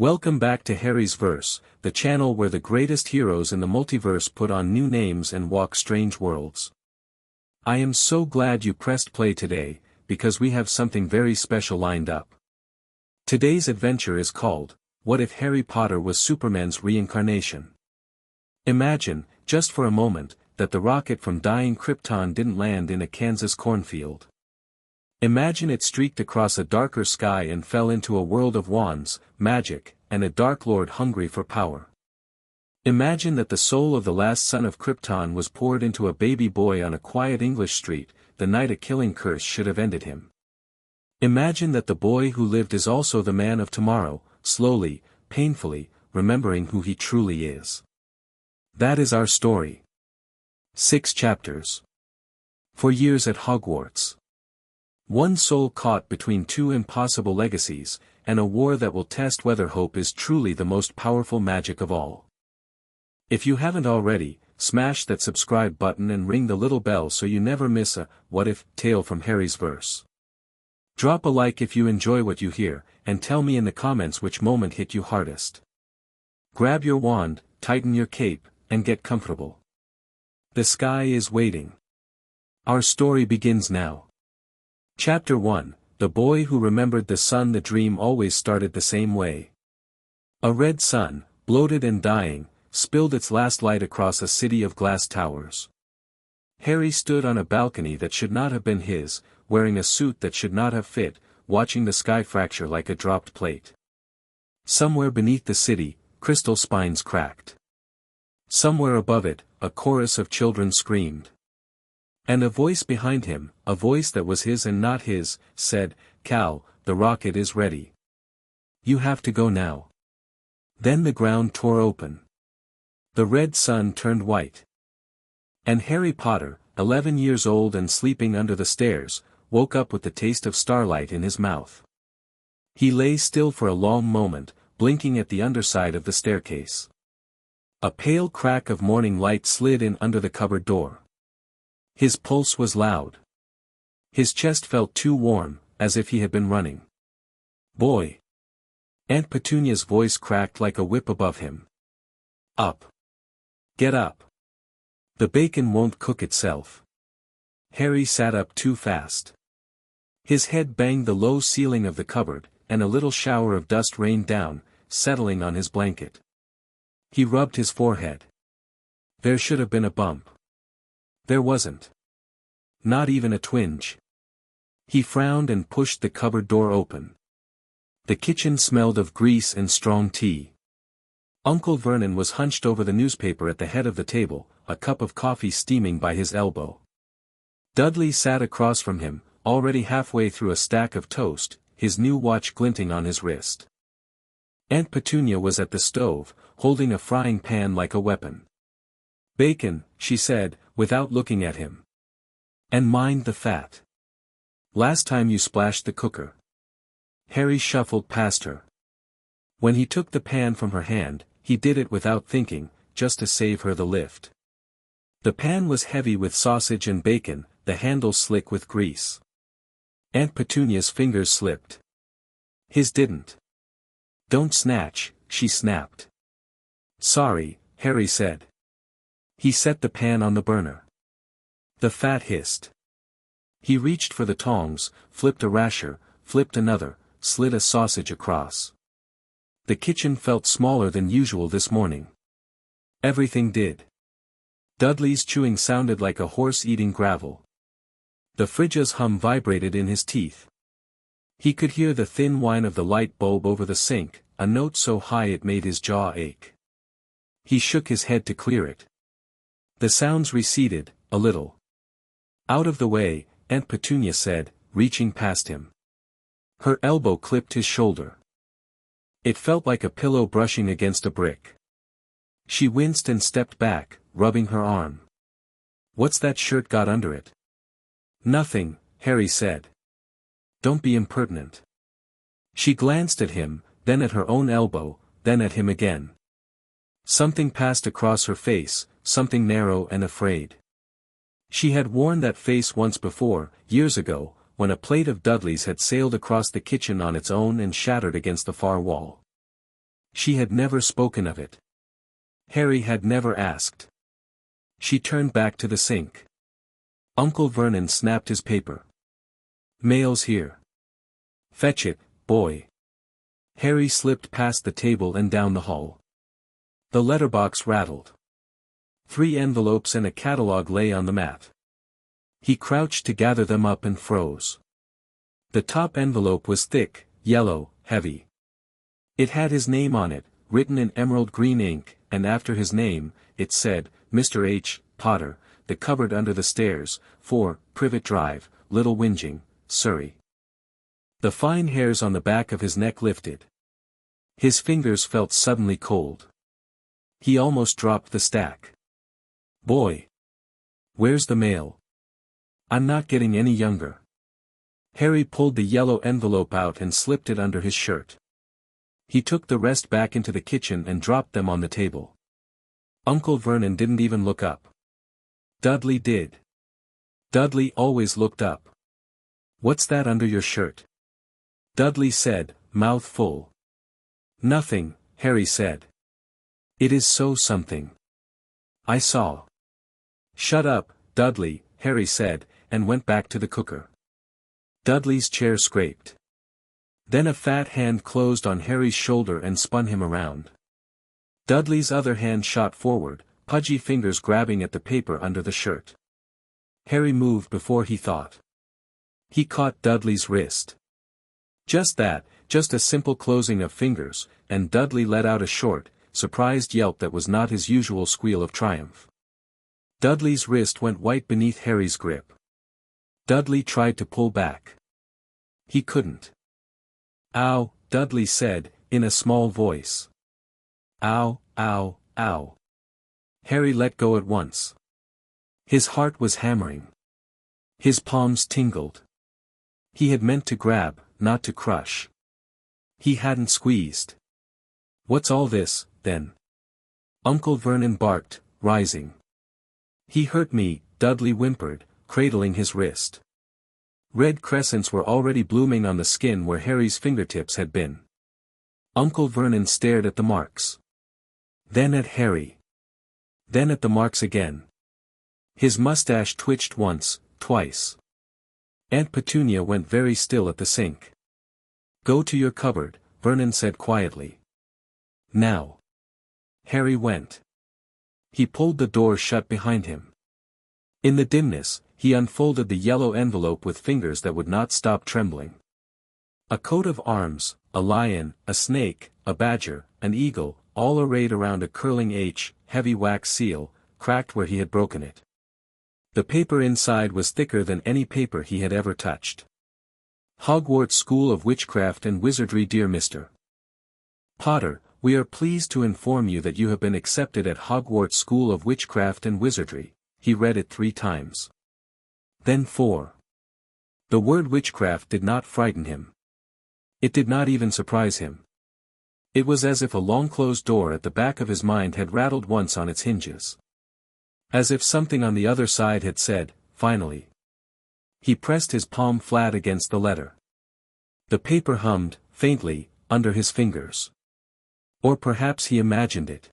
Welcome back to Harry's Verse, the channel where the greatest heroes in the multiverse put on new names and walk strange worlds. I am so glad you pressed play today, because we have something very special lined up. Today's adventure is called, What If Harry Potter Was Superman's Reincarnation? Imagine, just for a moment, that the rocket from dying Krypton didn't land in a Kansas cornfield. Imagine it streaked across a darker sky and fell into a world of wands, magic, and a Dark Lord hungry for power. Imagine that the soul of the last son of Krypton was poured into a baby boy on a quiet English street, the night a killing curse should have ended him. Imagine that the boy who lived is also the man of tomorrow, slowly, painfully, remembering who he truly is. That is our story. 6 chapters. For years at Hogwarts. One soul caught between two impossible legacies, and a war that will test whether hope is truly the most powerful magic of all. If you haven't already, smash that subscribe button and ring the little bell so you never miss a What If tale from Harry's Verse. Drop a like if you enjoy what you hear, and tell me in the comments which moment hit you hardest. Grab your wand, tighten your cape, and get comfortable. The sky is waiting. Our story begins now. Chapter 1, The Boy Who Remembered the Sun. The dream always started the same way. A red sun, bloated and dying, spilled its last light across a city of glass towers. Harry stood on a balcony that should not have been his, wearing a suit that should not have fit, watching the sky fracture like a dropped plate. Somewhere beneath the city, crystal spines cracked. Somewhere above it, a chorus of children screamed. And a voice behind him, a voice that was his and not his, said, "Cal, the rocket is ready. You have to go now." Then the ground tore open. The red sun turned white. And Harry Potter, 11 years old and sleeping under the stairs, woke up with the taste of starlight in his mouth. He lay still for a long moment, blinking at the underside of the staircase. A pale crack of morning light slid in under the cupboard door. His pulse was loud. His chest felt too warm, as if he had been running. "Boy!" Aunt Petunia's voice cracked like a whip above him. "Up! Get up! The bacon won't cook itself." Harry sat up too fast. His head banged the low ceiling of the cupboard, and a little shower of dust rained down, settling on his blanket. He rubbed his forehead. There should have been a bump. There wasn't. Not even a twinge. He frowned and pushed the cupboard door open. The kitchen smelled of grease and strong tea. Uncle Vernon was hunched over the newspaper at the head of the table, a cup of coffee steaming by his elbow. Dudley sat across from him, already halfway through a stack of toast, his new watch glinting on his wrist. Aunt Petunia was at the stove, holding a frying pan like a weapon. "Bacon," she said, without looking at him. "And mind the fat. Last time you splashed the cooker." Harry shuffled past her. When he took the pan from her hand, he did it without thinking, just to save her the lift. The pan was heavy with sausage and bacon, the handle slick with grease. Aunt Petunia's fingers slipped. His didn't. "Don't snatch," she snapped. "Sorry," Harry said. He set the pan on the burner. The fat hissed. He reached for the tongs, flipped a rasher, flipped another, slid a sausage across. The kitchen felt smaller than usual this morning. Everything did. Dudley's chewing sounded like a horse eating gravel. The fridge's hum vibrated in his teeth. He could hear the thin whine of the light bulb over the sink, a note so high it made his jaw ache. He shook his head to clear it. The sounds receded, a little. "Out of the way," Aunt Petunia said, reaching past him. Her elbow clipped his shoulder. It felt like a pillow brushing against a brick. She winced and stepped back, rubbing her arm. "What's that shirt got under it?" "Nothing," Harry said. "Don't be impertinent." She glanced at him, then at her own elbow, then at him again. Something passed across her face, something narrow and afraid. She had worn that face once before, years ago, when a plate of Dudley's had sailed across the kitchen on its own and shattered against the far wall. She had never spoken of it. Harry had never asked. She turned back to the sink. Uncle Vernon snapped his paper. "Mail's here. Fetch it, boy." Harry slipped past the table and down the hall. The letterbox rattled. 3 envelopes and a catalogue lay on the mat. He crouched to gather them up and froze. The top envelope was thick, yellow, heavy. It had his name on it, written in emerald green ink, and after his name, it said, Mr. H. Potter, The Cupboard Under the Stairs, 4, Privet Drive, Little Whinging, Surrey. The fine hairs on the back of his neck lifted. His fingers felt suddenly cold. He almost dropped the stack. "Boy! Where's the mail? I'm not getting any younger." Harry pulled the yellow envelope out and slipped it under his shirt. He took the rest back into the kitchen and dropped them on the table. Uncle Vernon didn't even look up. Dudley did. Dudley always looked up. "What's that under your shirt?" Dudley said, mouth full. "Nothing," Harry said. "It is so something. I saw." "Shut up, Dudley," Harry said, and went back to the cooker. Dudley's chair scraped. Then a fat hand closed on Harry's shoulder and spun him around. Dudley's other hand shot forward, pudgy fingers grabbing at the paper under the shirt. Harry moved before he thought. He caught Dudley's wrist. Just that, just a simple closing of fingers, and Dudley let out a short, surprised yelp that was not his usual squeal of triumph. Dudley's wrist went white beneath Harry's grip. Dudley tried to pull back. He couldn't. "Ow," Dudley said, in a small voice. "Ow, ow, ow." Harry let go at once. His heart was hammering. His palms tingled. He had meant to grab, not to crush. He hadn't squeezed. "What's all this, then?" Uncle Vernon barked, rising. "He hurt me," Dudley whimpered, cradling his wrist. Red crescents were already blooming on the skin where Harry's fingertips had been. Uncle Vernon stared at the marks. Then at Harry. Then at the marks again. His mustache twitched once, twice. Aunt Petunia went very still at the sink. "Go to your cupboard," Vernon said quietly. "Now." Harry went. He pulled the door shut behind him. In the dimness, he unfolded the yellow envelope with fingers that would not stop trembling. A coat of arms, a lion, a snake, a badger, an eagle, all arrayed around a curling H, heavy wax seal, cracked where he had broken it. The paper inside was thicker than any paper he had ever touched. Hogwarts School of Witchcraft and Wizardry. Dear Mr. Potter, we are pleased to inform you that you have been accepted at Hogwarts School of Witchcraft and Wizardry. He read it 3 times. Then 4. The word witchcraft did not frighten him. It did not even surprise him. It was as if a long-closed door at the back of his mind had rattled once on its hinges. As if something on the other side had said, finally. He pressed his palm flat against the letter. The paper hummed, faintly, under his fingers. Or perhaps he imagined it.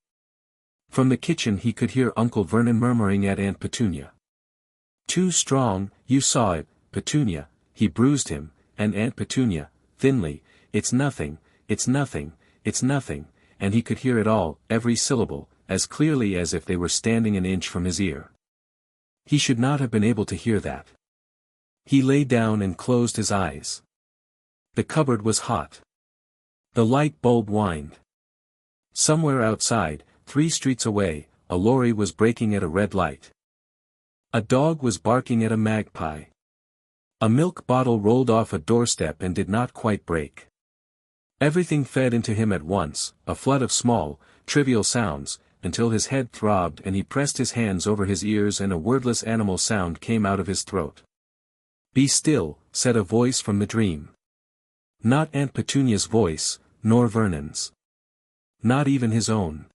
From the kitchen he could hear Uncle Vernon murmuring at Aunt Petunia. "Too strong, you saw it, Petunia," he bruised him, and Aunt Petunia, thinly, "It's nothing, it's nothing, it's nothing," and he could hear it all, every syllable, as clearly as if they were standing an inch from his ear. He should not have been able to hear that. He lay down and closed his eyes. The cupboard was hot. The light bulb whined. Somewhere outside, 3 streets away, a lorry was braking at a red light. A dog was barking at a magpie. A milk bottle rolled off a doorstep and did not quite break. Everything fed into him at once, a flood of small, trivial sounds, until his head throbbed and he pressed his hands over his ears and a wordless animal sound came out of his throat. "Be still," said a voice from the dream. Not Aunt Petunia's voice, nor Vernon's. Not even his own.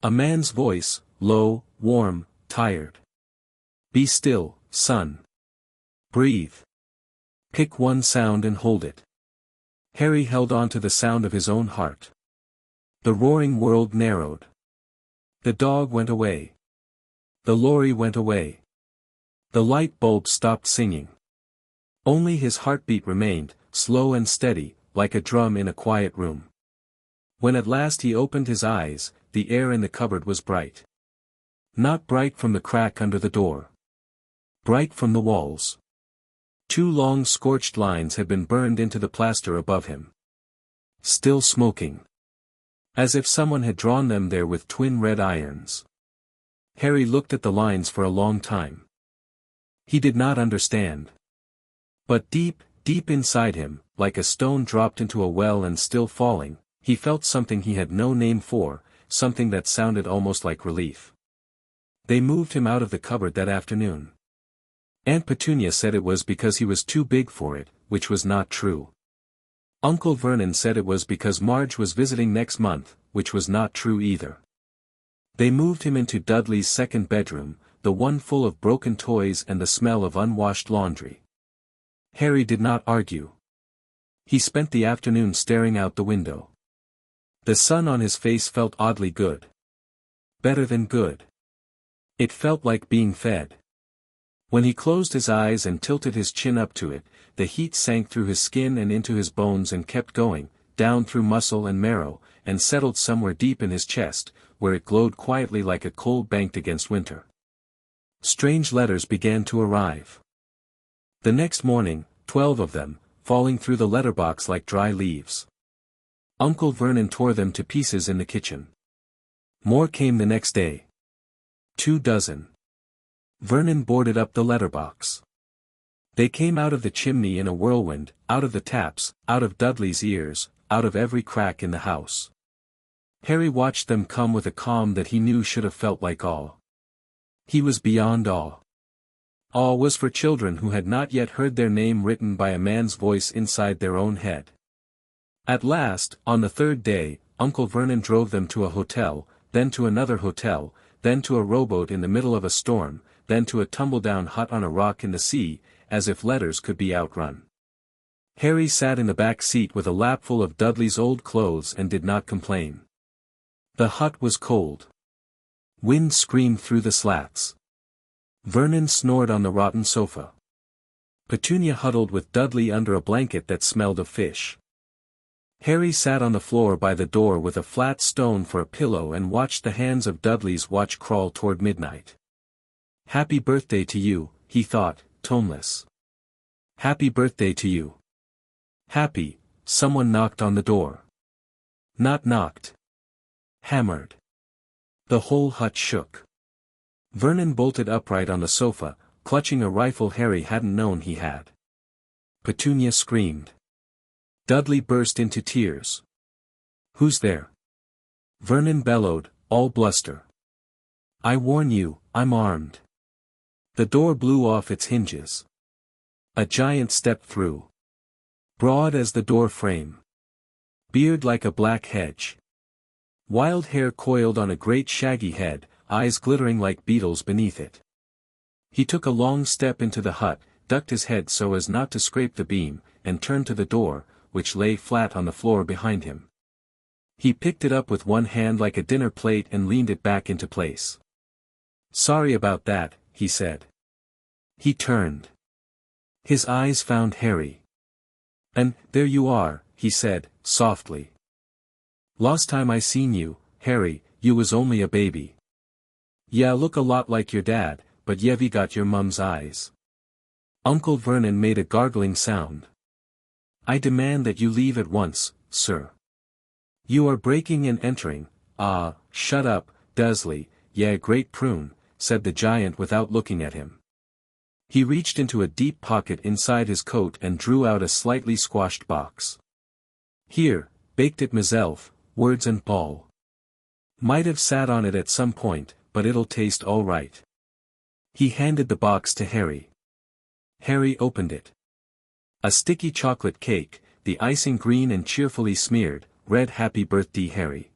A man's voice, low, warm, tired. "Be still, son. Breathe. Pick one sound and hold it." Harry held on to the sound of his own heart. The roaring world narrowed. The dog went away. The lorry went away. The light bulb stopped singing. Only his heartbeat remained, slow and steady, like a drum in a quiet room. When at last he opened his eyes, the air in the cupboard was bright. Not bright from the crack under the door. Bright from the walls. 2 long scorched lines had been burned into the plaster above him. Still smoking. As if someone had drawn them there with twin red irons. Harry looked at the lines for a long time. He did not understand. But deep, deep inside him, like a stone dropped into a well and still falling, he felt something he had no name for, something that sounded almost like relief. They moved him out of the cupboard that afternoon. Aunt Petunia said it was because he was too big for it, which was not true. Uncle Vernon said it was because Marge was visiting next month, which was not true either. They moved him into Dudley's second bedroom, the one full of broken toys and the smell of unwashed laundry. Harry did not argue. He spent the afternoon staring out the window. The sun on his face felt oddly good. Better than good. It felt like being fed. When he closed his eyes and tilted his chin up to it, the heat sank through his skin and into his bones and kept going, down through muscle and marrow, and settled somewhere deep in his chest, where it glowed quietly like a cold banked against winter. Strange letters began to arrive. The next morning, 12 of them, falling through the letterbox like dry leaves. Uncle Vernon tore them to pieces in the kitchen. More came the next day. 2 dozen. Vernon boarded up the letterbox. They came out of the chimney in a whirlwind, out of the taps, out of Dudley's ears, out of every crack in the house. Harry watched them come with a calm that he knew should have felt like awe. He was beyond awe. Awe was for children who had not yet heard their name written by a man's voice inside their own head. At last, on the 3rd day, Uncle Vernon drove them to a hotel, then to another hotel, then to a rowboat in the middle of a storm, then to a tumble-down hut on a rock in the sea, as if letters could be outrun. Harry sat in the back seat with a lapful of Dudley's old clothes and did not complain. The hut was cold. Wind screamed through the slats. Vernon snored on the rotten sofa. Petunia huddled with Dudley under a blanket that smelled of fish. Harry sat on the floor by the door with a flat stone for a pillow and watched the hands of Dudley's watch crawl toward midnight. "Happy birthday to you," he thought, toneless. "Happy birthday to you." Happy, someone knocked on the door. Not knocked. Hammered. The whole hut shook. Vernon bolted upright on the sofa, clutching a rifle Harry hadn't known he had. Petunia screamed. Dudley burst into tears. "Who's there?" Vernon bellowed, all bluster. "I warn you, I'm armed." The door blew off its hinges. A giant stepped through. Broad as the door frame. Beard like a black hedge. Wild hair coiled on a great shaggy head, eyes glittering like beetles beneath it. He took a long step into the hut, ducked his head so as not to scrape the beam, and turned to the door, which lay flat on the floor behind him. He picked it up with one hand like a dinner plate and leaned it back into place. "Sorry about that," he said. He turned. His eyes found Harry. "And, there you are," he said, softly. "Last time I seen you, Harry, you was only a baby. Yeah, look a lot like your dad, but you've got your mum's eyes." Uncle Vernon made a gargling sound. "I demand that you leave at once, sir. You are breaking and entering." "Ah, shut up, Dudley, yeah, great prune," said the giant without looking at him. He reached into a deep pocket inside his coat and drew out a slightly squashed box. "Here, baked it myself, words and ball. Might have sat on it at some point, but it'll taste all right." He handed the box to Harry. Harry opened it. A sticky chocolate cake, the icing green and cheerfully smeared, read "Happy Birthday, Harry."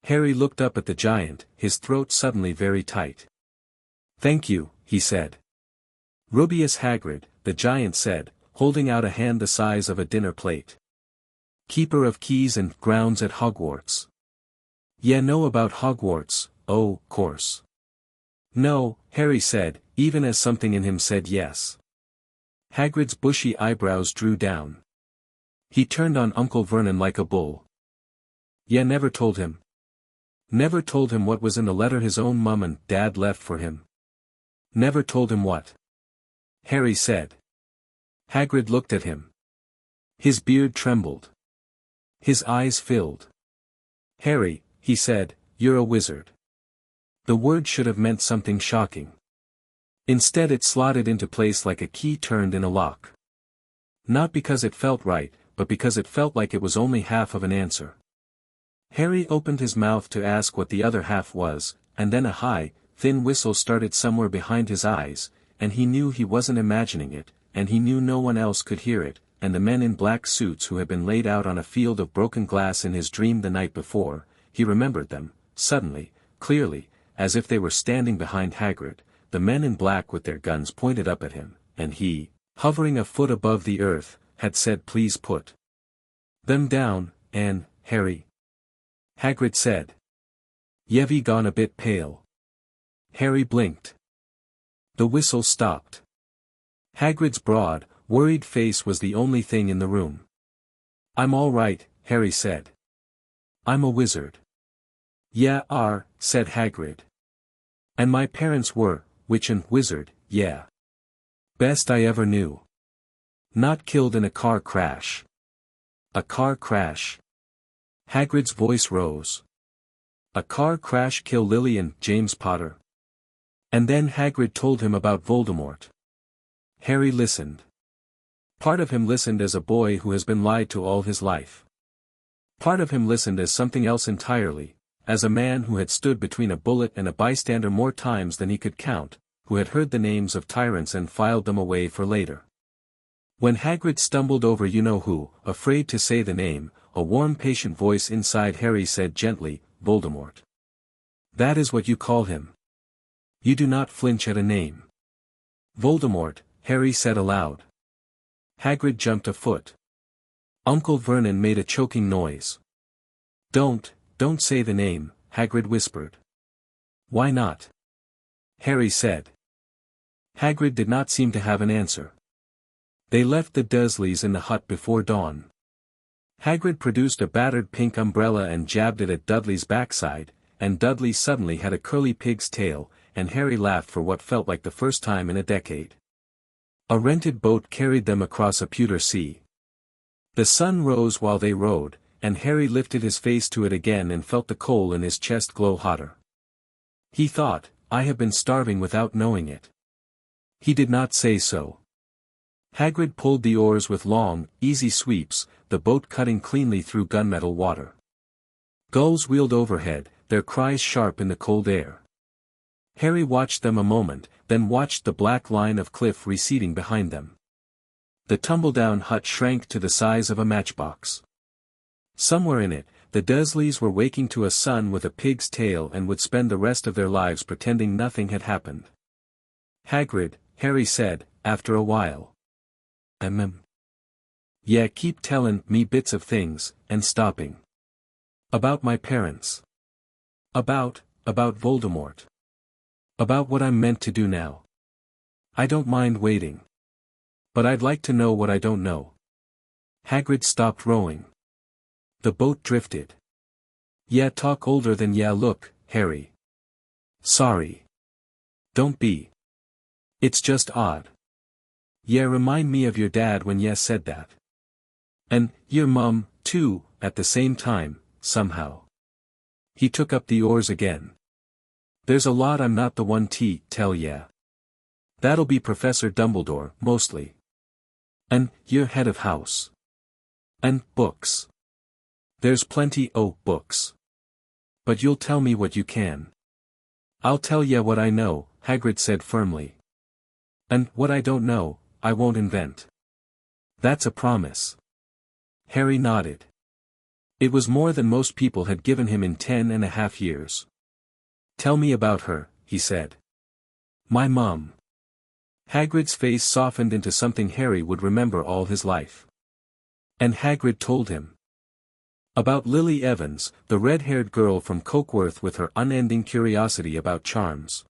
Harry looked up at the giant, his throat suddenly very tight. "Thank you," he said. "Rubius Hagrid," the giant said, holding out a hand the size of a dinner plate. "Keeper of keys and grounds at Hogwarts." Yeah, know about Hogwarts, oh, course. No, Harry said, even as something in him said yes. Hagrid's bushy eyebrows drew down. He turned on Uncle Vernon like a bull. Yeah, never told him. Never told him what was in the letter his own mum and dad left for him. Never told him what? Harry said. Hagrid looked at him. His beard trembled. His eyes filled. Harry, he said, you're a wizard. The word should have meant something shocking. Instead it slotted into place like a key turned in a lock. Not because it felt right, but because it felt like it was only half of an answer. Harry opened his mouth to ask what the other half was, and then a high, thin whistle started somewhere behind his eyes, and he knew he wasn't imagining it, and he knew no one else could hear it, and the men in black suits who had been laid out on a field of broken glass in his dream the night before, he remembered them, suddenly, clearly, as if they were standing behind Hagrid, the men in black with their guns pointed up at him, and he, hovering a foot above the earth, had said please put them down, and, Harry. Hagrid said. Ye've gone a bit pale. Harry blinked. The whistle stopped. Hagrid's broad, worried face was the only thing in the room. I'm all right, Harry said. I'm a wizard. Yeah, said Hagrid. And my parents were, witch and wizard, yeah. Best I ever knew. Not killed in a car crash. A car crash. Hagrid's voice rose. A car crash kill Lily and James Potter. And then Hagrid told him about Voldemort. Harry listened. Part of him listened as a boy who has been lied to all his life. Part of him listened as something else entirely, as a man who had stood between a bullet and a bystander more times than he could count, who had heard the names of tyrants and filed them away for later. When Hagrid stumbled over you-know-who, afraid to say the name, a warm patient voice inside Harry said gently, Voldemort. That is what you call him. You do not flinch at a name. Voldemort, Harry said aloud. Hagrid jumped a foot. Uncle Vernon made a choking noise. Don't say the name, Hagrid whispered. Why not? Harry said. Hagrid did not seem to have an answer. They left the Dursleys in the hut before dawn. Hagrid produced a battered pink umbrella and jabbed it at Dudley's backside, and Dudley suddenly had a curly pig's tail, and Harry laughed for what felt like the first time in a decade. A rented boat carried them across a pewter sea. The sun rose while they rowed, and Harry lifted his face to it again and felt the coal in his chest glow hotter. He thought, I have been starving without knowing it. He did not say so. Hagrid pulled the oars with long, easy sweeps, the boat cutting cleanly through gunmetal water. Gulls wheeled overhead, their cries sharp in the cold air. Harry watched them a moment, then watched the black line of cliff receding behind them. The tumble-down hut shrank to the size of a matchbox. Somewhere in it, the Dursleys were waking to a sun with a pig's tail and would spend the rest of their lives pretending nothing had happened. Hagrid, Harry said, after a while. Yeah, keep tellin' me bits of things, and stopping. About my parents. About Voldemort. About what I'm meant to do now. I don't mind waiting. But I'd like to know what I don't know. Hagrid stopped rowing. The boat drifted. Yeah, talk older than yeah look, Harry. Sorry. Don't be. It's just odd. Yeah, remind me of your dad when yeah said that. And, your mum, too, at the same time, somehow. He took up the oars again. There's a lot I'm not the one to tell ya. That'll be Professor Dumbledore, mostly. And, you're head of house. And, books. There's plenty, books. But you'll tell me what you can. I'll tell ya what I know, Hagrid said firmly. And, what I don't know, I won't invent. That's a promise. Harry nodded. It was more than most people had given him in 10.5 years. Tell me about her, he said. My mum. Hagrid's face softened into something Harry would remember all his life. And Hagrid told him. About Lily Evans, the red-haired girl from Cokeworth with her unending curiosity about charms.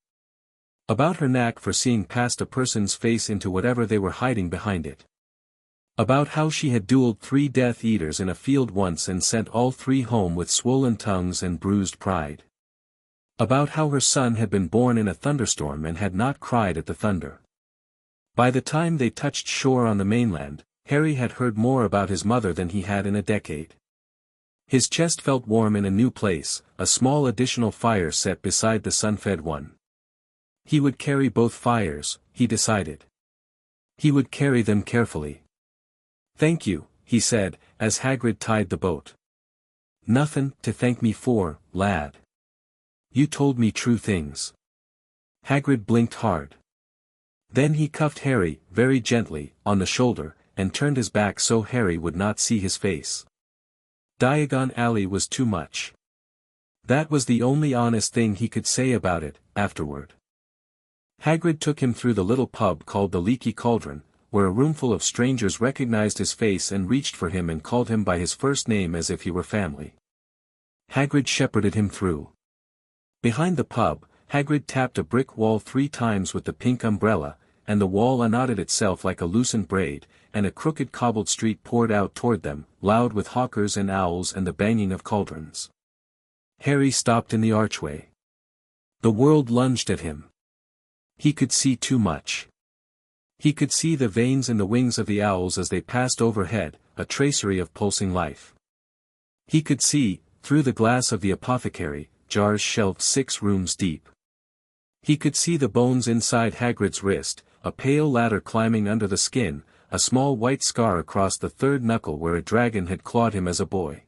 About her knack for seeing past a person's face into whatever they were hiding behind it. About how she had dueled 3 Death Eaters in a field once and sent all 3 home with swollen tongues and bruised pride. About how her son had been born in a thunderstorm and had not cried at the thunder. By the time they touched shore on the mainland, Harry had heard more about his mother than he had in a decade. His chest felt warm in a new place, a small additional fire set beside the sun-fed one. He would carry both fires, he decided. He would carry them carefully. "Thank you," he said, as Hagrid tied the boat. "Nothin' to thank me for, lad. You told me true things." Hagrid blinked hard. Then he cuffed Harry, very gently, on the shoulder, and turned his back so Harry would not see his face. Diagon Alley was too much. That was the only honest thing he could say about it, afterward. Hagrid took him through the little pub called the Leaky Cauldron, where a roomful of strangers recognized his face and reached for him and called him by his first name as if he were family. Hagrid shepherded him through. Behind the pub, Hagrid tapped a brick wall 3 times with the pink umbrella, and the wall unknotted itself like a loosened braid, and a crooked cobbled street poured out toward them, loud with hawkers and owls and the banging of cauldrons. Harry stopped in the archway. The world lunged at him. He could see too much. He could see the veins in the wings of the owls as they passed overhead, a tracery of pulsing life. He could see, through the glass of the apothecary, jars shelved 6 rooms deep. He could see the bones inside Hagrid's wrist, a pale ladder climbing under the skin, a small white scar across the 3rd knuckle where a dragon had clawed him as a boy.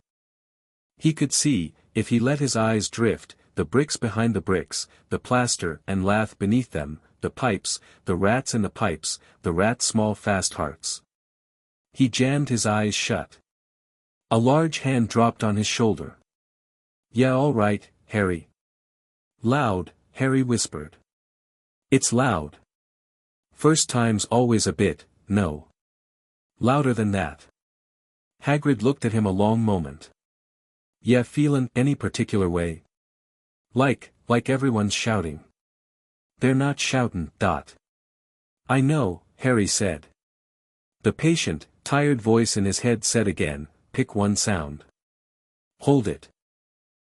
He could see, if he let his eyes drift, the bricks behind the bricks, the plaster and lath beneath them, the pipes, the rats in the pipes, the rats' small fast hearts. He jammed his eyes shut. A large hand dropped on his shoulder. "Yeah, all right, Harry." "Loud," Harry whispered. "It's loud. First time's always a bit, no. Louder than that." Hagrid looked at him a long moment. "Yeah, feelin' any particular way?" Like everyone's shouting." "They're not shoutin', Dot." "I know," Harry said. The patient, tired voice in his head said again, "Pick one sound. Hold it.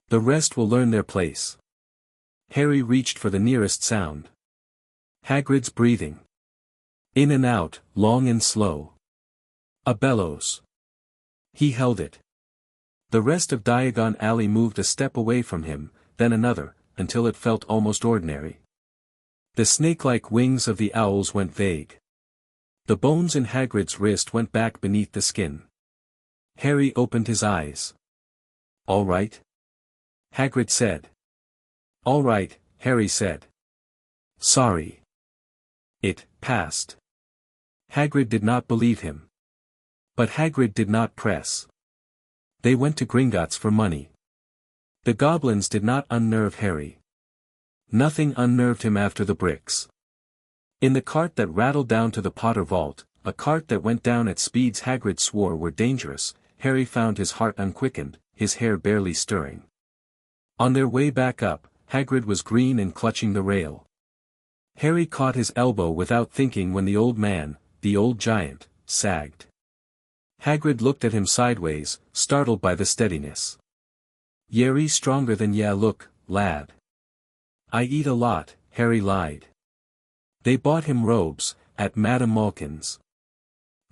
The rest will learn their place." Harry reached for the nearest sound. Hagrid's breathing. In and out, long and slow. A bellows. He held it. The rest of Diagon Alley moved a step away from him, then another, until it felt almost ordinary. The snake-like wings of the owls went vague. The bones in Hagrid's wrist went back beneath the skin. Harry opened his eyes. "All right?" Hagrid said. "All right," Harry said. "Sorry." It passed. Hagrid did not believe him. But Hagrid did not press. They went to Gringotts for money. The goblins did not unnerve Harry. Nothing unnerved him after the bricks. In the cart that rattled down to the Potter vault, a cart that went down at speeds Hagrid swore were dangerous, Harry found his heart unquickened, his hair barely stirring. On their way back up, Hagrid was green and clutching the rail. Harry caught his elbow without thinking when the old man, the old giant, sagged. Hagrid looked at him sideways, startled by the steadiness. "Yerry stronger than ya look, lad." "I eat a lot," Harry lied. They bought him robes, at Madame Malkin's.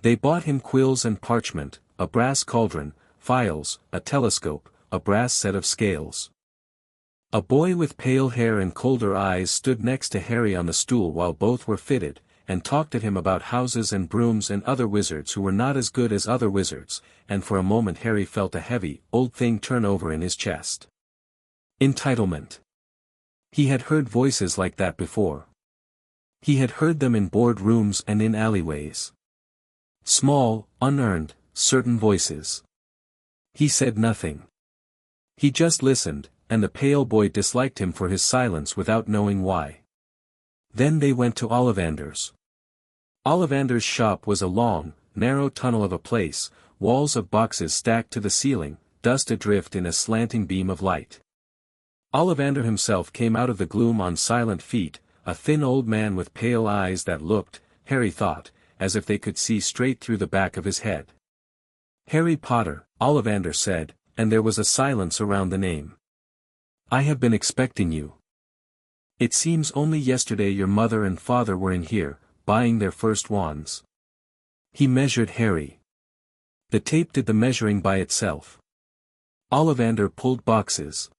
They bought him quills and parchment, a brass cauldron, files, a telescope, a brass set of scales. A boy with pale hair and colder eyes stood next to Harry on the stool while both were fitted, and talked at him about houses and brooms and other wizards who were not as good as other wizards, and for a moment Harry felt a heavy, old thing turn over in his chest. Entitlement. He had heard voices like that before. He had heard them in board rooms and in alleyways. Small, unearned, certain voices. He said nothing. He just listened, and the pale boy disliked him for his silence without knowing why. Then they went to Ollivander's. Ollivander's shop was a long, narrow tunnel of a place, walls of boxes stacked to the ceiling, dust adrift in a slanting beam of light. Ollivander himself came out of the gloom on silent feet, a thin old man with pale eyes that looked, Harry thought, as if they could see straight through the back of his head. "Harry Potter," Ollivander said, and there was a silence around the name. "I have been expecting you. It seems only yesterday your mother and father were in here, buying their first wands." He measured Harry. The tape did the measuring by itself. Ollivander pulled boxes.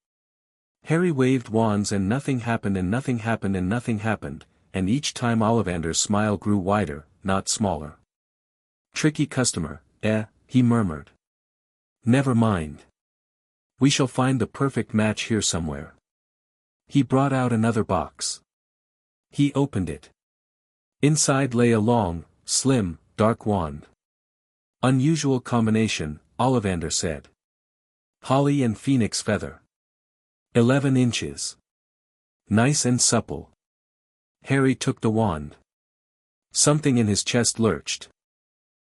Harry waved wands and nothing happened and nothing happened and nothing happened, and each time Ollivander's smile grew wider, not smaller. "Tricky customer, he murmured. "Never mind. We shall find the perfect match here somewhere." He brought out another box. He opened it. Inside lay a long, slim, dark wand. "Unusual combination," Ollivander said. "Holly and phoenix feather. 11 inches. Nice and supple." Harry took the wand. Something in his chest lurched.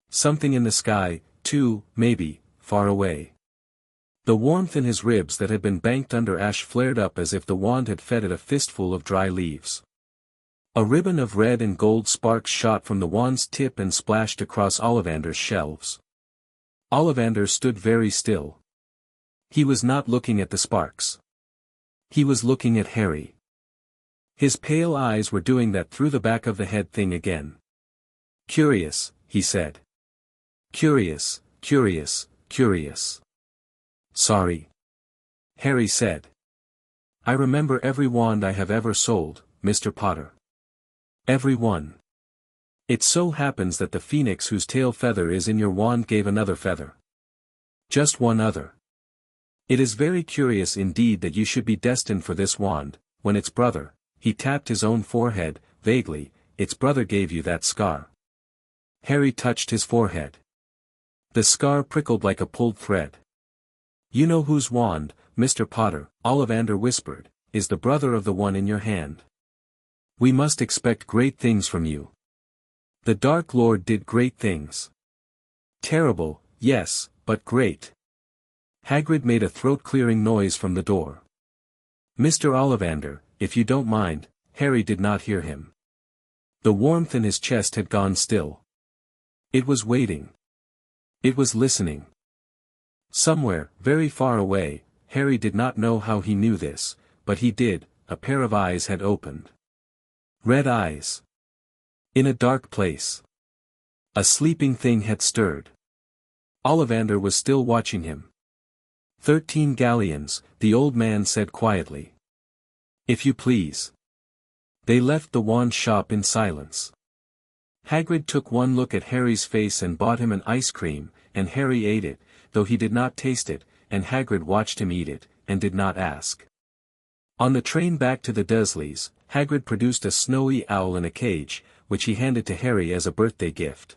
Something in the sky, too, maybe, far away. The warmth in his ribs that had been banked under ash flared up as if the wand had fed it a fistful of dry leaves. A ribbon of red and gold sparks shot from the wand's tip and splashed across Ollivander's shelves. Ollivander stood very still. He was not looking at the sparks. He was looking at Harry. His pale eyes were doing that through the back of the head thing again. "Curious," he said. "Curious, curious, curious." "Sorry," Harry said. "I remember every wand I have ever sold, Mr. Potter. Every one. It so happens that the phoenix whose tail feather is in your wand gave another feather. Just one other. It is very curious indeed that you should be destined for this wand, when its brother," he tapped his own forehead, vaguely, "its brother gave you that scar." Harry touched his forehead. The scar prickled like a pulled thread. "You know whose wand, Mr. Potter," Ollivander whispered, "is the brother of the one in your hand. We must expect great things from you. The Dark Lord did great things. Terrible, yes, but great." Hagrid made a throat-clearing noise from the door. "Mr. Ollivander, if you don't mind," Harry did not hear him. The warmth in his chest had gone still. It was waiting. It was listening. Somewhere, very far away, Harry did not know how he knew this, but he did, a pair of eyes had opened. Red eyes. In a dark place. A sleeping thing had stirred. Ollivander was still watching him. 13 galleons, the old man said quietly. "If you please." They left the wand shop in silence. Hagrid took one look at Harry's face and bought him an ice cream, and Harry ate it, though he did not taste it, and Hagrid watched him eat it, and did not ask. On the train back to the Dursleys, Hagrid produced a snowy owl in a cage, which he handed to Harry as a birthday gift.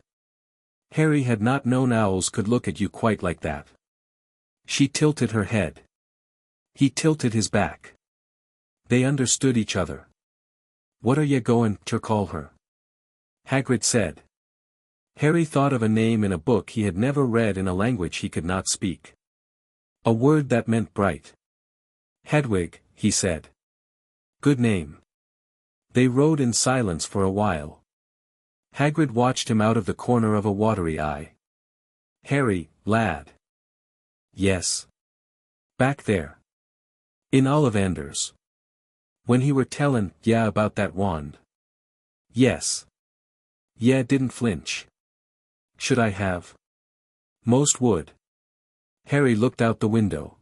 Harry had not known owls could look at you quite like that. She tilted her head. He tilted his back. They understood each other. "What are ye going to call her?" Hagrid said. Harry thought of a name in a book he had never read in a language he could not speak. A word that meant bright. "Hedwig," he said. "Good name." They rode in silence for a while. Hagrid watched him out of the corner of a watery eye. "Harry, lad." "Yes." "Back there. In Ollivander's. When he were tellin' ya about that wand." "Yes." "Ya didn't flinch." "Should I have?" "Most would." Harry looked out the window.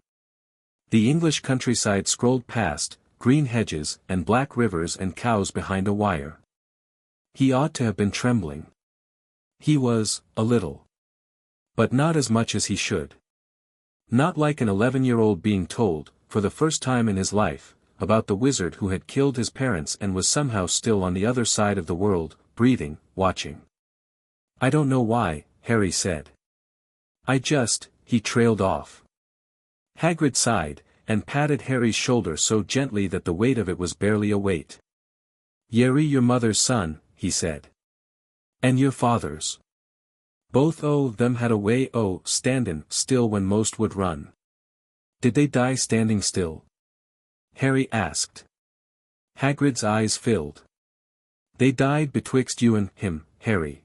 The English countryside scrolled past, green hedges and black rivers and cows behind a wire. He ought to have been trembling. He was, a little. But not as much as he should. Not like an 11-year-old being told, for the first time in his life, about the wizard who had killed his parents and was somehow still on the other side of the world, breathing, watching. "I don't know why," Harry said. He trailed off. Hagrid sighed, and patted Harry's shoulder so gently that the weight of it was barely a weight. "Yerry your mother's son," he said. "And your father's. Both o' them had a way o' standin' still when most would run." Did they die standing still? Harry asked. Hagrid's eyes filled. They died betwixt you and him, Harry.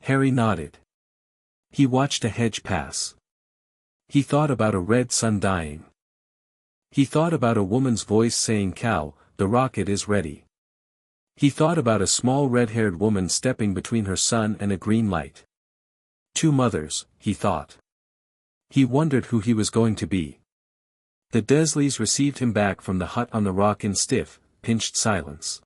Harry nodded. He watched a hedge pass. He thought about a red sun dying. He thought about a woman's voice saying, "Cal, the rocket is ready." He thought about a small red-haired woman stepping between her son and a green light. Two mothers, he thought. He wondered who he was going to be. The Dursleys received him back from the hut on the rock in stiff, pinched silence.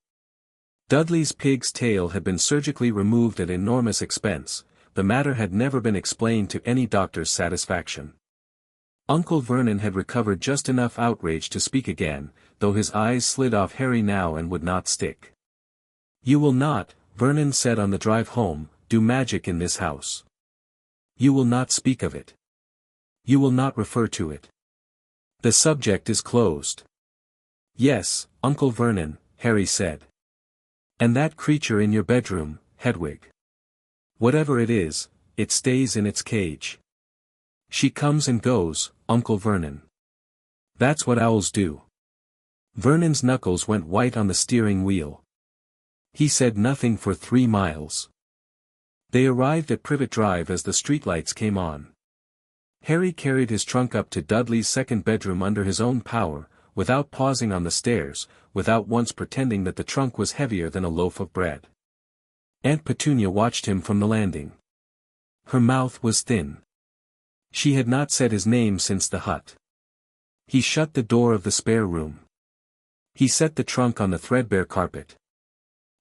Dudley's pig's tail had been surgically removed at enormous expense. The matter had never been explained to any doctor's satisfaction. Uncle Vernon had recovered just enough outrage to speak again, though his eyes slid off Harry now and would not stick. "You will not," Vernon said on the drive home, "do magic in this house. You will not speak of it. You will not refer to it. The subject is closed." "Yes, Uncle Vernon," Harry said. "And that creature in your bedroom, Hedwig. Whatever it is, it stays in its cage. She comes and goes, Uncle Vernon. That's what owls do." Vernon's knuckles went white on the steering wheel. He said nothing for 3 miles. They arrived at Privet Drive as the streetlights came on. Harry carried his trunk up to Dudley's second bedroom under his own power, without pausing on the stairs, without once pretending that the trunk was heavier than a loaf of bread. Aunt Petunia watched him from the landing. Her mouth was thin. She had not said his name since the hut. He shut the door of the spare room. He set the trunk on the threadbare carpet.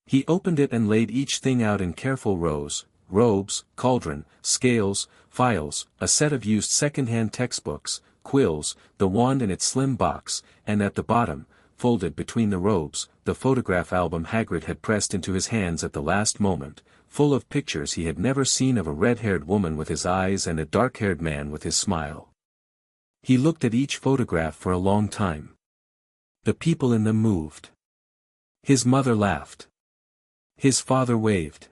He opened it and laid each thing out in careful rows: robes, cauldron, scales, files, a set of used second-hand textbooks, quills, the wand in its slim box, and at the bottom, folded between the robes, the photograph album Hagrid had pressed into his hands at the last moment, full of pictures he had never seen of a red-haired woman with his eyes and a dark-haired man with his smile. He looked at each photograph for a long time. The people in them moved. His mother laughed. His father waved.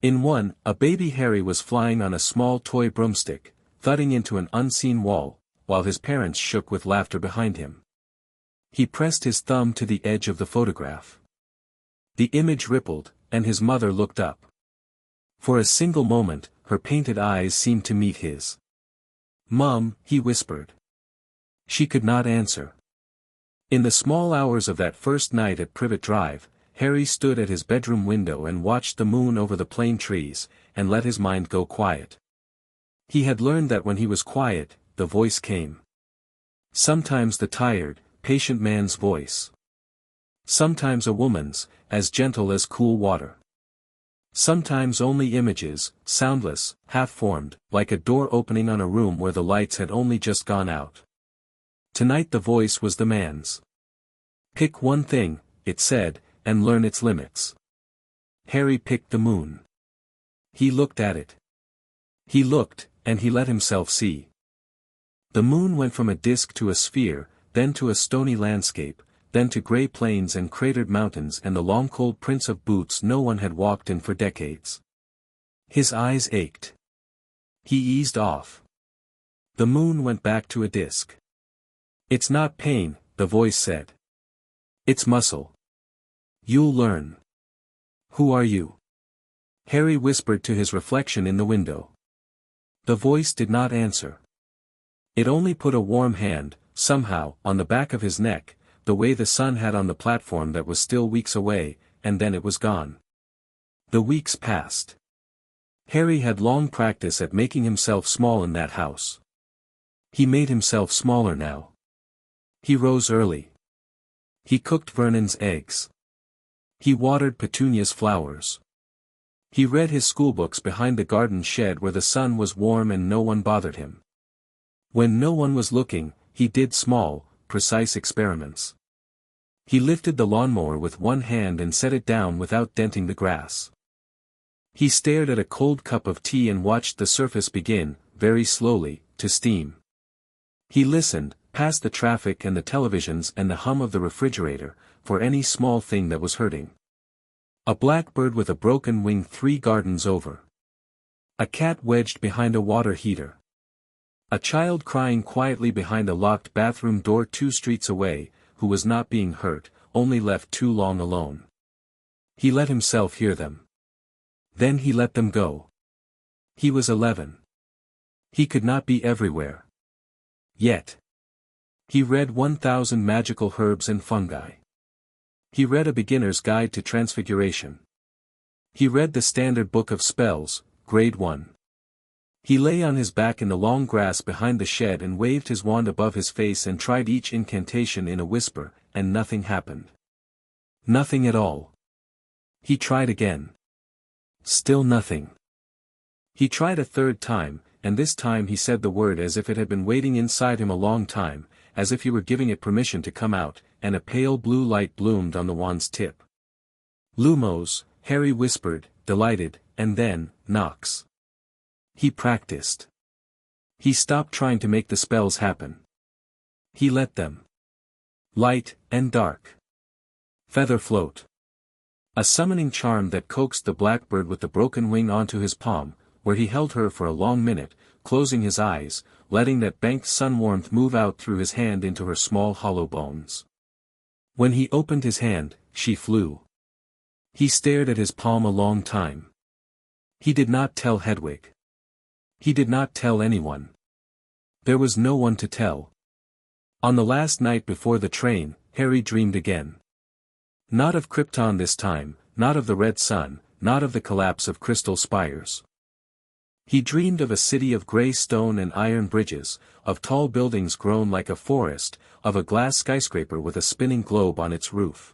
In one, a baby Harry was flying on a small toy broomstick, thudding into an unseen wall, while his parents shook with laughter behind him. He pressed his thumb to the edge of the photograph. The image rippled, and his mother looked up. For a single moment, her painted eyes seemed to meet his. "Mum," he whispered. She could not answer. In the small hours of that first night at Privet Drive, Harry stood at his bedroom window and watched the moon over the plane trees, and let his mind go quiet. He had learned that when he was quiet, the voice came. Sometimes the tired, patient man's voice. Sometimes a woman's, as gentle as cool water. Sometimes only images, soundless, half-formed, like a door opening on a room where the lights had only just gone out. Tonight the voice was the man's. "Pick one thing," it said, "and learn its limits." Harry picked the moon. He looked at it. He looked, and he let himself see. The moon went from a disk to a sphere, then to a stony landscape, then to grey plains and cratered mountains and the long cold prints of boots no one had walked in for decades. His eyes ached. He eased off. The moon went back to a disk. "It's not pain," the voice said. "It's muscle. You'll learn." "Who are you?" Harry whispered to his reflection in the window. The voice did not answer. It only put a warm hand, somehow, on the back of his neck, the way the sun had on the platform that was still weeks away, and then it was gone. The weeks passed. Harry had long practice at making himself small in that house. He made himself smaller now. He rose early. He cooked Vernon's eggs. He watered Petunia's flowers. He read his schoolbooks behind the garden shed where the sun was warm and no one bothered him. When no one was looking, he did small, precise experiments. He lifted the lawnmower with one hand and set it down without denting the grass. He stared at a cold cup of tea and watched the surface begin, very slowly, to steam. He listened, past the traffic and the televisions and the hum of the refrigerator, for any small thing that was hurting. A blackbird with a broken wing 3 gardens over. A cat wedged behind a water heater. A child crying quietly behind a locked bathroom door 2 streets away, who was not being hurt, only left too long alone. He let himself hear them. Then he let them go. He was 11. He could not be everywhere. Yet. He read 1,000 magical herbs and fungi. He read A Beginner's Guide to Transfiguration. He read the Standard Book of Spells, Grade 1. He lay on his back in the long grass behind the shed and waved his wand above his face and tried each incantation in a whisper, and nothing happened. Nothing at all. He tried again. Still nothing. He tried a third time, and this time he said the word as if it had been waiting inside him a long time, as if he were giving it permission to come out, and a pale blue light bloomed on the wand's tip. Lumos, Harry whispered, delighted, and then, Nox. He practiced. He stopped trying to make the spells happen. He let them. Light, and dark. Feather float. A summoning charm that coaxed the blackbird with the broken wing onto his palm, where he held her for a long minute, closing his eyes, letting that banked sun warmth move out through his hand into her small hollow bones. When he opened his hand, she flew. He stared at his palm a long time. He did not tell Hedwig. He did not tell anyone. There was no one to tell. On the last night before the train, Harry dreamed again. Not of Krypton this time, not of the red sun, not of the collapse of crystal spires. He dreamed of a city of grey stone and iron bridges, of tall buildings grown like a forest, of a glass skyscraper with a spinning globe on its roof.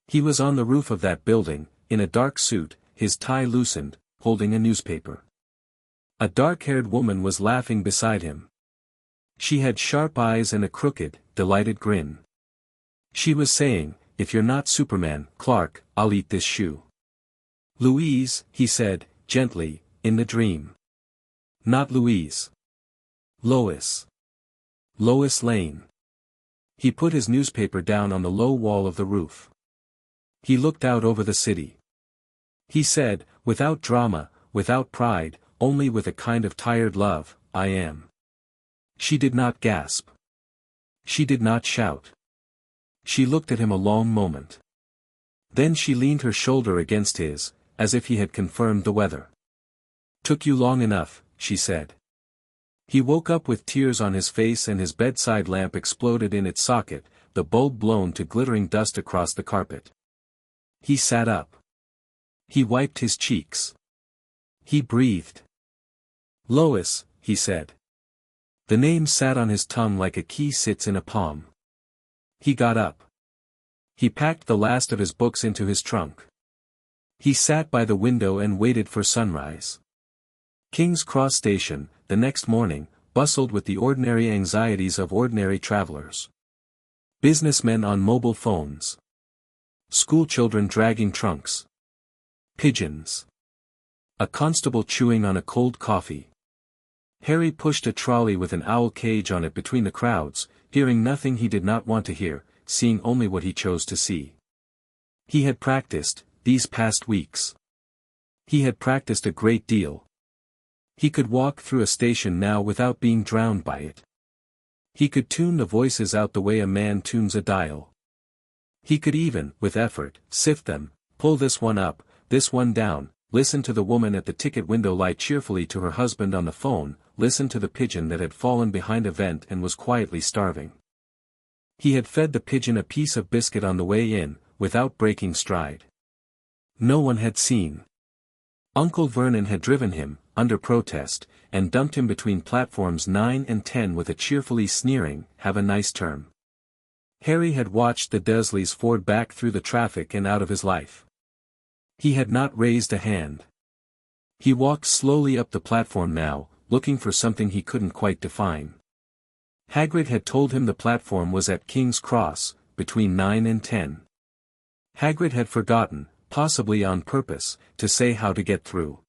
He was on the roof of that building, in a dark suit, his tie loosened, holding a newspaper. A dark-haired woman was laughing beside him. She had sharp eyes and a crooked, delighted grin. She was saying, "If you're not Superman, Clark, I'll eat this shoe." "Louise," he said, gently, in the dream. Not Louise. Lois. Lois Lane. He put his newspaper down on the low wall of the roof. He looked out over the city. He said, without drama, without pride, only with a kind of tired love, "I am." She did not gasp. She did not shout. She looked at him a long moment. Then she leaned her shoulder against his, as if he had confirmed the weather. "Took you long enough," she said. He woke up with tears on his face and his bedside lamp exploded in its socket, the bulb blown to glittering dust across the carpet. He sat up. He wiped his cheeks. He breathed. "Lois," he said. The name sat on his tongue like a key sits in a palm. He got up. He packed the last of his books into his trunk. He sat by the window and waited for sunrise. King's Cross Station, the next morning, bustled with the ordinary anxieties of ordinary travelers. Businessmen on mobile phones. Schoolchildren dragging trunks. Pigeons. A constable chewing on a cold coffee. Harry pushed a trolley with an owl cage on it between the crowds, hearing nothing he did not want to hear, seeing only what he chose to see. He had practiced, these past weeks. He had practiced a great deal. He could walk through a station now without being drowned by it. He could tune the voices out the way a man tunes a dial. He could even, with effort, sift them, pull this one up, this one down, listen to the woman at the ticket window lie cheerfully to her husband on the phone, listen to the pigeon that had fallen behind a vent and was quietly starving. He had fed the pigeon a piece of biscuit on the way in, without breaking stride. No one had seen. Uncle Vernon had driven him, under protest, and dumped him between platforms 9 and 10 with a cheerfully sneering, "Have a nice term." Harry had watched the Dursleys ford back through the traffic and out of his life. He had not raised a hand. He walked slowly up the platform now, looking for something he couldn't quite define. Hagrid had told him the platform was at King's Cross, between 9 and 10. Hagrid had forgotten, possibly on purpose, to say how to get through.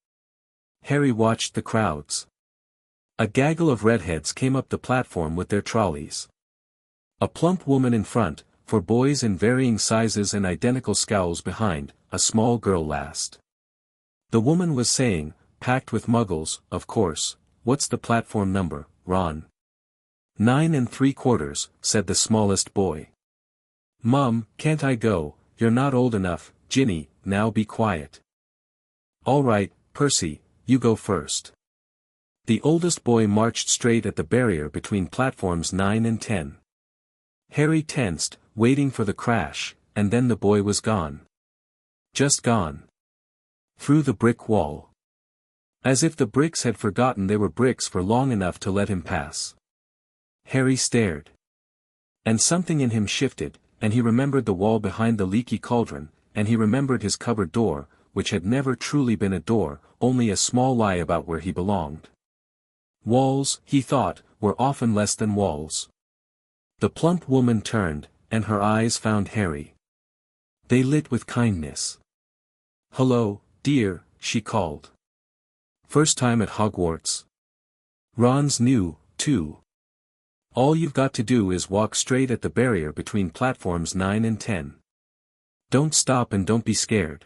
Harry watched the crowds. A gaggle of redheads came up the platform with their trolleys. A plump woman in front, for boys in varying sizes and identical scowls behind, a small girl last. The woman was saying, packed with muggles, of course, "What's the platform number, Ron. 9 3/4, said the smallest boy. Mom, can't I go? You're not old enough, Ginny, now be quiet. All right, Percy, you go first. The oldest boy marched straight at the barrier between platforms 9 and 10. Harry tensed, waiting for the crash, and then the boy was gone. Just gone. Through the brick wall. As if the bricks had forgotten they were bricks for long enough to let him pass. Harry stared. And something in him shifted, and he remembered the wall behind the leaky cauldron, and he remembered his cupboard door, which had never truly been a door, only a small lie about where he belonged. Walls, he thought, were often less than walls. The plump woman turned, and her eyes found Harry. They lit with kindness. Hello, dear, she called. First time at Hogwarts? Ron's new, too. All you've got to do is walk straight at the barrier between platforms 9 and 10. Don't stop and don't be scared.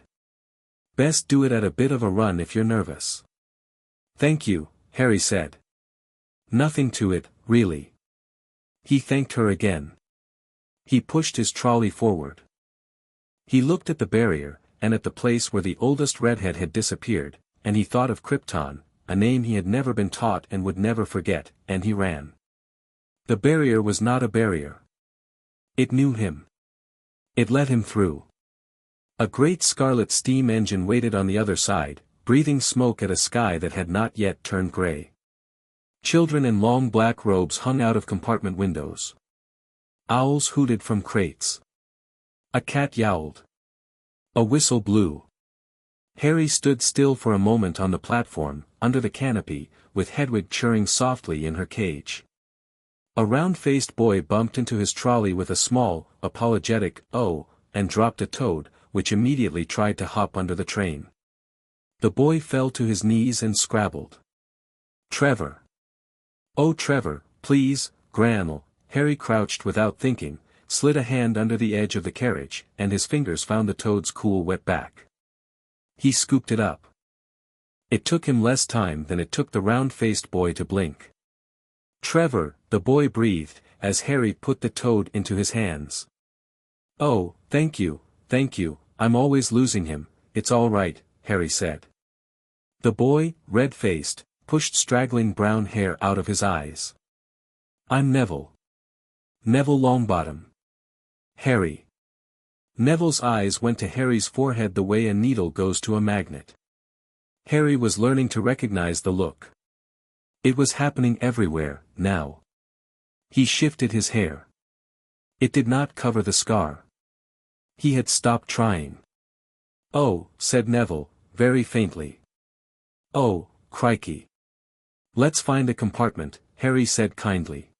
Best do it at a bit of a run if you're nervous. Thank you, Harry said. Nothing to it, really. He thanked her again. He pushed his trolley forward. He looked at the barrier, and at the place where the oldest redhead had disappeared, and he thought of Krypton, a name he had never been taught and would never forget, and he ran. The barrier was not a barrier. It knew him. It let him through. A great scarlet steam engine waited on the other side, breathing smoke at a sky that had not yet turned gray. Children in long black robes hung out of compartment windows. Owls hooted from crates. A cat yowled. A whistle blew. Harry stood still for a moment on the platform, under the canopy, with Hedwig churring softly in her cage. A round-faced boy bumped into his trolley with a small, apologetic, "Oh," and dropped a toad, which immediately tried to hop under the train. The boy fell to his knees and scrabbled. Trevor. Oh Trevor, please, Gran'll. Harry crouched without thinking, slid a hand under the edge of the carriage, and his fingers found the toad's cool wet back. He scooped it up. It took him less time than it took the round-faced boy to blink. Trevor, the boy breathed, as Harry put the toad into his hands. Oh, thank you, I'm always losing him, it's all right, Harry said. The boy, red-faced, pushed straggling brown hair out of his eyes. I'm Neville. Neville Longbottom. Harry. Neville's eyes went to Harry's forehead the way a needle goes to a magnet. Harry was learning to recognize the look. It was happening everywhere, now. He shifted his hair. It did not cover the scar. He had stopped trying. Oh, said Neville, very faintly. Oh, crikey. Let's find a compartment, Harry said kindly.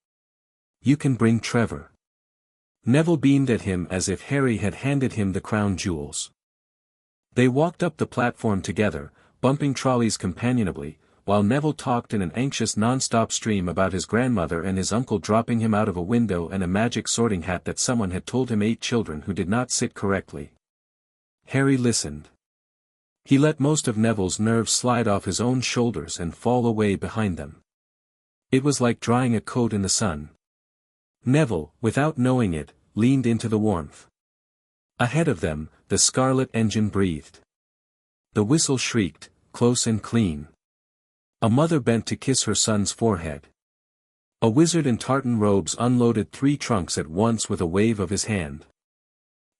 You can bring Trevor. Neville beamed at him as if Harry had handed him the crown jewels. They walked up the platform together, bumping trolleys companionably, while Neville talked in an anxious non-stop stream about his grandmother and his uncle dropping him out of a window and a magic sorting hat that someone had told him 8 children who did not sit correctly. Harry listened. He let most of Neville's nerves slide off his own shoulders and fall away behind them. It was like drying a coat in the sun. Neville, without knowing it, leaned into the warmth. Ahead of them, the scarlet engine breathed. The whistle shrieked, close and clean. A mother bent to kiss her son's forehead. A wizard in tartan robes unloaded 3 trunks at once with a wave of his hand.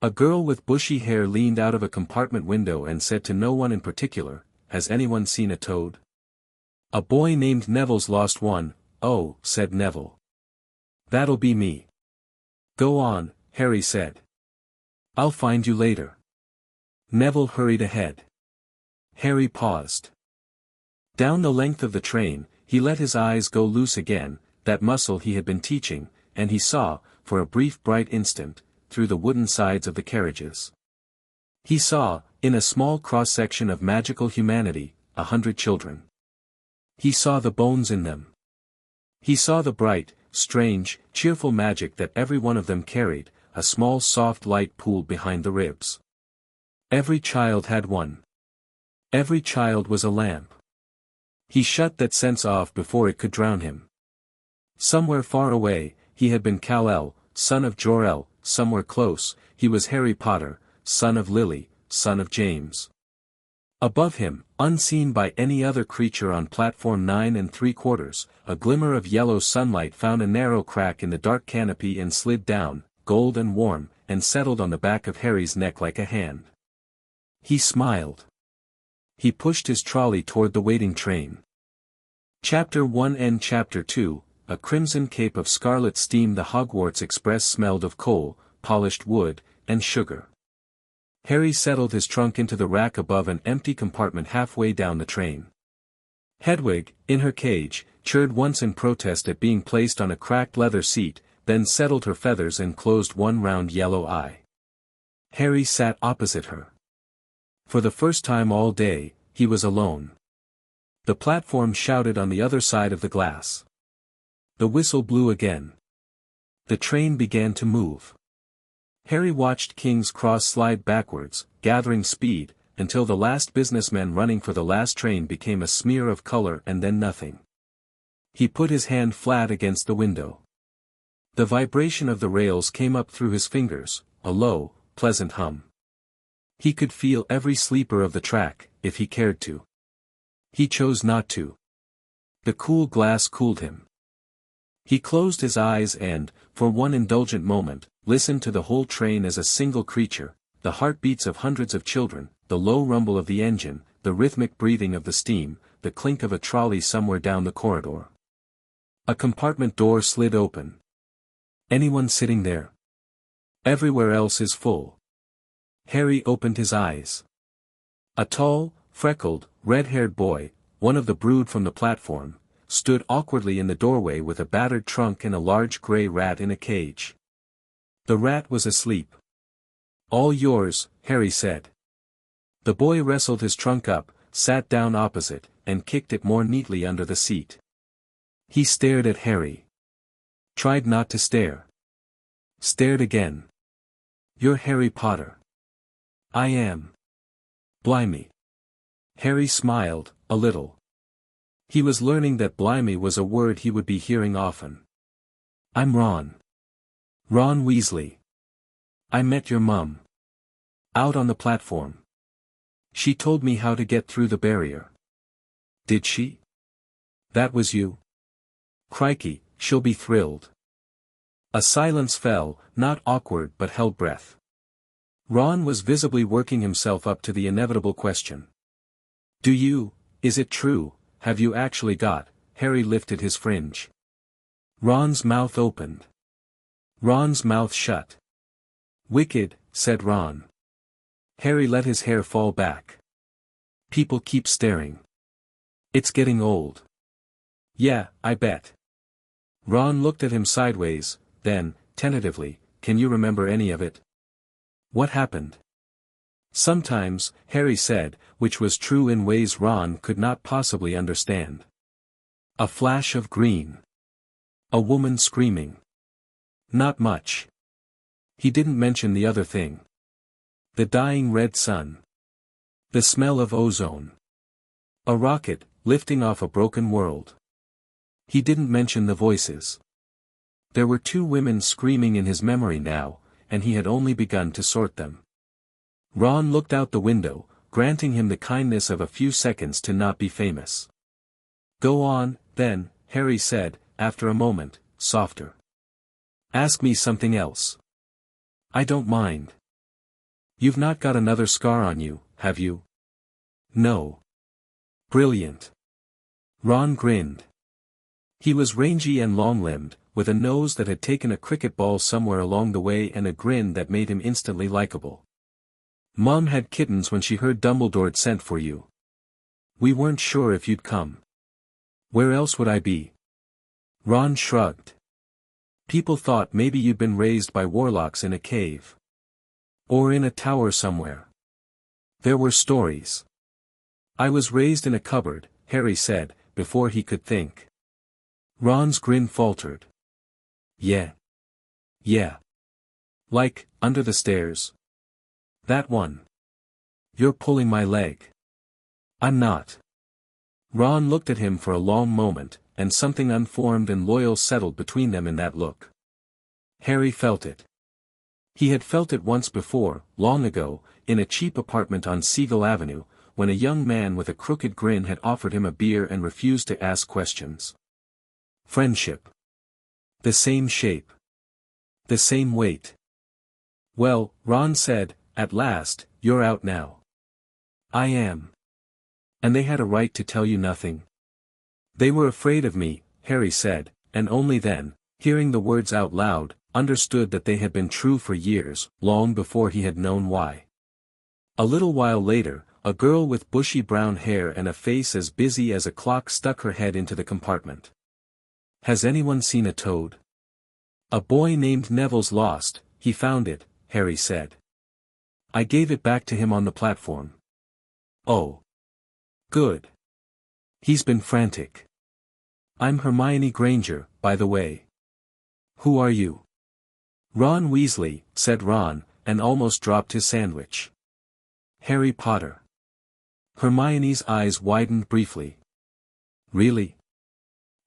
A girl with bushy hair leaned out of a compartment window and said to no one in particular, "Has anyone seen a toad?" A boy named Neville's lost one. "Oh," said Neville. "That'll be me." "Go on," Harry said. "I'll find you later." Neville hurried ahead. Harry paused. Down the length of the train, he let his eyes go loose again, that muscle he had been teaching, and he saw, for a brief bright instant, through the wooden sides of the carriages. He saw, in a small cross-section of magical humanity, 100 children. He saw the bones in them. He saw the bright, strange, cheerful magic that every one of them carried, a small soft light pooled behind the ribs. Every child had one. Every child was a lamp. He shut that sense off before it could drown him. Somewhere far away, he had been Kal-El, son of Jor-El; somewhere close, he was Harry Potter, son of Lily, son of James. Above him, unseen by any other creature on platform 9 3/4, a glimmer of yellow sunlight found a narrow crack in the dark canopy and slid down, gold and warm, and settled on the back of Harry's neck like a hand. He smiled. He pushed his trolley toward the waiting train. Chapter 1 and Chapter 2, a crimson cape of scarlet steam. The Hogwarts Express smelled of coal, polished wood, and sugar. Harry settled his trunk into the rack above an empty compartment halfway down the train. Hedwig, in her cage, chirred once in protest at being placed on a cracked leather seat, then settled her feathers and closed one round yellow eye. Harry sat opposite her. For the first time all day, he was alone. The platform shouted on the other side of the glass. The whistle blew again. The train began to move. Harry watched King's Cross slide backwards, gathering speed, until the last businessman running for the last train became a smear of color and then nothing. He put his hand flat against the window. The vibration of the rails came up through his fingers, a low, pleasant hum. He could feel every sleeper of the track, if he cared to. He chose not to. The cool glass cooled him. He closed his eyes and, for one indulgent moment, listened to the whole train as a single creature, the heartbeats of hundreds of children, the low rumble of the engine, the rhythmic breathing of the steam, the clink of a trolley somewhere down the corridor. A compartment door slid open. Anyone sitting there? Everywhere else is full. Harry opened his eyes. A tall, freckled, red-haired boy, one of the brood from the platform, stood awkwardly in the doorway with a battered trunk and a large gray rat in a cage. The rat was asleep. "All yours," Harry said. The boy wrestled his trunk up, sat down opposite, and kicked it more neatly under the seat. He stared at Harry. Tried not to stare. Stared again. "You're Harry Potter." "I am." "Blimey." Harry smiled, a little. He was learning that blimey was a word he would be hearing often. "I'm Ron. Ron Weasley. I met your mum. Out on the platform. She told me how to get through the barrier." "Did she? That was you? Crikey, she'll be thrilled." A silence fell, not awkward but held breath. Ron was visibly working himself up to the inevitable question. Is it true, have you actually got?" Harry lifted his fringe. Ron's mouth opened. Ron's mouth shut. "Wicked," said Ron. Harry let his hair fall back. "People keep staring. It's getting old." "Yeah, I bet." Ron looked at him sideways, then, tentatively, "Can you remember any of it?" "What happened?" "Sometimes," Harry said, which was true in ways Ron could not possibly understand. "A flash of green. A woman screaming. Not much." He didn't mention the other thing. The dying red sun. The smell of ozone. A rocket, lifting off a broken world. He didn't mention the voices. There were 2 women screaming in his memory now, and he had only begun to sort them. Ron looked out the window, granting him the kindness of a few seconds to not be famous. "Go on, then," Harry said, after a moment, softer. "Ask me something else." "I don't mind." "You've not got another scar on you, have you?" "No." "Brilliant." Ron grinned. He was rangy and long-limbed, with a nose that had taken a cricket ball somewhere along the way and a grin that made him instantly likable. "Mom had kittens when she heard Dumbledore'd sent for you. We weren't sure if you'd come." "Where else would I be?" Ron shrugged. "People thought maybe you'd been raised by warlocks in a cave. Or in a tower somewhere. There were stories." "I was raised in a cupboard," Harry said, before he could think. Ron's grin faltered. "Yeah. Yeah. Like, under the stairs. That one." "You're pulling my leg." "I'm not." Ron looked at him for a long moment, and something unformed and loyal settled between them in that look. Harry felt it. He had felt it once before, long ago, in a cheap apartment on Seagull Avenue, when a young man with a crooked grin had offered him a beer and refused to ask questions. Friendship. The same shape. The same weight. "Well," Ron said, "at last, you're out now." "I am." "And they had a right to tell you nothing?" "They were afraid of me," Harry said, and only then, hearing the words out loud, understood that they had been true for years, long before he had known why. A little while later, a girl with bushy brown hair and a face as busy as a clock stuck her head into the compartment. "Has anyone seen a toad?" "A boy named Neville's lost, he found it," Harry said. "I gave it back to him on the platform." "Oh. Good. He's been frantic." "I'm Hermione Granger, by the way." "Who are you?" "Ron Weasley," said Ron, and almost dropped his sandwich. "Harry Potter." Hermione's eyes widened briefly. "Really?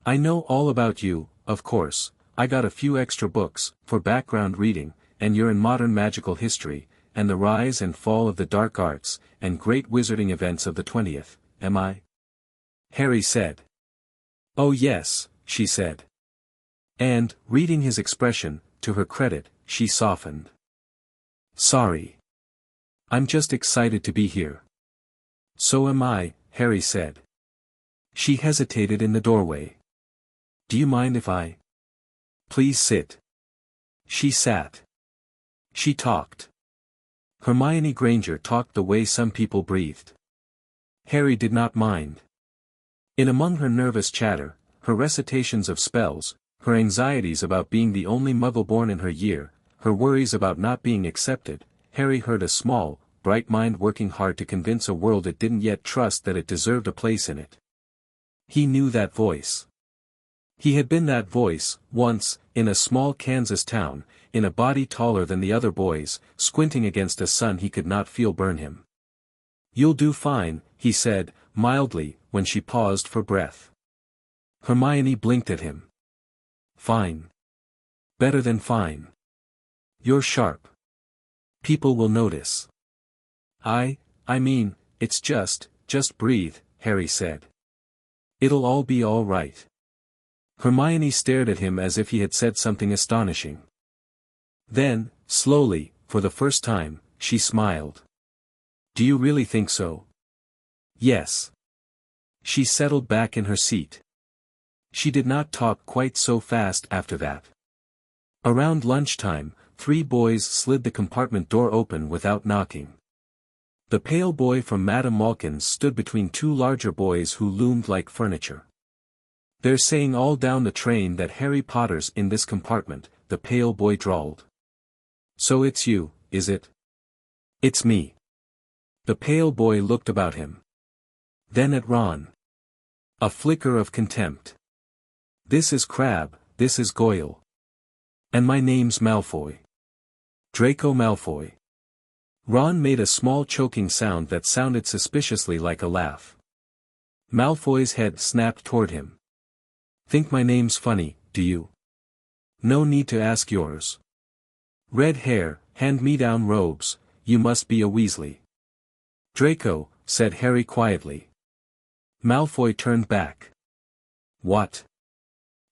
I know all about you, of course. I got a few extra books, for background reading, and you're in modern magical history, and the rise and fall of the dark arts, and great wizarding events of the 20th, am I?" Harry said. "Oh yes," she said. And, reading his expression, to her credit, she softened. "Sorry. I'm just excited to be here." "So am I," Harry said. She hesitated in the doorway. "Do you mind if I?" "Please sit." She sat. She talked. Hermione Granger talked the way some people breathed. Harry did not mind. In among her nervous chatter, her recitations of spells, her anxieties about being the only Muggle born in her year, her worries about not being accepted, Harry heard a small, bright mind working hard to convince a world it didn't yet trust that it deserved a place in it. He knew that voice. He had been that voice, once, in a small Kansas town, in a body taller than the other boys, squinting against a sun he could not feel burn him. "You'll do fine," he said, mildly, when she paused for breath. Hermione blinked at him. "Fine. Better than fine. You're sharp. People will notice." I mean, it's just breathe," Harry said. "It'll all be all right." Hermione stared at him as if he had said something astonishing. Then, slowly, for the first time, she smiled. "Do you really think so?" "Yes." She settled back in her seat. She did not talk quite so fast after that. Around lunchtime, 3 boys slid the compartment door open without knocking. The pale boy from Madame Malkin's stood between 2 larger boys who loomed like furniture. "They're saying all down the train that Harry Potter's in this compartment," the pale boy drawled. "So it's you, is it?" "It's me." The pale boy looked about him. Then at Ron. A flicker of contempt. "This is Crabbe, this is Goyle. And my name's Malfoy. Draco Malfoy." Ron made a small choking sound that sounded suspiciously like a laugh. Malfoy's head snapped toward him. "Think my name's funny, do you? No need to ask yours. Red hair, hand-me-down robes, you must be a Weasley." "Draco," said Harry quietly. Malfoy turned back. "What?"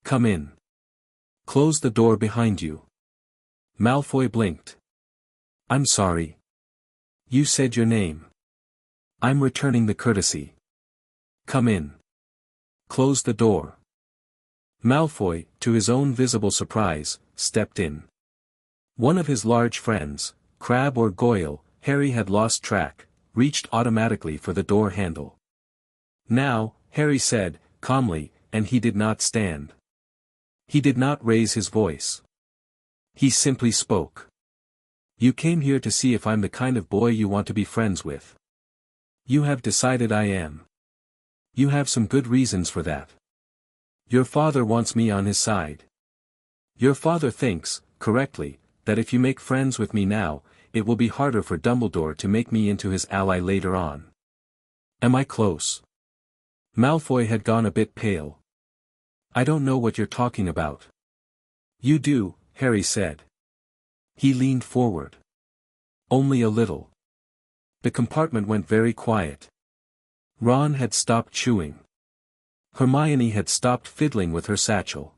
"Come in. Close the door behind you." Malfoy blinked. "I'm sorry. You said your name." "I'm returning the courtesy." "Come in. Close the door." Malfoy, to his own visible surprise, stepped in. One of his large friends, Crabbe or Goyle, Harry had lost track, reached automatically for the door handle. "Now," Harry said, calmly, and he did not stand. He did not raise his voice. He simply spoke. "You came here to see if I'm the kind of boy you want to be friends with. You have decided I am. You have some good reasons for that. Your father wants me on his side. Your father thinks, correctly, that if you make friends with me now, it will be harder for Dumbledore to make me into his ally later on. Am I close?" Malfoy had gone a bit pale. I don't know what you're talking about. You do, Harry said. He leaned forward. Only a little. The compartment went very quiet. Ron had stopped chewing. Hermione had stopped fiddling with her satchel.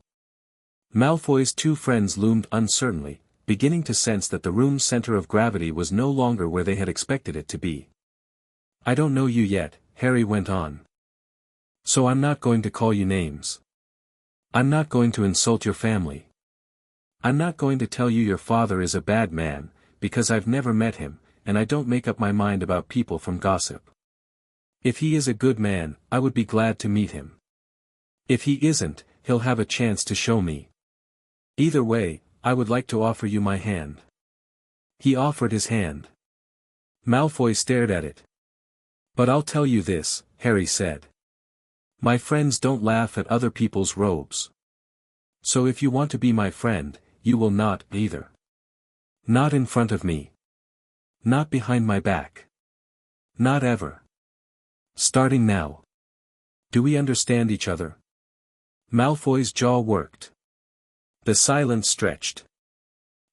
Malfoy's two friends loomed uncertainly, beginning to sense that the room's center of gravity was no longer where they had expected it to be. I don't know you yet, Harry went on. So I'm not going to call you names. I'm not going to insult your family. I'm not going to tell you your father is a bad man, because I've never met him, and I don't make up my mind about people from gossip. If he is a good man, I would be glad to meet him. If he isn't, he'll have a chance to show me. Either way, I would like to offer you my hand. He offered his hand. Malfoy stared at it. But I'll tell you this, Harry said. My friends don't laugh at other people's robes. So if you want to be my friend, you will not, either. Not in front of me. Not behind my back. Not ever. Starting now. Do we understand each other? Malfoy's jaw worked. The silence stretched.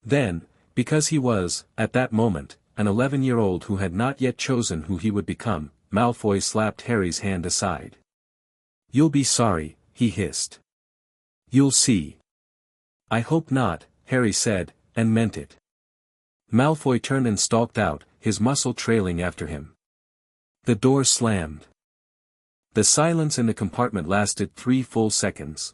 Then, because he was, at that moment, an 11-year-old who had not yet chosen who he would become, Malfoy slapped Harry's hand aside. You'll be sorry, he hissed. You'll see. I hope not, Harry said, and meant it. Malfoy turned and stalked out, his muscle trailing after him. The door slammed. The silence in the compartment lasted 3 full seconds.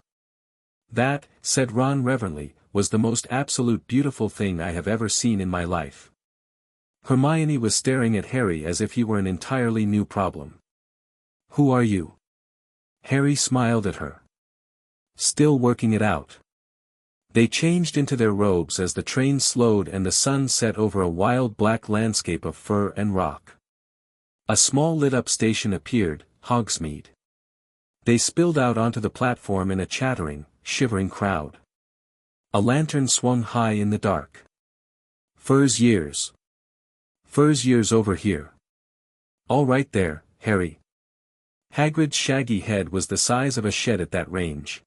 That, said Ron reverently, was the most absolute beautiful thing I have ever seen in my life. Hermione was staring at Harry as if he were an entirely new problem. Who are you? Harry smiled at her. Still working it out. They changed into their robes as the train slowed and the sun set over a wild black landscape of fir and rock. A small lit-up station appeared, Hogsmeade. They spilled out onto the platform in a chattering, shivering crowd. A lantern swung high in the dark. Fur's years. Fur's years over here. All right there, Harry. Hagrid's shaggy head was the size of a shed at that range.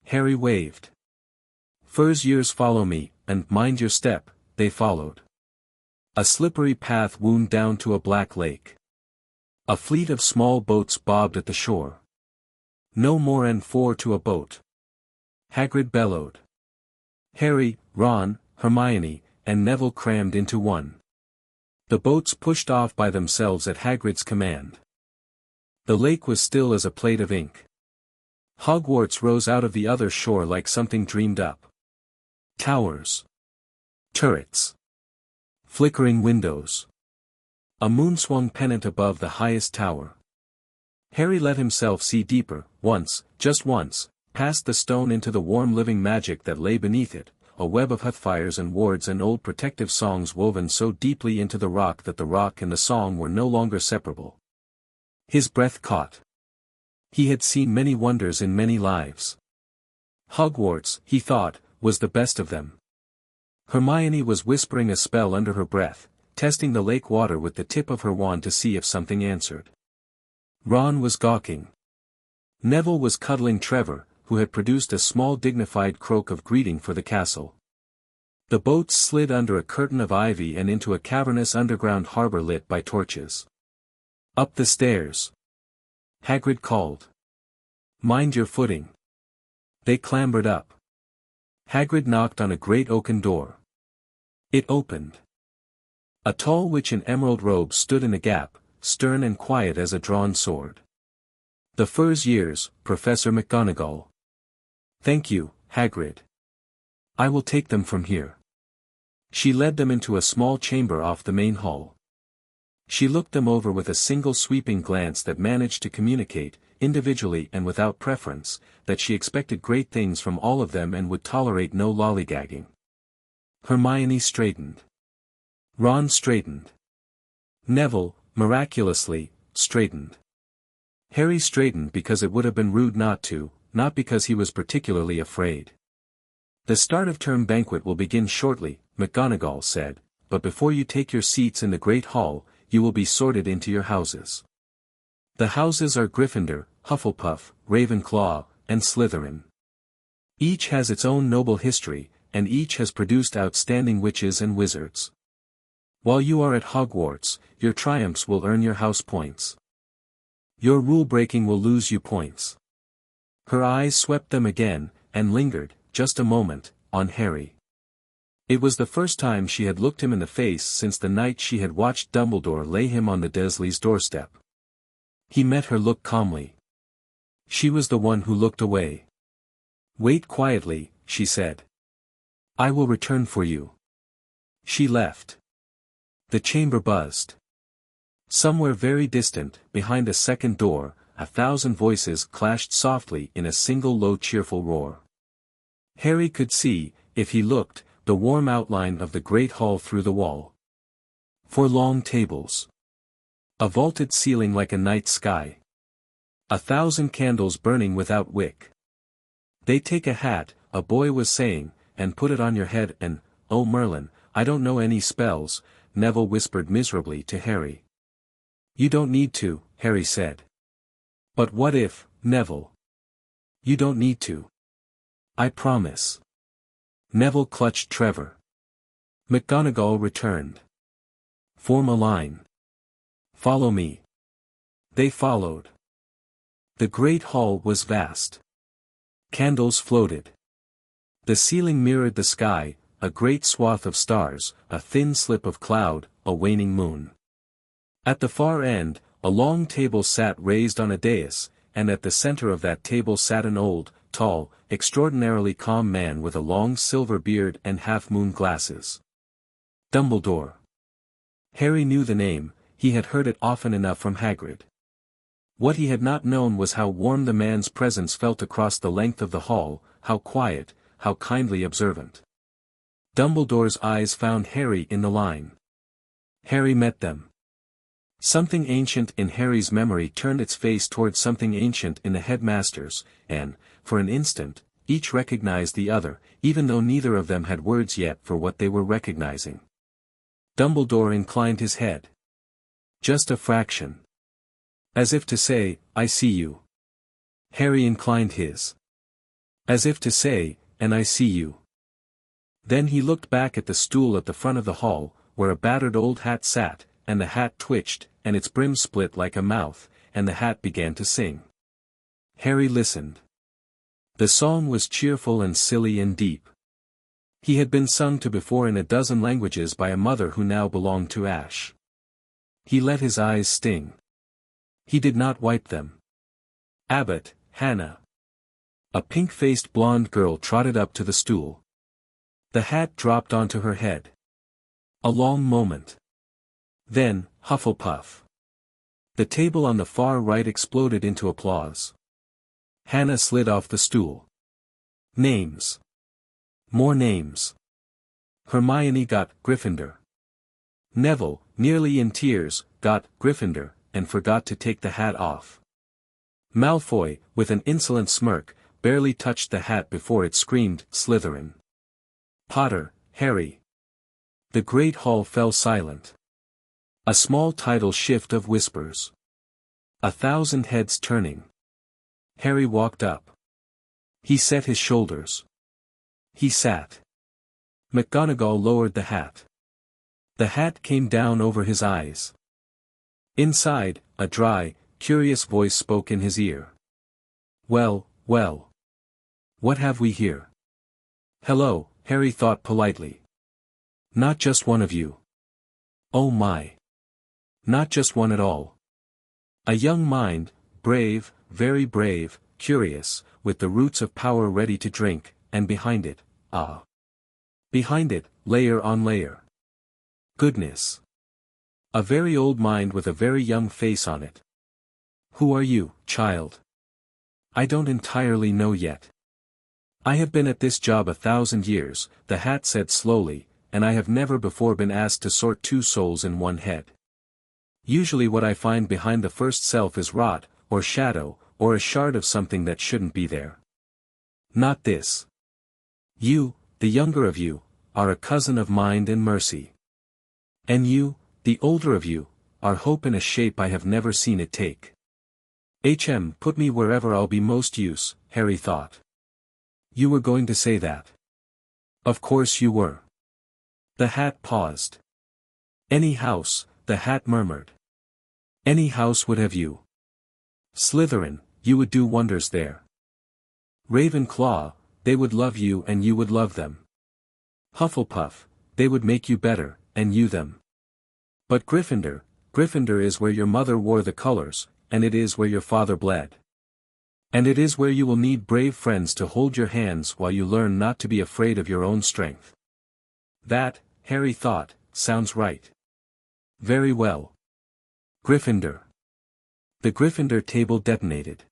Harry waved. Fur's years follow me, and mind your step, they followed. A slippery path wound down to a black lake. A fleet of small boats bobbed at the shore. No more and 4 to a boat. Hagrid bellowed. Harry, Ron, Hermione, and Neville crammed into one. The boats pushed off by themselves at Hagrid's command. The lake was still as a plate of ink. Hogwarts rose out of the other shore like something dreamed up. Towers. Turrets. Flickering windows. A moon swung pennant above the highest tower. Harry let himself see deeper, once, just once, past the stone into the warm living magic that lay beneath it, a web of hearthfires and wards and old protective songs woven so deeply into the rock that the rock and the song were no longer separable. His breath caught. He had seen many wonders in many lives. Hogwarts, he thought, was the best of them. Hermione was whispering a spell under her breath, testing the lake water with the tip of her wand to see if something answered. Ron was gawking. Neville was cuddling Trevor, who had produced a small dignified croak of greeting for the castle. The boats slid under a curtain of ivy and into a cavernous underground harbor lit by torches. Up the stairs. Hagrid called. Mind your footing. They clambered up. Hagrid knocked on a great oaken door. It opened. A tall witch in emerald robes stood in a gap, stern and quiet as a drawn sword. The Fur's years, Professor McGonagall. Thank you, Hagrid. I will take them from here. She led them into a small chamber off the main hall. She looked them over with a single sweeping glance that managed to communicate, individually and without preference, that she expected great things from all of them and would tolerate no lollygagging. Hermione straightened. Ron straightened. Neville, miraculously, straightened. Harry straightened because it would have been rude not to, not because he was particularly afraid. The start of term banquet will begin shortly, McGonagall said, but before you take your seats in the Great Hall, you will be sorted into your houses. The houses are Gryffindor, Hufflepuff, Ravenclaw, and Slytherin. Each has its own noble history, and each has produced outstanding witches and wizards. While you are at Hogwarts, your triumphs will earn your house points. Your rule-breaking will lose you points. Her eyes swept them again, and lingered, just a moment, on Harry. It was the first time she had looked him in the face since the night she had watched Dumbledore lay him on the Dursleys' doorstep. He met her look calmly. She was the one who looked away. "Wait quietly," she said. "I will return for you." She left. The chamber buzzed. Somewhere very distant, behind a second door, 1,000 voices clashed softly in a single low cheerful roar. Harry could see, if he looked, the warm outline of the great hall through the wall. 4 long tables. A vaulted ceiling like a night sky. 1,000 candles burning without wick. "They take a hat," a boy was saying, "and put it on your head and, oh Merlin, I don't know any spells," Neville whispered miserably to Harry. "You don't need to," Harry said. "But what if, Neville? You don't need to. I promise." Neville clutched Trevor. McGonagall returned. "Form a line. Follow me." They followed. The great hall was vast. Candles floated. The ceiling mirrored the sky, a great swath of stars, a thin slip of cloud, a waning moon. At the far end, a long table sat raised on a dais, and at the center of that table sat an old, tall, extraordinarily calm man with a long silver beard and half-moon glasses. Dumbledore. Harry knew the name, he had heard it often enough from Hagrid. What he had not known was how warm the man's presence felt across the length of the hall, how quiet, how kindly observant. Dumbledore's eyes found Harry in the line. Harry met them. Something ancient in Harry's memory turned its face towards something ancient in the headmaster's, and, for an instant, each recognized the other, even though neither of them had words yet for what they were recognizing. Dumbledore inclined his head. Just a fraction. As if to say, "I see you." Harry inclined his. As if to say, "And I see you." Then he looked back at the stool at the front of the hall, where a battered old hat sat, and the hat twitched, and its brim split like a mouth, and the hat began to sing. Harry listened. The song was cheerful and silly and deep. He had been sung to before in a dozen languages by a mother who now belonged to Ash. He let his eyes sting. He did not wipe them. Abbott, Hannah. A pink-faced blonde girl trotted up to the stool. The hat dropped onto her head. A long moment. Then, Hufflepuff. The table on the far right exploded into applause. Hannah slid off the stool. Names. More names. Hermione got Gryffindor. Neville, nearly in tears, got Gryffindor, and forgot to take the hat off. Malfoy, with an insolent smirk, barely touched the hat before it screamed, Slytherin. Potter, Harry. The great hall fell silent. A small tidal shift of whispers. 1,000 heads turning. Harry walked up. He set his shoulders. He sat. McGonagall lowered the hat. The hat came down over his eyes. Inside, a dry, curious voice spoke in his ear. "Well, well. What have we here?" "Hello," Harry thought politely. "Not just one of you." "Oh my. Not just one at all." A young mind, brave, very brave, curious, with the roots of power ready to drink, and behind it, ah. Behind it, layer on layer. Goodness. A very old mind with a very young face on it. "Who are you, child?" "I don't entirely know yet. I have been at this job 1,000 years, the hat said slowly, and I have never before been asked to sort 2 souls in one head. Usually what I find behind the first self is rot, or shadow, or a shard of something that shouldn't be there. Not this. You, the younger of you, are a cousin of mind and mercy. And you, the older of you, are hope in a shape I have never seen it take. Put me wherever I'll be most use, Harry thought. You were going to say that. Of course you were. The hat paused. Any house, the hat murmured. Any house would have you. Slytherin, you would do wonders there. Ravenclaw, they would love you and you would love them. Hufflepuff, they would make you better, and you them. But Gryffindor is where your mother wore the colors, and it is where your father bled. And it is where you will need brave friends to hold your hands while you learn not to be afraid of your own strength. That, Harry thought, sounds right. Very well. Gryffindor. The Gryffindor table detonated.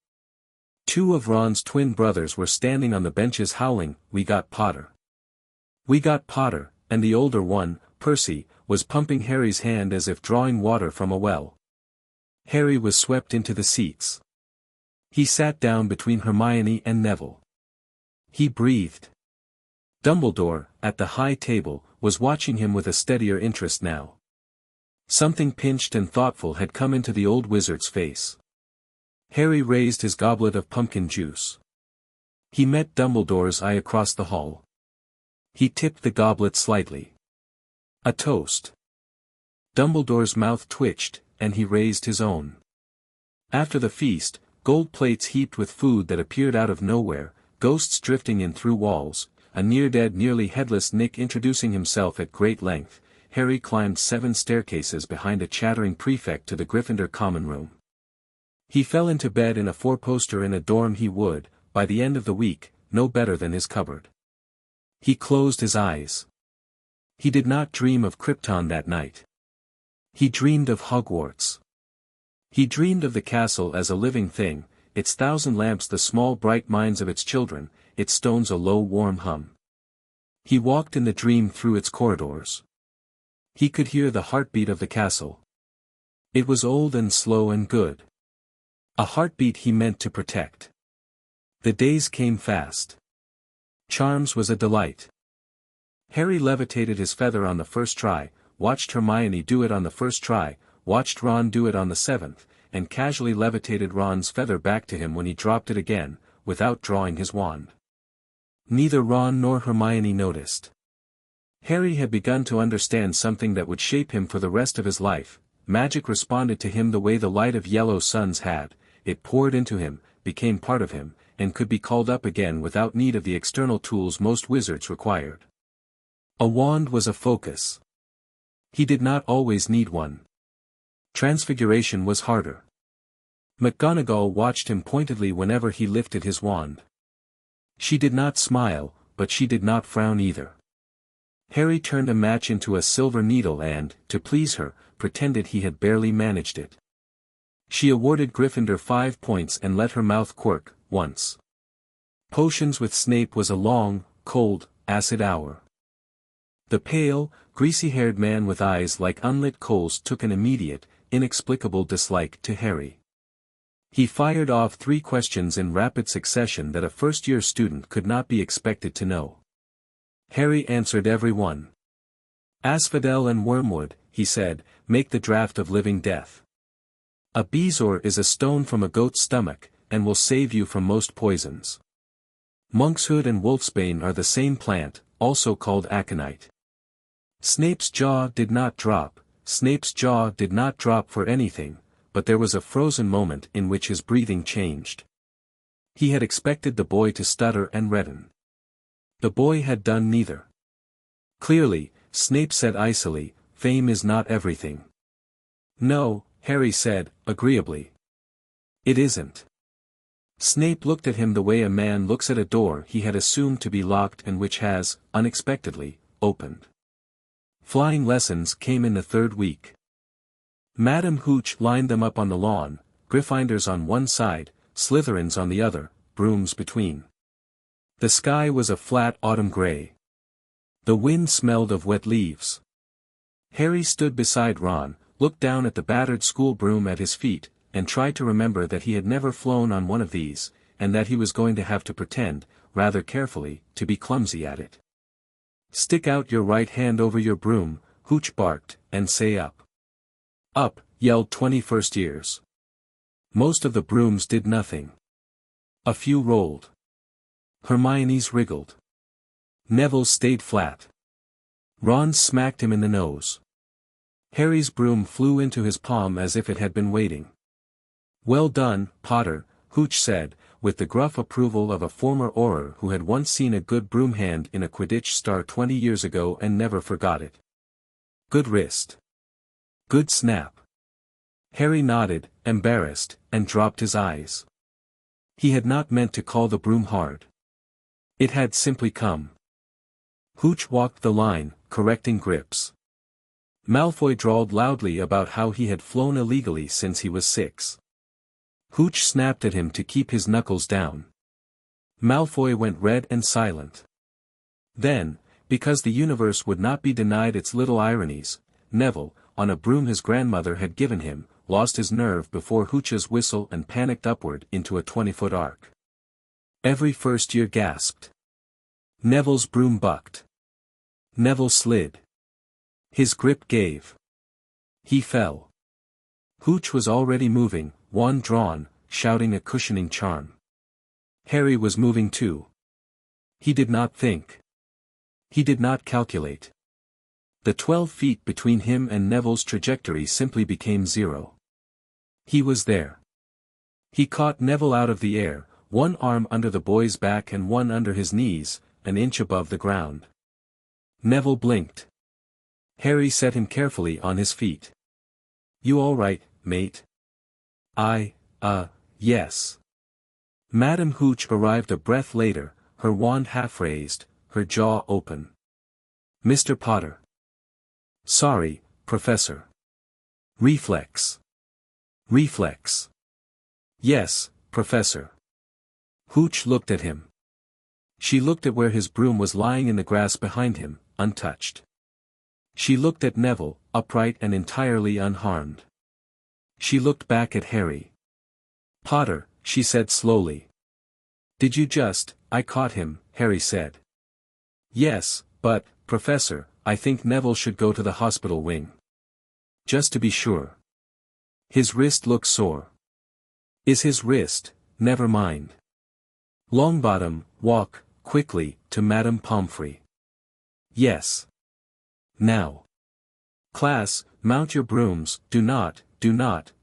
2 of Ron's twin brothers were standing on the benches howling, "We got Potter. We got Potter," and the older one, Percy, was pumping Harry's hand as if drawing water from a well. Harry was swept into the seats. He sat down between Hermione and Neville. He breathed. Dumbledore, at the high table, was watching him with a steadier interest now. Something pinched and thoughtful had come into the old wizard's face. Harry raised his goblet of pumpkin juice. He met Dumbledore's eye across the hall. He tipped the goblet slightly. A toast. Dumbledore's mouth twitched, and he raised his own. After the feast, gold plates heaped with food that appeared out of nowhere, ghosts drifting in through walls, a near-dead nearly headless Nick introducing himself at great length, Harry climbed 7 staircases behind a chattering prefect to the Gryffindor common room. He fell into bed in a 4-poster in a dorm he would, by the end of the week, know better than his cupboard. He closed his eyes. He did not dream of Krypton that night. He dreamed of Hogwarts. He dreamed of the castle as a living thing, its 1,000 lamps the small bright minds of its children, its stones a low warm hum. He walked in the dream through its corridors. He could hear the heartbeat of the castle. It was old and slow and good. A heartbeat he meant to protect. The days came fast. Charms was a delight. Harry levitated his feather on the first try, watched Hermione do it on the first try, watched Ron do it on the 7th, and casually levitated Ron's feather back to him when he dropped it again, without drawing his wand. Neither Ron nor Hermione noticed. Harry had begun to understand something that would shape him for the rest of his life. Magic responded to him the way the light of yellow suns had. It poured into him, became part of him, and could be called up again without need of the external tools most wizards required. A wand was a focus. He did not always need one. Transfiguration was harder. McGonagall watched him pointedly whenever he lifted his wand. She did not smile, but she did not frown either. Harry turned a match into a silver needle and, to please her, pretended he had barely managed it. She awarded Gryffindor 5 points and let her mouth quirk, once. Potions with Snape was a long, cold, acid hour. The pale, greasy-haired man with eyes like unlit coals took an immediate, inexplicable dislike to Harry. He fired off 3 questions in rapid succession that a first-year student could not be expected to know. Harry answered every one. Asphodel and wormwood, he said, make the draught of living death. A bezoar is a stone from a goat's stomach, and will save you from most poisons. Monkshood and wolfsbane are the same plant, also called aconite. Snape's jaw did not drop for anything, but there was a frozen moment in which his breathing changed. He had expected the boy to stutter and redden. The boy had done neither. Clearly, Snape said icily, fame is not everything. No, Harry said, agreeably. It isn't. Snape looked at him the way a man looks at a door he had assumed to be locked and which has, unexpectedly, opened. Flying lessons came in the 3rd week. Madam Hooch lined them up on the lawn, Gryffindors on one side, Slytherins on the other, brooms between. The sky was a flat autumn grey. The wind smelled of wet leaves. Harry stood beside Ron, looked down at the battered school broom at his feet, and tried to remember that he had never flown on one of these, and that he was going to have to pretend, rather carefully, to be clumsy at it. Stick out your right hand over your broom, Hooch barked, and say up. Up, yelled 21st years. Most of the brooms did nothing. A few rolled. Hermione's wriggled. Neville's stayed flat. Ron smacked him in the nose. Harry's broom flew into his palm as if it had been waiting. "Well done, Potter," Hooch said, with the gruff approval of a former Auror who had once seen a good broom hand in a Quidditch star 20 years ago and never forgot it. "Good wrist. Good snap." Harry nodded, embarrassed, and dropped his eyes. He had not meant to call the broom hard. It had simply come. Hooch walked the line, correcting grips. Malfoy drawled loudly about how he had flown illegally since he was 6. Hooch snapped at him to keep his knuckles down. Malfoy went red and silent. Then, because the universe would not be denied its little ironies, Neville, on a broom his grandmother had given him, lost his nerve before Hooch's whistle and panicked upward into a 20-foot arc. Every first-year gasped. Neville's broom bucked. Neville slid. His grip gave. He fell. Hooch was already moving, wand drawn, shouting a cushioning charm. Harry was moving too. He did not think. He did not calculate. The 12 feet between him and Neville's trajectory simply became 0. He was there. He caught Neville out of the air, one arm under the boy's back and one under his knees, an inch above the ground. Neville blinked. Harry set him carefully on his feet. "You all right, mate?" Yes." Madame Hooch arrived a breath later, her wand half-raised, her jaw open. "Mr. Potter." "Sorry, Professor." "Reflex." "Reflex." "Yes, Professor." Hooch looked at him. She looked at where his broom was lying in the grass behind him, untouched. She looked at Neville, upright and entirely unharmed. She looked back at Harry. "Potter," she said slowly. "Did you just—" "I caught him," Harry said. "Yes, but, Professor, I think Neville should go to the hospital wing. Just to be sure. His wrist looks sore." "Is his wrist? Never mind. Longbottom, walk, quickly, to Madame Pomfrey." "Yes. Now. Class, mount your brooms, do not,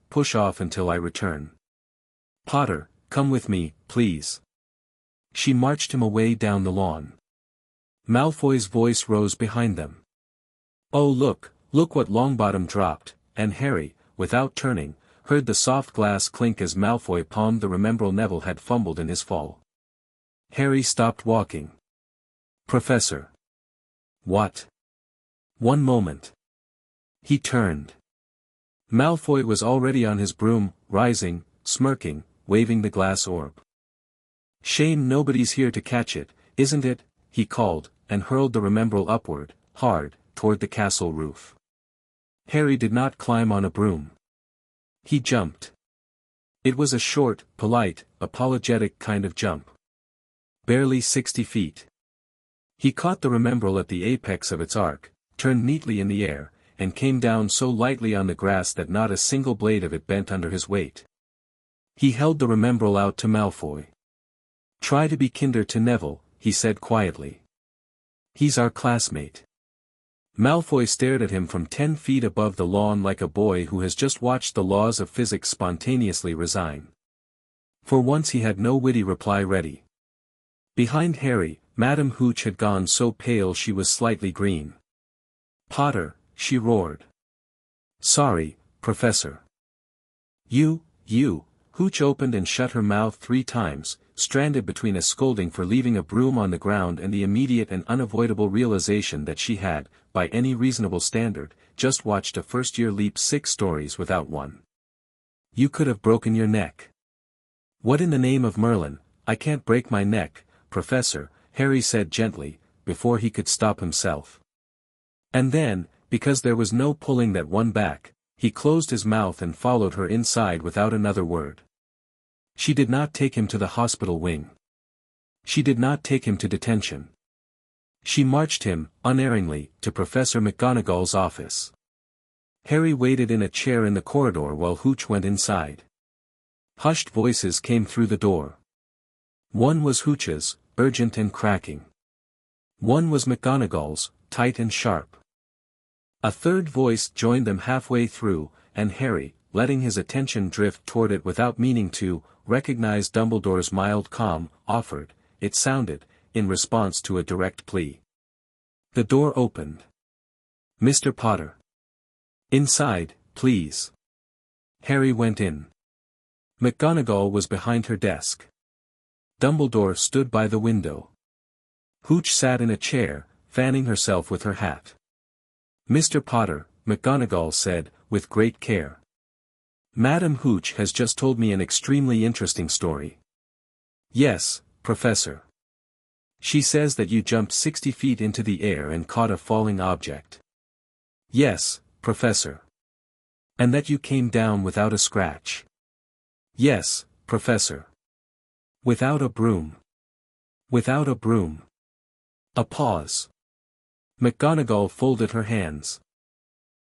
push off until I return. Potter, come with me, please." She marched him away down the lawn. Malfoy's voice rose behind them. "Oh look what Longbottom dropped," and Harry, without turning, heard the soft glass clink as Malfoy palmed the Remembrall Neville had fumbled in his fall. Harry stopped walking. "Professor." "What?" "One moment." He turned. Malfoy was already on his broom, rising, smirking, waving the glass orb. "Shame nobody's here to catch it, isn't it?" he called, and hurled the Remembrall upward, hard, toward the castle roof. Harry did not climb on a broom. He jumped. It was a short, polite, apologetic kind of jump. Barely 60 feet. He caught the Remembrall at the apex of its arc, turned neatly in the air, and came down so lightly on the grass that not a single blade of it bent under his weight. He held the Remembrall out to Malfoy. "Try to be kinder to Neville," he said quietly. "He's our classmate." Malfoy stared at him from 10 feet above the lawn like a boy who has just watched the laws of physics spontaneously resign. For once he had no witty reply ready. Behind Harry, Madame Hooch had gone so pale she was slightly green. "Potter," she roared. "Sorry, Professor." You. Hooch opened and shut her mouth 3 times, stranded between a scolding for leaving a broom on the ground and the immediate and unavoidable realization that she had, by any reasonable standard, just watched a first-year leap 6 stories without one. "You could have broken your neck." "What in the name of Merlin? I can't break my neck, Professor," Harry said gently, before he could stop himself. And then, because there was no pulling that one back, he closed his mouth and followed her inside without another word. She did not take him to the hospital wing. She did not take him to detention. She marched him, unerringly, to Professor McGonagall's office. Harry waited in a chair in the corridor while Hooch went inside. Hushed voices came through the door. One was Hooch's, urgent and cracking. One was McGonagall's, tight and sharp. A third voice joined them halfway through, and Harry, letting his attention drift toward it without meaning to, recognized Dumbledore's mild calm, offered, it sounded, in response to a direct plea. The door opened. "Mr. Potter. Inside, please." Harry went in. McGonagall was behind her desk. Dumbledore stood by the window. Hooch sat in a chair, fanning herself with her hat. "Mr. Potter," McGonagall said, with great care. "Madam Hooch has just told me an extremely interesting story." "Yes, Professor. She says that you jumped 60 feet into the air and caught a falling object." "Yes, Professor. And that you came down without a scratch." "Yes, Professor. Without a broom." "Without a broom." A pause. McGonagall folded her hands.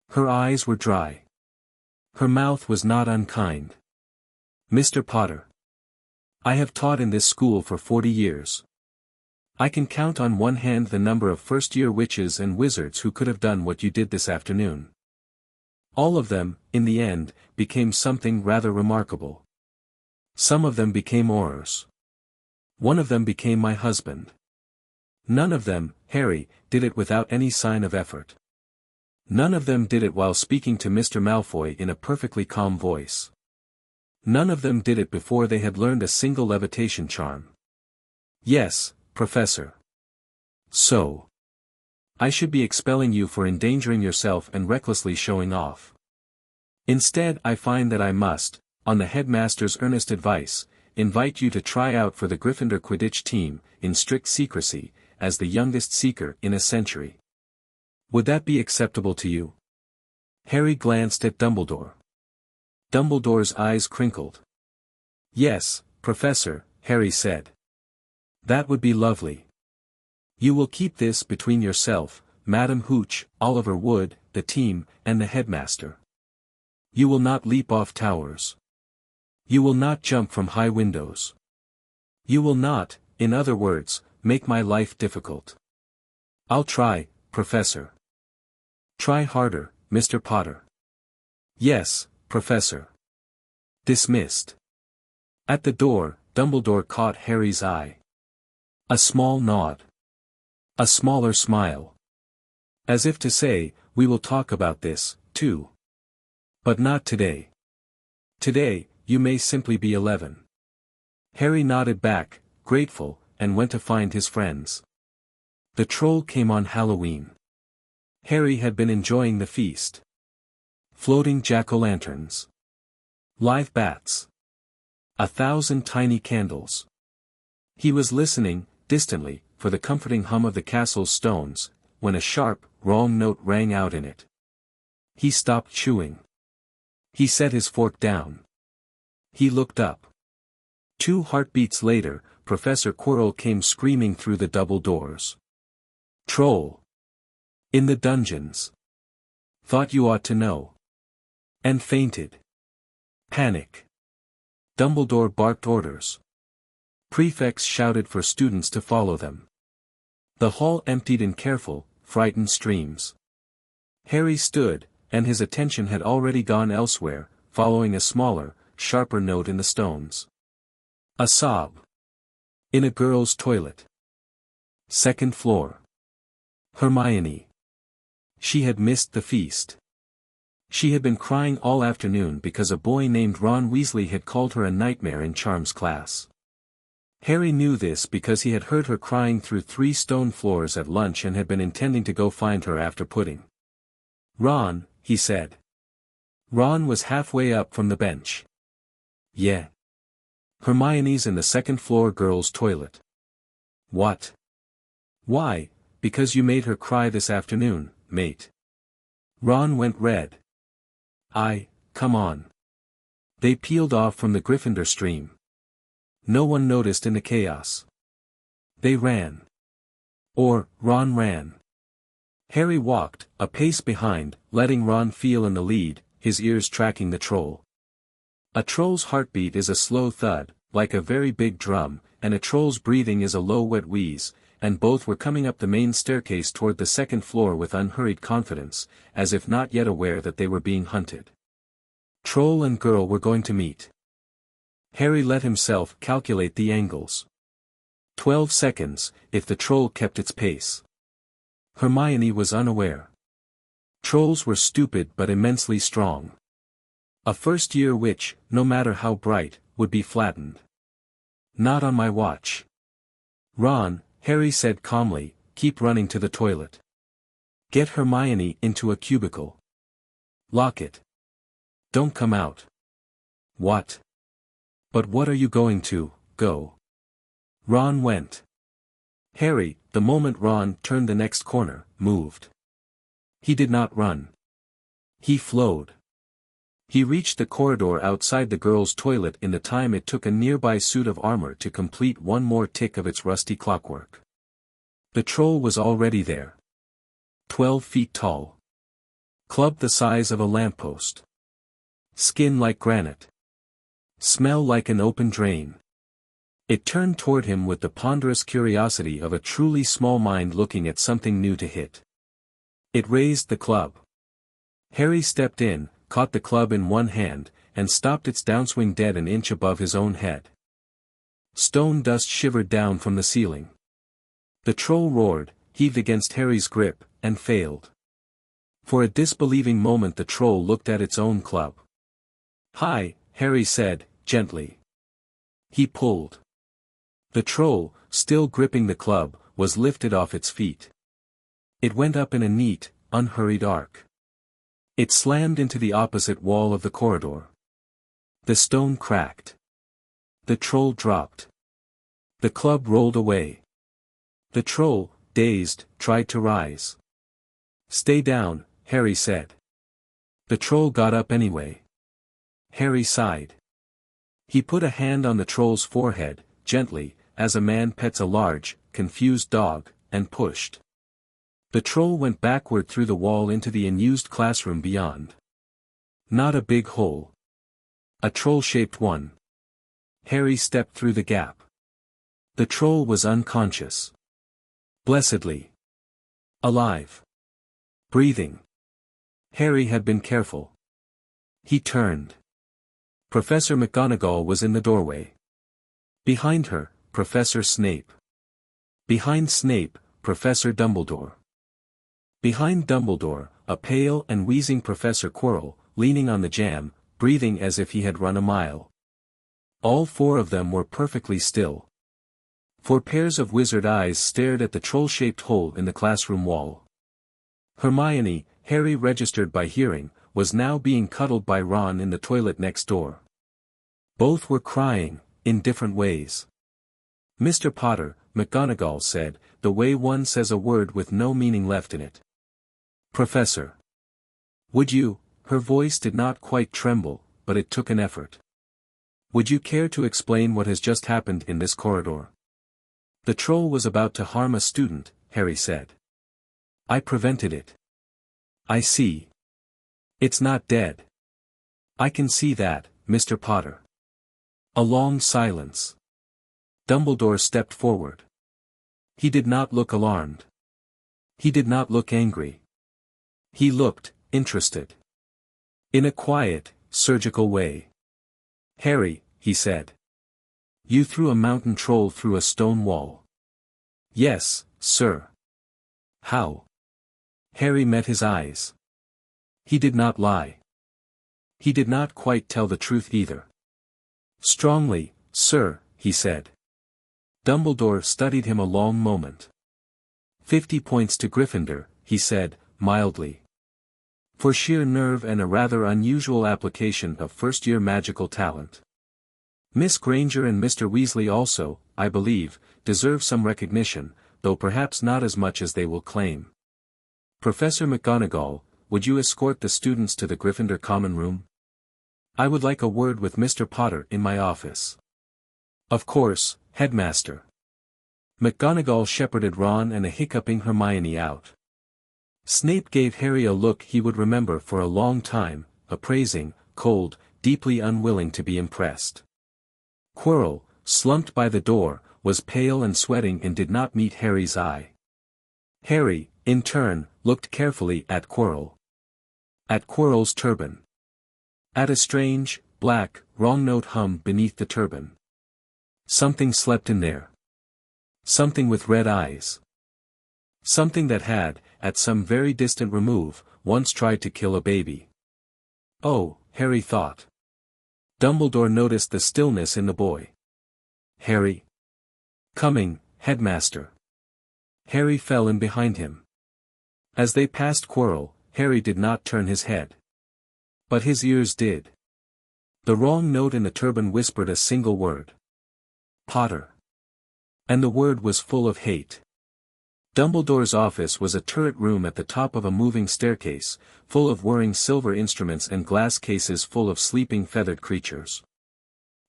Her eyes were dry. Her mouth was not unkind. "Mr. Potter. I have taught in this school for 40 years. I can count on one hand the number of first-year witches and wizards who could have done what you did this afternoon. All of them, in the end, became something rather remarkable. Some of them became Aurors. One of them became my husband. None of them, Harry, did it without any sign of effort. None of them did it while speaking to Mr. Malfoy in a perfectly calm voice. None of them did it before they had learned a single levitation charm. Yes, Professor. So. I should be expelling you for endangering yourself and recklessly showing off. Instead, I find that I must, on the headmaster's earnest advice, invite you to try out for the Gryffindor Quidditch team, in strict secrecy, as the youngest seeker in a century. Would that be acceptable to you?" Harry glanced at Dumbledore. Dumbledore's eyes crinkled. "Yes, Professor," Harry said. "That would be lovely. You will keep this between yourself, Madam Hooch, Oliver Wood, the team, and the headmaster. You will not leap off towers. You will not jump from high windows. You will not, in other words, make my life difficult." "I'll try, Professor." "Try harder, Mr. Potter." "Yes, Professor." Dismissed. At the door, Dumbledore caught Harry's eye. A small nod. A smaller smile. As if to say, we will talk about this, too. But not today. Today, you may simply be 11. Harry nodded back, grateful, and went to find his friends. The troll came on Halloween. Harry had been enjoying the feast. Floating jack-o'-lanterns. Live bats. 1,000 tiny candles. He was listening, distantly, for the comforting hum of the castle's stones, when a sharp, wrong note rang out in it. He stopped chewing. He set his fork down. He looked up. 2 heartbeats later, Professor Quirrell came screaming through the double doors. "Troll! In the dungeons! Thought you ought to know." And fainted. Panic. Dumbledore barked orders. Prefects shouted for students to follow them. The hall emptied in careful, frightened streams. Harry stood, and his attention had already gone elsewhere, following a smaller, sharper note in the stones. A sob. In a girl's toilet. 2nd floor. Hermione. She had missed the feast. She had been crying all afternoon because a boy named Ron Weasley had called her a nightmare in charms class. Harry knew this because he had heard her crying through 3 stone floors at lunch and had been intending to go find her after pudding. "Ron," he said. Ron was halfway up from the bench. "Yeah. Hermione's in the 2nd floor girls' toilet." "What?" "Why, because you made her cry this afternoon, mate." Ron went red. Come on." They peeled off from the Gryffindor stream. No one noticed in the chaos. They ran. Or, Ron ran. Harry walked, a pace behind, letting Ron feel in the lead, his ears tracking the troll. A troll's heartbeat is a slow thud, like a very big drum, and a troll's breathing is a low wet wheeze, and both were coming up the main staircase toward the second floor with unhurried confidence, as if not yet aware that they were being hunted. Troll and girl were going to meet. Harry let himself calculate the angles. 12 seconds, if the troll kept its pace. Hermione was unaware. Trolls were stupid but immensely strong. A first-year witch, no matter how bright, would be flattened. Not on my watch. Ron, Harry said calmly, keep running to the toilet. Get Hermione into a cubicle. Lock it. Don't come out. What? But what are you going to, go? Ron went. Harry, the moment Ron turned the next corner, moved. He did not run. He flowed. He reached the corridor outside the girls' toilet in the time it took a nearby suit of armor to complete one more tick of its rusty clockwork. The troll was already there. 12 feet tall. Club the size of a lamppost. Skin like granite. Smell like an open drain. It turned toward him with the ponderous curiosity of a truly small mind looking at something new to hit. It raised the club. Harry stepped in, caught the club in one hand, and stopped its downswing dead an inch above his own head. Stone dust shivered down from the ceiling. The troll roared, heaved against Harry's grip, and failed. For a disbelieving moment the troll looked at its own club. Hi, Harry said, gently. He pulled. The troll, still gripping the club, was lifted off its feet. It went up in a neat, unhurried arc. It slammed into the opposite wall of the corridor. The stone cracked. The troll dropped. The club rolled away. The troll, dazed, tried to rise. Stay down, Harry said. The troll got up anyway. Harry sighed. He put a hand on the troll's forehead, gently, as a man pets a large, confused dog, and pushed. The troll went backward through the wall into the unused classroom beyond. Not a big hole. A troll-shaped one. Harry stepped through the gap. The troll was unconscious. Blessedly. Alive. Breathing. Harry had been careful. He turned. Professor McGonagall was in the doorway. Behind her, Professor Snape. Behind Snape, Professor Dumbledore. Behind Dumbledore, a pale and wheezing Professor Quirrell, leaning on the jamb, breathing as if he had run a mile. All four of them were perfectly still. 4 pairs of wizard eyes stared at the troll-shaped hole in the classroom wall. Hermione, Harry registered by hearing, was now being cuddled by Ron in the toilet next door. Both were crying, in different ways. Mr. Potter, McGonagall said, the way one says a word with no meaning left in it. Professor. Would you, her voice did not quite tremble, but it took an effort. Would you care to explain what has just happened in this corridor? The troll was about to harm a student, Harry said. I prevented it. I see. It's not dead. I can see that, Mr. Potter. A long silence. Dumbledore stepped forward. He did not look alarmed. He did not look angry. He looked interested. In a quiet, surgical way. Harry, he said. You threw a mountain troll through a stone wall. Yes, sir. How? Harry met his eyes. He did not lie. He did not quite tell the truth either. Strongly, sir, he said. Dumbledore studied him a long moment. 50 points to Gryffindor, he said, mildly. For sheer nerve and a rather unusual application of first-year magical talent. Miss Granger and Mr. Weasley also, I believe, deserve some recognition, though perhaps not as much as they will claim. Professor McGonagall, would you escort the students to the Gryffindor common room? I would like a word with Mr. Potter in my office. Of course, Headmaster. McGonagall shepherded Ron and a hiccuping Hermione out. Snape gave Harry a look he would remember for a long time, appraising, cold, deeply unwilling to be impressed. Quirrell, slumped by the door, was pale and sweating and did not meet Harry's eye. Harry, in turn, looked carefully at Quirrell. At Quirrell's turban. At a strange, black, wrong note hum beneath the turban. Something slept in there. Something with red eyes. Something that had, at some very distant remove, once tried to kill a baby. Oh, Harry thought. Dumbledore noticed the stillness in the boy. Harry. Coming, headmaster. Harry fell in behind him. As they passed Quirrell, Harry did not turn his head. But his ears did. The wrong note in the turban whispered a single word. Potter. And the word was full of hate. Dumbledore's office was a turret room at the top of a moving staircase, full of whirring silver instruments and glass cases full of sleeping feathered creatures.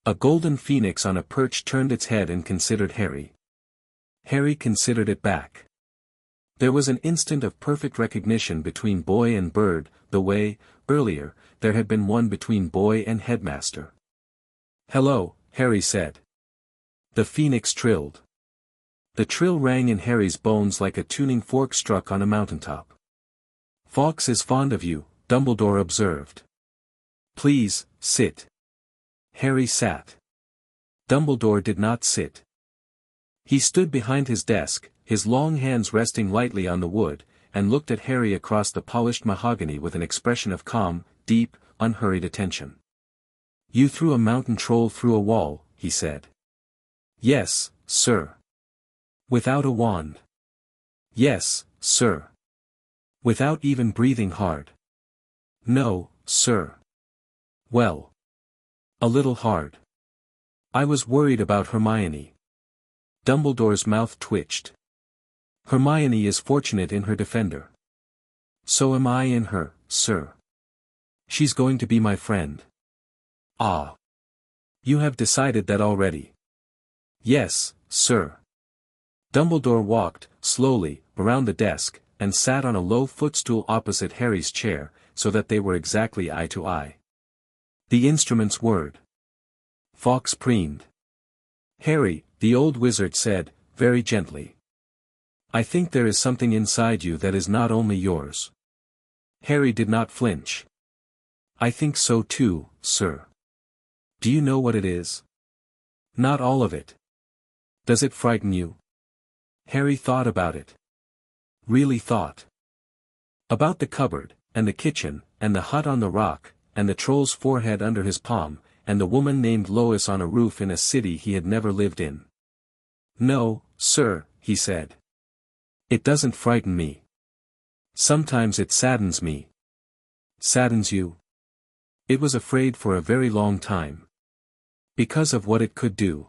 A golden phoenix on a perch turned its head and considered Harry. Harry considered it back. There was an instant of perfect recognition between boy and bird, the way, earlier, there had been one between boy and headmaster. "Hello," Harry said. The phoenix trilled. The trill rang in Harry's bones like a tuning fork struck on a mountaintop. "Fawkes is fond of you," Dumbledore observed. "Please, sit." Harry sat. Dumbledore did not sit. He stood behind his desk, his long hands resting lightly on the wood, and looked at Harry across the polished mahogany with an expression of calm, deep, unhurried attention. "You threw a mountain troll through a wall," he said. "Yes, sir." "Without a wand?" "Yes, sir." "Without even breathing hard?" "No, sir." "Well. A little hard. I was worried about Hermione." Dumbledore's mouth twitched. "Hermione is fortunate in her defender. So am I in her, sir. She's going to be my friend." "Ah. You have decided that already?" "Yes, sir." Dumbledore walked, slowly, around the desk, and sat on a low footstool opposite Harry's chair, so that they were exactly eye to eye. "The instrument's word." Fawkes preened. "Harry," the old wizard said, very gently. "I think there is something inside you that is not only yours." Harry did not flinch. "I think so too, sir." "Do you know what it is?" "Not all of it." "Does it frighten you?" Harry thought about it. Really thought. About the cupboard, and the kitchen, and the hut on the rock, and the troll's forehead under his palm, and the woman named Lois on a roof in a city he had never lived in. "No, sir," he said. "It doesn't frighten me. Sometimes it saddens me." "Saddens you?" "It was afraid for a very long time. Because of what it could do.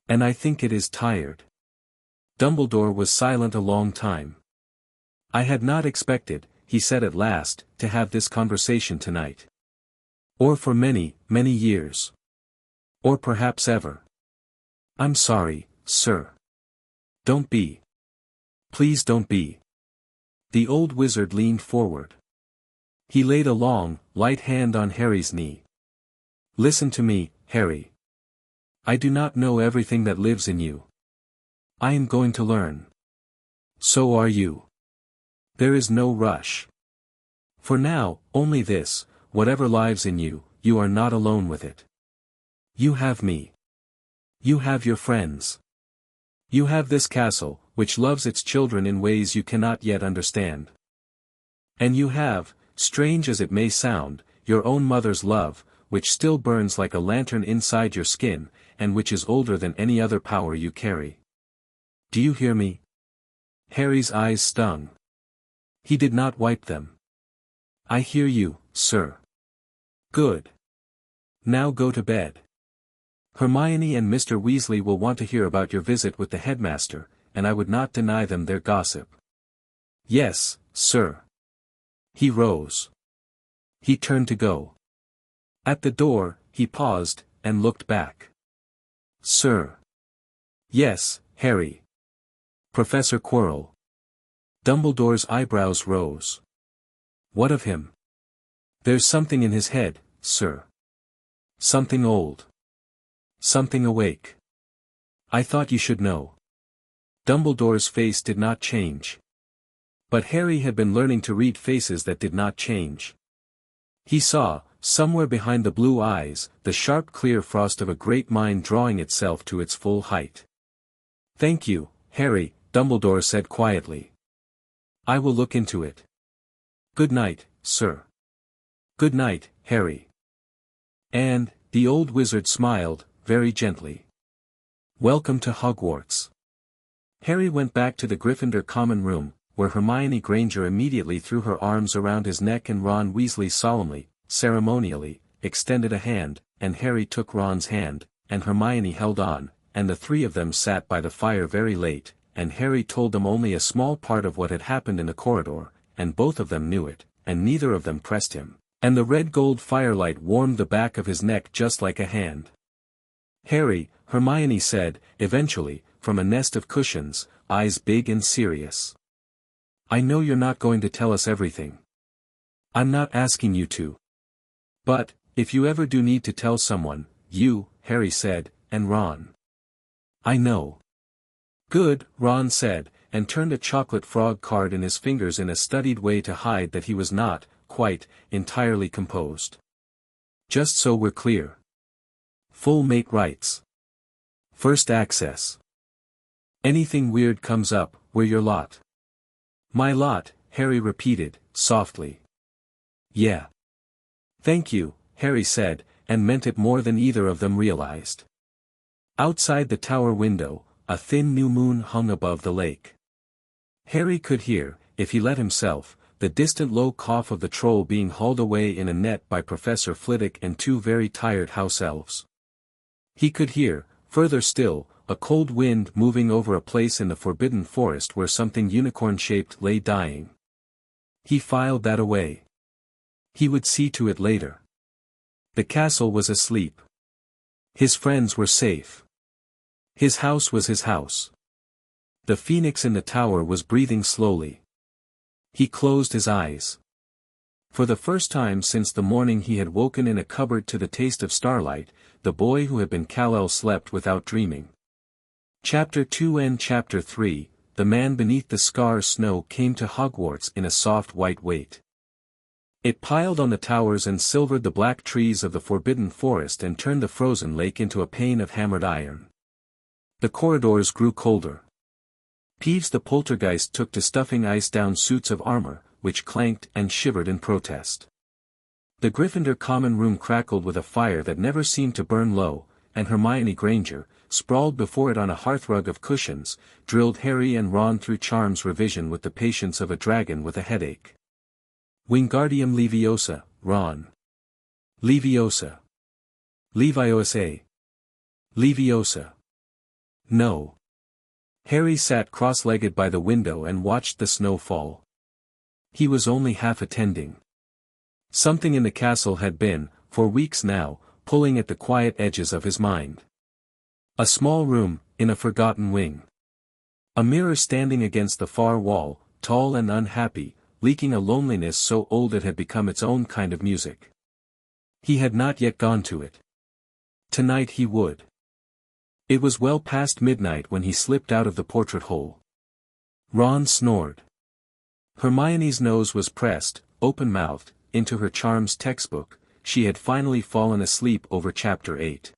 And I think it is tired." Dumbledore was silent a long time. "I had not expected," he said at last, "to have this conversation tonight. Or for many, many years. Or perhaps ever. I'm sorry, sir." "Don't be. Please don't be." The old wizard leaned forward. He laid a long, light hand on Harry's knee. "Listen to me, Harry. I do not know everything that lives in you. I am going to learn. So are you. There is no rush. For now, only this, whatever lives in you, you are not alone with it. You have me. You have your friends. You have this castle, which loves its children in ways you cannot yet understand. And you have, strange as it may sound, your own mother's love, which still burns like a lantern inside your skin, and which is older than any other power you carry. Do you hear me?" Harry's eyes stung. He did not wipe them. "I hear you, sir." "Good. Now go to bed. Hermione and Mr. Weasley will want to hear about your visit with the headmaster, and I would not deny them their gossip." "Yes, sir." He rose. He turned to go. At the door, he paused, and looked back. "Sir." "Yes, Harry." "Professor Quirrell." Dumbledore's eyebrows rose. "What of him?" "There's something in his head, sir." Something old. Something awake. I thought you should know. Dumbledore's face did not change. But Harry had been learning to read faces that did not change. He saw, somewhere behind the blue eyes, the sharp clear frost of a great mind drawing itself to its full height. Thank you, Harry, Dumbledore said quietly. I will look into it. Good night, sir. Good night, Harry. And, the old wizard smiled, very gently. Welcome to Hogwarts. Harry went back to the Gryffindor common room, where Hermione Granger immediately threw her arms around his neck and Ron Weasley solemnly, ceremonially, extended a hand, and Harry took Ron's hand, and Hermione held on, and the three of them sat by the fire very late, and Harry told them only a small part of what had happened in the corridor, and both of them knew it, and neither of them pressed him, and the red gold firelight warmed the back of his neck just like a hand. Harry, Hermione said, eventually, from a nest of cushions, eyes big and serious. I know you're not going to tell us everything. I'm not asking you to. But, if you ever do need to tell someone, you, Harry said, and Ron. I know. Good, Ron said, and turned a chocolate frog card in his fingers in a studied way to hide that he was not, quite, entirely composed. Just so we're clear. Full mate rights. First access. Anything weird comes up, we're your lot. My lot, Harry repeated, softly. Yeah. Thank you, Harry said, and meant it more than either of them realized. Outside the tower window, a thin new moon hung above the lake. Harry could hear, if he let himself, the distant low cough of the troll being hauled away in a net by Professor Flitwick and two very tired house elves. He could hear, further still, a cold wind moving over a place in the Forbidden Forest where something unicorn-shaped lay dying. He filed that away. He would see to it later. The castle was asleep. His friends were safe. His house was his house. The phoenix in the tower was breathing slowly. He closed his eyes. For the first time since the morning he had woken in a cupboard to the taste of starlight, the boy who had been Kal-El slept without dreaming. Chapter 2 and Chapter 3, The Man Beneath the Scar Snow came to Hogwarts in a soft white weight. It piled on the towers and silvered the black trees of the Forbidden Forest and turned the frozen lake into a pane of hammered iron. The corridors grew colder. Peeves the Poltergeist took to stuffing ice-down suits of armor, which clanked and shivered in protest. The Gryffindor common room crackled with a fire that never seemed to burn low, and Hermione Granger, sprawled before it on a hearthrug of cushions, drilled Harry and Ron through charms revision with the patience of a dragon with a headache. Wingardium Leviosa, Ron. Leviosa. Leviosa. Leviosa. No. Harry sat cross-legged by the window and watched the snow fall. He was only half attending. Something in the castle had been, for weeks now, pulling at the quiet edges of his mind. A small room, in a forgotten wing. A mirror standing against the far wall, tall and unhappy, leaking a loneliness so old it had become its own kind of music. He had not yet gone to it. Tonight he would. It was well past midnight when he slipped out of the portrait hole. Ron snored. Hermione's nose was pressed, open-mouthed, into her charms textbook. She had finally fallen asleep over Chapter 8.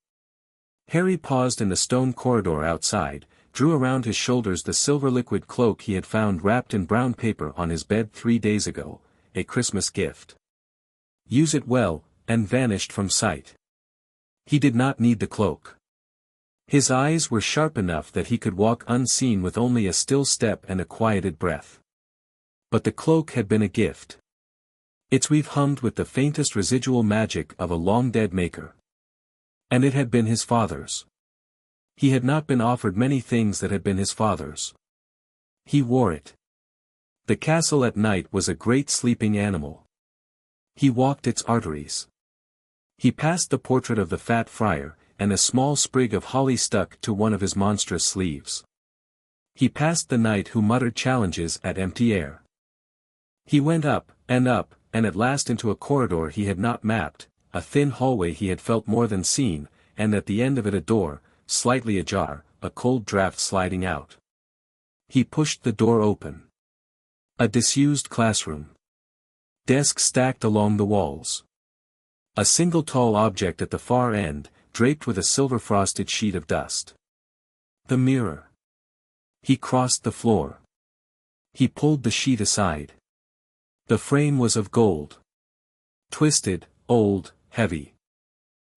Harry paused in the stone corridor outside, drew around his shoulders the silver liquid cloak he had found wrapped in brown paper on his bed 3 days ago, a Christmas gift. Use it well, and vanished from sight. He did not need the cloak. His eyes were sharp enough that he could walk unseen with only a still step and a quieted breath. But the cloak had been a gift. Its weave hummed with the faintest residual magic of a long-dead maker. And it had been his father's. He had not been offered many things that had been his father's. He wore it. The castle at night was a great sleeping animal. He walked its arteries. He passed the portrait of the fat friar, and a small sprig of holly stuck to one of his monstrous sleeves. He passed the knight who muttered challenges at empty air. He went up, and at last into a corridor he had not mapped, a thin hallway he had felt more than seen, and at the end of it a door, slightly ajar, a cold draft sliding out. He pushed the door open. A disused classroom. Desks stacked along the walls. A single tall object at the far end, draped with a silver-frosted sheet of dust. The mirror. He crossed the floor. He pulled the sheet aside. The frame was of gold. Twisted, old, heavy.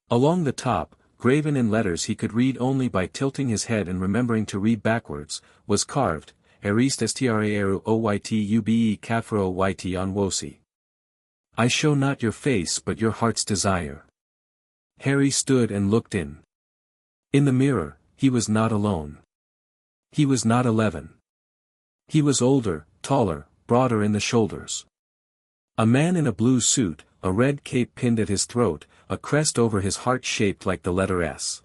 Along the top, graven in letters he could read only by tilting his head and remembering to read backwards, was carved, Erist Estraeru Oytube Kafro Yti on Wosi. I show not your face but your heart's desire. Harry stood and looked in. In the mirror, he was not alone. He was not 11. He was older, taller, broader in the shoulders. A man in a blue suit, a red cape pinned at his throat, a crest over his heart shaped like the letter S.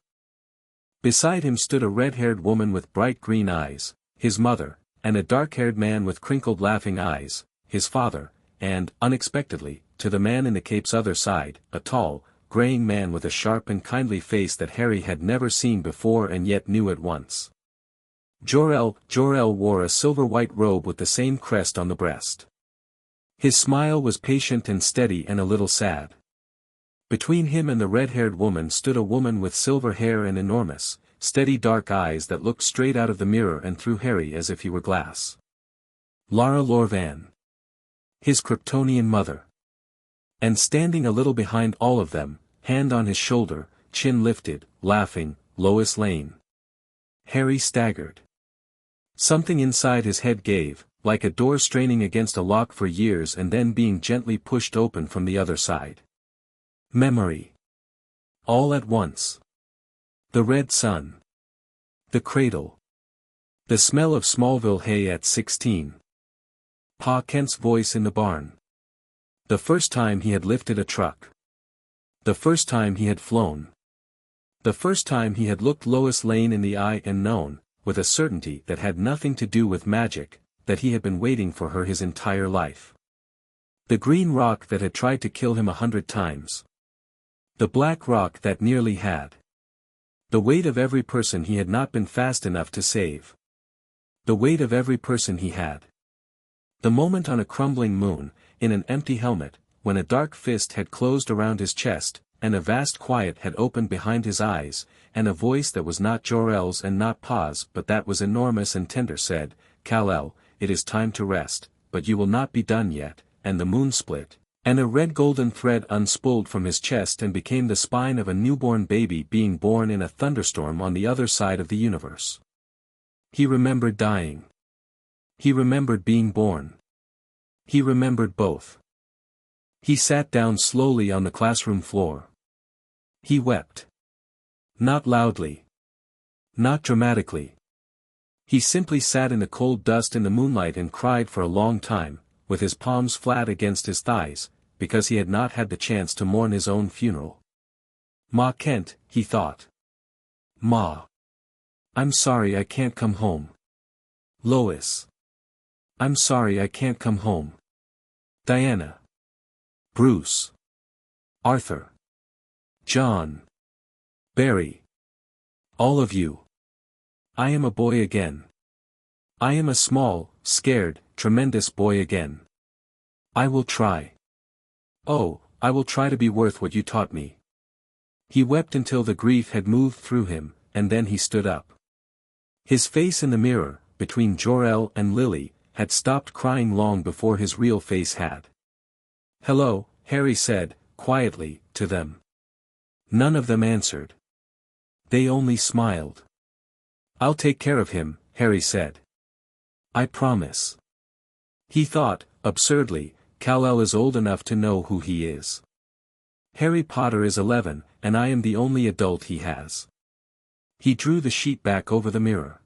Beside him stood a red-haired woman with bright green eyes, his mother, and a dark-haired man with crinkled laughing eyes, his father, and, unexpectedly, to the man in the cape's other side, a tall, graying man with a sharp and kindly face that Harry had never seen before and yet knew at once. Jor-El wore a silver-white robe with the same crest on the breast. His smile was patient and steady and a little sad. Between him and the red-haired woman stood a woman with silver hair and enormous, steady dark eyes that looked straight out of the mirror and through Harry as if he were glass. Lara Lorvan. His Kryptonian mother. And standing a little behind all of them, hand on his shoulder, chin lifted, laughing, Lois Lane. Harry staggered. Something inside his head gave, like a door straining against a lock for years and then being gently pushed open from the other side. Memory. All at once. The red sun. The cradle. The smell of Smallville hay at 16. Pa Kent's voice in the barn. The first time he had lifted a truck. The first time he had flown. The first time he had looked Lois Lane in the eye and known, with a certainty that had nothing to do with magic, that he had been waiting for her his entire life. The green rock that had tried to kill him 100 times. The black rock that nearly had. The weight of every person he had not been fast enough to save. The weight of every person he had. The moment on a crumbling moon, in an empty helmet, when a dark fist had closed around his chest, and a vast quiet had opened behind his eyes, and a voice that was not Jor-El's and not Pa's but that was enormous and tender said, Kal-El, it is time to rest, but you will not be done yet, and the moon split, and a red golden thread unspooled from his chest and became the spine of a newborn baby being born in a thunderstorm on the other side of the universe. He remembered dying. He remembered being born. He remembered both. He sat down slowly on the classroom floor. He wept. Not loudly. Not dramatically. He simply sat in the cold dust in the moonlight and cried for a long time, with his palms flat against his thighs, because he had not had the chance to mourn his own funeral. Ma Kent, he thought. Ma. I'm sorry I can't come home. Lois. I'm sorry I can't come home. Diana. Bruce. Arthur. John. Barry. All of you. I am a boy again. I am a small, scared, tremendous boy again. I will try. Oh, I will try to be worth what you taught me. He wept until the grief had moved through him, and then he stood up. His face in the mirror, between Jor-El and Lily, had stopped crying long before his real face had. Hello, Harry said, quietly, to them. None of them answered. They only smiled. I'll take care of him, Harry said. I promise. He thought, absurdly, Kal-El is old enough to know who he is. Harry Potter is 11, and I am the only adult he has. He drew the sheet back over the mirror.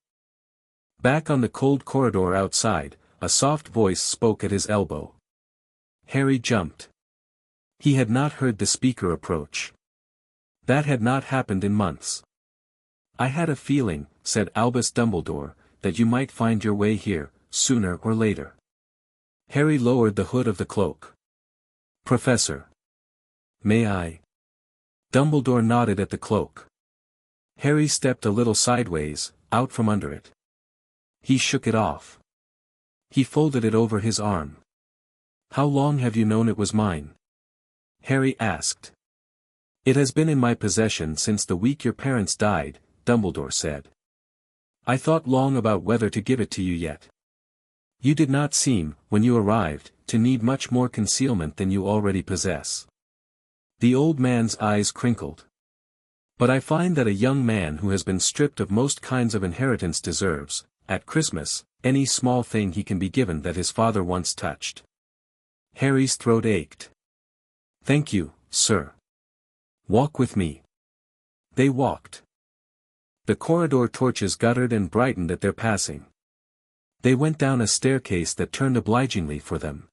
Back on the cold corridor outside, a soft voice spoke at his elbow. Harry jumped. He had not heard the speaker approach. That had not happened in months. I had a feeling, said Albus Dumbledore, that you might find your way here, sooner or later. Harry lowered the hood of the cloak. Professor. May I? Dumbledore nodded at the cloak. Harry stepped a little sideways, out from under it. He shook it off. He folded it over his arm. "How long have you known it was mine?" Harry asked. "It has been in my possession since the week your parents died," Dumbledore said. "I thought long about whether to give it to you yet. You did not seem, when you arrived, to need much more concealment than you already possess." The old man's eyes crinkled. "But I find that a young man who has been stripped of most kinds of inheritance deserves, at Christmas, any small thing he can be given that his father once touched." Harry's throat ached. "Thank you, sir. Walk with me." They walked. The corridor torches guttered and brightened at their passing. They went down a staircase that turned obligingly for them.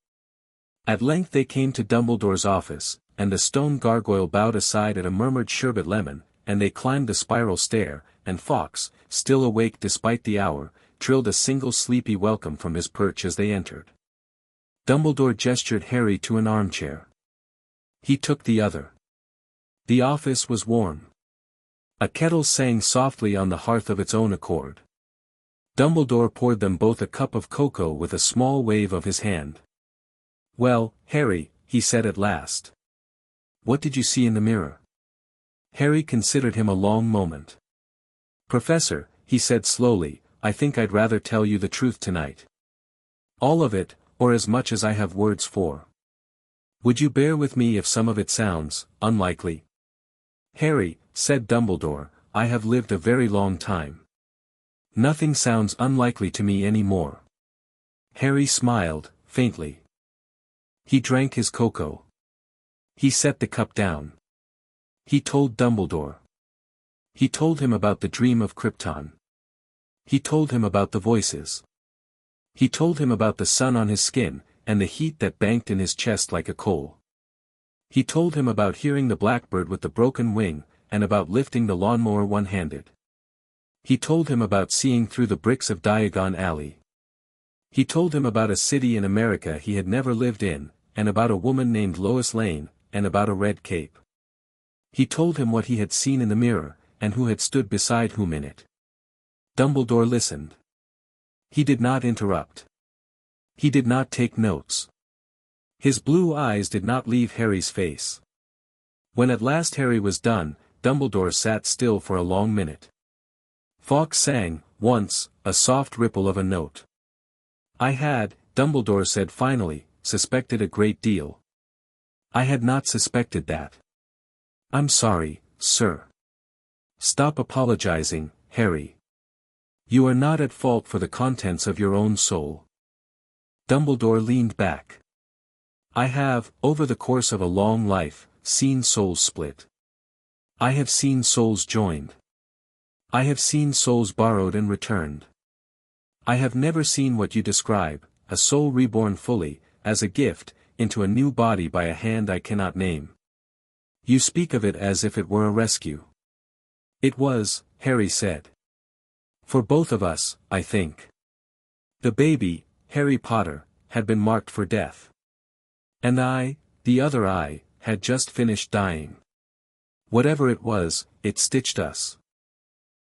At length they came to Dumbledore's office, and the stone gargoyle bowed aside at a murmured sherbet lemon, and they climbed the spiral stair, and Fawkes, still awake despite the hour, trilled a single sleepy welcome from his perch as they entered. Dumbledore gestured Harry to an armchair. He took the other. The office was warm. A kettle sang softly on the hearth of its own accord. Dumbledore poured them both a cup of cocoa with a small wave of his hand. "Well, Harry," he said at last. "What did you see in the mirror?" Harry considered him a long moment. "Professor," he said slowly, "I think I'd rather tell you the truth tonight. All of it, or as much as I have words for. Would you bear with me if some of it sounds unlikely?" "Harry," said Dumbledore, "I have lived a very long time. Nothing sounds unlikely to me any more." Harry smiled, faintly. He drank his cocoa. He set the cup down. He told Dumbledore. He told him about the dream of Krypton. He told him about the voices. He told him about the sun on his skin, and the heat that banked in his chest like a coal. He told him about hearing the blackbird with the broken wing, and about lifting the lawnmower one-handed. He told him about seeing through the bricks of Diagon Alley. He told him about a city in America he had never lived in, and about a woman named Lois Lane, and about a red cape. He told him what he had seen in the mirror, and who had stood beside whom in it. Dumbledore listened. He did not interrupt. He did not take notes. His blue eyes did not leave Harry's face. When at last Harry was done, Dumbledore sat still for a long minute. Fawkes sang, once, a soft ripple of a note. "I had," Dumbledore said finally, "suspected a great deal. I had not suspected that. I'm sorry, sir." "Stop apologizing, Harry. You are not at fault for the contents of your own soul." Dumbledore leaned back. "I have, over the course of a long life, seen souls split. I have seen souls joined. I have seen souls borrowed and returned. I have never seen what you describe, a soul reborn fully, as a gift, into a new body by a hand I cannot name. You speak of it as if it were a rescue." "It was," Harry said. "For both of us, I think. The baby, Harry Potter, had been marked for death. And I, the other I, had just finished dying. Whatever it was, it stitched us.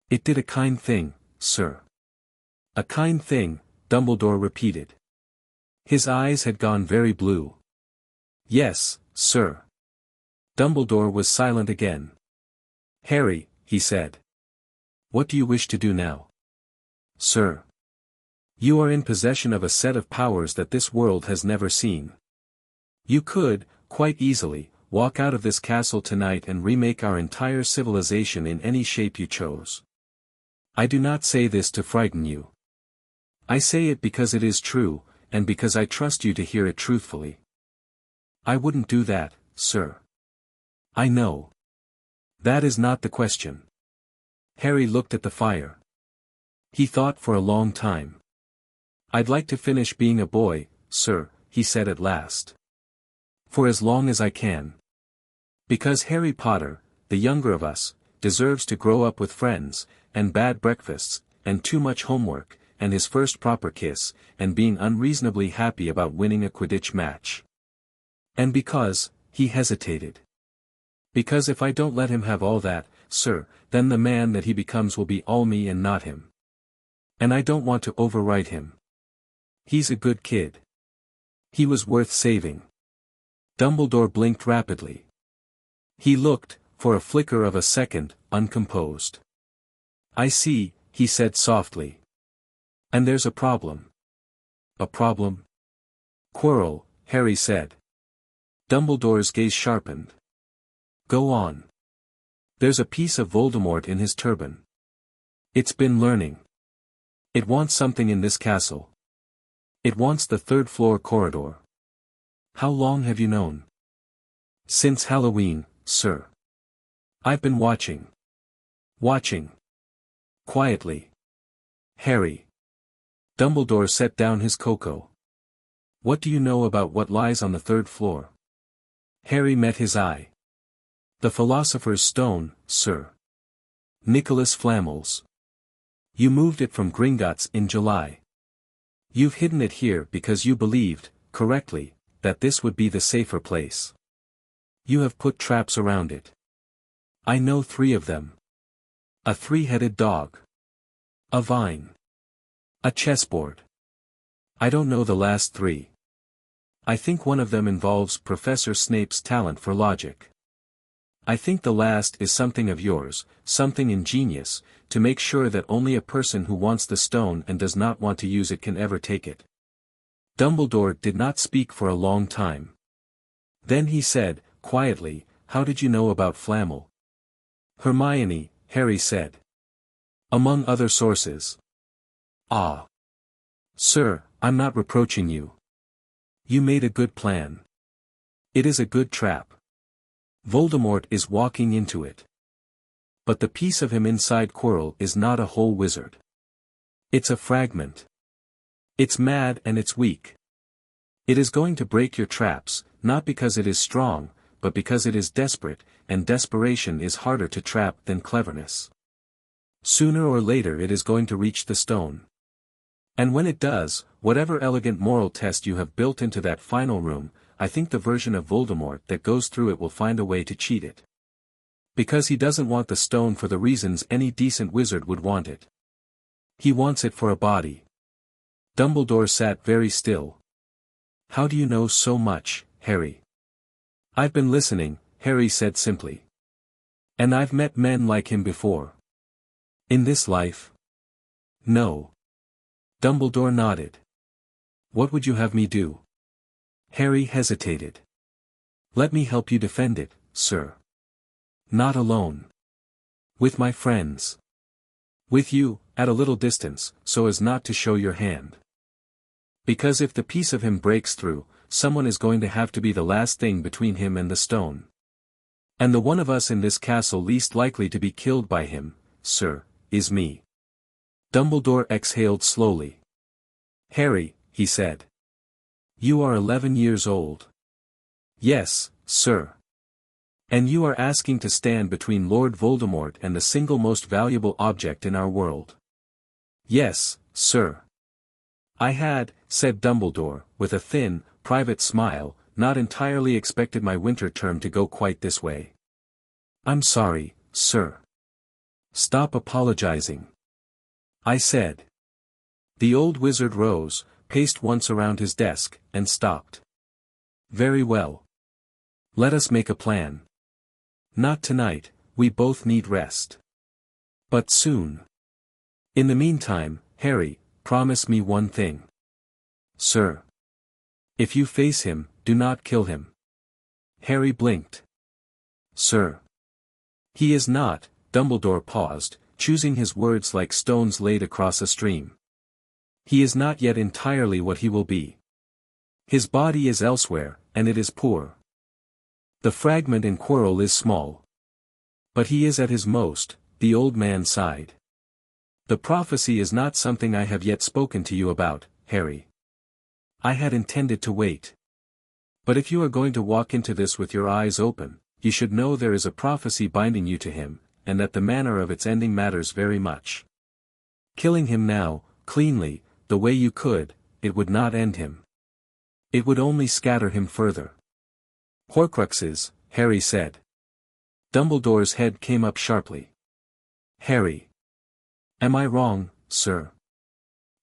It did a kind thing, sir." "A kind thing," Dumbledore repeated. His eyes had gone very blue. "Yes, sir." Dumbledore was silent again. "Harry," he said. "What do you wish to do now?" "Sir. You are in possession of a set of powers that this world has never seen. You could, quite easily, walk out of this castle tonight and remake our entire civilization in any shape you chose. I do not say this to frighten you. I say it because it is true, and because I trust you to hear it truthfully. I wouldn't do that, sir. I know. That is not the question." Harry looked at the fire. He thought for a long time. "I'd like to finish being a boy, sir," he said at last. "For as long as I can. Because Harry Potter, the younger of us, deserves to grow up with friends, and bad breakfasts, and too much homework, and his first proper kiss, and being unreasonably happy about winning a Quidditch match. And because," he hesitated. Because if I don't let him have all that, sir, then the man that he becomes will be all me and not him. And I don't want to overwrite him. He's a good kid. He was worth saving. Dumbledore blinked rapidly. He looked, for a flicker of a second, uncomposed. I see, he said softly. And there's a problem. A problem? Quirrell, Harry said. Dumbledore's gaze sharpened. Go on. There's a piece of Voldemort in his turban. It's been learning. It wants something in this castle. It wants the third-floor corridor. How long have you known? Since Halloween, sir. I've been watching. Watching. Quietly. Harry. Dumbledore set down his cocoa. What do you know about what lies on the third floor? Harry met his eye. The Philosopher's Stone, sir. Nicholas Flamels. You moved it from Gringotts in July. You've hidden it here because you believed, correctly, that this would be the safer place. You have put traps around it. I know 3 of them. A 3-headed dog. A vine. A chessboard. I don't know the last 3. I think one of them involves Professor Snape's talent for logic. I think the last is something of yours, something ingenious, to make sure that only a person who wants the stone and does not want to use it can ever take it. Dumbledore did not speak for a long time. Then he said, quietly, how did you know about Flamel? Hermione, Harry said. Among other sources. Ah. Sir, I'm not reproaching you. You made a good plan. It is a good trap. Voldemort is walking into it. But the piece of him inside Quirrell is not a whole wizard. It's a fragment. It's mad and it's weak. It is going to break your traps, not because it is strong, but because it is desperate, and desperation is harder to trap than cleverness. Sooner or later it is going to reach the stone. And when it does, whatever elegant moral test you have built into that final room, I think the version of Voldemort that goes through it will find a way to cheat it. Because he doesn't want the stone for the reasons any decent wizard would want it. He wants it for a body. Dumbledore sat very still. How do you know so much, Harry? I've been listening, Harry said simply. And I've met men like him before. In this life? No. Dumbledore nodded. What would you have me do? Harry hesitated. Let me help you defend it, sir. Not alone. With my friends. With you, at a little distance, so as not to show your hand. Because if the piece of him breaks through, someone is going to have to be the last thing between him and the stone. And the one of us in this castle least likely to be killed by him, sir, is me. Dumbledore exhaled slowly. Harry, he said. You are 11 years old. Yes, sir. And you are asking to stand between Lord Voldemort and the single most valuable object in our world. Yes, sir. I had, said Dumbledore, with a thin, private smile, not entirely expected my winter term to go quite this way. I'm sorry, sir. Stop apologizing. I said. The old wizard rose, paced once around his desk, and stopped. Very well. Let us make a plan. Not tonight, we both need rest. But soon. In the meantime, Harry, promise me one thing. Sir. If you face him, do not kill him. Harry blinked. Sir. He is not, Dumbledore paused, choosing his words like stones laid across a stream. He is not yet entirely what he will be. His body is elsewhere, and it is poor. The fragment in Quirrell is small. But he is at his most, the old man sighed. The prophecy is not something I have yet spoken to you about, Harry. I had intended to wait. But if you are going to walk into this with your eyes open, you should know there is a prophecy binding you to him, and that the manner of its ending matters very much. Killing him now, cleanly, the way you could, it would not end him. It would only scatter him further. Horcruxes, Harry said. Dumbledore's head came up sharply. Harry. Am I wrong, sir?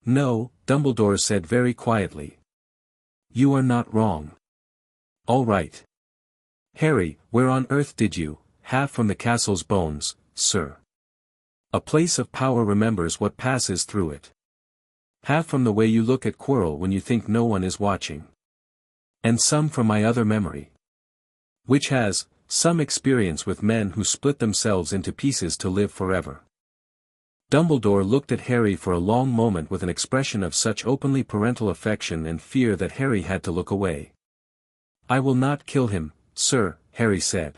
No, Dumbledore said very quietly. You are not wrong. All right. Harry, where on earth did you, have from the castle's bones, sir? A place of power remembers what passes through it. Have from the way you look at Quirrell when you think no one is watching. And some from my other memory. Which has, some experience with men who split themselves into pieces to live forever. Dumbledore looked at Harry for a long moment with an expression of such openly parental affection and fear that Harry had to look away. I will not kill him, sir, Harry said.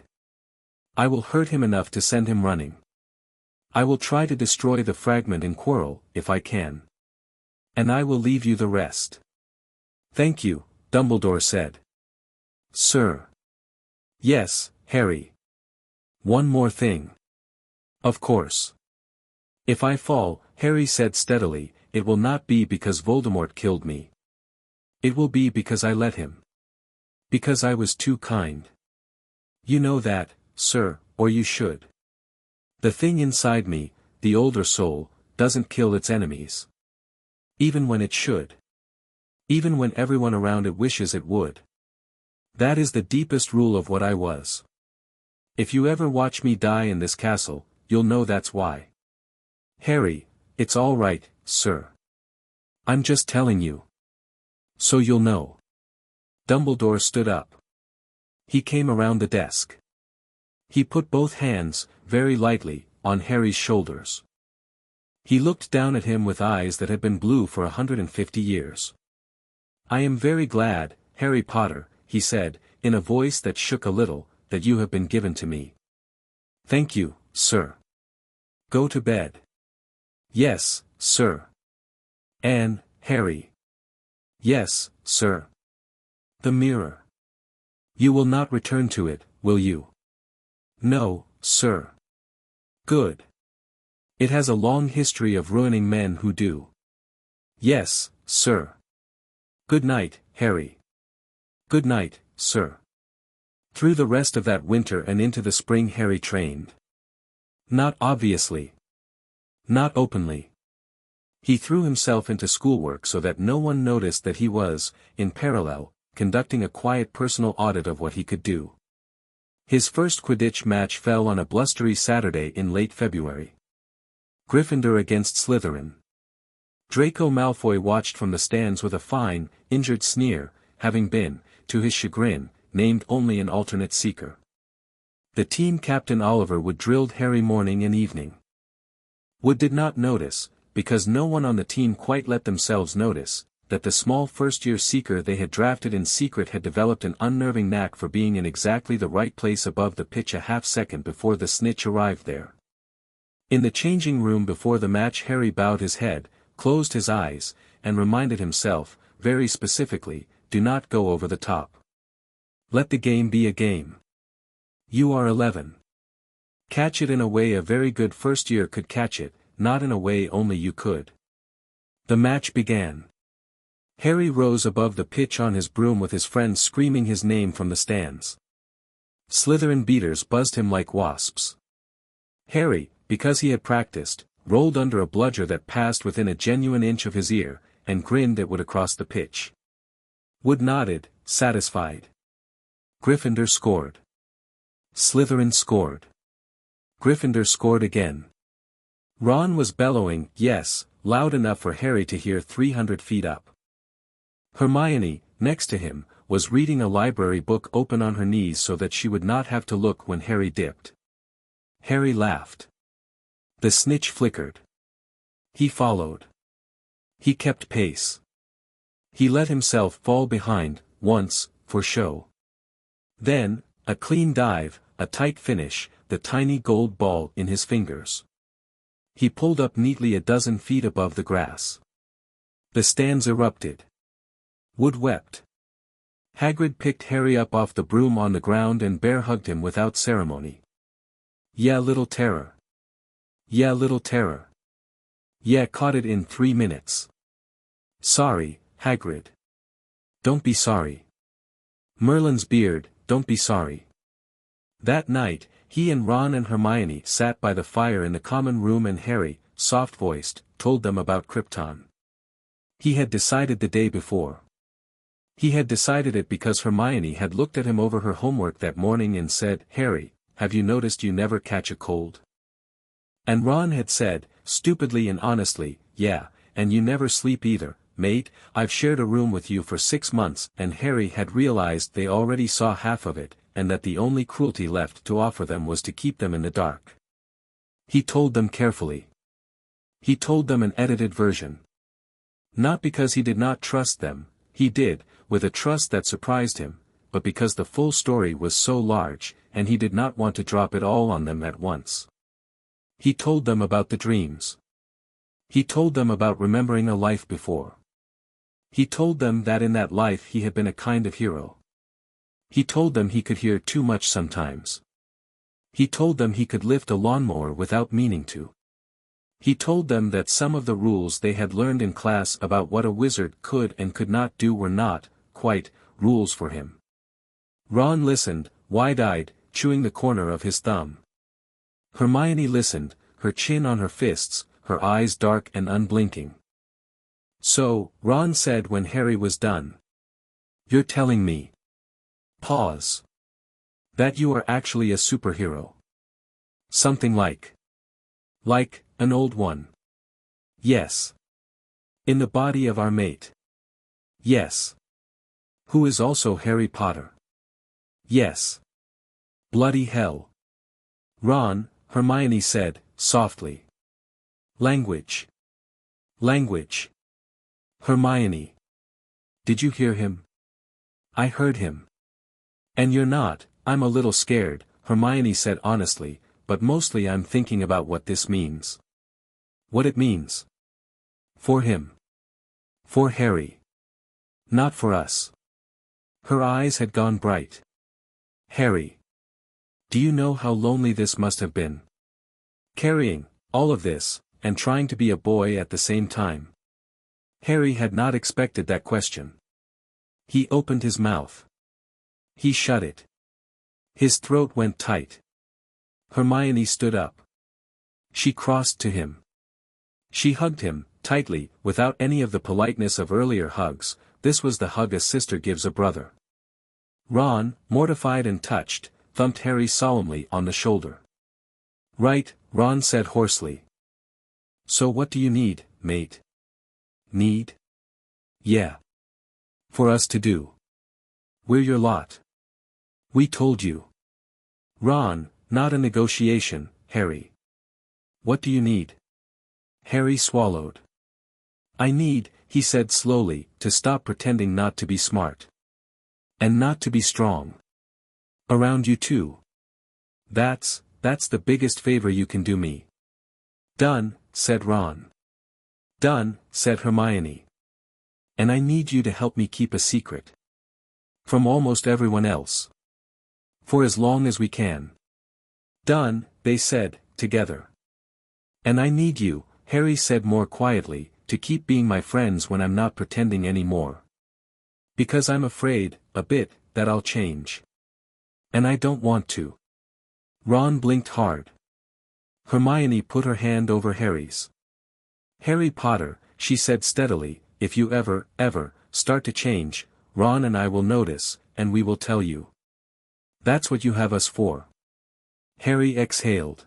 I will hurt him enough to send him running. I will try to destroy the fragment in Quirrell, if I can. And I will leave you the rest. Thank you, Dumbledore said. Sir. Yes, Harry. One more thing. Of course. If I fall, Harry said steadily, it will not be because Voldemort killed me. It will be because I let him. Because I was too kind. You know that, sir, or you should. The thing inside me, the older soul, doesn't kill its enemies. Even when it should. Even when everyone around it wishes it would. That is the deepest rule of what I was. If you ever watch me die in this castle, you'll know that's why. Harry, it's all right, sir. I'm just telling you. So you'll know. Dumbledore stood up. He came around the desk. He put both hands, very lightly, on Harry's shoulders. He looked down at him with eyes that had been blue for 150 years. I am very glad, Harry Potter, he said, in a voice that shook a little, that you have been given to me. Thank you, sir. Go to bed. Yes, sir. And, Harry. Yes, sir. The mirror. You will not return to it, will you? No, sir. Good. It has a long history of ruining men who do. Yes, sir. Good night, Harry. Good night, sir. Through the rest of that winter and into the spring Harry trained. Not obviously. Not openly. He threw himself into schoolwork so that no one noticed that he was, in parallel, conducting a quiet personal audit of what he could do. His first Quidditch match fell on a blustery Saturday in late February. Gryffindor against Slytherin. Draco Malfoy watched from the stands with a fine, injured sneer, having been, to his chagrin, named only an alternate seeker. The team captain Oliver Wood drilled Harry morning and evening. Wood did not notice, because no one on the team quite let themselves notice, that the small first-year seeker they had drafted in secret had developed an unnerving knack for being in exactly the right place above the pitch a half-second before the snitch arrived there. In the changing room before the match Harry bowed his head, closed his eyes, and reminded himself, very specifically, do not go over the top. Let the game be a game. You are 11. Catch it in a way a very good first year could catch it, not in a way only you could. The match began. Harry rose above the pitch on his broom with his friends screaming his name from the stands. Slytherin beaters buzzed him like wasps. Harry, because he had practiced, rolled under a bludger that passed within a genuine inch of his ear, and grinned at Wood across the pitch. Wood nodded, satisfied. Gryffindor scored. Slytherin scored. Gryffindor scored again. Ron was bellowing, yes, loud enough for Harry to hear 300 feet up. Hermione, next to him, was reading a library book open on her knees so that she would not have to look when Harry dipped. Harry laughed. The snitch flickered. He followed. He kept pace. He let himself fall behind, once, for show. Then, a clean dive, a tight finish, the tiny gold ball in his fingers. He pulled up neatly a dozen feet above the grass. The stands erupted. Wood wept. Hagrid picked Harry up off the broom on the ground and bear-hugged him without ceremony. Yeah, little terror. Yeah, little terror. Yeah, caught it in 3 minutes. Sorry, Hagrid. Don't be sorry. Merlin's beard, don't be sorry. That night, he and Ron and Hermione sat by the fire in the common room and Harry, soft-voiced, told them about Krypton. He had decided the day before. He had decided it because Hermione had looked at him over her homework that morning and said, "Harry, have you noticed you never catch a cold?" And Ron had said, stupidly and honestly, "Yeah, and you never sleep either, mate, I've shared a room with you for 6 months," and Harry had realized they already saw half of it, and that the only cruelty left to offer them was to keep them in the dark. He told them carefully. He told them an edited version. Not because he did not trust them, he did, with a trust that surprised him, but because the full story was so large, and he did not want to drop it all on them at once. He told them about the dreams. He told them about remembering a life before. He told them that in that life he had been a kind of hero. He told them he could hear too much sometimes. He told them he could lift a lawnmower without meaning to. He told them that some of the rules they had learned in class about what a wizard could and could not do were not, quite, rules for him. Ron listened, wide-eyed, chewing the corner of his thumb. Hermione listened, her chin on her fists, her eyes dark and unblinking. "So," Ron said when Harry was done. "You're telling me." Pause. "That you are actually a superhero. Something like an old one." "Yes. In the body of our mate." "Yes. Who is also Harry Potter." "Yes." "Bloody hell." "Ron," Hermione said, softly. "Language. Language." "Hermione. Did you hear him?" "I heard him." "And you're not." "I'm a little scared," Hermione said honestly, "but mostly I'm thinking about what this means." "What it means?" "For him. For Harry. Not for us." Her eyes had gone bright. "Harry. Do you know how lonely this must have been? Carrying all of this, and trying to be a boy at the same time." Harry had not expected that question. He opened his mouth. He shut it. His throat went tight. Hermione stood up. She crossed to him. She hugged him, tightly, without any of the politeness of earlier hugs. This was the hug a sister gives a brother. Ron, mortified and touched, thumped Harry solemnly on the shoulder. "Right," Ron said hoarsely. "So what do you need, mate?" "Need?" "Yeah. For us to do. We're your lot. We told you." "Ron, not a negotiation, Harry." "What do you need?" Harry swallowed. "I need," he said slowly, "to stop pretending not to be smart. And not to be strong. Around you too. That's the biggest favor you can do me." "Done," said Ron. "Done," said Hermione. "And I need you to help me keep a secret. From almost everyone else. For as long as we can." "Done," they said, together. "And I need you," Harry said more quietly, "to keep being my friends when I'm not pretending anymore. Because I'm afraid, a bit, that I'll change. And I don't want to." Ron blinked hard. Hermione put her hand over Harry's. "Harry Potter," she said steadily, "if you ever, start to change, Ron and I will notice, and we will tell you. That's what you have us for." Harry exhaled.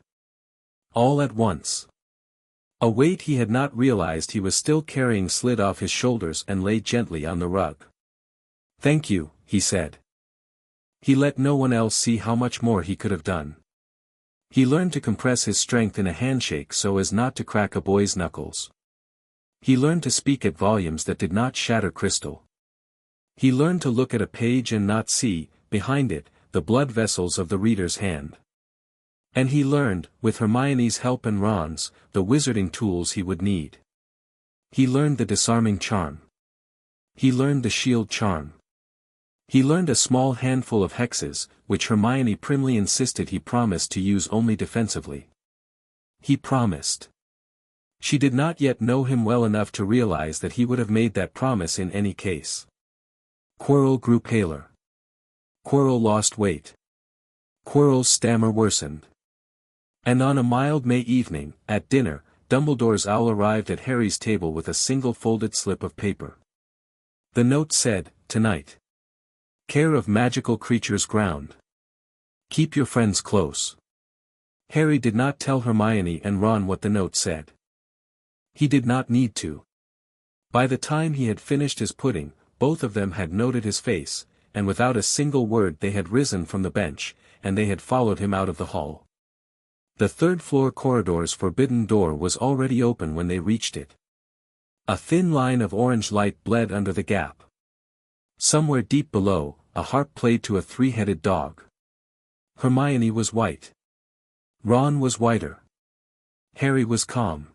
All at once. A weight he had not realized he was still carrying slid off his shoulders and lay gently on the rug. "Thank you," he said. He let no one else see how much more he could have done. He learned to compress his strength in a handshake so as not to crack a boy's knuckles. He learned to speak at volumes that did not shatter crystal. He learned to look at a page and not see, behind it, the blood vessels of the reader's hand. And he learned, with Hermione's help and Ron's, the wizarding tools he would need. He learned the disarming charm. He learned the shield charm. He learned a small handful of hexes, which Hermione primly insisted he promised to use only defensively. He promised. She did not yet know him well enough to realize that he would have made that promise in any case. Quirrell grew paler. Quirrell lost weight. Quirrell's stammer worsened. And on a mild May evening, at dinner, Dumbledore's owl arrived at Harry's table with a single folded slip of paper. The note said, "Tonight. Care of magical creatures ground. Keep your friends close." Harry did not tell Hermione and Ron what the note said. He did not need to. By the time he had finished his pudding, both of them had noted his face, and without a single word they had risen from the bench, and they had followed him out of the hall. The third-floor corridor's forbidden door was already open when they reached it. A thin line of orange light bled under the gap. Somewhere deep below, a harp played to a three-headed dog. Hermione was white. Ron was whiter. Harry was calm.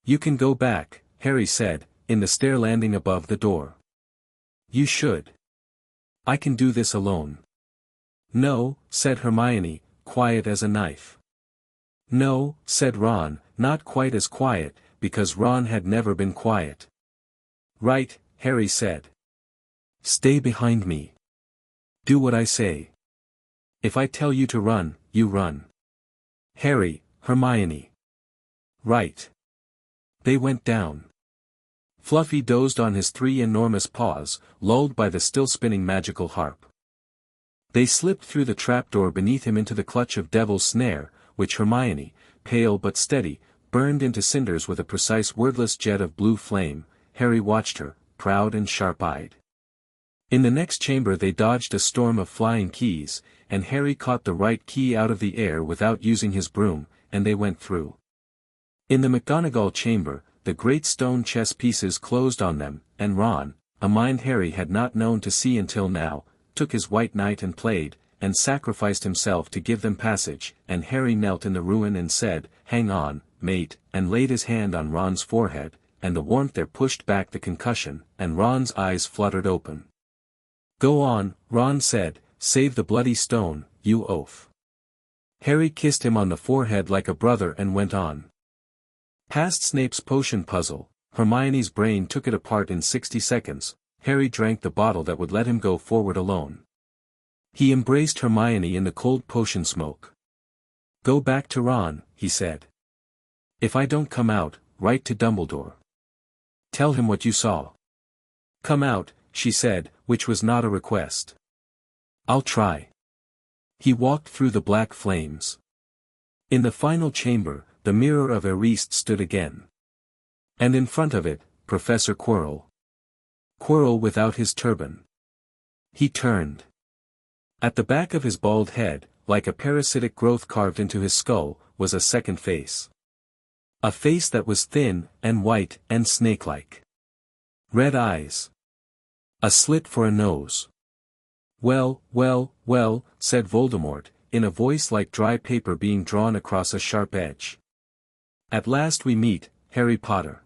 "You can go back," Harry said, in the stair landing above the door. "You should. I can do this alone." "No," said Hermione, quiet as a knife. "No," said Ron, not quite as quiet, because Ron had never been quiet. "Right," Harry said. "Stay behind me. Do what I say. If I tell you to run, you run." "Harry, Hermione." "Right." They went down. Fluffy dozed on his three enormous paws, lulled by the still-spinning magical harp. They slipped through the trapdoor beneath him into the clutch of Devil's Snare, which Hermione, pale but steady, burned into cinders with a precise wordless jet of blue flame. Harry watched her, proud and sharp-eyed. In the next chamber they dodged a storm of flying keys, and Harry caught the right key out of the air without using his broom, and they went through. In the McGonagall chamber, the great stone chess pieces closed on them, and Ron, a mind Harry had not known to see until now, took his white knight and played, and sacrificed himself to give them passage, and Harry knelt in the ruin and said, "Hang on, mate," and laid his hand on Ron's forehead, and the warmth there pushed back the concussion, and Ron's eyes fluttered open. "Go on," Ron said, "save the bloody stone, you oaf." Harry kissed him on the forehead like a brother and went on. Past Snape's potion puzzle, Hermione's brain took it apart in 60 seconds, Harry drank the bottle that would let him go forward alone. He embraced Hermione in the cold potion smoke. "Go back to Ron," he said. "If I don't come out, write to Dumbledore. Tell him what you saw." "Come out," she said, which was not a request. "I'll try." He walked through the black flames. In the final chamber, the mirror of Eriste stood again. And in front of it, Professor Quirrell. Quirrell without his turban. He turned. At the back of his bald head, like a parasitic growth carved into his skull, was a second face. A face that was thin, and white, and snake-like. Red eyes. A slit for a nose. "Well, well, well," said Voldemort, in a voice like dry paper being drawn across a sharp edge. "At last we meet, Harry Potter."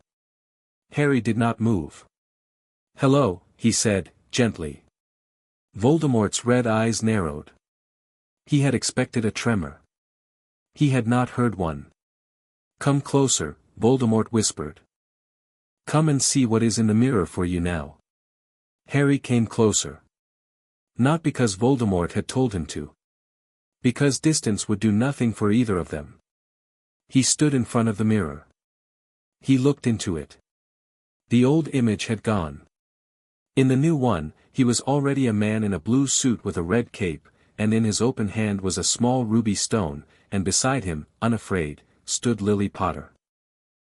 Harry did not move. "Hello," he said, gently. Voldemort's red eyes narrowed. He had expected a tremor. He had not heard one. "Come closer," Voldemort whispered. "Come and see what is in the mirror for you now." Harry came closer. Not because Voldemort had told him to. Because distance would do nothing for either of them. He stood in front of the mirror. He looked into it. The old image had gone. In the new one, he was already a man in a blue suit with a red cape, and in his open hand was a small ruby stone, and beside him, unafraid, stood Lily Potter.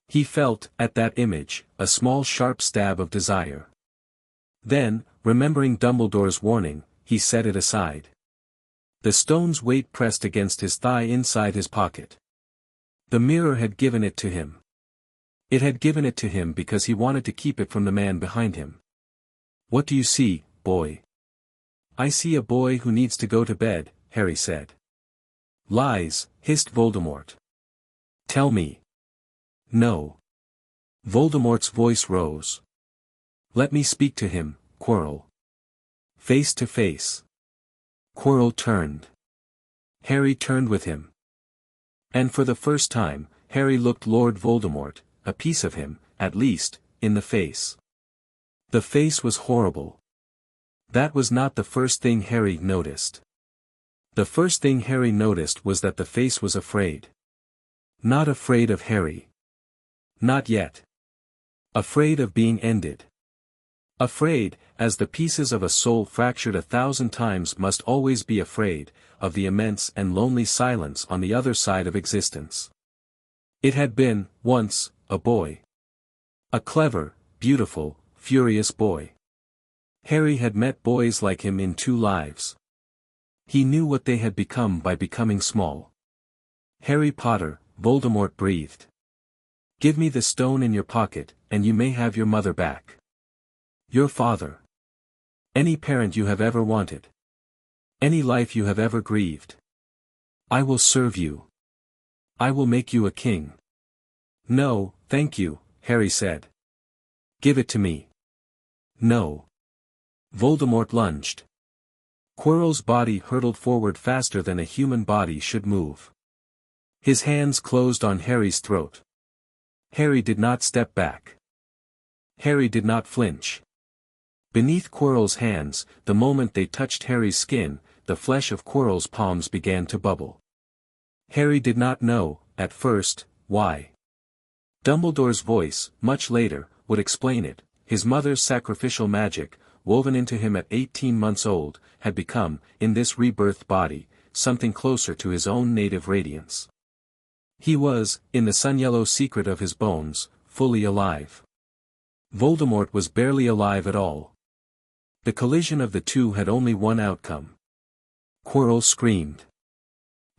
He felt, at that image, a small sharp stab of desire. Then, remembering Dumbledore's warning, he set it aside. The stone's weight pressed against his thigh inside his pocket. The mirror had given it to him. It had given it to him because he wanted to keep it from the man behind him. "What do you see, boy?" "I see a boy who needs to go to bed," Harry said. "Lies," hissed Voldemort. "Tell me." "No." Voldemort's voice rose. "Let me speak to him, Quirrell. Face to face." Quirrell turned. Harry turned with him. And for the first time, Harry looked Lord Voldemort, a piece of him, at least, in the face. The face was horrible. That was not the first thing Harry noticed. The first thing Harry noticed was that the face was afraid. Not afraid of Harry. Not yet. Afraid of being ended. Afraid, as the pieces of a soul fractured 1,000 times must always be afraid, of the immense and lonely silence on the other side of existence. It had been, once, a boy. A clever, beautiful, furious boy. Harry had met boys like him in 2 lives. He knew what they had become by becoming small. Harry Potter, Voldemort breathed. Give me the stone in your pocket, and you may have your mother back. Your father. Any parent you have ever wanted. Any life you have ever grieved. I will serve you. I will make you a king. No, thank you, Harry said. Give it to me. No. Voldemort lunged. Quirrell's body hurtled forward faster than a human body should move. His hands closed on Harry's throat. Harry did not step back. Harry did not flinch. Beneath Quirrell's hands, the moment they touched Harry's skin, the flesh of Quirrell's palms began to bubble. Harry did not know, at first, why. Dumbledore's voice, much later, would explain it. His mother's sacrificial magic, woven into him at 18 months old, had become, in this rebirthed body, something closer to his own native radiance. He was, in the sun-yellow secret of his bones, fully alive. Voldemort was barely alive at all. The collision of the two had only one outcome. Quirrell screamed.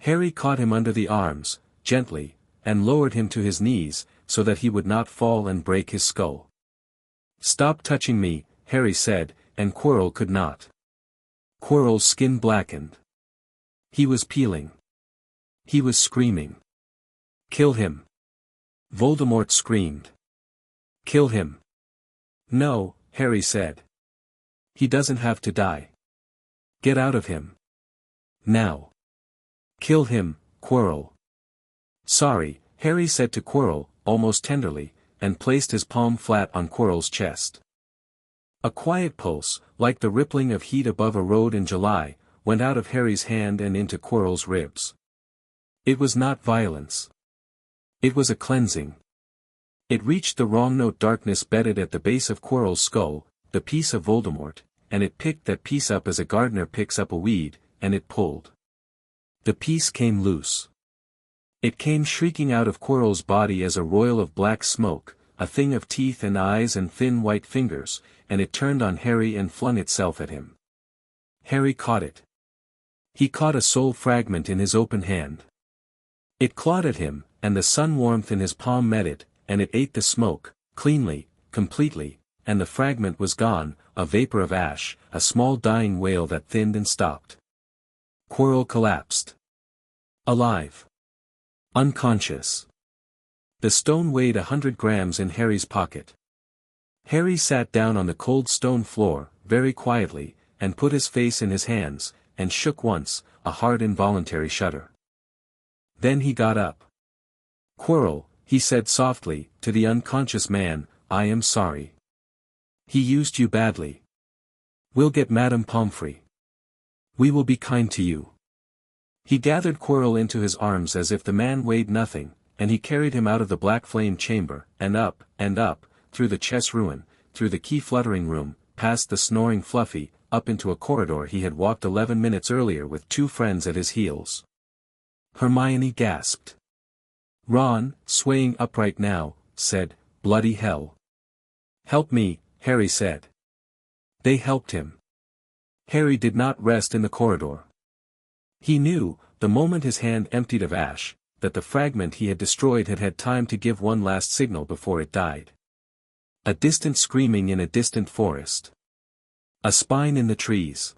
Harry caught him under the arms, gently, and lowered him to his knees, so that he would not fall and break his skull. Stop touching me, Harry said, and Quirrell could not. Quirrell's skin blackened. He was peeling. He was screaming. Kill him. Voldemort screamed. Kill him. No, Harry said. He doesn't have to die. Get out of him. Now. Kill him, Quirrell. Sorry, Harry said to Quirrell, almost tenderly, and placed his palm flat on Quirrell's chest. A quiet pulse, like the rippling of heat above a road in July, went out of Harry's hand and into Quirrell's ribs. It was not violence. It was a cleansing. It reached the wrong note darkness bedded at the base of Quirrell's skull, the piece of Voldemort, and it picked that piece up as a gardener picks up a weed, and it pulled. The piece came loose. It came shrieking out of Quirrell's body as a roil of black smoke, a thing of teeth and eyes and thin white fingers, and it turned on Harry and flung itself at him. Harry caught it. He caught a soul fragment in his open hand. It clawed at him, and the sun warmth in his palm met it, and it ate the smoke, cleanly, completely, and the fragment was gone, a vapor of ash, a small dying wail that thinned and stopped. Quirrell collapsed. Alive. Unconscious. The stone weighed 100 grams in Harry's pocket. Harry sat down on the cold stone floor, very quietly, and put his face in his hands, and shook once, a hard involuntary shudder. Then he got up. Quirrell, he said softly, to the unconscious man, I am sorry. He used you badly. We'll get Madame Pomfrey. We will be kind to you. He gathered Quirrell into his arms as if the man weighed nothing, and he carried him out of the black flame chamber, and up, through the chess ruin, through the key-fluttering room, past the snoring Fluffy, up into a corridor he had walked 11 minutes earlier with 2 friends at his heels. Hermione gasped. Ron, swaying upright now, said, Bloody hell. Help me, Harry said. They helped him. Harry did not rest in the corridor. He knew, the moment his hand emptied of ash, that the fragment he had destroyed had had time to give one last signal before it died. A distant screaming in a distant forest. A spine in the trees.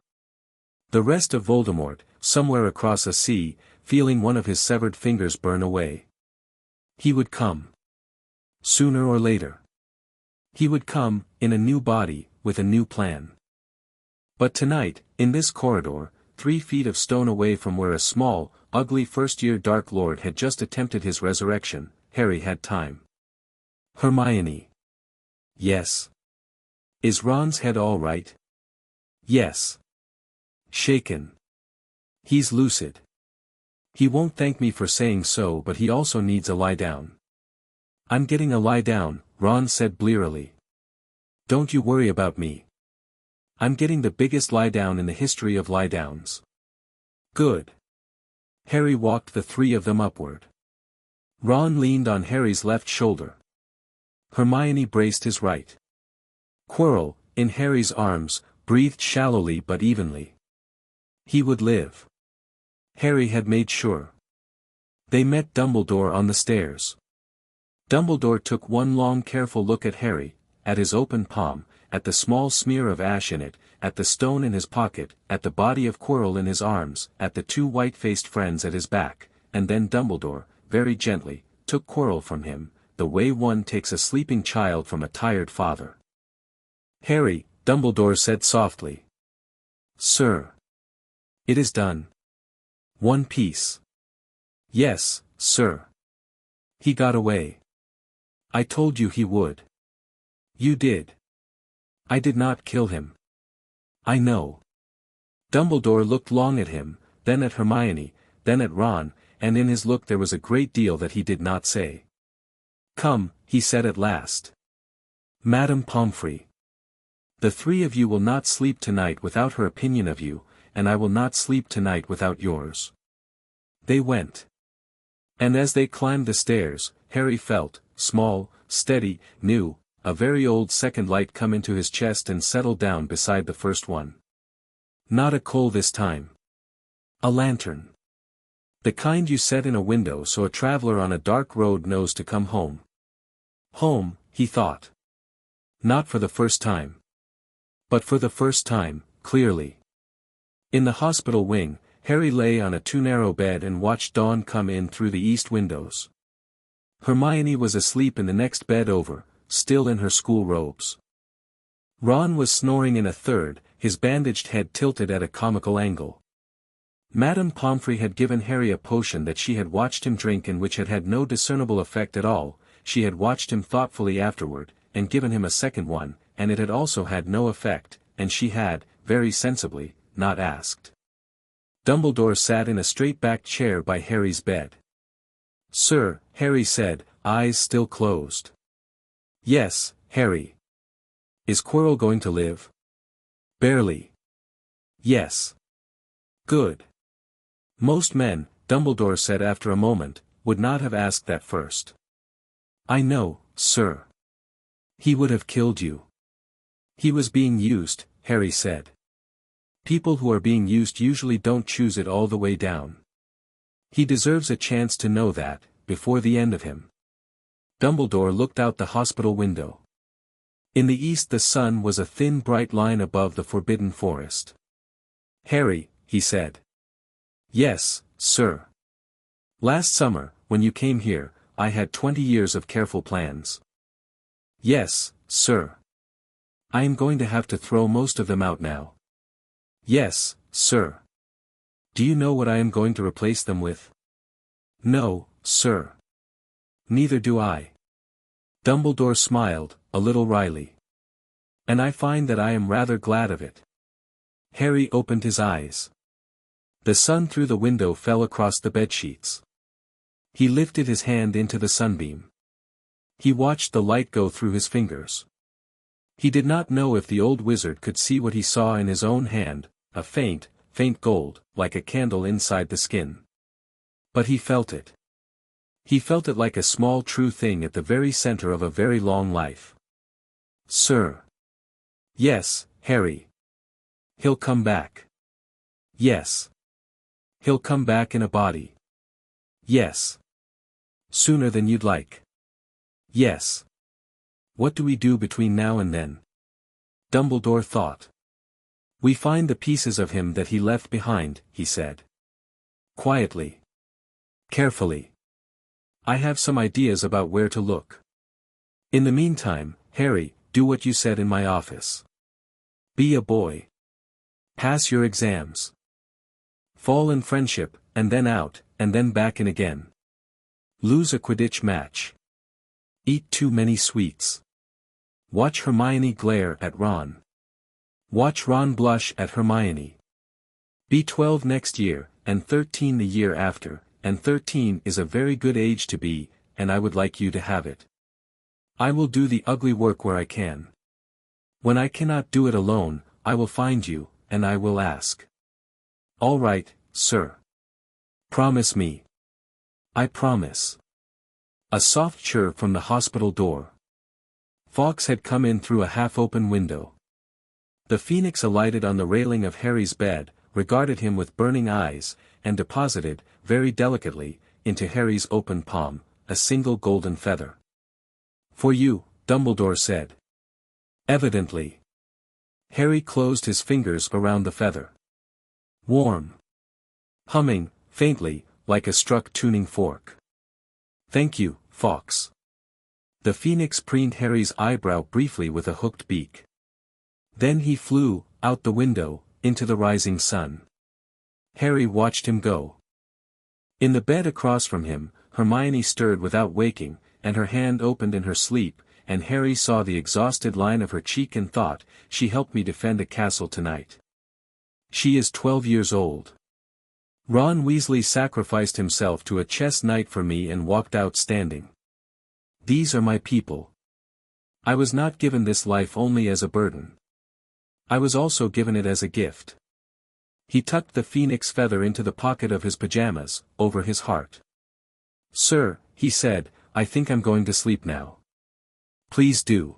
The rest of Voldemort, somewhere across a sea, feeling one of his severed fingers burn away. He would come. Sooner or later. He would come, in a new body, with a new plan. But tonight, in this corridor, 3 feet of stone away from where a small, ugly first-year Dark Lord had just attempted his resurrection, Harry had time. Hermione. Yes. Is Ron's head all right? Yes. Shaken. He's lucid. He won't thank me for saying so, but he also needs a lie down. I'm getting a lie down, Ron said blearily. Don't you worry about me. I'm getting the biggest lie down in the history of lie downs. Good. Harry walked the three of them upward. Ron leaned on Harry's left shoulder. Hermione braced his right. Quirrell, in Harry's arms, breathed shallowly but evenly. He would live. Harry had made sure. They met Dumbledore on the stairs. Dumbledore took one long careful look at Harry, at his open palm, at the small smear of ash in it, at the stone in his pocket, at the body of Quirrell in his arms, at the two white-faced friends at his back, and then Dumbledore, very gently, took Quirrell from him, the way one takes a sleeping child from a tired father. Harry, Dumbledore said softly. Sir. It is done. One piece. Yes, sir. He got away. I told you he would. You did. I did not kill him. I know. Dumbledore looked long at him, then at Hermione, then at Ron, and in his look there was a great deal that he did not say. Come, he said at last. Madame Pomfrey. The three of you will not sleep tonight without her opinion of you, and I will not sleep tonight without yours. They went. And as they climbed the stairs, Harry felt, small, steady, new, a very old second light come into his chest and settle down beside the first one. Not a coal this time. A lantern. The kind you set in a window so a traveler on a dark road knows to come home. Home, he thought. Not for the first time. But for the first time, clearly. In the hospital wing, Harry lay on a too-narrow bed and watched dawn come in through the east windows. Hermione was asleep in the next bed over, still in her school robes. Ron was snoring in a third, his bandaged head tilted at a comical angle. Madame Pomfrey had given Harry a potion that she had watched him drink and which had had no discernible effect at all. She had watched him thoughtfully afterward, and given him a second one, and it had also had no effect, and she had, very sensibly, not asked. Dumbledore sat in a straight-backed chair by Harry's bed. Sir, Harry said, eyes still closed. Yes, Harry. Is Quirrell going to live? Barely. Yes. Good. Most men, Dumbledore said after a moment, would not have asked that first. I know, sir. He would have killed you. He was being used, Harry said. People who are being used usually don't choose it all the way down. He deserves a chance to know that, before the end of him. Dumbledore looked out the hospital window. In the east the sun was a thin bright line above the forbidden forest. Harry, he said. Yes, sir. Last summer, when you came here, I had 20 years of careful plans. Yes, sir. I am going to have to throw most of them out now. Yes, sir. Do you know what I am going to replace them with? No, sir. Neither do I. Dumbledore smiled, a little wryly. And I find that I am rather glad of it. Harry opened his eyes. The sun through the window fell across the bedsheets. He lifted his hand into the sunbeam. He watched the light go through his fingers. He did not know if the old wizard could see what he saw in his own hand, a faint, faint gold, like a candle inside the skin. But he felt it. He felt it like a small true thing at the very center of a very long life. Sir. Yes, Harry. He'll come back. Yes. He'll come back in a body. Yes. Sooner than you'd like. Yes. What do we do between now and then? Dumbledore thought. We find the pieces of him that he left behind, he said. Quietly. Carefully. I have some ideas about where to look. In the meantime, Harry, do what you said in my office. Be a boy. Pass your exams. Fall in friendship, and then out, and then back in again. Lose a Quidditch match. Eat too many sweets. Watch Hermione glare at Ron. Watch Ron blush at Hermione. Be 12 next year, and 13 the year after, and 13 is a very good age to be, and I would like you to have it. I will do the ugly work where I can. When I cannot do it alone, I will find you, and I will ask. All right, sir. Promise me. I promise. A soft chirr from the hospital door. Fawkes had come in through a half-open window. The phoenix alighted on the railing of Harry's bed, regarded him with burning eyes, and deposited, very delicately, into Harry's open palm, a single golden feather. For you, Dumbledore said. Evidently. Harry closed his fingers around the feather. Warm. Humming, faintly, like a struck tuning fork. Thank you, Fawkes. The phoenix preened Harry's eyebrow briefly with a hooked beak. Then he flew, out the window, into the rising sun. Harry watched him go. In the bed across from him, Hermione stirred without waking, and her hand opened in her sleep, and Harry saw the exhausted line of her cheek and thought, she helped me defend a castle tonight. She is 12 years old. Ron Weasley sacrificed himself to a chess knight for me and walked out standing. These are my people. I was not given this life only as a burden. I was also given it as a gift. He tucked the phoenix feather into the pocket of his pajamas, over his heart. Sir, he said, I think I'm going to sleep now. Please do.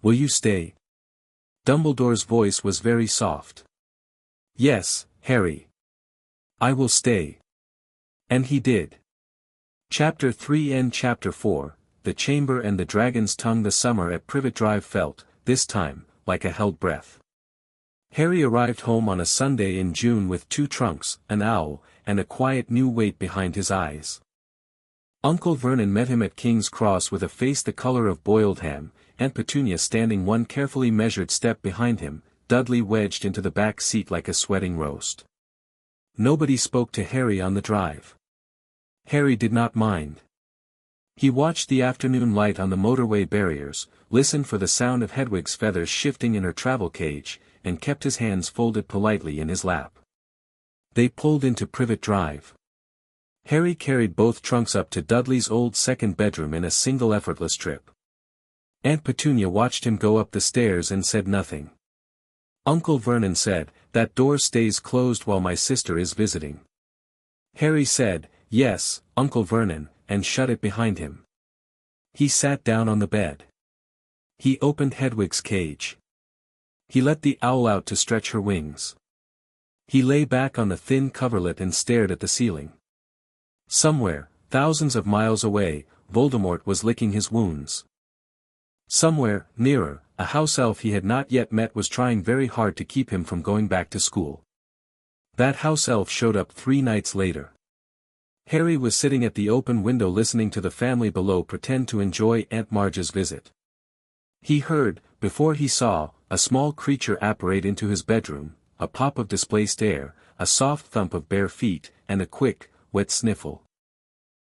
Will you stay? Dumbledore's voice was very soft. Yes, Harry. I will stay. And he did. Chapter 3 and Chapter 4, The Chamber and the Dragon's Tongue. The summer at Privet Drive felt, this time, like a held breath. Harry arrived home on a Sunday in June with 2 trunks, an owl, and a quiet new weight behind his eyes. Uncle Vernon met him at King's Cross with a face the color of boiled ham, Aunt Petunia standing one carefully measured step behind him, Dudley wedged into the back seat like a sweating roast. Nobody spoke to Harry on the drive. Harry did not mind. He watched the afternoon light on the motorway barriers, listened for the sound of Hedwig's feathers shifting in her travel cage, and kept his hands folded politely in his lap. They pulled into Privet Drive. Harry carried both trunks up to Dudley's old second bedroom in a single effortless trip. Aunt Petunia watched him go up the stairs and said nothing. Uncle Vernon said, that door stays closed while my sister is visiting. Harry said, yes, Uncle Vernon, and shut it behind him. He sat down on the bed. He opened Hedwig's cage. He let the owl out to stretch her wings. He lay back on the thin coverlet and stared at the ceiling. Somewhere, thousands of miles away, Voldemort was licking his wounds. Somewhere, nearer, a house elf he had not yet met was trying very hard to keep him from going back to school. That house elf showed up 3 nights later. Harry was sitting at the open window listening to the family below pretend to enjoy Aunt Marge's visit. He heard, before he saw, a small creature apparate into his bedroom, a pop of displaced air, a soft thump of bare feet, and a quick, wet sniffle.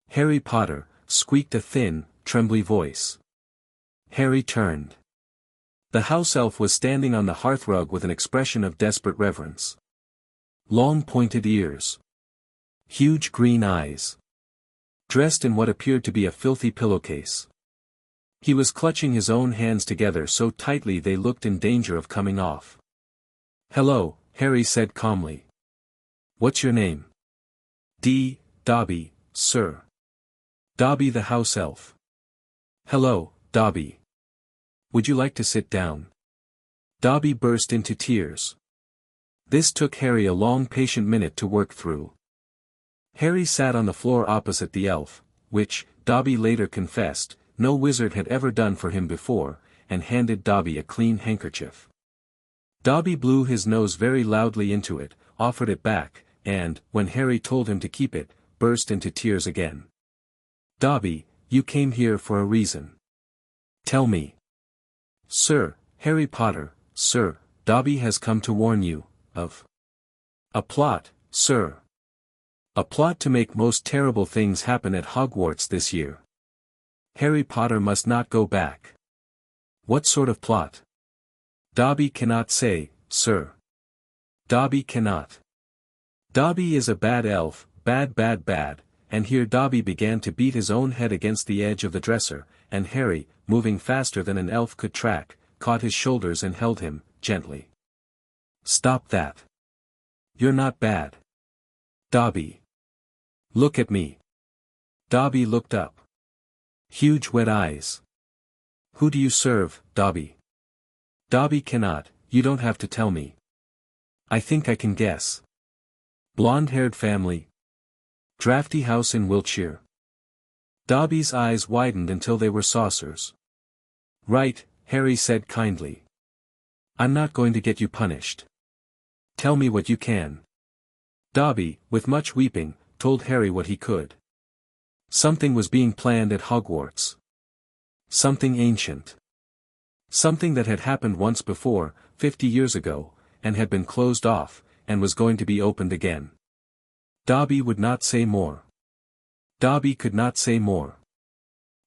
Harry Potter, squeaked a thin, trembly voice. Harry turned. The house elf was standing on the hearthrug with an expression of desperate reverence. Long pointed ears. Huge green eyes. Dressed in what appeared to be a filthy pillowcase. He was clutching his own hands together so tightly they looked in danger of coming off. Hello, Harry said calmly. What's your name? Dobby, sir. Dobby the house elf. Hello, Dobby. Would you like to sit down? Dobby burst into tears. This took Harry a long patient minute to work through. Harry sat on the floor opposite the elf, which, Dobby later confessed, no wizard had ever done for him before, and handed Dobby a clean handkerchief. Dobby blew his nose very loudly into it, offered it back, and, when Harry told him to keep it, burst into tears again. Dobby, you came here for a reason. Tell me. Sir, Harry Potter, sir, Dobby has come to warn you, of a plot, sir. A plot to make most terrible things happen at Hogwarts this year. Harry Potter must not go back. What sort of plot? Dobby cannot say, sir. Dobby cannot. Dobby is a bad elf, bad bad bad, and here Dobby began to beat his own head against the edge of the dresser, and Harry, moving faster than an elf could track, caught his shoulders and held him, gently. Stop that. You're not bad. Dobby. Look at me. Dobby looked up. Huge wet eyes. Who do you serve, Dobby? Dobby cannot, you don't have to tell me. I think I can guess. Blonde-haired family. Drafty house in Wiltshire. Dobby's eyes widened until they were saucers. Right, Harry said kindly. I'm not going to get you punished. Tell me what you can. Dobby, with much weeping, told Harry what he could. Something was being planned at Hogwarts. Something ancient. Something that had happened once before, 50 years ago, and had been closed off, and was going to be opened again. Dobby would not say more. Dobby could not say more.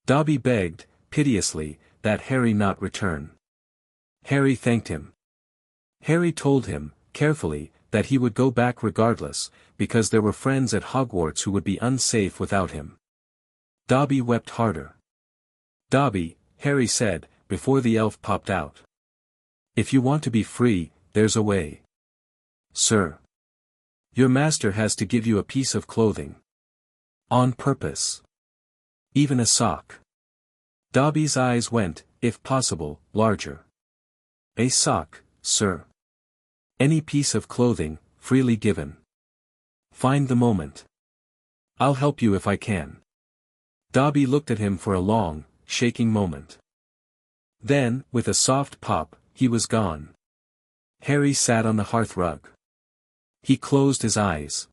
Dobby begged, piteously, that Harry not return. Harry thanked him. Harry told him, carefully, that he would go back regardless, because there were friends at Hogwarts who would be unsafe without him. Dobby wept harder. Dobby, Harry said, before the elf popped out. If you want to be free, there's a way. Sir. Your master has to give you a piece of clothing. On purpose. Even a sock. Dobby's eyes went, if possible, larger. A sock, sir. Any piece of clothing, freely given. Find the moment. I'll help you if I can. Dobby looked at him for a long, shaking moment. Then, with a soft pop, he was gone. Harry sat on the hearthrug. He closed his eyes.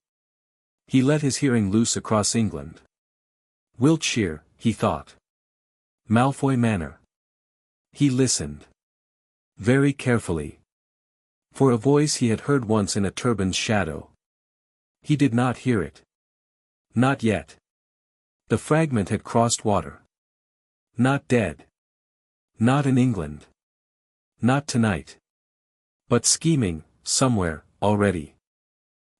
He let his hearing loose across England. Wiltshire, he thought. Malfoy Manor. He listened. Very carefully. For a voice he had heard once in a turban's shadow. He did not hear it. Not yet. The fragment had crossed water. Not dead. Not in England. Not tonight. But scheming, somewhere, already.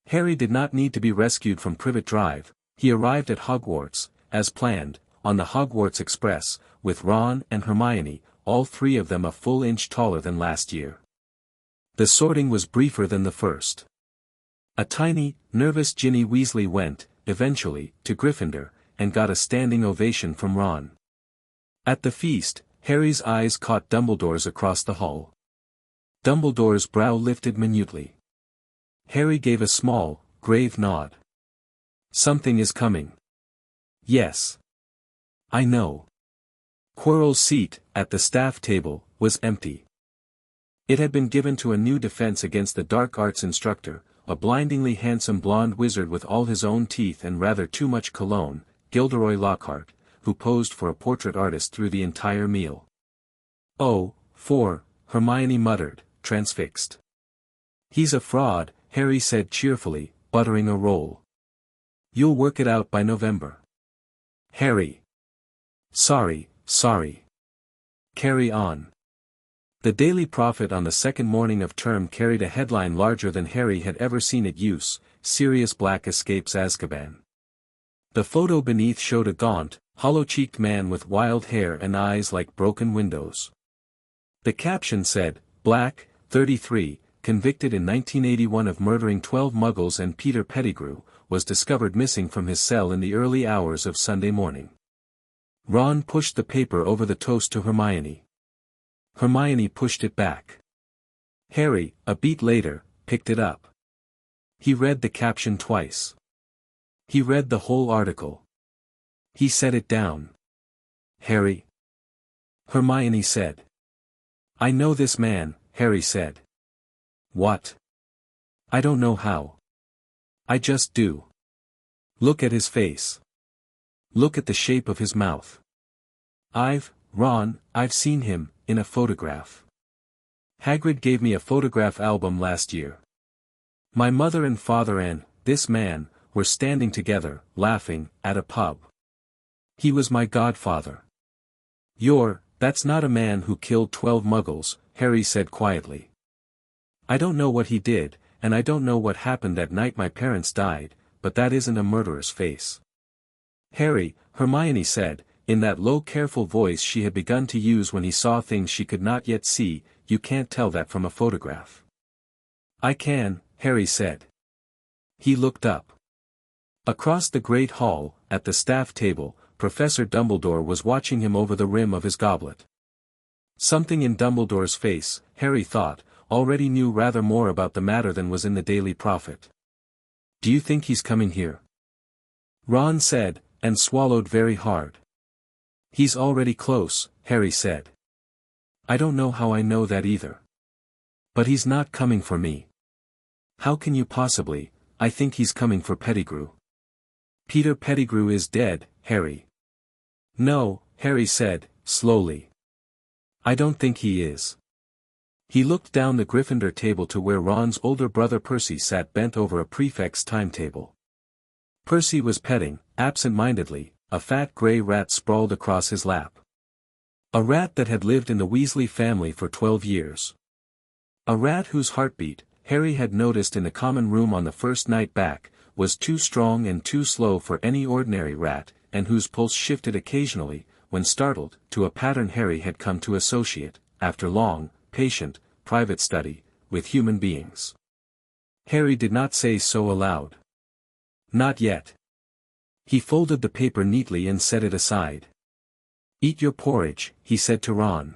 Harry did not need to be rescued from Privet Drive. He arrived at Hogwarts, as planned, on the Hogwarts Express, with Ron and Hermione, all three of them a full inch taller than last year. The sorting was briefer than the first. A tiny, nervous Ginny Weasley went, eventually, to Gryffindor, and got a standing ovation from Ron. At the feast, Harry's eyes caught Dumbledore's across the hall. Dumbledore's brow lifted minutely. Harry gave a small, grave nod. Something is coming. Yes. I know. Quirrell's seat, at the staff table, was empty. It had been given to a new defense against the dark arts instructor, a blindingly handsome blonde wizard with all his own teeth and rather too much cologne, Gilderoy Lockhart, who posed for a portrait artist through the entire meal. Oh, Hermione muttered, transfixed. He's a fraud, Harry said cheerfully, buttering a roll. You'll work it out by November. Harry. Sorry. Carry on. The Daily Prophet on the second morning of term carried a headline larger than Harry had ever seen it use, Sirius Black escapes Azkaban. The photo beneath showed a gaunt, hollow-cheeked man with wild hair and eyes like broken windows. The caption said, Black, 33, convicted in 1981 of murdering 12 Muggles and Peter Pettigrew, was discovered missing from his cell in the early hours of Sunday morning. Ron pushed the paper over the toast to Hermione. Hermione pushed it back. Harry, a beat later, picked it up. He read the caption twice. He read the whole article. He set it down. Harry. Hermione said. I know this man, Harry said. What? I don't know how. I just do. Look at his face. Look at the shape of his mouth. Ron, I've seen him, in a photograph. Hagrid gave me a photograph album last year. My mother and father and, this man, were standing together, laughing, at a pub. He was my godfather. That's not a man who killed 12 Muggles, Harry said quietly. I don't know what he did, and I don't know what happened that night my parents died, but that isn't a murderer's face. Harry, Hermione said, in that low careful voice she had begun to use when he saw things she could not yet see, you can't tell that from a photograph. I can, Harry said. He looked up. Across the great hall, at the staff table, Professor Dumbledore was watching him over the rim of his goblet. Something in Dumbledore's face, Harry thought, already knew rather more about the matter than was in the Daily Prophet. Do you think he's coming here? Ron said, and swallowed very hard. He's already close, Harry said. I don't know how I know that either. But he's not coming for me. How can you possibly? I think he's coming for Pettigrew. Peter Pettigrew is dead, Harry. No, Harry said, slowly. I don't think he is. He looked down the Gryffindor table to where Ron's older brother Percy sat bent over a prefect's timetable. Percy was petting, absent-mindedly, a fat grey rat sprawled across his lap. A rat that had lived in the Weasley family for 12 years. A rat whose heartbeat, Harry had noticed in the common room on the first night back, was too strong and too slow for any ordinary rat, and whose pulse shifted occasionally, when startled, to a pattern Harry had come to associate, after long, patient, private study, with human beings. Harry did not say so aloud. Not yet. He folded the paper neatly and set it aside. Eat your porridge, he said to Ron.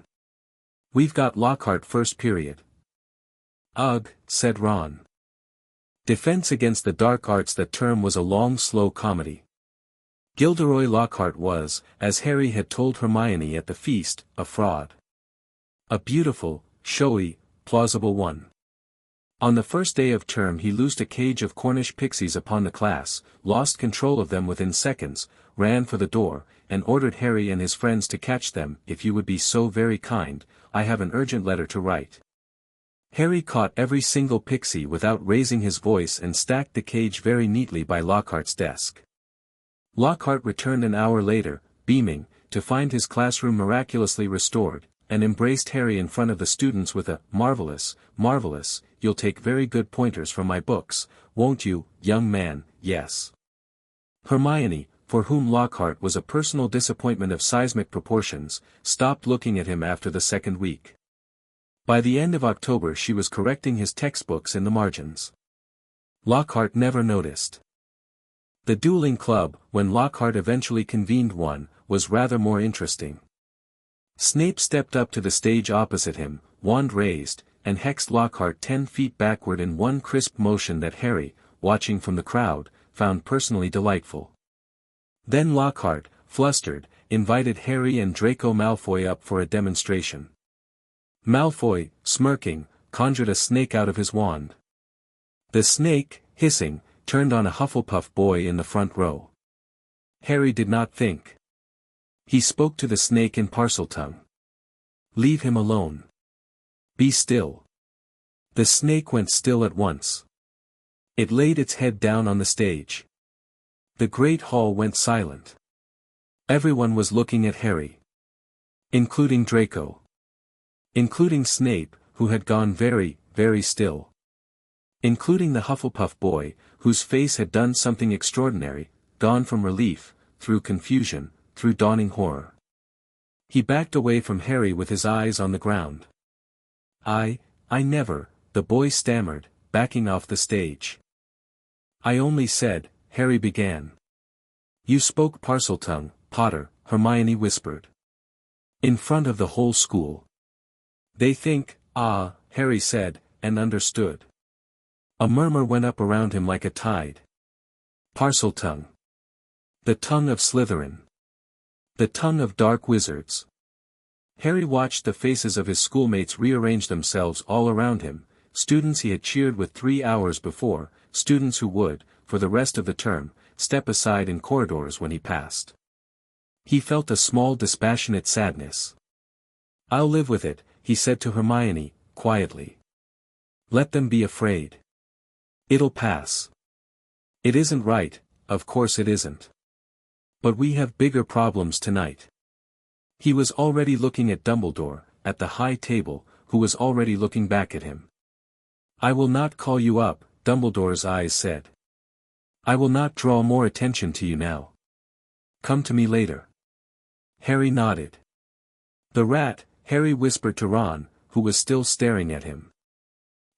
We've got Lockhart first period. Ugh, said Ron. Defense against the dark arts. That term was a long slow comedy. Gilderoy Lockhart was, as Harry had told Hermione at the feast, a fraud. A beautiful, showy, plausible one. On the first day of term he loosed a cage of Cornish pixies upon the class, lost control of them within seconds, ran for the door, and ordered Harry and his friends to catch them. If you would be so very kind, I have an urgent letter to write. Harry caught every single pixie without raising his voice and stacked the cage very neatly by Lockhart's desk. Lockhart returned an hour later, beaming, to find his classroom miraculously restored, and embraced Harry in front of the students with a, "Marvelous, marvelous, you'll take very good pointers from my books, won't you, young man?" "Yes." Hermione, for whom Lockhart was a personal disappointment of seismic proportions, stopped looking at him after the second week. By the end of October she was correcting his textbooks in the margins. Lockhart never noticed. The dueling club, when Lockhart eventually convened one, was rather more interesting. Snape stepped up to the stage opposite him, wand raised, and hexed Lockhart 10 feet backward in one crisp motion that Harry, watching from the crowd, found personally delightful. Then Lockhart, flustered, invited Harry and Draco Malfoy up for a demonstration. Malfoy, smirking, conjured a snake out of his wand. The snake, hissing, turned on a Hufflepuff boy in the front row. Harry did not think. He spoke to the snake in Parseltongue. "Leave him alone. Be still." The snake went still at once. It laid its head down on the stage. The great hall went silent. Everyone was looking at Harry. Including Draco. Including Snape, who had gone very, very still. Including the Hufflepuff boy, whose face had done something extraordinary, gone from relief, through confusion, through dawning horror. He backed away from Harry with his eyes on the ground. I never," the boy stammered, backing off the stage. "I only said," Harry began. "You spoke Parseltongue, Potter," Hermione whispered. "In front of the whole school. They think," Harry said, and understood. A murmur went up around him like a tide. Parseltongue. The tongue of Slytherin. The tongue of dark wizards. Harry watched the faces of his schoolmates rearrange themselves all around him, students he had cheered with 3 hours before, students who would, for the rest of the term, step aside in corridors when he passed. He felt a small dispassionate sadness. "I'll live with it," he said to Hermione, quietly. "Let them be afraid. It'll pass. It isn't right, of course it isn't. But we have bigger problems tonight." He was already looking at Dumbledore, at the high table, who was already looking back at him. I will not call you up, Dumbledore's eyes said. I will not draw more attention to you now. Come to me later. Harry nodded. The rat, Harry whispered to Ron, who was still staring at him.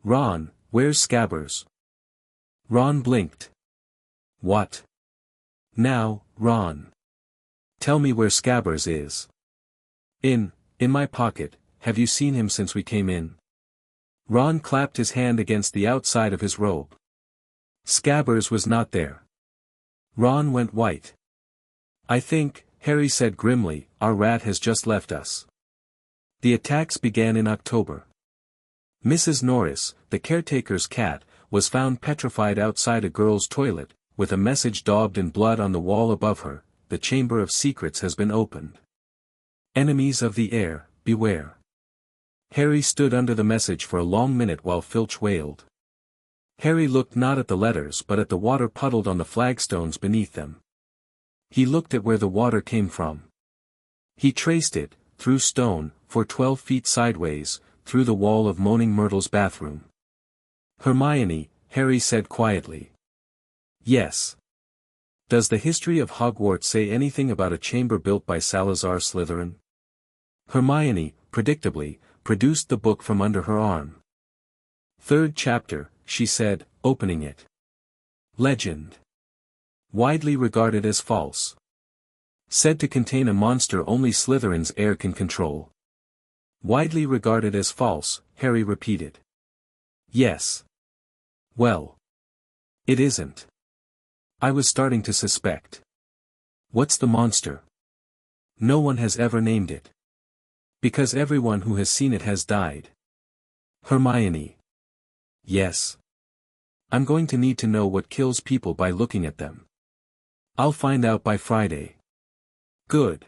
Ron, where's Scabbers? Ron blinked. What? Now, Ron. Tell me where Scabbers is. In my pocket. Have you seen him since we came in? Ron clapped his hand against the outside of his robe. Scabbers was not there. Ron went white. I think, Harry said grimly, our rat has just left us. The attacks began in October. Mrs. Norris, the caretaker's cat, was found petrified outside a girl's toilet, with a message daubed in blood on the wall above her, the Chamber of Secrets has been opened. Enemies of the air, beware. Harry stood under the message for a long minute while Filch wailed. Harry looked not at the letters but at the water puddled on the flagstones beneath them. He looked at where the water came from. He traced it, through stone, for 12 feet sideways, through the wall of Moaning Myrtle's bathroom. Hermione, Harry said quietly. Yes. Does the history of Hogwarts say anything about a chamber built by Salazar Slytherin? Hermione, predictably, produced the book from under her arm. Third chapter, she said, opening it. Legend. Widely regarded as false. Said to contain a monster only Slytherin's heir can control. Widely regarded as false, Harry repeated. Yes. Well. It isn't. I was starting to suspect. What's the monster? No one has ever named it. Because everyone who has seen it has died. Hermione. Yes. I'm going to need to know what kills people by looking at them. I'll find out by Friday. Good.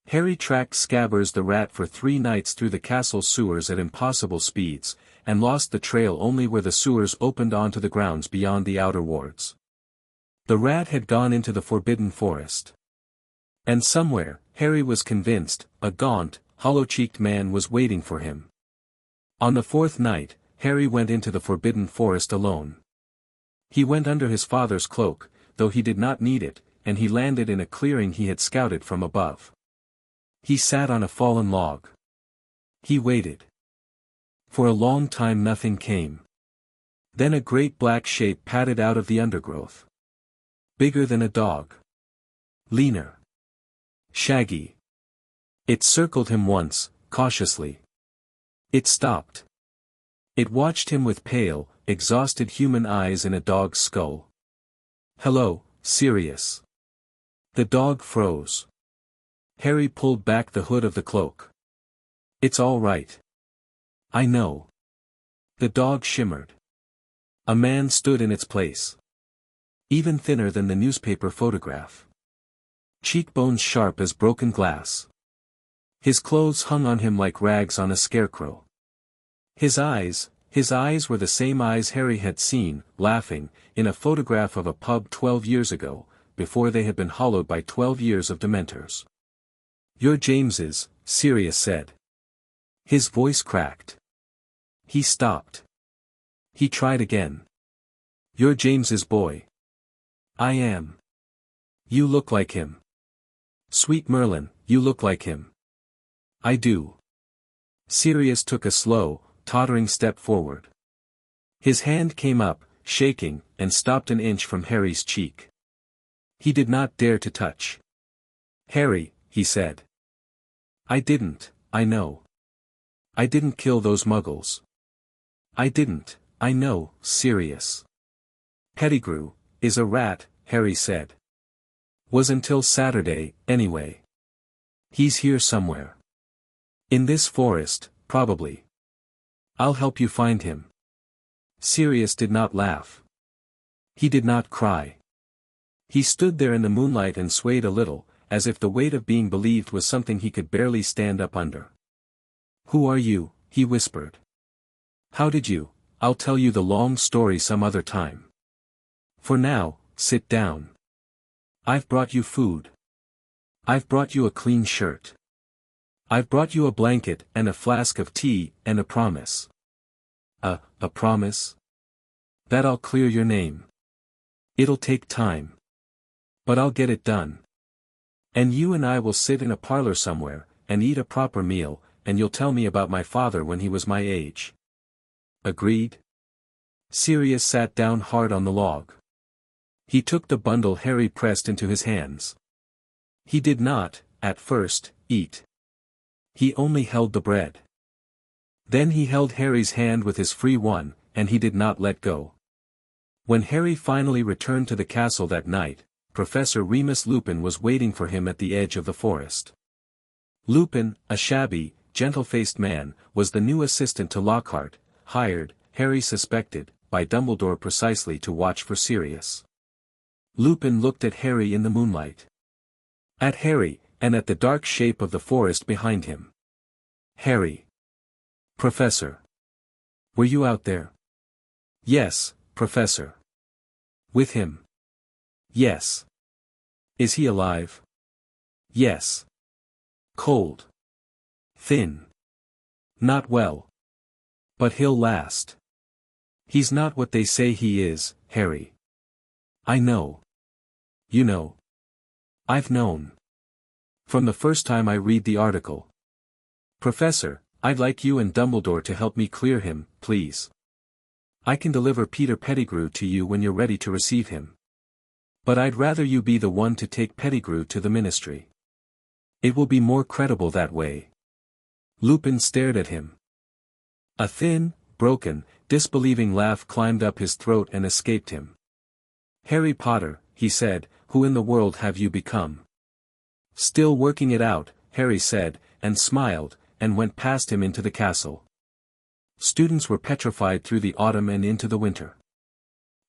Harry tracked Scabbers the rat for 3 nights through the castle sewers at impossible speeds, and lost the trail only where the sewers opened onto the grounds beyond the outer wards. The rat had gone into the Forbidden Forest. And somewhere, Harry was convinced, a gaunt, hollow-cheeked man was waiting for him. On the 4th night, Harry went into the Forbidden Forest alone. He went under his father's cloak, though he did not need it, and he landed in a clearing he had scouted from above. He sat on a fallen log. He waited. For a long time nothing came. Then a great black shape padded out of the undergrowth. Bigger than a dog. Leaner. Shaggy. It circled him once, cautiously. It stopped. It watched him with pale, exhausted human eyes in a dog's skull. Hello, Sirius. The dog froze. Harry pulled back the hood of the cloak. It's all right. I know. The dog shimmered. A man stood in its place. Even thinner than the newspaper photograph. Cheekbones sharp as broken glass. His clothes hung on him like rags on a scarecrow. His eyes were the same eyes Harry had seen, laughing, in a photograph of a pub 12 years ago, before they had been hollowed by 12 years of dementors. You're James's, Sirius said. His voice cracked. He stopped. He tried again. You're James's boy. I am. You look like him. Sweet Merlin, you look like him. I do. Sirius took a slow, tottering step forward. His hand came up, shaking, and stopped an inch from Harry's cheek. He did not dare to touch. Harry, he said. I didn't, I know. I didn't kill those muggles. I didn't, I know, Sirius. Pettigrew is a rat, Harry said. Was until Saturday, anyway. He's here somewhere. In this forest, probably. I'll help you find him. Sirius did not laugh. He did not cry. He stood there in the moonlight and swayed a little, as if the weight of being believed was something he could barely stand up under. Who are you? He whispered. How did you? I'll tell you the long story some other time. For now, sit down. I've brought you food. I've brought you a clean shirt. I've brought you a blanket and a flask of tea and a promise. A a promise? That I'll clear your name. It'll take time. But I'll get it done. And you and I will sit in a parlor somewhere, and eat a proper meal, and you'll tell me about my father when he was my age. Agreed? Sirius sat down hard on the log. He took the bundle Harry pressed into his hands. He did not, at first, eat. He only held the bread. Then he held Harry's hand with his free one, and he did not let go. When Harry finally returned to the castle that night, Professor Remus Lupin was waiting for him at the edge of the forest. Lupin, a shabby, gentle-faced man, was the new assistant to Lockhart, hired, Harry suspected, by Dumbledore precisely to watch for Sirius. Lupin looked at Harry in the moonlight. At Harry, and at the dark shape of the forest behind him. Harry. Professor. Were you out there? Yes, Professor. With him? Yes. Is he alive? Yes. Cold. Thin. Not well. But he'll last. He's not what they say he is, Harry. I know. You know. I've known. From the first time I read the article. Professor, I'd like you and Dumbledore to help me clear him, please. I can deliver Peter Pettigrew to you when you're ready to receive him. But I'd rather you be the one to take Pettigrew to the ministry. It will be more credible that way. Lupin stared at him. A thin, broken, disbelieving laugh climbed up his throat and escaped him. Harry Potter, he said, who in the world have you become? Still working it out, Harry said, and smiled, and went past him into the castle. Students were petrified through the autumn and into the winter.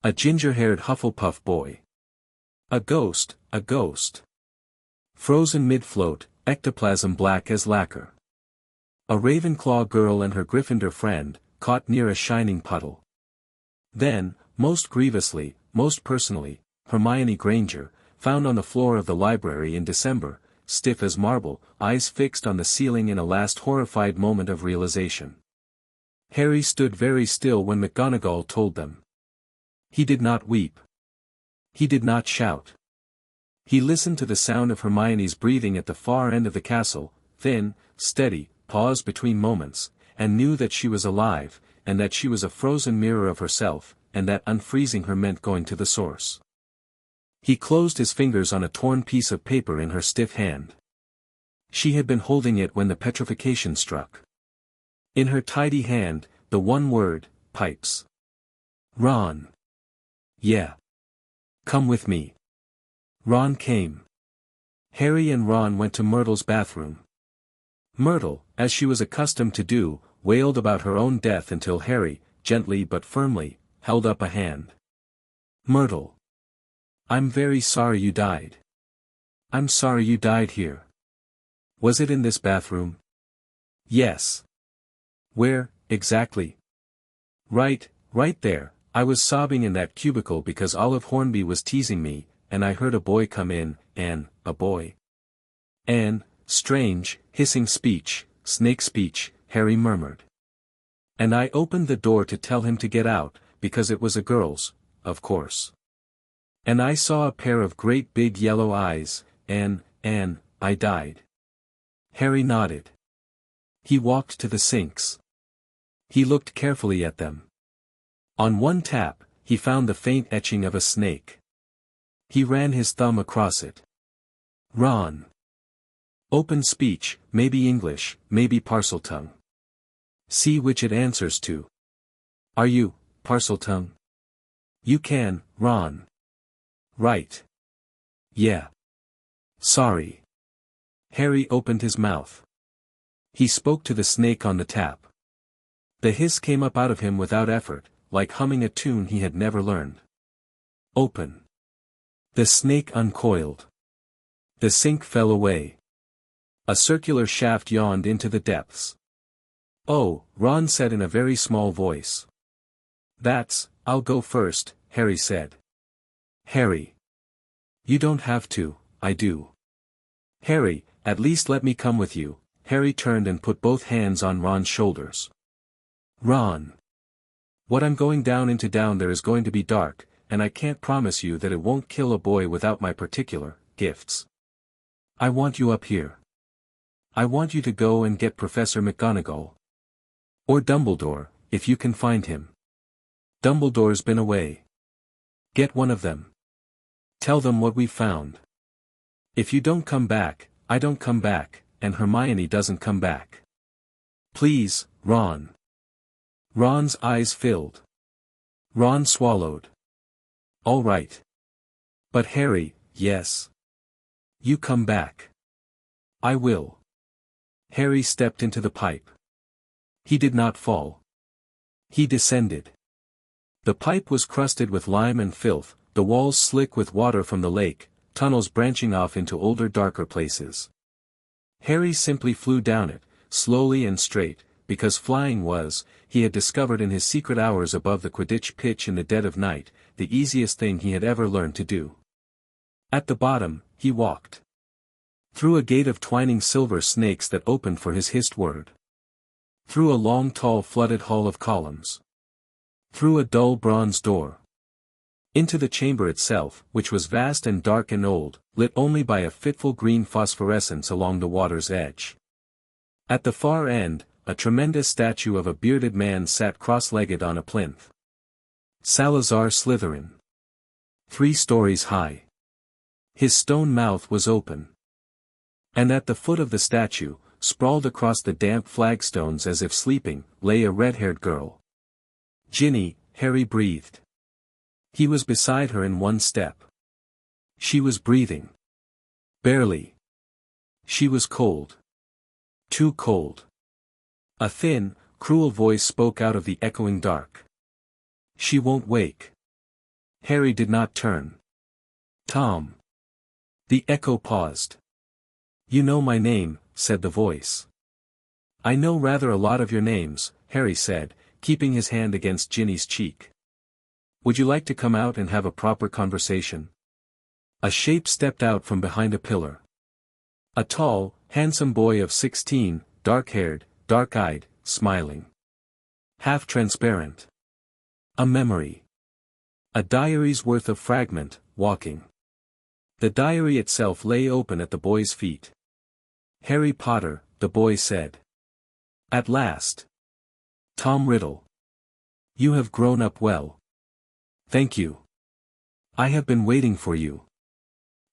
A ginger-haired Hufflepuff boy. A ghost, a ghost. Frozen mid-float, ectoplasm black as lacquer. A Ravenclaw girl and her Gryffindor friend, caught near a shining puddle. Then, most grievously, most personally, Hermione Granger, found on the floor of the library in December, stiff as marble, eyes fixed on the ceiling in a last horrified moment of realization. Harry stood very still when McGonagall told them. He did not weep. He did not shout. He listened to the sound of Hermione's breathing at the far end of the castle, thin, steady, pause between moments, and knew that she was alive, and that she was a frozen mirror of herself, and that unfreezing her meant going to the source. He closed his fingers on a torn piece of paper in her stiff hand. She had been holding it when the petrification struck. In her tidy hand, the one word, pipes. Ron. Yeah. Come with me. Ron came. Harry and Ron went to Myrtle's bathroom. Myrtle, as she was accustomed to do, wailed about her own death until Harry, gently but firmly, held up a hand. Myrtle. I'm very sorry you died. I'm sorry you died here. Was it in this bathroom? Yes. Where, exactly? Right there. I was sobbing in that cubicle because Olive Hornby was teasing me, and I heard a boy come in, a boy. Strange, hissing speech, snake speech, Harry murmured. And I opened the door to tell him to get out, because it was a girl's, of course. And I saw a pair of great big yellow eyes, and I died. Harry nodded. He walked to the sinks. He looked carefully at them. On one tap, he found the faint etching of a snake. He ran his thumb across it. Ron. Open speech, maybe English, maybe Parseltongue. See which it answers to. Are you, Parseltongue? You can, Ron. Right. Yeah. Sorry. Harry opened his mouth. He spoke to the snake on the tap. The hiss came up out of him without effort, like humming a tune he had never learned. Open. The snake uncoiled. The sink fell away. A circular shaft yawned into the depths. Oh, Ron said in a very small voice. I'll go first, Harry said. Harry. You don't have to, I do. Harry, at least let me come with you. Harry turned and put both hands on Ron's shoulders. Ron. What I'm going down there is going to be dark, and I can't promise you that it won't kill a boy without my particular gifts. I want you up here. I want you to go and get Professor McGonagall. Or Dumbledore, if you can find him. Dumbledore's been away. Get one of them. Tell them what we found. If you don't come back, I don't come back, and Hermione doesn't come back. Please, Ron. Ron's eyes filled. Ron swallowed. All right. But Harry, yes. You come back. I will. Harry stepped into the pipe. He did not fall. He descended. The pipe was crusted with lime and filth, the walls slick with water from the lake, tunnels branching off into older darker places. Harry simply flew down it, slowly and straight, because flying was, he had discovered in his secret hours above the Quidditch pitch in the dead of night, the easiest thing he had ever learned to do. At the bottom, he walked. Through a gate of twining silver snakes that opened for his hissed word. Through a long tall flooded hall of columns. Through a dull bronze door. Into the chamber itself, which was vast and dark and old, lit only by a fitful green phosphorescence along the water's edge. At the far end, a tremendous statue of a bearded man sat cross-legged on a plinth. Salazar Slytherin. 3 stories high. His stone mouth was open. And at the foot of the statue, sprawled across the damp flagstones as if sleeping, lay a red-haired girl. Ginny, Harry breathed. He was beside her in one step. She was breathing. Barely. She was cold. Too cold. A thin, cruel voice spoke out of the echoing dark. She won't wake. Harry did not turn. Tom. The echo paused. You know my name, said the voice. I know rather a lot of your names, Harry said, keeping his hand against Ginny's cheek. Would you like to come out and have a proper conversation? A shape stepped out from behind a pillar. A tall, handsome boy of 16, dark-haired, dark-eyed, smiling. Half-transparent. A memory. A diary's worth of fragment, walking. The diary itself lay open at the boy's feet. Harry Potter, the boy said. At last. Tom Riddle. You have grown up well. Thank you. I have been waiting for you.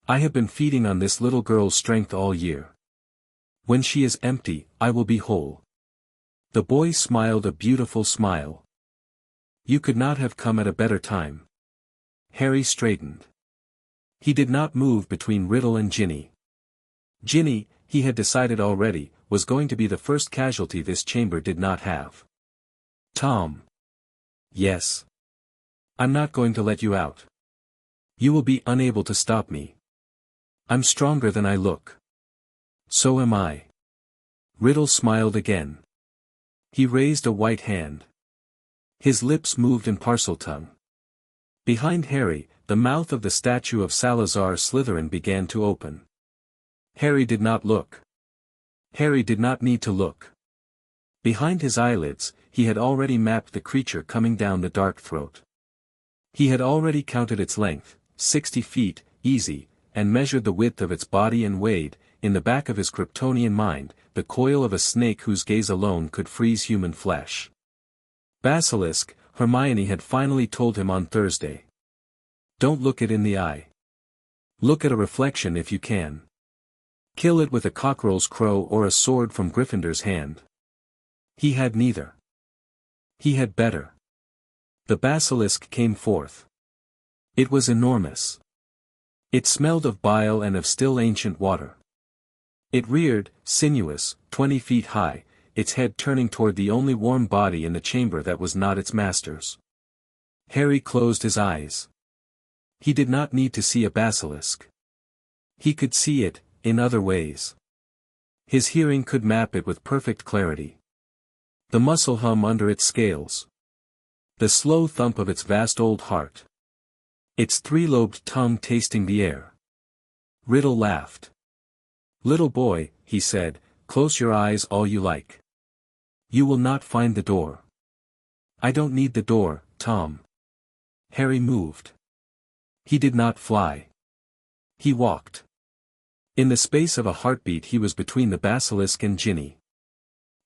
I have been feeding on this little girl's strength all year. When she is empty, I will be whole. The boy smiled a beautiful smile. You could not have come at a better time. Harry straightened. He did not move between Riddle and Ginny. Ginny, he had decided already, was going to be the first casualty this chamber did not have. Tom. Yes. I'm not going to let you out. You will be unable to stop me. I'm stronger than I look. So am I. Riddle smiled again. He raised a white hand. His lips moved in Parseltongue. Behind Harry, the mouth of the statue of Salazar Slytherin began to open. Harry did not look. Harry did not need to look. Behind his eyelids, he had already mapped the creature coming down the dark throat. He had already counted its length, 60 feet, easy, and measured the width of its body and weighed, in the back of his Kryptonian mind, the coil of a snake whose gaze alone could freeze human flesh. Basilisk, Hermione had finally told him on Thursday. Don't look it in the eye. Look at a reflection if you can. Kill it with a cockerel's crow or a sword from Gryffindor's hand. He had neither. He had better. The basilisk came forth. It was enormous. It smelled of bile and of still ancient water. It reared, sinuous, 20 feet high, its head turning toward the only warm body in the chamber that was not its master's. Harry closed his eyes. He did not need to see a basilisk. He could see it, in other ways. His hearing could map it with perfect clarity. The muscle hum under its scales. The slow thump of its vast old heart. Its 3-lobed tongue tasting the air. Riddle laughed. Little boy, he said, close your eyes all you like. You will not find the door. I don't need the door, Tom. Harry moved. He did not fly. He walked. In the space of a heartbeat he was between the basilisk and Ginny.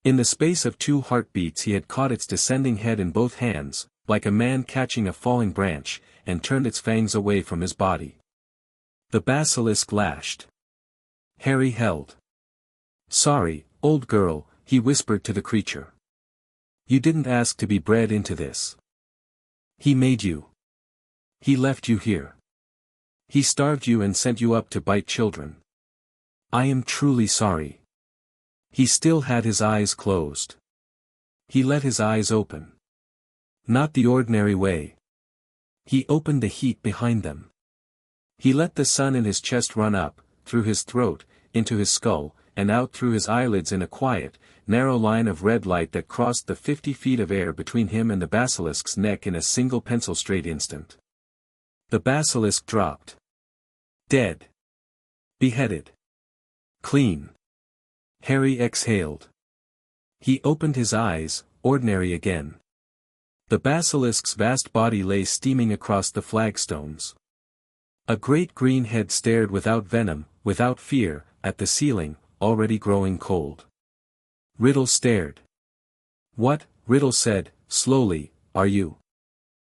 In the space of 2 heartbeats he had caught its descending head in both hands, like a man catching a falling branch, and turned its fangs away from his body. The basilisk lashed. Harry held. Sorry, old girl, he whispered to the creature. You didn't ask to be bred into this. He made you. He left you here. He starved you and sent you up to bite children. I am truly sorry. He still had his eyes closed. He let his eyes open. Not the ordinary way. He opened the heat behind them. He let the sun in his chest run up, through his throat, into his skull, and out through his eyelids in a quiet, narrow line of red light that crossed the 50 feet of air between him and the basilisk's neck in a single pencil-straight instant. The basilisk dropped. Dead. Beheaded. Clean. Harry exhaled. He opened his eyes, ordinary again. The basilisk's vast body lay steaming across the flagstones. A great green head stared without venom, without fear, at the ceiling, already growing cold. Riddle stared. What, Riddle said, slowly, are you?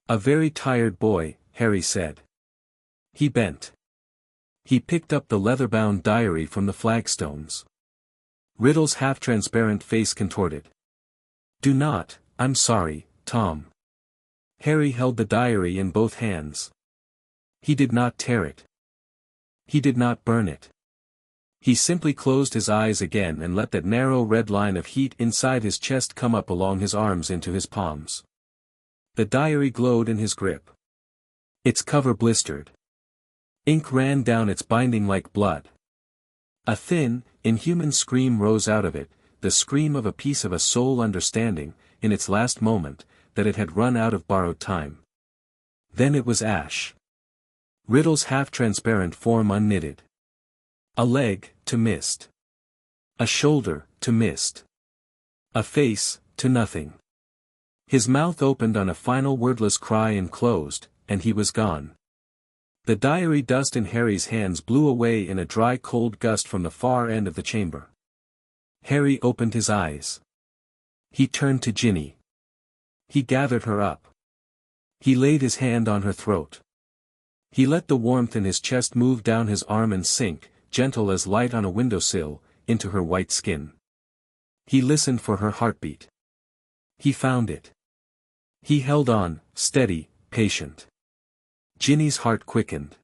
A very tired boy, Harry said. He bent. He picked up the leather-bound diary from the flagstones. Riddle's half-transparent face contorted. Do not, I'm sorry, Tom. Harry held the diary in both hands. He did not tear it. He did not burn it. He simply closed his eyes again and let that narrow red line of heat inside his chest come up along his arms into his palms. The diary glowed in his grip. Its cover blistered. Ink ran down its binding like blood. A thin, inhuman scream rose out of it, the scream of a piece of a soul understanding, in its last moment, that it had run out of borrowed time. Then it was ash. Riddle's half-transparent form unknitted. A leg, to mist. A shoulder, to mist. A face, to nothing. His mouth opened on a final wordless cry and closed, and he was gone. The diary dust in Harry's hands blew away in a dry cold gust from the far end of the chamber. Harry opened his eyes. He turned to Ginny. He gathered her up. He laid his hand on her throat. He let the warmth in his chest move down his arm and sink, gentle as light on a windowsill, into her white skin. He listened for her heartbeat. He found it. He held on, steady, patient. Ginny's heart quickened.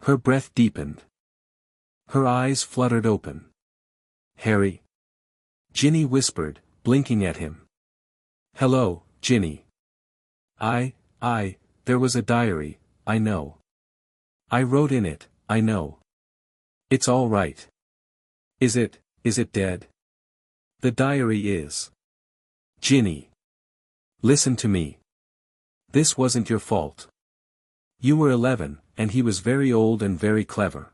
Her breath deepened. Her eyes fluttered open. Harry. Ginny whispered, blinking at him. Hello, Ginny. There was a diary, I know. I wrote in it, I know. It's all right. Is it dead? The diary is. Ginny. Listen to me. This wasn't your fault. You were 11, and he was very old and very clever.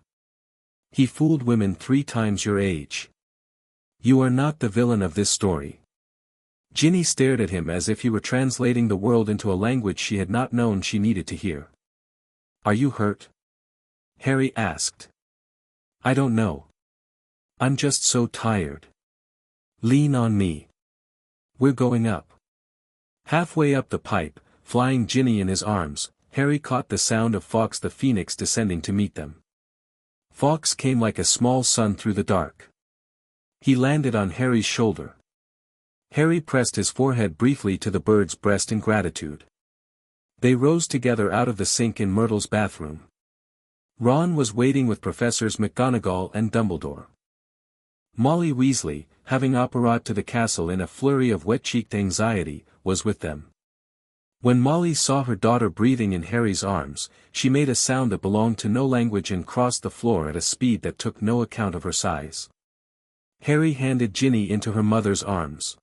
He fooled women 3 times your age. You are not the villain of this story. Ginny stared at him as if he were translating the world into a language she had not known she needed to hear. Are you hurt? Harry asked. I don't know. I'm just so tired. Lean on me. We're going up. Halfway up the pipe, flying Ginny in his arms, Harry caught the sound of Fawkes the Phoenix descending to meet them. Fawkes came like a small sun through the dark. He landed on Harry's shoulder. Harry pressed his forehead briefly to the bird's breast in gratitude. They rose together out of the sink in Myrtle's bathroom. Ron was waiting with Professors McGonagall and Dumbledore. Molly Weasley, having apparat to the castle in a flurry of wet-cheeked anxiety, was with them. When Molly saw her daughter breathing in Harry's arms, she made a sound that belonged to no language and crossed the floor at a speed that took no account of her size. Harry handed Ginny into her mother's arms.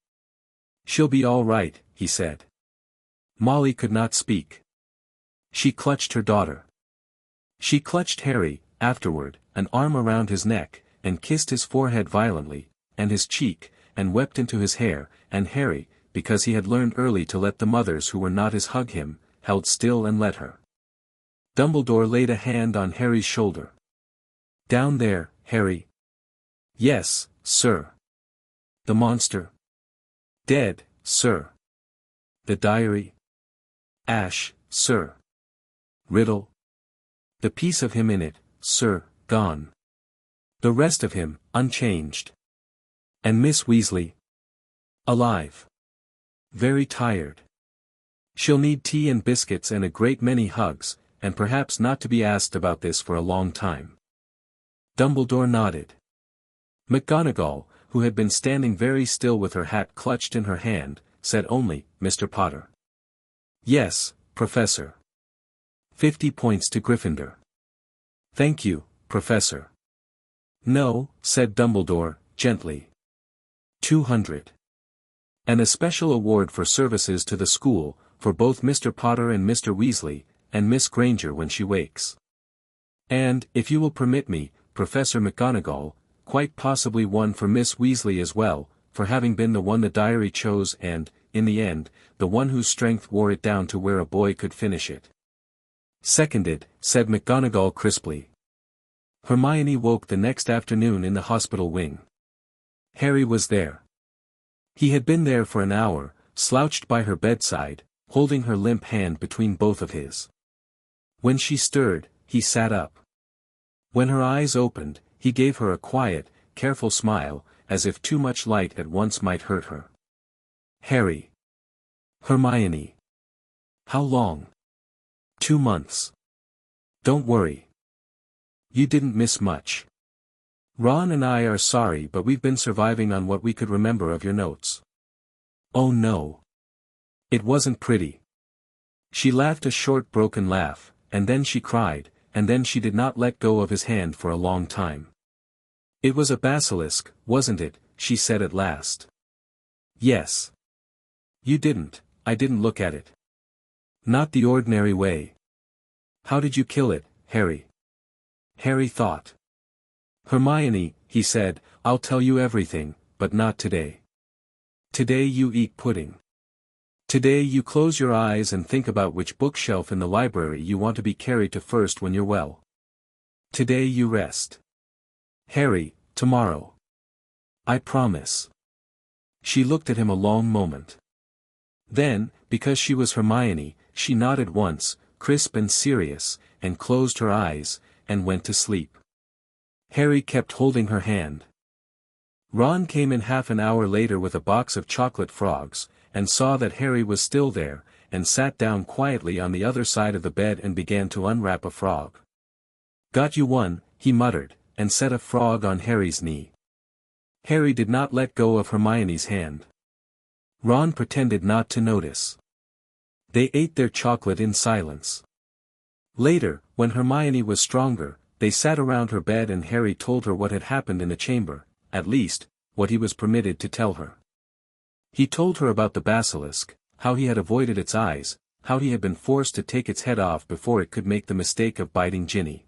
She'll be all right, he said. Molly could not speak. She clutched her daughter. She clutched Harry, afterward, an arm around his neck, and kissed his forehead violently, and his cheek, and wept into his hair, and Harry, because he had learned early to let the mothers who were not his hug him, held still and let her. Dumbledore laid a hand on Harry's shoulder. "Down there, Harry." "Yes, sir." "The monster?" "Dead, sir." "The diary?" "Ash, sir." "Riddle?" "The piece of him in it, sir, gone. The rest of him, unchanged." "And Miss Weasley?" "Alive. Very tired. She'll need tea and biscuits and a great many hugs, and perhaps not to be asked about this for a long time." Dumbledore nodded. McGonagall, who had been standing very still with her hat clutched in her hand, said only, "Mr. Potter." "Yes, Professor." 50 points to Gryffindor. "Thank you, Professor." "No," said Dumbledore, gently. 200. And a special award for services to the school, for both Mr. Potter and Mr. Weasley, and Miss Granger when she wakes. And, if you will permit me, Professor McGonagall, quite possibly one for Miss Weasley as well, for having been the one the diary chose and, in the end, the one whose strength wore it down to where a boy could finish it. "Seconded," said McGonagall crisply. Hermione woke the next afternoon in the hospital wing. Harry was there. He had been there for an hour, slouched by her bedside, holding her limp hand between both of his. When she stirred, he sat up. When her eyes opened, he gave her a quiet, careful smile, as if too much light at once might hurt her. "Harry." "Hermione." "How long?" 2 months. "Don't worry. You didn't miss much. Ron and I are sorry, but we've been surviving on what we could remember of your notes." "Oh no. It wasn't pretty." She laughed a short broken laugh, and then she cried, and then she did not let go of his hand for a long time. "It was a basilisk, wasn't it?" she said at last. "Yes." "You didn't, I didn't look at it." "Not the ordinary way." "How did you kill it, Harry?" Harry thought. "Hermione," he said, "I'll tell you everything, but not today. Today you eat pudding. Today you close your eyes and think about which bookshelf in the library you want to be carried to first when you're well. Today you rest. Harry, tomorrow. I promise." She looked at him a long moment. Then, because she was Hermione, she nodded once, crisp and serious, and closed her eyes, and went to sleep. Harry kept holding her hand. Ron came in half an hour later with a box of chocolate frogs, and saw that Harry was still there, and sat down quietly on the other side of the bed and began to unwrap a frog. "Got you one," he muttered, and set a frog on Harry's knee. Harry did not let go of Hermione's hand. Ron pretended not to notice. They ate their chocolate in silence. Later, when Hermione was stronger, they sat around her bed and Harry told her what had happened in the chamber, at least, what he was permitted to tell her. He told her about the basilisk, how he had avoided its eyes, how he had been forced to take its head off before it could make the mistake of biting Ginny.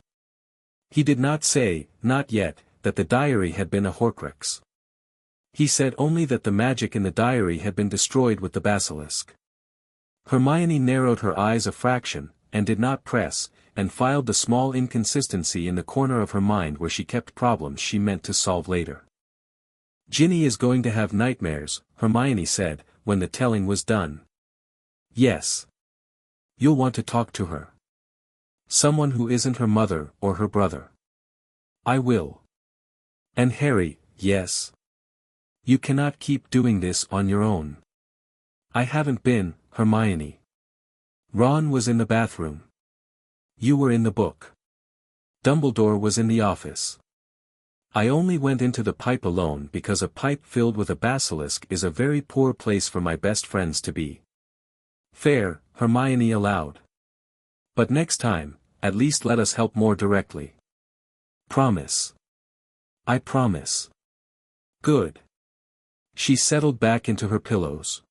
He did not say, not yet, that the diary had been a Horcrux. He said only that the magic in the diary had been destroyed with the basilisk. Hermione narrowed her eyes a fraction, and did not press, and filed the small inconsistency in the corner of her mind where she kept problems she meant to solve later. "Ginny is going to have nightmares," Hermione said, when the telling was done. "Yes. You'll want to talk to her. Someone who isn't her mother or her brother." "I will." "And Harry, yes. You cannot keep doing this on your own." "I haven't been, Hermione. Ron was in the bathroom. You were in the book. Dumbledore was in the office. I only went into the pipe alone because a pipe filled with a basilisk is a very poor place for my best friends to be." "Fair," Hermione allowed. "But next time, at least let us help more directly." "Promise." "I promise." "Good." She settled back into her pillows.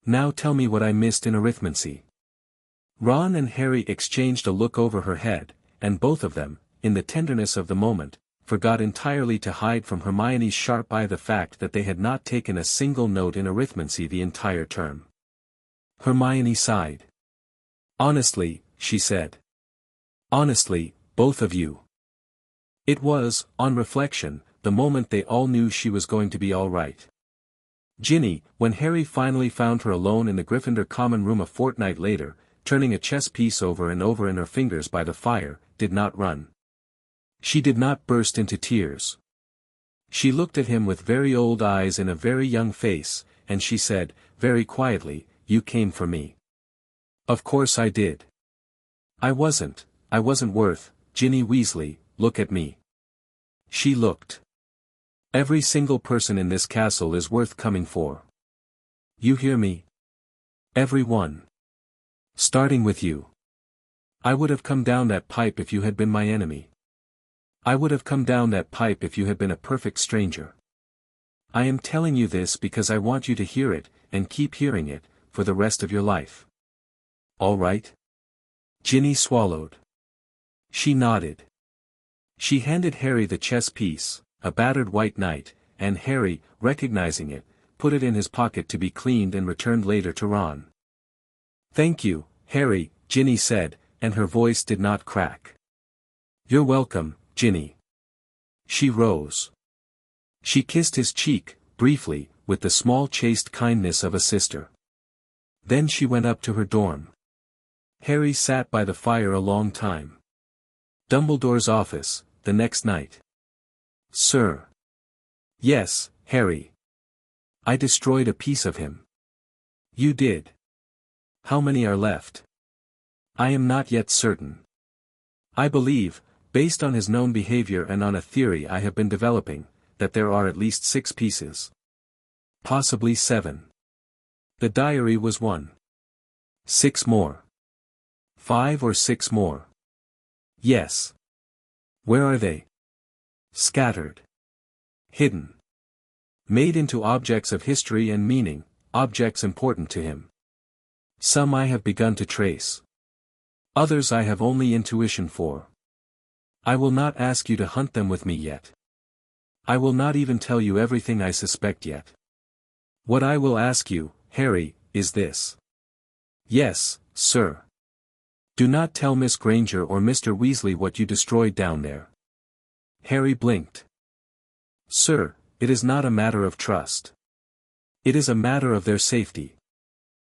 "Now tell me what I missed in arithmancy." Ron and Harry exchanged a look over her head, and both of them, in the tenderness of the moment, forgot entirely to hide from Hermione's sharp eye the fact that they had not taken a single note in arithmancy the entire term. Hermione sighed. "Honestly," she said. "Honestly, both of you." It was, on reflection, the moment they all knew she was going to be all right. Ginny, when Harry finally found her alone in the Gryffindor common room a fortnight later, turning a chess piece over and over in her fingers by the fire, did not run. She did not burst into tears. She looked at him with very old eyes and a very young face, and she said, very quietly, "You came for me." "Of course I did. I wasn't worth, Ginny Weasley, look at me." She looked. "Every single person in this castle is worth coming for. You hear me? Every one. Starting with you. I would have come down that pipe if you had been my enemy. I would have come down that pipe if you had been a perfect stranger. I am telling you this because I want you to hear it, and keep hearing it, for the rest of your life. All right?" Ginny swallowed. She nodded. She handed Harry the chess piece, a battered white knight, and Harry, recognizing it, put it in his pocket to be cleaned and returned later to Ron. "Thank you, Harry," Ginny said, and her voice did not crack. "You're welcome, Ginny." She rose. She kissed his cheek, briefly, with the small chaste kindness of a sister. Then she went up to her dorm. Harry sat by the fire a long time. Dumbledore's office, the next night. "Sir." "Yes, Harry. I destroyed a piece of him." "You did. How many are left?" "I am not yet certain. I believe, based on his known behavior and on a theory I have been developing, that there are at least 6 pieces. Possibly 7. The diary was 1. 6 more. 5 or 6 more. Yes. Where are they? Scattered. Hidden. Made into objects of history and meaning, objects important to him. Some I have begun to trace. Others I have only intuition for. I will not ask you to hunt them with me yet. I will not even tell you everything I suspect yet. What I will ask you, Harry, is this. Yes, sir. Do not tell Miss Granger or Mr. Weasley what you destroyed down there." Harry blinked. "Sir, it is not a matter of trust. It is a matter of their safety.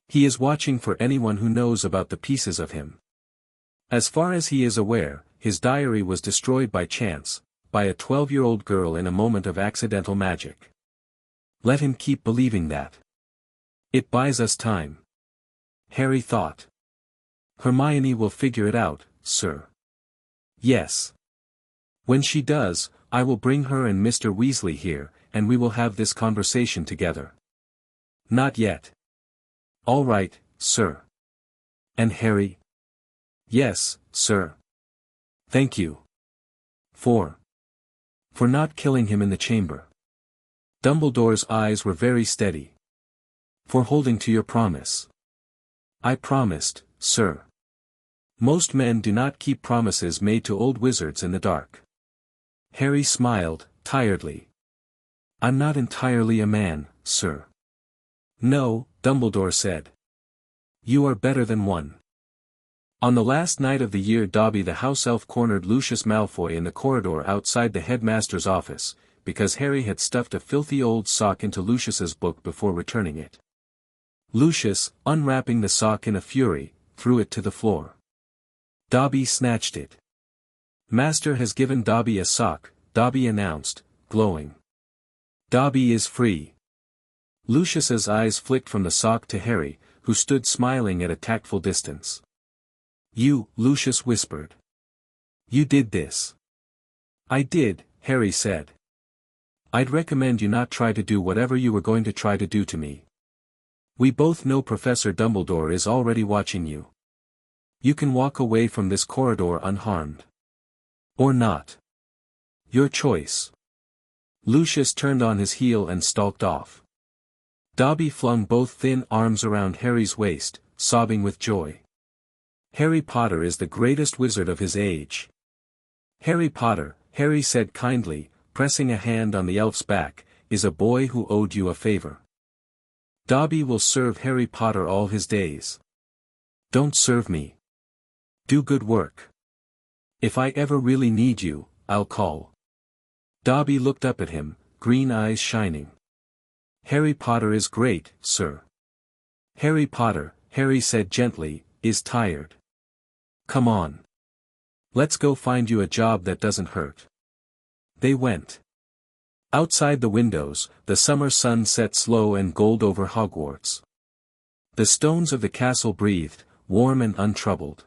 He is watching for anyone who knows about the pieces of him. As far as he is aware, his diary was destroyed by chance, by a 12-year-old girl in a moment of accidental magic. Let him keep believing that. It buys us time." Harry thought. "Hermione will figure it out, sir." "Yes. When she does, I will bring her and Mr. Weasley here, and we will have this conversation together." "Not yet." "All right, sir." "And Harry?" "Yes, sir." "Thank you." For not killing him in the chamber." Dumbledore's eyes were very steady. "For holding to your promise." "I promised, sir." Most men do not keep promises made to old wizards in the dark. Harry smiled, tiredly. "I'm not entirely a man, sir." "No," Dumbledore said. "You are better than one." On the last night of the year Dobby the house elf cornered Lucius Malfoy in the corridor outside the headmaster's office, because Harry had stuffed a filthy old sock into Lucius's book before returning it. Lucius, unwrapping the sock in a fury, threw it to the floor. Dobby snatched it. "Master has given Dobby a sock," Dobby announced, glowing. "Dobby is free." Lucius's eyes flicked from the sock to Harry, who stood smiling at a tactful distance. "You," Lucius whispered. "You did this." "I did," Harry said. "I'd recommend you not try to do whatever you were going to try to do to me. We both know Professor Dumbledore is already watching you. You can walk away from this corridor unharmed. Or not. Your choice." Lucius turned on his heel and stalked off. Dobby flung both thin arms around Harry's waist, sobbing with joy. "Harry Potter is the greatest wizard of his age. Harry Potter, Harry said kindly, pressing a hand on the elf's back, is a boy who owed you a favor. Dobby will serve Harry Potter all his days. Don't serve me. Do good work. If I ever really need you, I'll call. Dobby looked up at him, green eyes shining. Harry Potter is great, sir. Harry Potter, Harry said gently, is tired. Come on. Let's go find you a job that doesn't hurt. They went. Outside the windows, the summer sun set slow and gold over Hogwarts. The stones of the castle breathed, warm and untroubled.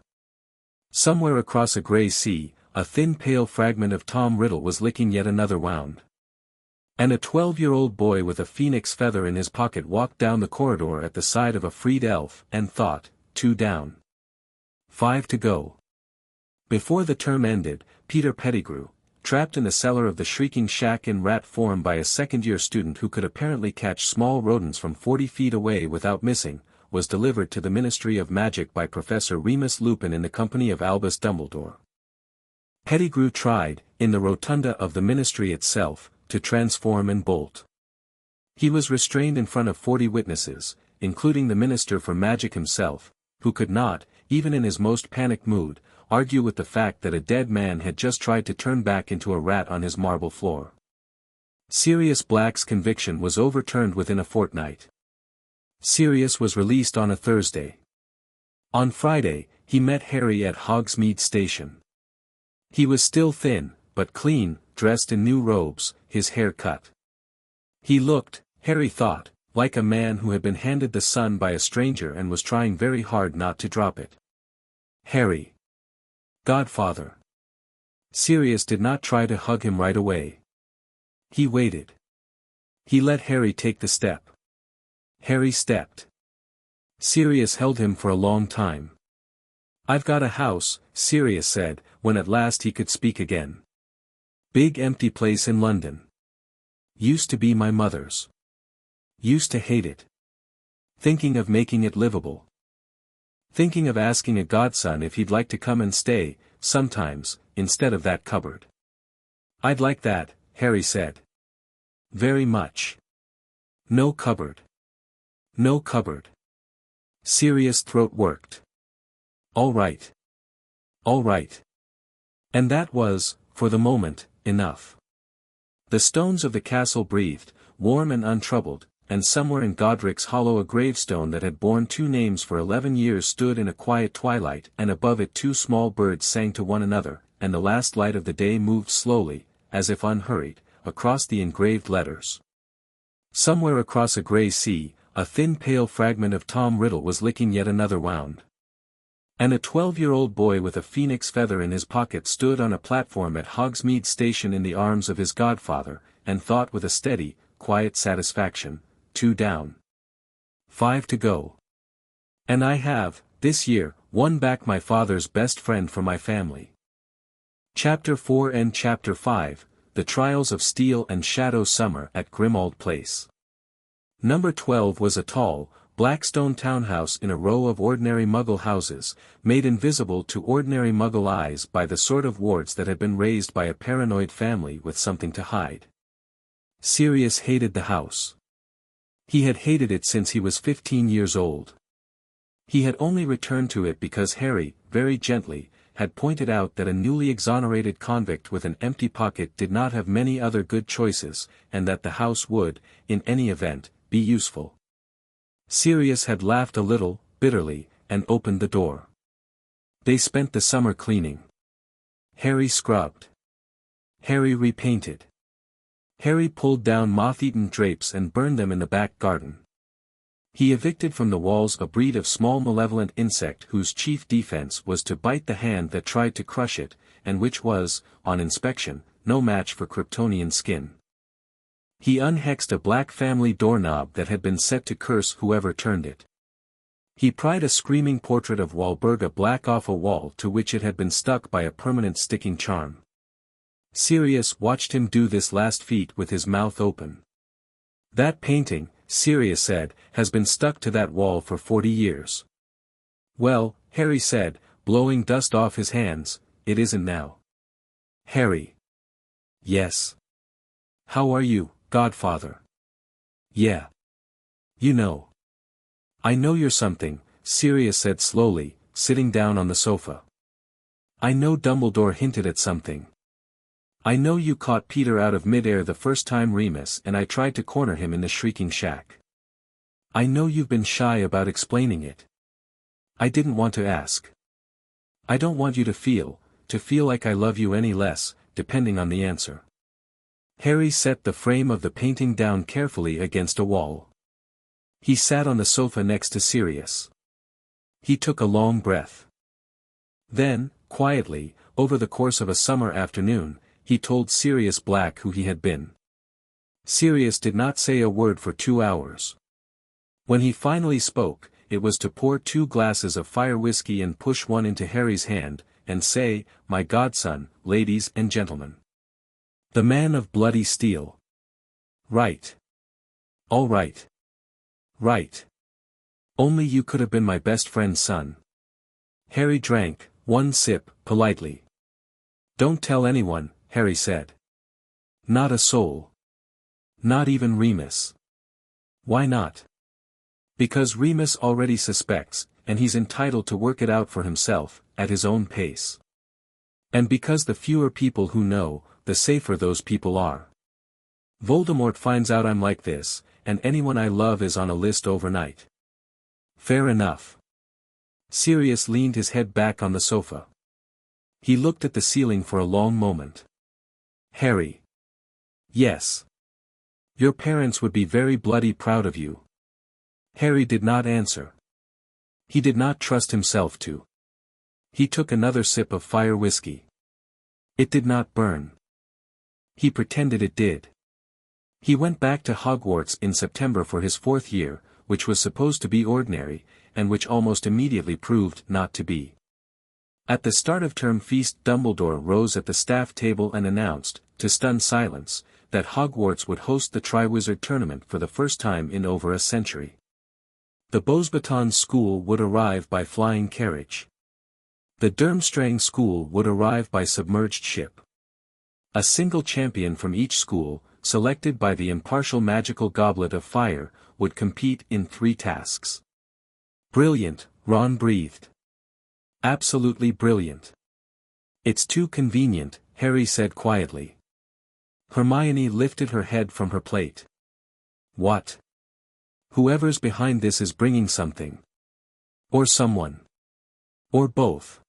Somewhere across a grey sea, a thin pale fragment of Tom Riddle was licking yet another wound. And a 12-year-old boy with a phoenix feather in his pocket walked down the corridor at the side of a freed elf, and thought, 2 down. 5 to go. Before the term ended, Peter Pettigrew, trapped in the cellar of the shrieking shack in rat form by a second-year student who could apparently catch small rodents from 40 feet away without missing, was delivered to the Ministry of Magic by Professor Remus Lupin in the company of Albus Dumbledore. Pettigrew tried, in the rotunda of the ministry itself, to transform and bolt. He was restrained in front of 40 witnesses, including the Minister for Magic himself, who could not, even in his most panicked mood, argue with the fact that a dead man had just tried to turn back into a rat on his marble floor. Sirius Black's conviction was overturned within a fortnight. Sirius was released on a Thursday. On Friday, he met Harry at Hogsmeade Station. He was still thin, but clean, dressed in new robes, his hair cut. He looked, Harry thought, like a man who had been handed the sun by a stranger and was trying very hard not to drop it. Harry. Godfather. Sirius did not try to hug him right away. He waited. He let Harry take the step. Harry stepped. Sirius held him for a long time. I've got a house, Sirius said, when at last he could speak again. Big empty place in London. Used to be my mother's. Used to hate it. Thinking of making it livable. Thinking of asking a godson if he'd like to come and stay, sometimes, instead of that cupboard. I'd like that, Harry said. Very much. No cupboard. No cupboard. Sirius' throat worked. All right. All right. And that was, for the moment, enough. The stones of the castle breathed, warm and untroubled, and somewhere in Godric's Hollow a gravestone that had borne 2 names for 11 years stood in a quiet twilight, and above it 2 small birds sang to one another, and the last light of the day moved slowly, as if unhurried, across the engraved letters. Somewhere across a grey sea, a thin pale fragment of Tom Riddle was licking yet another wound. And a 12-year-old boy with a phoenix feather in his pocket stood on a platform at Hogsmeade Station in the arms of his godfather, and thought with a steady, quiet satisfaction, 2 down. 5 to go. And I have, this year, won back my father's best friend for my family. Chapter 4 and Chapter 5, The Trials of Steel and Shadow Summer at Grimmauld Place. Number 12 was a tall, black stone townhouse in a row of ordinary Muggle houses, made invisible to ordinary Muggle eyes by the sort of wards that had been raised by a paranoid family with something to hide. Sirius hated the house. He had hated it since he was 15 years old. He had only returned to it because Harry, very gently, had pointed out that a newly exonerated convict with an empty pocket did not have many other good choices, and that the house would, in any event, be useful. Sirius had laughed a little, bitterly, and opened the door. They spent the summer cleaning. Harry scrubbed. Harry repainted. Harry pulled down moth-eaten drapes and burned them in the back garden. He evicted from the walls a breed of small malevolent insect whose chief defense was to bite the hand that tried to crush it, and which was, on inspection, no match for Kryptonian skin. He unhexed a black family doorknob that had been set to curse whoever turned it. He pried a screaming portrait of Walburga Black off a wall to which it had been stuck by a permanent sticking charm. Sirius watched him do this last feat with his mouth open. That painting, Sirius said, has been stuck to that wall for 40 years. Well, Harry said, blowing dust off his hands, it isn't now. Harry. Yes. How are you, Godfather? Yeah. You know. I know you're something, Sirius said slowly, sitting down on the sofa. I know Dumbledore hinted at something. I know you caught Peter out of midair the first time Remus and I tried to corner him in the shrieking shack. I know you've been shy about explaining it. I didn't want to ask. I don't want you to feel like I love you any less, depending on the answer. Harry set the frame of the painting down carefully against a wall. He sat on the sofa next to Sirius. He took a long breath. Then, quietly, over the course of a summer afternoon, he told Sirius Black who he had been. Sirius did not say a word for 2 hours. When he finally spoke, it was to pour 2 glasses of fire whiskey and push one into Harry's hand, and say, "My godson, ladies and gentlemen. The man of bloody steel. Right. All right. Right. Only you could have been my best friend's son." Harry drank 1 sip, politely. "Don't tell anyone," Harry said. "Not a soul. Not even Remus." "Why not?" "Because Remus already suspects, and he's entitled to work it out for himself, at his own pace. And because the fewer people who know, the safer those people are. Voldemort finds out I'm like this, and anyone I love is on a list overnight." "Fair enough." Sirius leaned his head back on the sofa. He looked at the ceiling for a long moment. "Harry." "Yes. Your parents would be very bloody proud of you." Harry did not answer. He did not trust himself to. He took another sip of fire whiskey. It did not burn. He pretended it did. He went back to Hogwarts in September for his 4th year, which was supposed to be ordinary, and which almost immediately proved not to be. At the start of term feast, Dumbledore rose at the staff table and announced, to stun silence, that Hogwarts would host the Triwizard Tournament for the first time in over a century. The Beauxbatons school would arrive by flying carriage. The Durmstrang school would arrive by submerged ship. A single champion from each school, selected by the impartial magical goblet of fire, would compete in 3 tasks. Brilliant, Ron breathed. Absolutely brilliant. It's too convenient, Harry said quietly. Hermione lifted her head from her plate. What? Whoever's behind this is bringing something. Or someone. Or both.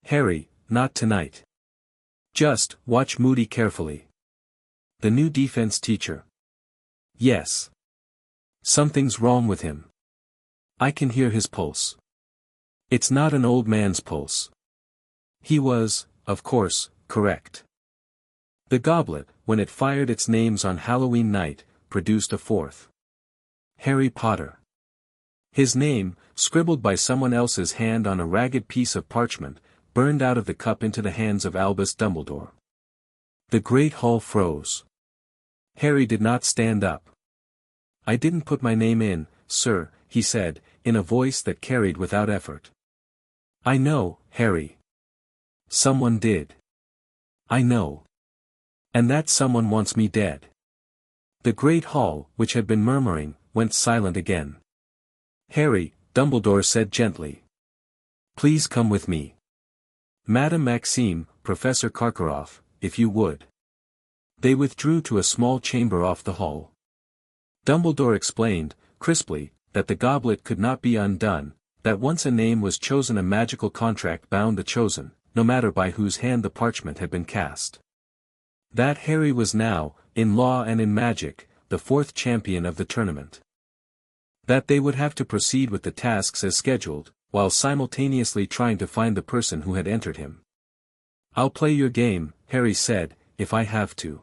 Harry, not tonight. Just watch Moody carefully. The new defense teacher. Yes. Something's wrong with him. I can hear his pulse. It's not an old man's pulse. He was, of course, correct. The goblet, when it fired its names on Halloween night, produced a 4th. Harry Potter. His name, scribbled by someone else's hand on a ragged piece of parchment, burned out of the cup into the hands of Albus Dumbledore. The great hall froze. Harry did not stand up. I didn't put my name in, sir, he said, in a voice that carried without effort. I know, Harry. Someone did. I know. And that someone wants me dead. The great hall, which had been murmuring, went silent again. Harry, Dumbledore said gently. Please come with me. Madame Maxime, Professor Karkaroff, if you would. They withdrew to a small chamber off the hall. Dumbledore explained, crisply, that the goblet could not be undone, that once a name was chosen a magical contract bound the chosen, no matter by whose hand the parchment had been cast. That Harry was now, in law and in magic, the 4th champion of the tournament. That they would have to proceed with the tasks as scheduled, while simultaneously trying to find the person who had entered him. I'll play your game, Harry said, if I have to.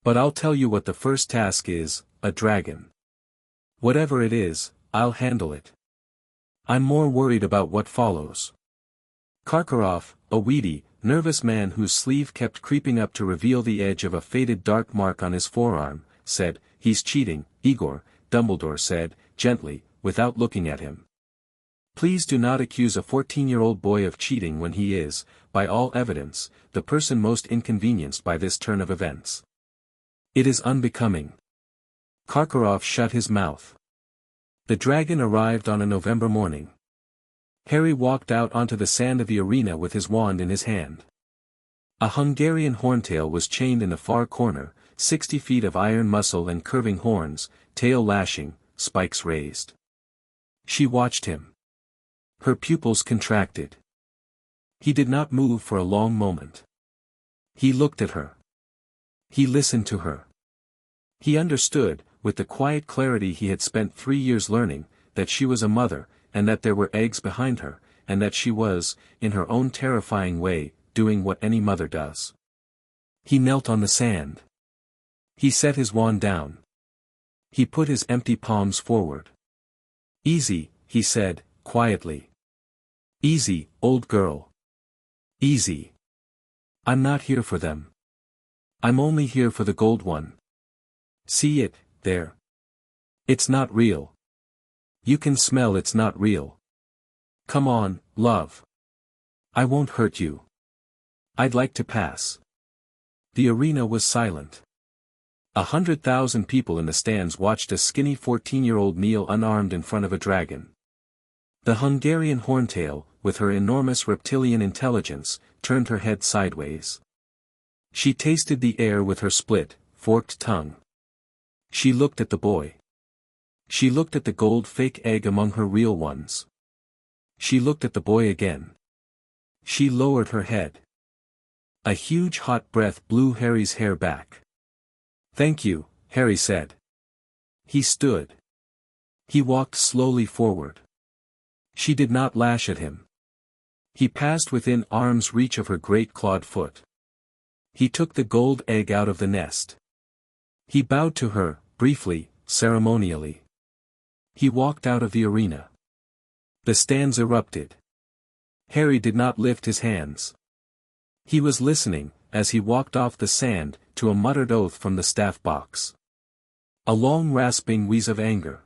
But I'll tell you what the first task is, a dragon. Whatever it is, I'll handle it. I'm more worried about what follows. Karkaroff, a weedy, nervous man whose sleeve kept creeping up to reveal the edge of a faded dark mark on his forearm, said, He's cheating, Igor, Dumbledore said, gently, without looking at him. Please do not accuse a 14-year-old boy of cheating when he is, by all evidence, the person most inconvenienced by this turn of events. It is unbecoming. Karkaroff shut his mouth. The dragon arrived on a November morning. Harry walked out onto the sand of the arena with his wand in his hand. A Hungarian horntail was chained in the far corner, 60 feet of iron muscle and curving horns, tail lashing, spikes raised. She watched him. Her pupils contracted. He did not move for a long moment. He looked at her. He listened to her. He understood, with the quiet clarity he had spent 3 years learning, that she was a mother, and that there were eggs behind her, and that she was, in her own terrifying way, doing what any mother does. He knelt on the sand. He set his wand down. He put his empty palms forward. "Easy," he said, quietly. "Easy, old girl. Easy. I'm not here for them. I'm only here for the gold one. See it, there. It's not real. You can smell it's not real. Come on, love. I won't hurt you. I'd like to pass." The arena was silent. 100,000 people in the stands watched a skinny 14-year-old kneel unarmed in front of a dragon. The Hungarian horntail, with her enormous reptilian intelligence, turned her head sideways. She tasted the air with her split, forked tongue. She looked at the boy. She looked at the gold fake egg among her real ones. She looked at the boy again. She lowered her head. A huge hot breath blew Harry's hair back. "Thank you," Harry said. He stood. He walked slowly forward. She did not lash at him. He passed within arm's reach of her great clawed foot. He took the gold egg out of the nest. He bowed to her, briefly, ceremonially. He walked out of the arena. The stands erupted. Harry did not lift his hands. He was listening, as he walked off the sand, to a muttered oath from the staff box. A long rasping wheeze of anger.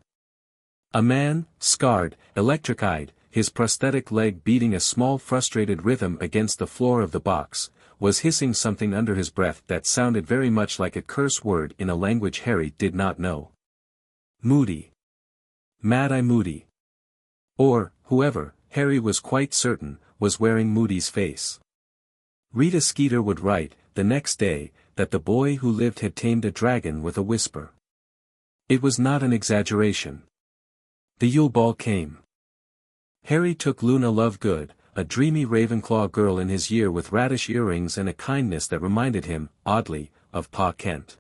A man, scarred, electric-eyed, his prosthetic leg beating a small frustrated rhythm against the floor of the box, was hissing something under his breath that sounded very much like a curse word in a language Harry did not know. Moody. Mad-Eye Moody. Or, whoever, Harry was quite certain, was wearing Moody's face. Rita Skeeter would write, the next day, that the boy who lived had tamed a dragon with a whisper. It was not an exaggeration. The Yule Ball came. Harry took Luna Lovegood, a dreamy Ravenclaw girl in his year with radish earrings and a kindness that reminded him, oddly, of Pa Kent.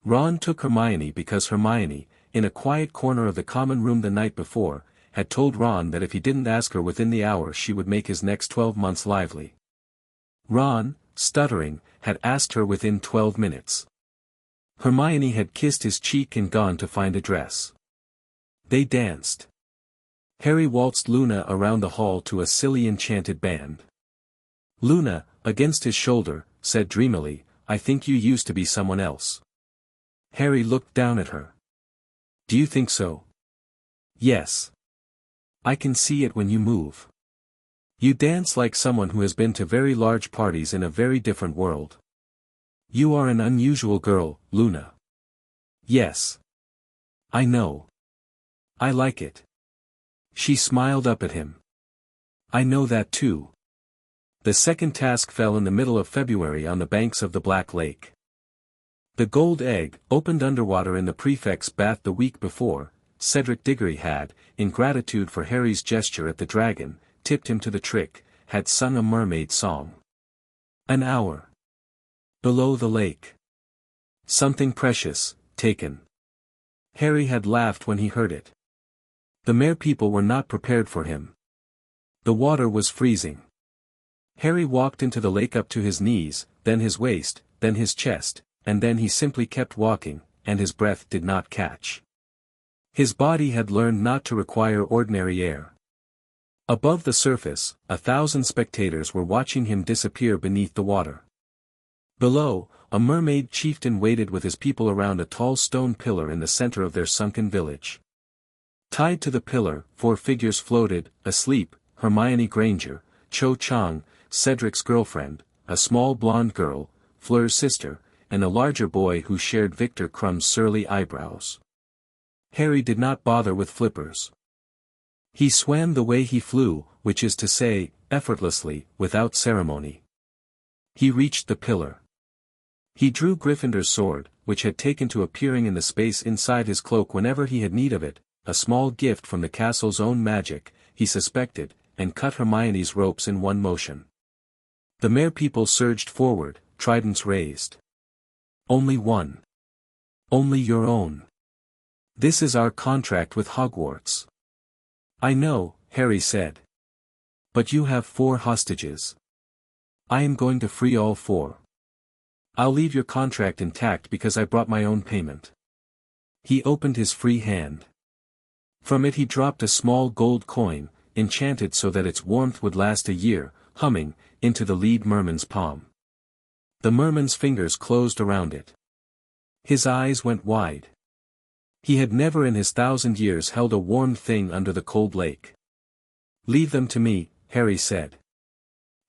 Ron took Hermione because Hermione, in a quiet corner of the common room the night before, had told Ron that if he didn't ask her within the hour she would make his next 12 months lively. Ron, stuttering, had asked her within 12 minutes. Hermione had kissed his cheek and gone to find a dress. They danced. Harry waltzed Luna around the hall to a silly enchanted band. Luna, against his shoulder, said dreamily, "I think you used to be someone else." Harry looked down at her. "Do you think so?" "Yes. I can see it when you move. You dance like someone who has been to very large parties in a very different world. You are an unusual girl, Luna." "Yes. I know. I like it." She smiled up at him. "I know that too." The second task fell in the middle of February on the banks of the Black Lake. The gold egg, opened underwater in the prefect's bath the week before, Cedric Diggory had, in gratitude for Harry's gesture at the dragon, tipped him to the trick, had sung a mermaid song. An hour. Below the lake. Something precious, taken. Harry had laughed when he heard it. The mere people were not prepared for him. The water was freezing. Harry walked into the lake up to his knees, then his waist, then his chest, and then he simply kept walking, and his breath did not catch. His body had learned not to require ordinary air. Above the surface, 1,000 spectators were watching him disappear beneath the water. Below, a mermaid chieftain waited with his people around a tall stone pillar in the center of their sunken village. Tied to the pillar, 4 figures floated, asleep: Hermione Granger, Cho Chang, Cedric's girlfriend, a small blonde girl, Fleur's sister, and a larger boy who shared Victor Crumb's surly eyebrows. Harry did not bother with flippers. He swam the way he flew, which is to say, effortlessly, without ceremony. He reached the pillar. He drew Gryffindor's sword, which had taken to appearing in the space inside his cloak whenever he had need of it, a small gift from the castle's own magic, he suspected, and cut Hermione's ropes in one motion. The Mere-people surged forward, tridents raised. Only one. Only your own. This is our contract with Hogwarts. I know, Harry said. But you have 4 hostages. I am going to free all 4. I'll leave your contract intact because I brought my own payment. He opened his free hand. From it he dropped a small gold coin, enchanted so that its warmth would last a year, humming, into the lead merman's palm. The merman's fingers closed around it. His eyes went wide. He had never in his 1,000 years held a warm thing under the cold lake. Leave them to me, Harry said.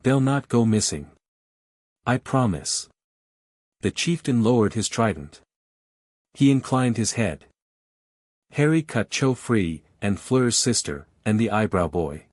They'll not go missing. I promise. The chieftain lowered his trident. He inclined his head. Harry cut Cho free, and Fleur's sister, and the eyebrow boy.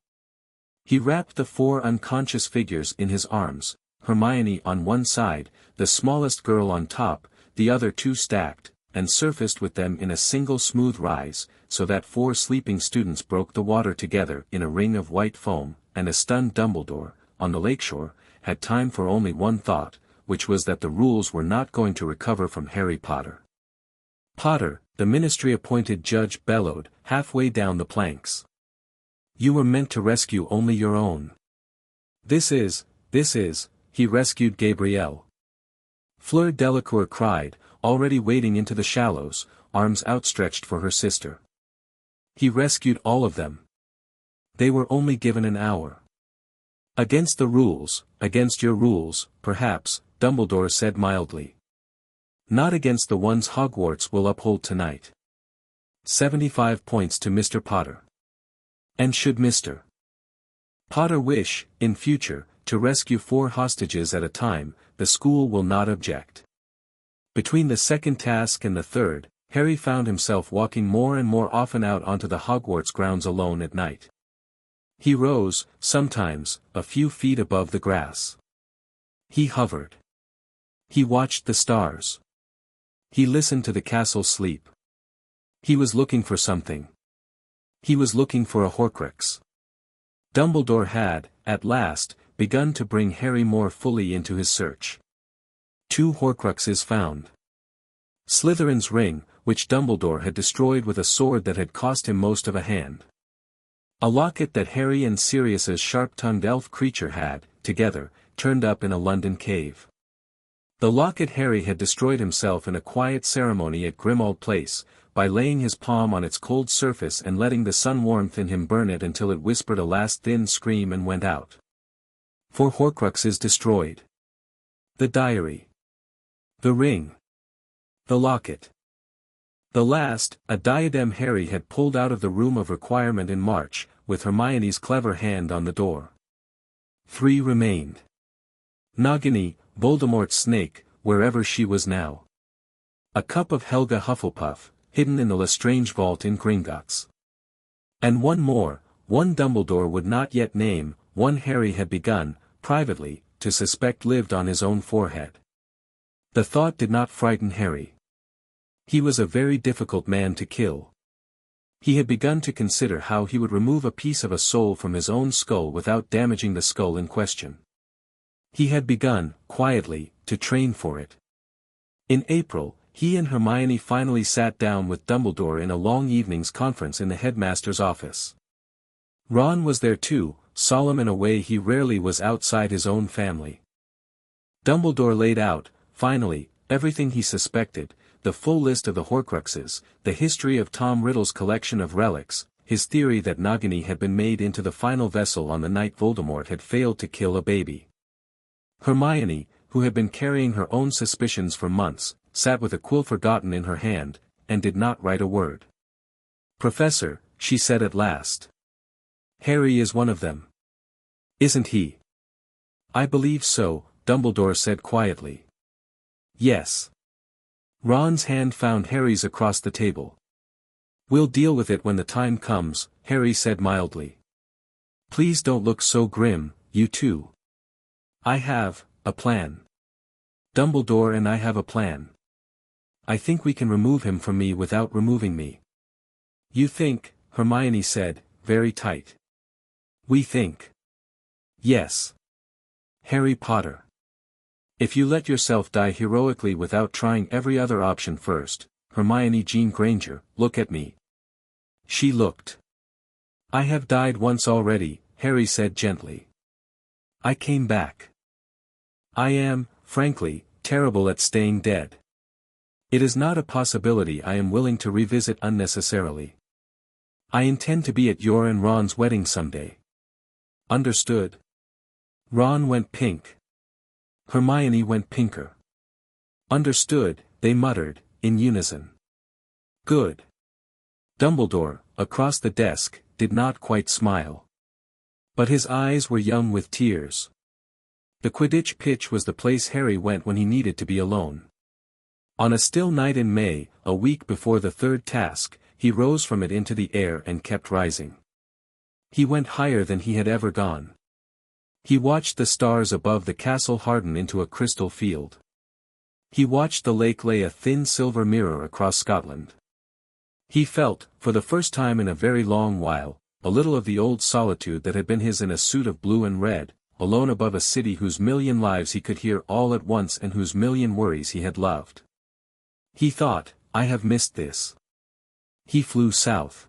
He wrapped the 4 unconscious figures in his arms, Hermione on one side, the smallest girl on top, the other 2 stacked, and surfaced with them in a single smooth rise, so that 4 sleeping students broke the water together in a ring of white foam, and a stunned Dumbledore, on the lakeshore, had time for only one thought, which was that the rules were not going to recover from Harry Potter. Potter, the ministry-appointed judge bellowed, halfway down the planks. You were meant to rescue only your own. This is, he rescued Gabrielle. Fleur Delacour cried, already wading into the shallows, arms outstretched for her sister. He rescued all of them. They were only given an hour. Against the rules, against your rules, perhaps, Dumbledore said mildly. Not against the ones Hogwarts will uphold tonight. 75 points to Mr. Potter. And should Mr. Potter wish, in future, to rescue 4 hostages at a time, the school will not object. Between the second task and the third, Harry found himself walking more and more often out onto the Hogwarts grounds alone at night. He rose, sometimes, a few feet above the grass. He hovered. He watched the stars. He listened to the castle sleep. He was looking for something. He was looking for a Horcrux. Dumbledore had, at last, begun to bring Harry more fully into his search. 2 Horcruxes found. Slytherin's ring, which Dumbledore had destroyed with a sword that had cost him most of a hand. A locket that Harry and Sirius's sharp-tongued elf creature had, together, turned up in a London cave. The locket Harry had destroyed himself in a quiet ceremony at Grimmauld Place, by laying his palm on its cold surface and letting the sun warmth in him burn it until it whispered a last thin scream and went out. 4 Horcruxes destroyed. The diary. The ring. The locket. The last, a diadem Harry had pulled out of the room of requirement in March, with Hermione's clever hand on the door. 3 remained. Nagini, Voldemort's snake, wherever she was now. A cup of Helga Hufflepuff, hidden in the Lestrange vault in Gringotts. And one more, one Dumbledore would not yet name, one Harry had begun, privately, to suspect lived on his own forehead. The thought did not frighten Harry. He was a very difficult man to kill. He had begun to consider how he would remove a piece of a soul from his own skull without damaging the skull in question. He had begun, quietly, to train for it. In April, he and Hermione finally sat down with Dumbledore in a long evening's conference in the headmaster's office. Ron was there too, solemn in a way he rarely was outside his own family. Dumbledore laid out, finally, everything he suspected, the full list of the Horcruxes, the history of Tom Riddle's collection of relics, his theory that Nagini had been made into the final vessel on the night Voldemort had failed to kill a baby. Hermione, who had been carrying her own suspicions for months, sat with a quill forgotten in her hand, and did not write a word. "Professor," she said at last. "Harry is one of them. Isn't he?" I believe so, Dumbledore said quietly. Yes. Ron's hand found Harry's across the table. We'll deal with it when the time comes, Harry said mildly. Please don't look so grim, you two. I have a plan. Dumbledore and I have a plan. I think we can remove him from me without removing me. You think, Hermione said, very tight. We think. Yes. Harry Potter. If you let yourself die heroically without trying every other option first, Hermione Jean Granger, look at me. She looked. I have died once already, Harry said gently. I came back. I am, frankly, terrible at staying dead. It is not a possibility I am willing to revisit unnecessarily. I intend to be at your and Ron's wedding someday. Understood? Ron went pink. Hermione went pinker. Understood, they muttered, in unison. Good. Dumbledore, across the desk, did not quite smile. But his eyes were young with tears. The Quidditch pitch was the place Harry went when he needed to be alone. On a still night in May, a week before the third task, he rose from it into the air and kept rising. He went higher than he had ever gone. He watched the stars above the castle harden into a crystal field. He watched the lake lay a thin silver mirror across Scotland. He felt, for the first time in a very long while, a little of the old solitude that had been his in a suit of blue and red, alone above a city whose million lives he could hear all at once and whose million worries he had loved. He thought, I have missed this. He flew south.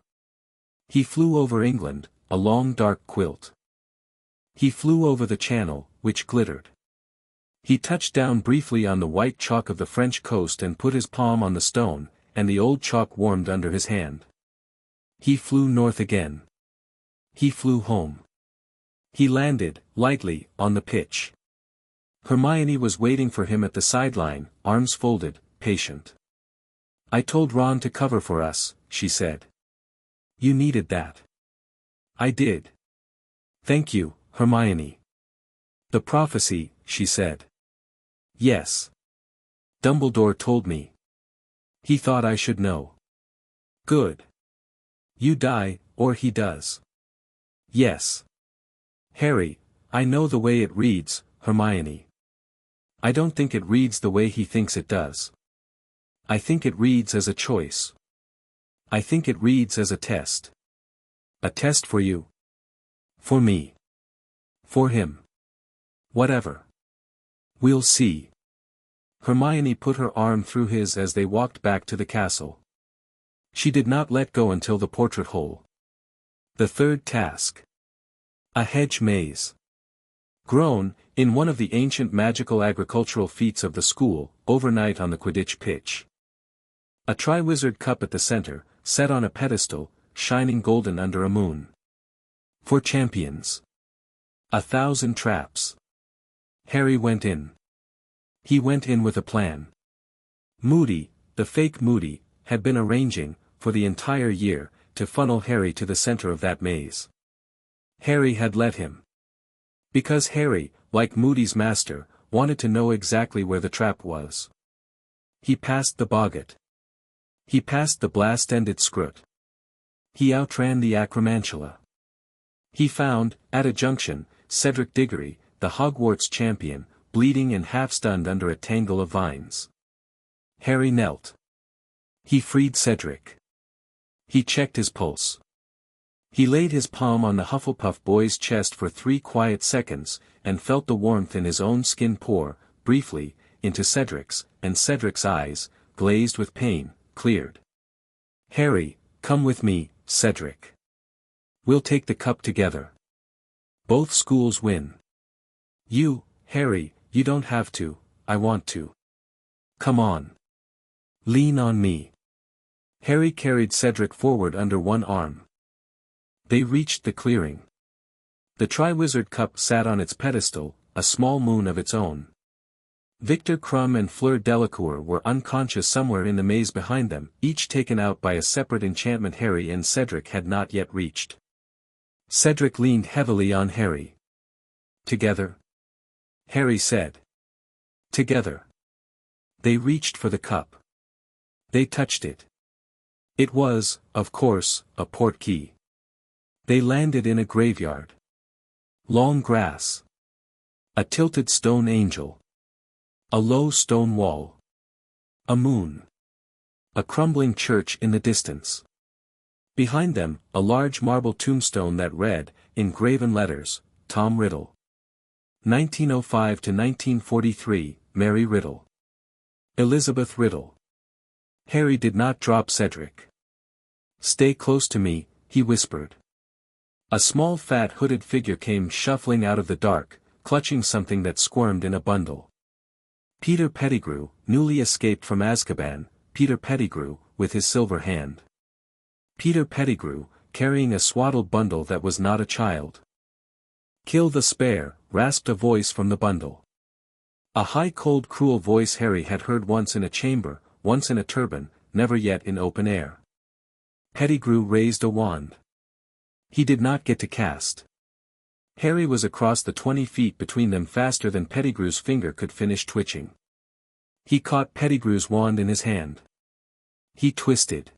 He flew over England, a long dark quilt. He flew over the Channel, which glittered. He touched down briefly on the white chalk of the French coast and put his palm on the stone, and the old chalk warmed under his hand. He flew north again. He flew home. He landed, lightly, on the pitch. Hermione was waiting for him at the sideline, arms folded, patient. I told Ron to cover for us, she said. You needed that. I did. Thank you, Hermione. The prophecy, she said. Yes. Dumbledore told me. He thought I should know. Good. You die, or he does. Yes. Harry, I know the way it reads, Hermione. I don't think it reads the way he thinks it does. I think it reads as a choice. I think it reads as a test. A test for you. For me. For him. Whatever. We'll see. Hermione put her arm through his as they walked back to the castle. She did not let go until the portrait hole. The third task. A hedge maze. Grown, in one of the ancient magical agricultural feats of the school, overnight on the Quidditch pitch. A Triwizard Cup at the center, set on a pedestal, shining golden under a moon. For champions. 1,000 traps. Harry went in. He went in with a plan. Moody, the fake Moody, had been arranging, for the entire year, to funnel Harry to the center of that maze. Harry had let him. Because Harry, like Moody's master, wanted to know exactly where the trap was. He passed the boggart. He passed the blast-ended scrut. He outran the acromantula. He found, at a junction, Cedric Diggory, the Hogwarts champion, bleeding and half-stunned under a tangle of vines. Harry knelt. He freed Cedric. He checked his pulse. He laid his palm on the Hufflepuff boy's chest for 3 quiet seconds, and felt the warmth in his own skin pour, briefly, into Cedric's, and Cedric's eyes, glazed with pain, cleared. Harry, come with me, Cedric. We'll take the cup together. Both schools win. You, Harry, you don't have to, I want to. Come on. Lean on me. Harry carried Cedric forward under one arm. They reached the clearing. The Triwizard Cup sat on its pedestal, a small moon of its own. Victor Crumb and Fleur Delacour were unconscious somewhere in the maze behind them, each taken out by a separate enchantment Harry and Cedric had not yet reached. Cedric leaned heavily on Harry. Together. Harry said. Together. They reached for the cup. They touched it. It was, of course, a portkey. They landed in a graveyard. Long grass. A tilted stone angel. A low stone wall. A moon. A crumbling church in the distance. Behind them, a large marble tombstone that read, in graven letters, Tom Riddle. 1905 to 1943, Mary Riddle. Elizabeth Riddle. Harry did not drop Cedric. Stay close to me, he whispered. A small fat hooded figure came shuffling out of the dark, clutching something that squirmed in a bundle. Peter Pettigrew, newly escaped from Azkaban, Peter Pettigrew, with his silver hand. Peter Pettigrew, carrying a swaddled bundle that was not a child. Kill the spare, rasped a voice from the bundle. A high cold cruel voice Harry had heard once in a chamber, once in a turban, never yet in open air. Pettigrew raised a wand. He did not get to cast. Harry was across the 20 feet between them faster than Pettigrew's finger could finish twitching. He caught Pettigrew's wand in his hand. He twisted.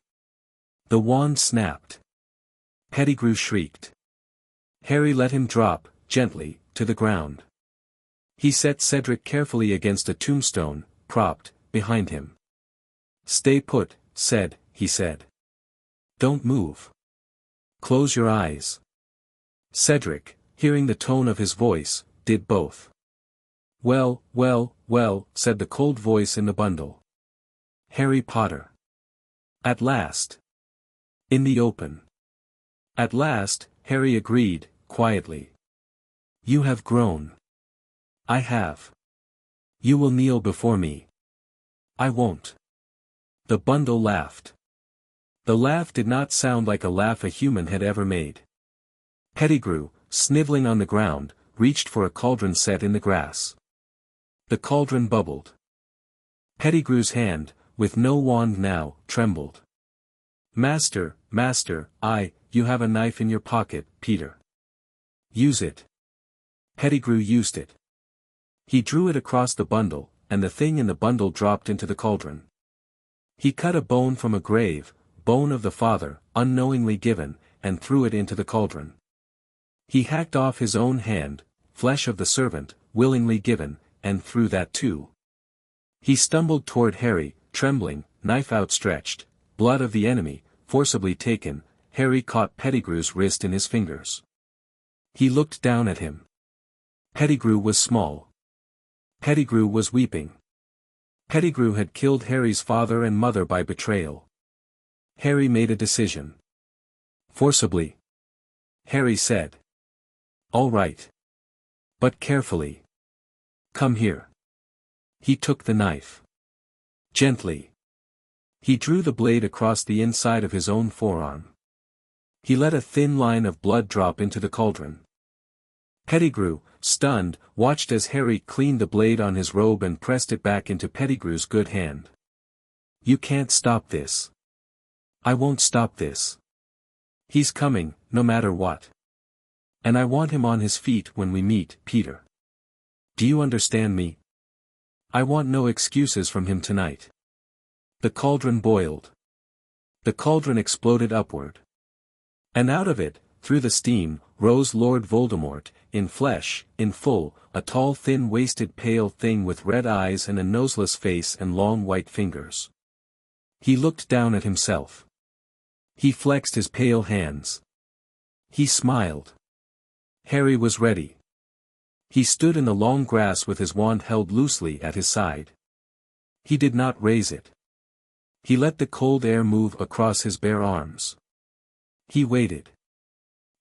The wand snapped. Pettigrew shrieked. Harry let him drop, gently, to the ground. He set Cedric carefully against a tombstone, propped, behind him. Stay put, he said. Don't move. Close your eyes. Cedric, hearing the tone of his voice, did both. Well, said the cold voice in the bundle. Harry Potter. At last. In the open. At last, Harry agreed, quietly. You have grown. I have. You will kneel before me. I won't. The bundle laughed. The laugh did not sound like a laugh a human had ever made. Pettigrew, sniveling on the ground, reached for a cauldron set in the grass. The cauldron bubbled. Pettigrew's hand, with no wand now, trembled. Master, you have a knife in your pocket, Peter. Use it. Pettigrew used it. He drew it across the bundle, and the thing in the bundle dropped into the cauldron. He cut a bone from a grave, bone of the father, unknowingly given, and threw it into the cauldron. He hacked off his own hand, flesh of the servant, willingly given, and threw that too. He stumbled toward Harry, trembling, knife outstretched, blood of the enemy, forcibly taken. Harry caught Pettigrew's wrist in his fingers. He looked down at him. Pettigrew was small. Pettigrew was weeping. Pettigrew had killed Harry's father and mother by betrayal. Harry made a decision. Forcibly. Harry said. All right. But carefully. Come here. He took the knife. Gently. He drew the blade across the inside of his own forearm. He let a thin line of blood drop into the cauldron. Pettigrew, stunned, watched as Harry cleaned the blade on his robe and pressed it back into Pettigrew's good hand. You can't stop this. I won't stop this. He's coming, no matter what. And I want him on his feet when we meet, Peter. Do you understand me? I want no excuses from him tonight. The cauldron boiled. The cauldron exploded upward. And out of it, through the steam, rose Lord Voldemort, in flesh, in full, a tall thin-waisted pale thing with red eyes and a noseless face and long white fingers. He looked down at himself. He flexed his pale hands. He smiled. Harry was ready. He stood in the long grass with his wand held loosely at his side. He did not raise it. He let the cold air move across his bare arms. He waited.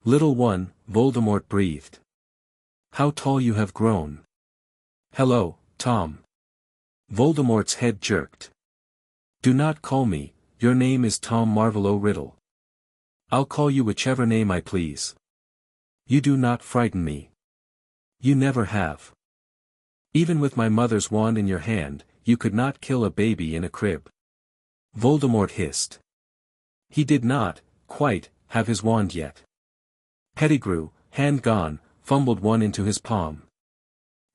Little one, Voldemort breathed. How tall you have grown. Hello, Tom. Voldemort's head jerked. Do not call me, your name is Tom Marvolo Riddle. I'll call you whichever name I please. You do not frighten me. You never have. Even with my mother's wand in your hand, you could not kill a baby in a crib. Voldemort hissed. He did not, quite, have his wand yet. Pettigrew, hand gone, fumbled one into his palm.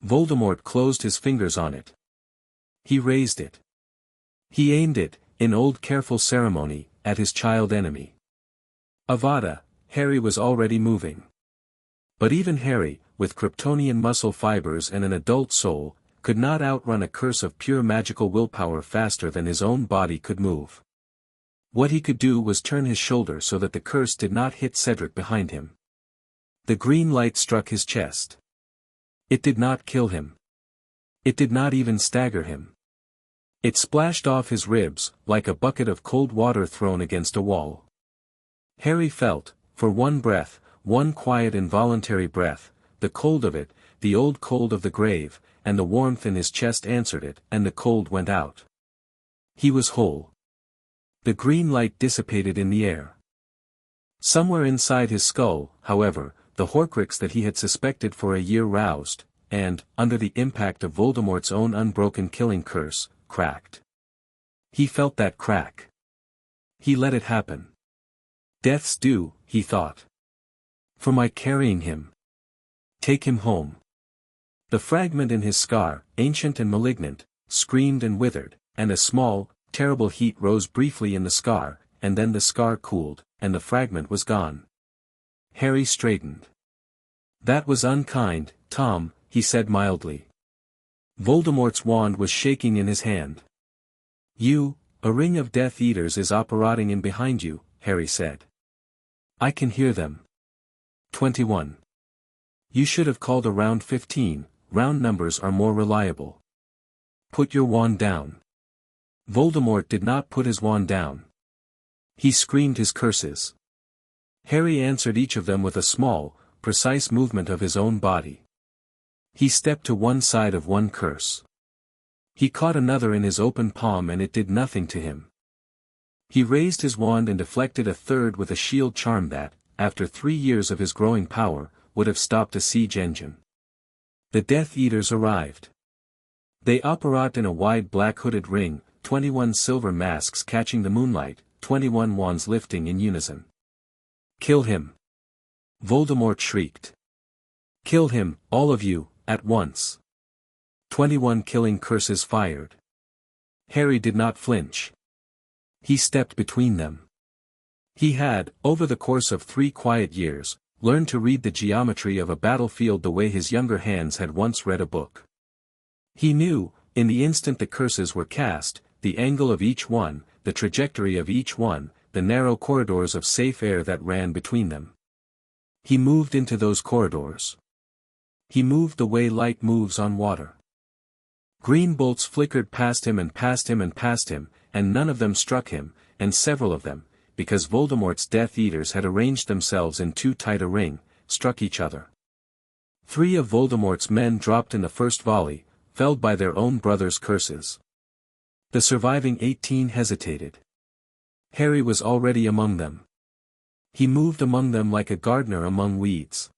Voldemort closed his fingers on it. He raised it. He aimed it, in old careful ceremony, at his child enemy. Avada, Harry was already moving. But even Harry, with Kryptonian muscle fibers and an adult soul, could not outrun a curse of pure magical willpower faster than his own body could move. What he could do was turn his shoulder so that the curse did not hit Cedric behind him. The green light struck his chest. It did not kill him. It did not even stagger him. It splashed off his ribs, like a bucket of cold water thrown against a wall. Harry felt, for one breath, one quiet involuntary breath, the cold of it, the old cold of the grave, and the warmth in his chest answered it, and the cold went out. He was whole. The green light dissipated in the air. Somewhere inside his skull, however, the Horcrux that he had suspected for a year roused, and, under the impact of Voldemort's own unbroken killing curse, cracked. He felt that crack. He let it happen. Death's due, he thought. For my carrying him. Take him home. The fragment in his scar, ancient and malignant, screamed and withered, and a small, terrible heat rose briefly in the scar, and then the scar cooled, and the fragment was gone. Harry straightened. That was unkind, Tom, he said mildly. Voldemort's wand was shaking in his hand. A ring of Death Eaters is operating in behind you, Harry said. I can hear them. 21. You should have called a round 15, round numbers are more reliable. Put your wand down. Voldemort did not put his wand down. He screamed his curses. Harry answered each of them with a small, precise movement of his own body. He stepped to one side of one curse. He caught another in his open palm and it did nothing to him. He raised his wand and deflected a third with a shield charm that, after 3 years of his growing power, would have stopped a siege engine. The Death Eaters arrived. They operate in a wide black hooded ring, 21 silver masks catching the moonlight, 21 wands lifting in unison. Kill him! Voldemort shrieked. Kill him, all of you, at once. 21 killing curses fired. Harry did not flinch. He stepped between them. He had, over the course of 3 quiet years, learned to read the geometry of a battlefield the way his younger hands had once read a book. He knew, in the instant the curses were cast, the angle of each one, the trajectory of each one, the narrow corridors of safe air that ran between them. He moved into those corridors. He moved the way light moves on water. Green bolts flickered past him and past him and past him, and none of them struck him, and several of them, because Voldemort's Death Eaters had arranged themselves in too tight a ring, struck each other. 3 of Voldemort's men dropped in the first volley, felled by their own brothers' curses. The surviving 18 hesitated. Harry was already among them. He moved among them like a gardener among weeds.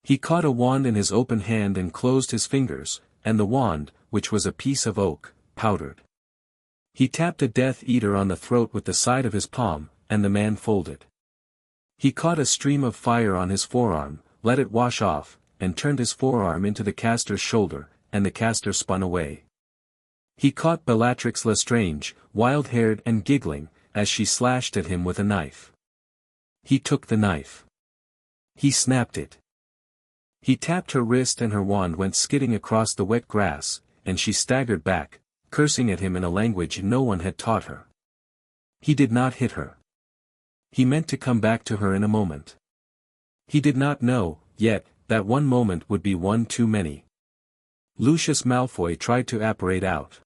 He caught a wand in his open hand and closed his fingers, and the wand, which was a piece of oak, powdered. He tapped a Death Eater on the throat with the side of his palm, and the man folded. He caught a stream of fire on his forearm, let it wash off, and turned his forearm into the caster's shoulder, and the caster spun away. He caught Bellatrix Lestrange, wild-haired and giggling, as she slashed at him with a knife. He took the knife. He snapped it. He tapped her wrist and her wand went skidding across the wet grass, and she staggered back, cursing at him in a language no one had taught her. He did not hit her. He meant to come back to her in a moment. He did not know, yet, that one moment would be one too many. Lucius Malfoy tried to apparate out.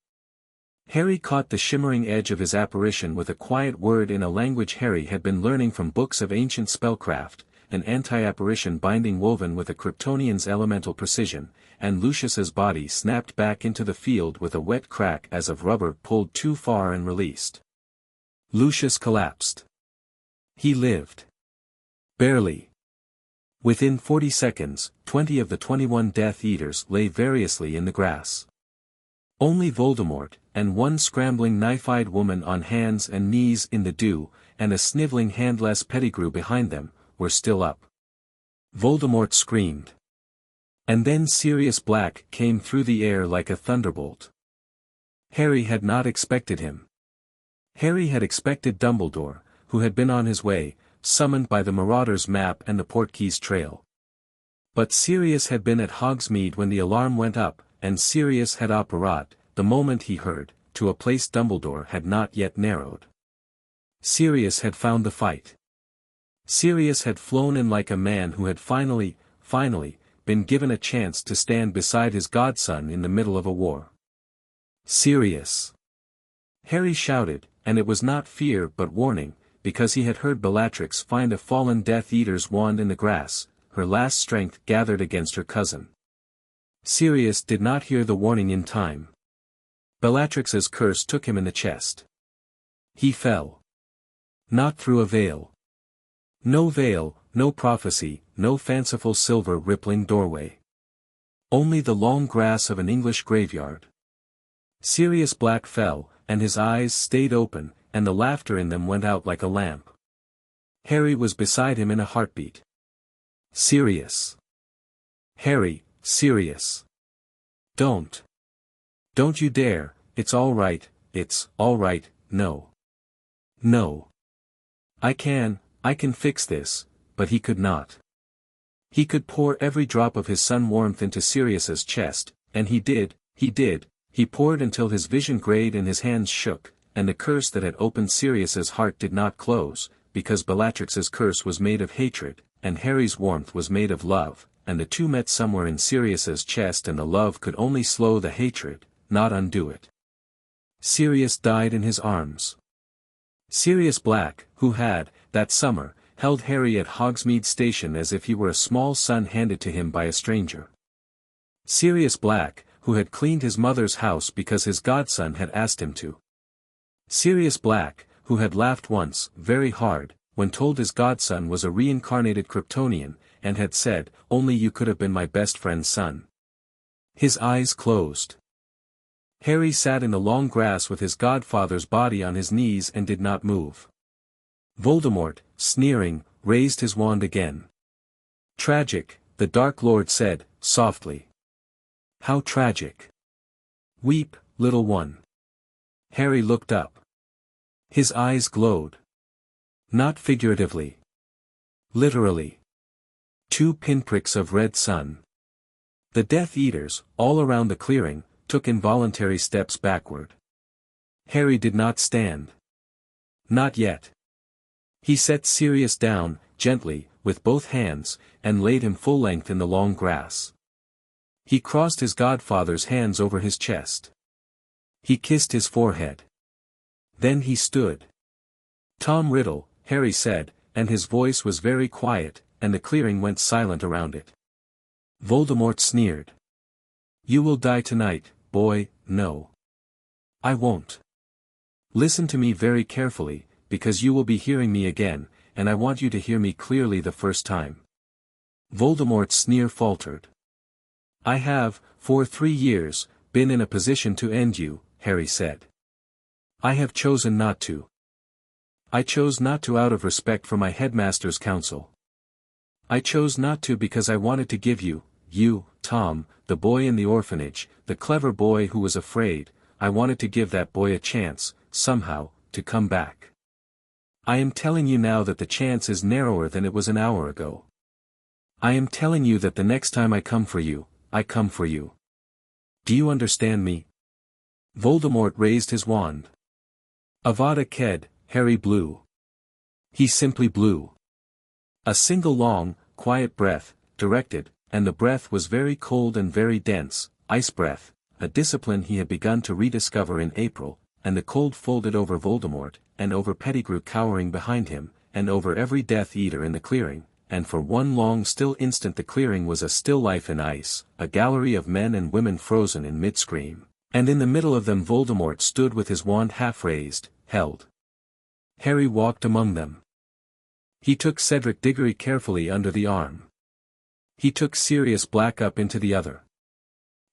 Harry caught the shimmering edge of his apparition with a quiet word in a language Harry had been learning from books of ancient spellcraft, an anti-apparition binding woven with a Kryptonian's elemental precision, and Lucius's body snapped back into the field with a wet crack as of rubber pulled too far and released. Lucius collapsed. He lived. Barely. Within 40 seconds, 20 of the 21 Death Eaters lay variously in the grass. Only Voldemort, and one scrambling knife-eyed woman on hands and knees in the dew, and a sniveling handless Pettigrew behind them, were still up. Voldemort screamed. And then Sirius Black came through the air like a thunderbolt. Harry had not expected him. Harry had expected Dumbledore, who had been on his way, summoned by the Marauder's map and the Portkeys trail. But Sirius had been at Hogsmeade when the alarm went up, and Sirius had apparat, the moment he heard, to a place Dumbledore had not yet narrowed. Sirius had found the fight. Sirius had flown in like a man who had finally, been given a chance to stand beside his godson in the middle of a war. Sirius! Harry shouted, and it was not fear but warning, because he had heard Bellatrix find a fallen Death Eater's wand in the grass, her last strength gathered against her cousin. Sirius did not hear the warning in time. Bellatrix's curse took him in the chest. He fell. Not through a veil. No veil, no prophecy, no fanciful silver rippling doorway. Only the long grass of an English graveyard. Sirius Black fell, and his eyes stayed open, and the laughter in them went out like a lamp. Harry was beside him in a heartbeat. Sirius! Harry, Sirius! Don't! Don't you dare, it's all right, no. No. I can fix this, but he could not. He could pour every drop of his sun warmth into Sirius's chest, and he did, he poured until his vision grayed and his hands shook, and the curse that had opened Sirius's heart did not close, because Bellatrix's curse was made of hatred, and Harry's warmth was made of love, and the two met somewhere in Sirius's chest and the love could only slow the hatred, not undo it. Sirius died in his arms. Sirius Black, who had, that summer, held Harry at Hogsmeade Station as if he were a small son handed to him by a stranger. Sirius Black, who had cleaned his mother's house because his godson had asked him to. Sirius Black, who had laughed once, very hard, when told his godson was a reincarnated Kryptonian, and had said, "Only you could have been my best friend's son." His eyes closed. Harry sat in the long grass with his godfather's body on his knees and did not move. Voldemort, sneering, raised his wand again. "Tragic," the Dark Lord said, softly. "How tragic." "Weep, little one." Harry looked up. His eyes glowed. Not figuratively. Literally. 2 pinpricks of red sun. The Death Eaters, all around the clearing, took involuntary steps backward. Harry did not stand. Not yet. He set Sirius down, gently, with both hands, and laid him full length in the long grass. He crossed his godfather's hands over his chest. He kissed his forehead. Then he stood. "Tom Riddle," Harry said, and his voice was very quiet, and the clearing went silent around it. Voldemort sneered. "You will die tonight, boy, no. I won't. Listen to me very carefully, because you will be hearing me again, and I want you to hear me clearly the first time." Voldemort's sneer faltered. "I have, for 3 years, been in a position to end you," Harry said. "I have chosen not to. I chose not to out of respect for my headmaster's counsel. I chose not to because I wanted to give you, Tom, the boy in the orphanage, the clever boy who was afraid, I wanted to give that boy a chance, somehow, to come back. I am telling you now that the chance is narrower than it was an hour ago. I am telling you that the next time I come for you, I come for you. Do you understand me?" Voldemort raised his wand. Avada Ked, Harry blew. He simply blew. A single long, quiet breath, directed, and the breath was very cold and very dense, ice breath, a discipline he had begun to rediscover in April, and the cold folded over Voldemort, and over Pettigrew cowering behind him, and over every Death Eater in the clearing, and for one long still instant the clearing was a still life in ice, a gallery of men and women frozen in mid-scream, and in the middle of them Voldemort stood with his wand half raised, held. Harry walked among them. He took Cedric Diggory carefully under the arm. He took Sirius Black up into the other.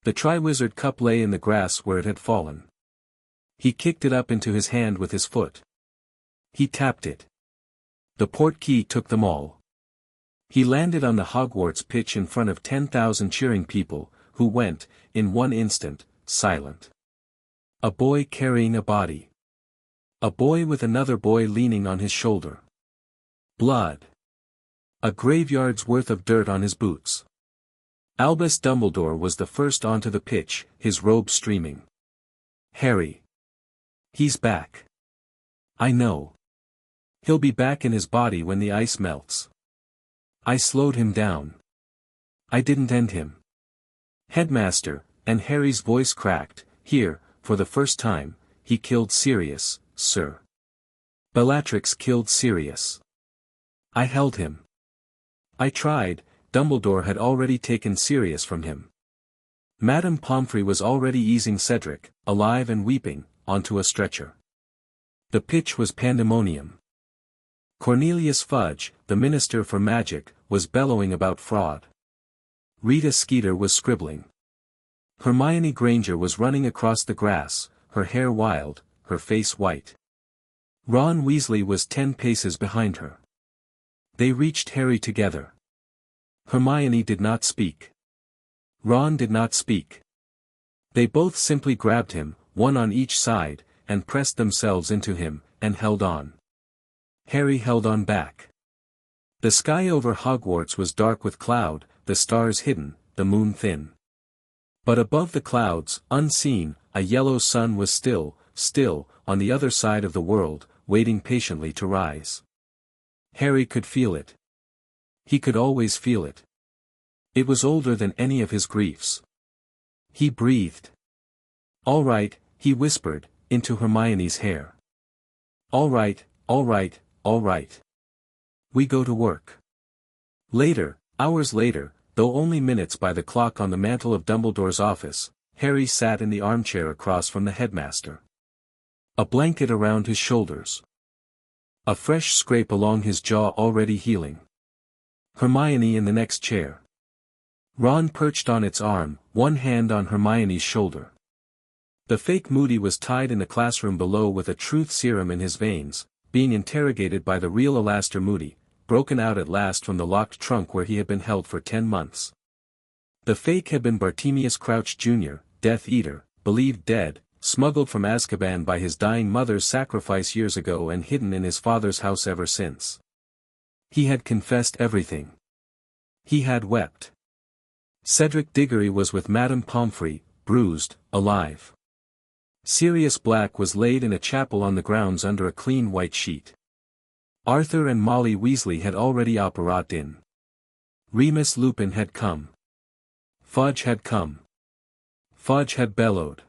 The Triwizard Cup lay in the grass where it had fallen. He kicked it up into his hand with his foot. He tapped it. The Portkey took them all. He landed on the Hogwarts pitch in front of 10,000 cheering people, who went, in one instant, silent. A boy carrying a body. A boy with another boy leaning on his shoulder. Blood. A graveyard's worth of dirt on his boots. Albus Dumbledore was the first onto the pitch, his robe streaming. Harry. He's back. I know. He'll be back in his body when the ice melts. I slowed him down. I didn't end him. Headmaster, and Harry's voice cracked, here, for the first time, he killed Sirius, sir. Bellatrix killed Sirius. I held him. I tried. Dumbledore had already taken Sirius from him. Madame Pomfrey was already easing Cedric, alive and weeping, onto a stretcher. The pitch was pandemonium. Cornelius Fudge, the Minister for Magic, was bellowing about fraud. Rita Skeeter was scribbling. Hermione Granger was running across the grass, her hair wild, her face white. Ron Weasley was 10 paces behind her. They reached Harry together. Hermione did not speak. Ron did not speak. They both simply grabbed him, one on each side, and pressed themselves into him, and held on. Harry held on back. The sky over Hogwarts was dark with cloud, the stars hidden, the moon thin. But above the clouds, unseen, a yellow sun was still, on the other side of the world, waiting patiently to rise. Harry could feel it. He could always feel it. It was older than any of his griefs. He breathed. All right, he whispered, into Hermione's hair. All right, all right, all right. We go to work. Later, hours later, though only minutes by the clock on the mantel of Dumbledore's office, Harry sat in the armchair across from the headmaster. A blanket around his shoulders. A fresh scrape along his jaw already healing. Hermione in the next chair. Ron perched on its arm, one hand on Hermione's shoulder. The fake Moody was tied in the classroom below with a truth serum in his veins, being interrogated by the real Alastor Moody, broken out at last from the locked trunk where he had been held for 10 months. The fake had been Bartemius Crouch Jr., Death Eater, believed dead, smuggled from Azkaban by his dying mother's sacrifice years ago and hidden in his father's house ever since. He had confessed everything. He had wept. Cedric Diggory was with Madame Pomfrey, bruised, alive. Sirius Black was laid in a chapel on the grounds under a clean white sheet. Arthur and Molly Weasley had already operated in. Remus Lupin had come. Fudge had come. Fudge had bellowed.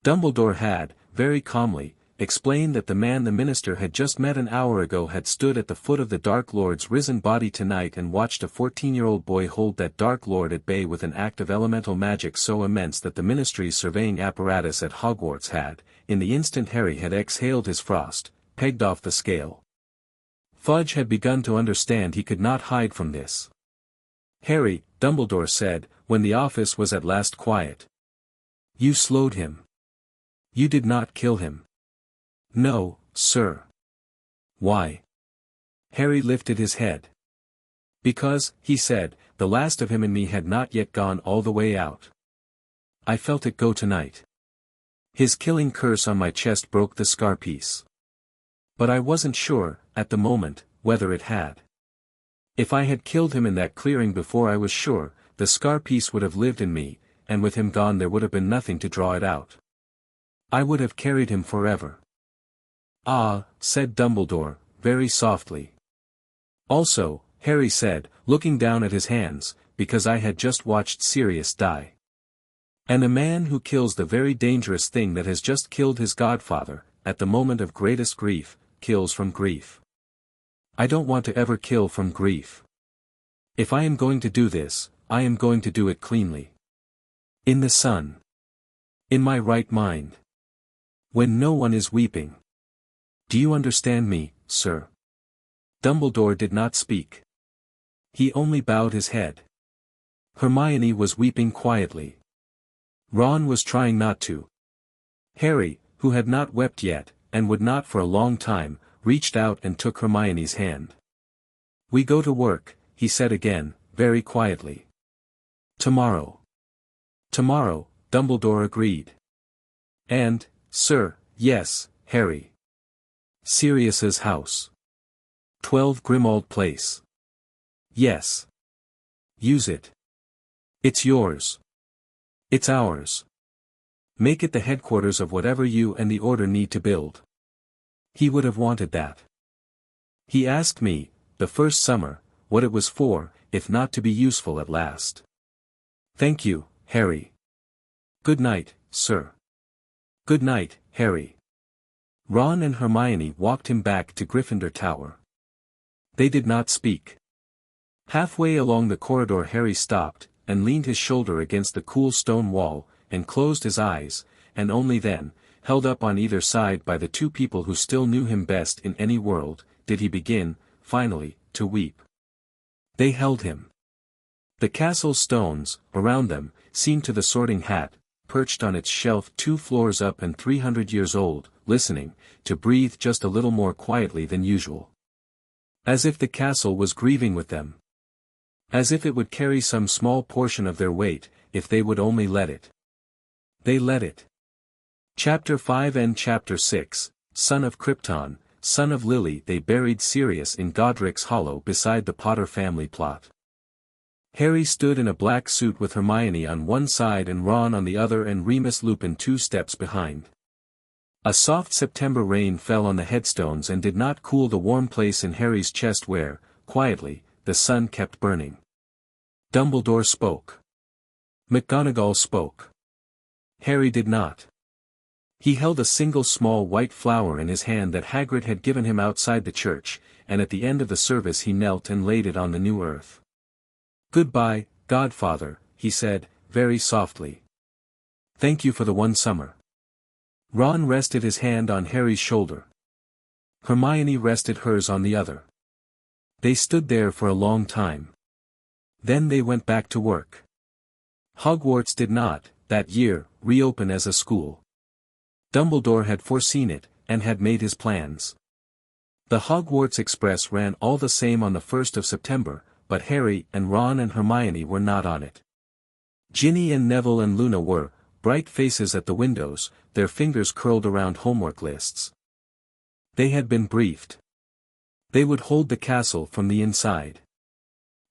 Dumbledore had, very calmly, explained that the man the minister had just met an hour ago had stood at the foot of the Dark Lord's risen body tonight and watched a 14-year-old boy hold that Dark Lord at bay with an act of elemental magic so immense that the ministry's surveying apparatus at Hogwarts had, in the instant Harry had exhaled his frost, pegged off the scale. Fudge had begun to understand he could not hide from this. Harry, Dumbledore said, when the office was at last quiet. You slowed him. You did not kill him. No, sir. Why? Harry lifted his head. Because, he said, the last of him in me had not yet gone all the way out. I felt it go tonight. His killing curse on my chest broke the scar piece. But I wasn't sure, at the moment, whether it had. If I had killed him in that clearing before I was sure, the scar piece would have lived in me, and with him gone there would have been nothing to draw it out. I would have carried him forever. Ah, said Dumbledore, very softly. Also, Harry said, looking down at his hands, because I had just watched Sirius die. And a man who kills the very dangerous thing that has just killed his godfather, at the moment of greatest grief, kills from grief. I don't want to ever kill from grief. If I am going to do this, I am going to do it cleanly. In the sun. In my right mind. When no one is weeping. Do you understand me, sir? Dumbledore did not speak. He only bowed his head. Hermione was weeping quietly. Ron was trying not to. Harry, who had not wept yet, and would not for a long time, reached out and took Hermione's hand. We go to work, he said again, very quietly. Tomorrow. Tomorrow, Dumbledore agreed. And, sir, yes, Harry. Sirius's house. 12 Grimmauld Place. Yes. Use it. It's yours. It's ours. Make it the headquarters of whatever you and the Order need to build. He would have wanted that. He asked me, the first summer, what it was for, if not to be useful at last. Thank you, Harry. Good night, sir. Good night, Harry. Ron and Hermione walked him back to Gryffindor Tower. They did not speak. Halfway along the corridor Harry stopped, and leaned his shoulder against the cool stone wall, and closed his eyes, and only then, held up on either side by the two people who still knew him best in any world, did he begin, finally, to weep. They held him. The castle's stones, around them, seemed to the Sorting Hat, perched on its shelf 2 floors up and 300 years old, listening, to breathe just a little more quietly than usual. As if the castle was grieving with them. As if it would carry some small portion of their weight, if they would only let it. They let it. Chapter 5 and Chapter 6, Son of Krypton, Son of Lily. They buried Sirius in Godric's Hollow beside the Potter family plot. Harry stood in a black suit with Hermione on one side and Ron on the other and Remus Lupin 2 steps behind. A soft September rain fell on the headstones and did not cool the warm place in Harry's chest where, quietly, the sun kept burning. Dumbledore spoke. McGonagall spoke. Harry did not. He held a single small white flower in his hand that Hagrid had given him outside the church, and at the end of the service he knelt and laid it on the new earth. Goodbye, Godfather, he said, very softly. Thank you for the one summer. Ron rested his hand on Harry's shoulder. Hermione rested hers on the other. They stood there for a long time. Then they went back to work. Hogwarts did not, that year, reopen as a school. Dumbledore had foreseen it, and had made his plans. The Hogwarts Express ran all the same on the 1st of September, but Harry and Ron and Hermione were not on it. Ginny and Neville and Luna were, bright faces at the windows, their fingers curled around homework lists. They had been briefed. They would hold the castle from the inside.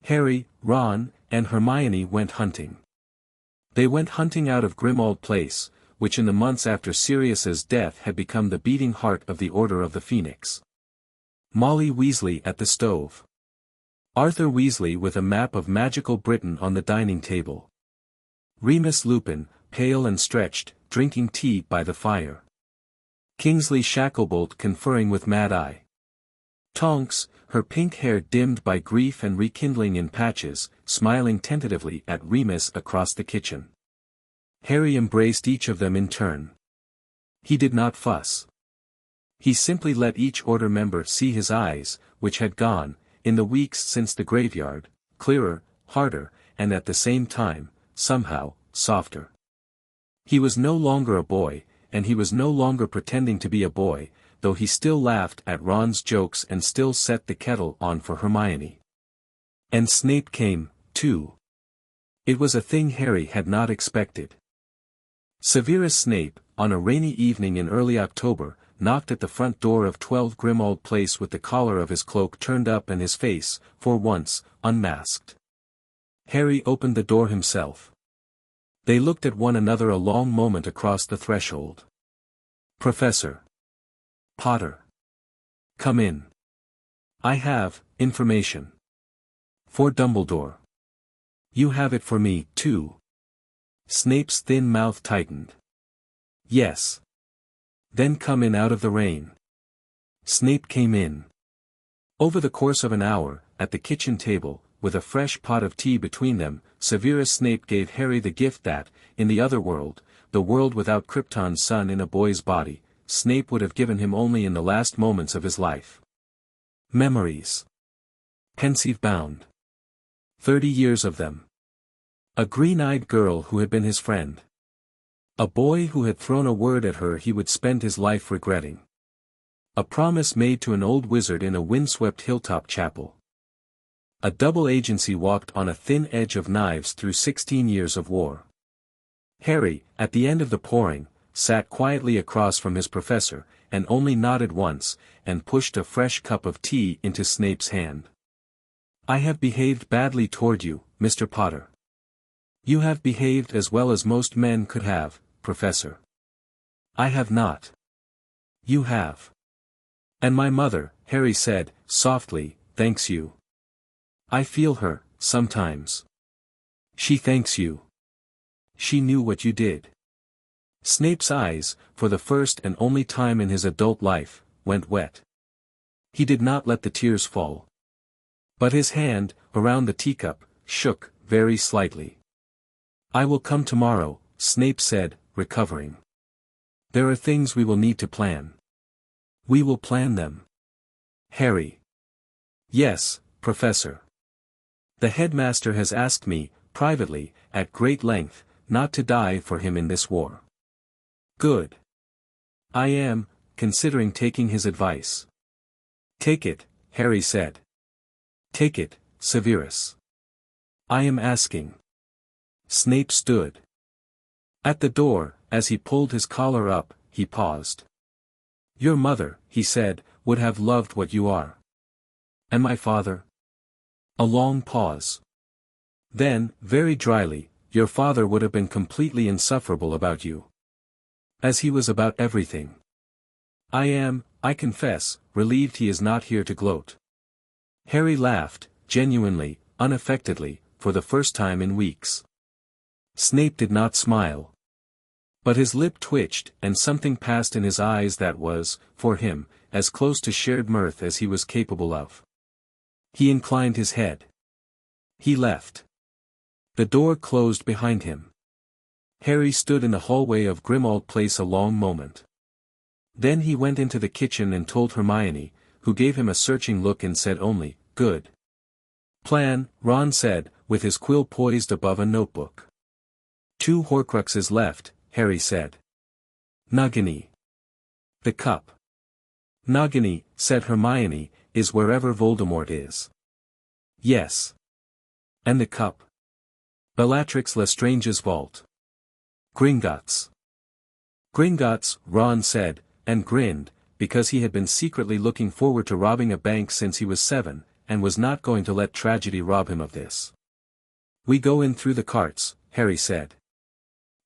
Harry, Ron, and Hermione went hunting. They went hunting out of Grimmauld Place, which in the months after Sirius's death had become the beating heart of the Order of the Phoenix. Molly Weasley at the stove. Arthur Weasley with a map of magical Britain on the dining table. Remus Lupin, pale and stretched, drinking tea by the fire. Kingsley Shacklebolt conferring with Mad-Eye. Tonks, her pink hair dimmed by grief and rekindling in patches, smiling tentatively at Remus across the kitchen. Harry embraced each of them in turn. He did not fuss. He simply let each Order member see his eyes, which had gone, in the weeks since the graveyard, clearer, harder, and at the same time, somehow, softer. He was no longer a boy, and he was no longer pretending to be a boy, though he still laughed at Ron's jokes and still set the kettle on for Hermione. And Snape came, too. It was a thing Harry had not expected. Severus Snape, on a rainy evening in early October, knocked at the front door of 12 Grimmauld Place with the collar of his cloak turned up and his face, for once, unmasked. Harry opened the door himself. They looked at one another a long moment across the threshold. Professor Potter. Come in. I have, information. For Dumbledore. You have it for me, too. Snape's thin mouth tightened. Yes. Then come in out of the rain. Snape came in. Over the course of an hour, at the kitchen table, with a fresh pot of tea between them, Severus Snape gave Harry the gift that, in the other world, the world without Krypton's son in a boy's body, Snape would have given him only in the last moments of his life. Memories. Pensive bound. 30 years of them. A green-eyed girl who had been his friend. A boy who had thrown a word at her he would spend his life regretting. A promise made to an old wizard in a windswept hilltop chapel. A double agency walked on a thin edge of knives through 16 years of war. Harry, at the end of the pouring, sat quietly across from his professor, and only nodded once, and pushed a fresh cup of tea into Snape's hand. "I have behaved badly toward you, Mr. Potter." "You have behaved as well as most men could have, Professor." "I have not." "You have." "And my mother," Harry said, softly, "thanks you. I feel her, sometimes. She thanks you. She knew what you did." Snape's eyes, for the first and only time in his adult life, went wet. He did not let the tears fall. But his hand, around the teacup, shook, very slightly. "I will come tomorrow," Snape said, recovering. "There are things we will need to plan." "We will plan them." "Harry." "Yes, Professor. The headmaster has asked me, privately, at great length, not to die for him in this war." "Good. I am, considering taking his advice." "Take it," Harry said. "Take it, Severus." "I am asking." Snape stood. At the door, as he pulled his collar up, he paused. "Your mother," he said, "would have loved what you are." "And my father?" A long pause. Then, very dryly, "Your father would have been completely insufferable about you. As he was about everything. I am, I confess, relieved he is not here to gloat." Harry laughed, genuinely, unaffectedly, for the first time in weeks. Snape did not smile. But his lip twitched, and something passed in his eyes that was, for him, as close to shared mirth as he was capable of. He inclined his head. He left. The door closed behind him. Harry stood in the hallway of Grimmauld Place a long moment. Then he went into the kitchen and told Hermione, who gave him a searching look and said only, "Good plan," Ron said, with his quill poised above a notebook. "2 Horcruxes left," Harry said. "Nagini." "The cup." "Nagini," said Hermione, "is wherever Voldemort is." "Yes." "And the cup?" "Bellatrix Lestrange's vault." "Gringotts." "Gringotts," Ron said, and grinned, because he had been secretly looking forward to robbing a bank since he was 7, and was not going to let tragedy rob him of this. "We go in through the carts," Harry said.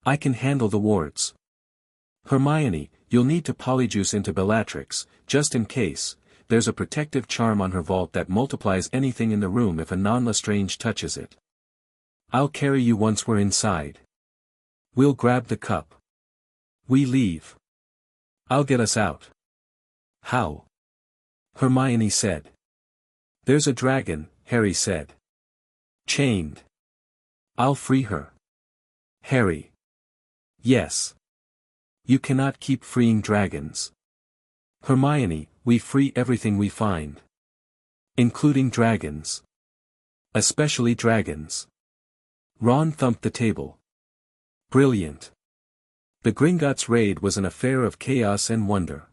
"I can handle the wards." "Hermione, you'll need to polyjuice into Bellatrix, just in case. There's a protective charm on her vault that multiplies anything in the room if a non-Lestrange touches it. I'll carry you once we're inside. We'll grab the cup. We leave. I'll get us out." "How?" Hermione said. "There's a dragon," Harry said. "Chained. I'll free her." "Harry." "Yes. You cannot keep freeing dragons." "Hermione, we free everything we find. Including dragons. Especially dragons." Ron thumped the table. "Brilliant." The Gringotts raid was an affair of chaos and wonder.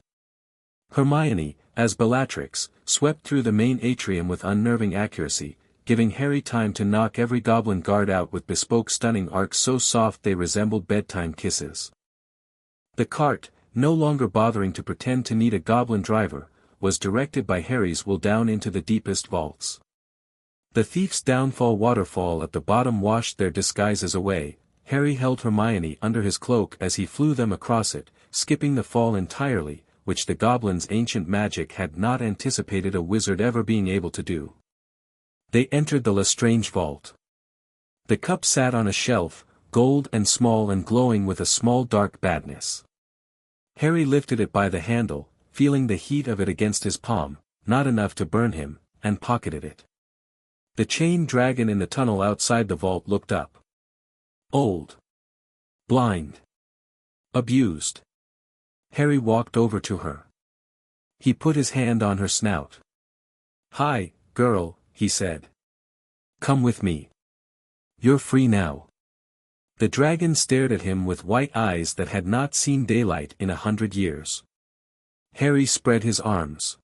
Hermione, as Bellatrix, swept through the main atrium with unnerving accuracy, giving Harry time to knock every goblin guard out with bespoke stunning arcs so soft they resembled bedtime kisses. The cart, no longer bothering to pretend to need a goblin driver, was directed by Harry's will down into the deepest vaults. The thief's downfall waterfall at the bottom washed their disguises away. Harry held Hermione under his cloak as he flew them across it, skipping the fall entirely, which the goblin's ancient magic had not anticipated a wizard ever being able to do. They entered the Lestrange vault. The cup sat on a shelf, gold and small and glowing with a small dark badness. Harry lifted it by the handle, feeling the heat of it against his palm, not enough to burn him, and pocketed it. The chained dragon in the tunnel outside the vault looked up. Old. Blind. Abused. Harry walked over to her. He put his hand on her snout. "Hi, girl," he said. "Come with me. You're free now." The dragon stared at him with white eyes that had not seen daylight in 100 years. Harry spread his arms.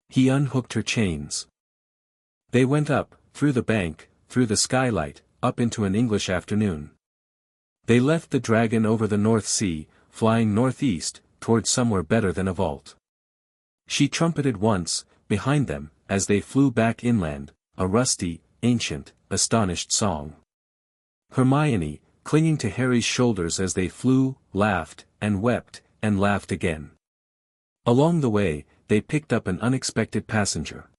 He unhooked her chains. They went up, through the bank, through the skylight, up into an English afternoon. They left the dragon over the North Sea, flying northeast, towards somewhere better than a vault. She trumpeted once, behind them, as they flew back inland, a rusty, ancient, astonished song. Hermione, clinging to Harry's shoulders as they flew, laughed, and laughed again. Along the way, they picked up an unexpected passenger.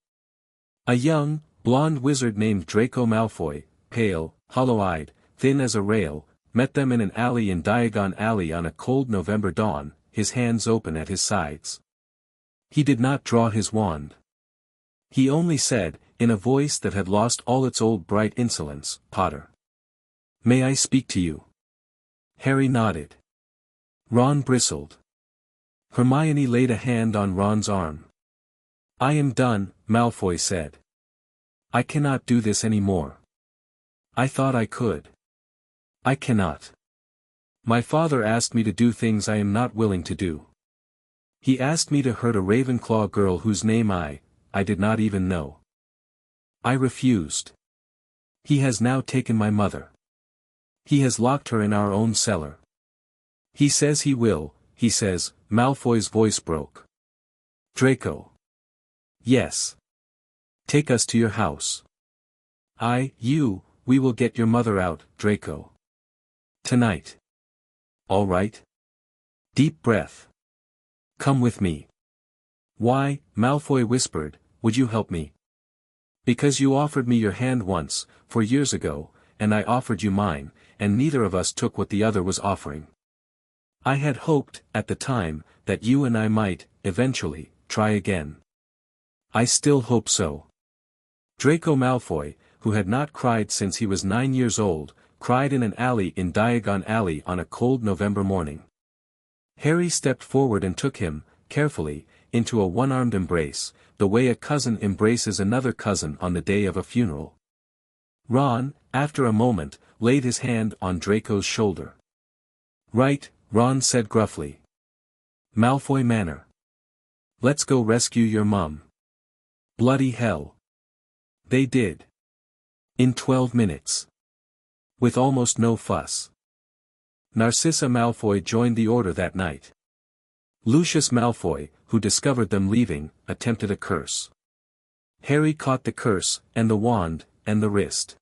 A young, blonde wizard named Draco Malfoy, pale, hollow-eyed, thin as a rail, met them in an alley in Diagon Alley on a cold November dawn, his hands open at his sides. He did not draw his wand. He only said, in a voice that had lost all its old bright insolence, "Potter. May I speak to you?" Harry nodded. Ron bristled. Hermione laid a hand on Ron's arm. "I am done," Malfoy said. "I cannot do this any more. I thought I could. I cannot. My father asked me to do things I am not willing to do. He asked me to hurt a Ravenclaw girl whose name I did not even know. I refused. He has now taken my mother. He has locked her in our own cellar. He says he will, he says," Malfoy's voice broke. "Draco. Yes. Take us to your house. We will get your mother out, Draco. Tonight. All right? Deep breath. Come with me." "Why," Malfoy whispered, "would you help me?" "Because you offered me your hand once, 4 years ago, and I offered you mine, and neither of us took what the other was offering. I had hoped, at the time, that you and I might, eventually, try again. I still hope so." Draco Malfoy, who had not cried since he was 9 years old, cried in an alley in Diagon Alley on a cold November morning. Harry stepped forward and took him, carefully, into a one-armed embrace, the way a cousin embraces another cousin on the day of a funeral. Ron, after a moment, laid his hand on Draco's shoulder. "Right," Ron said gruffly. "Malfoy Manor. Let's go rescue your mum." Bloody hell. They did. In 12 minutes. With almost no fuss. Narcissa Malfoy joined the order that night. Lucius Malfoy, who discovered them leaving, attempted a curse. Harry caught the curse, and the wand, and the wrist.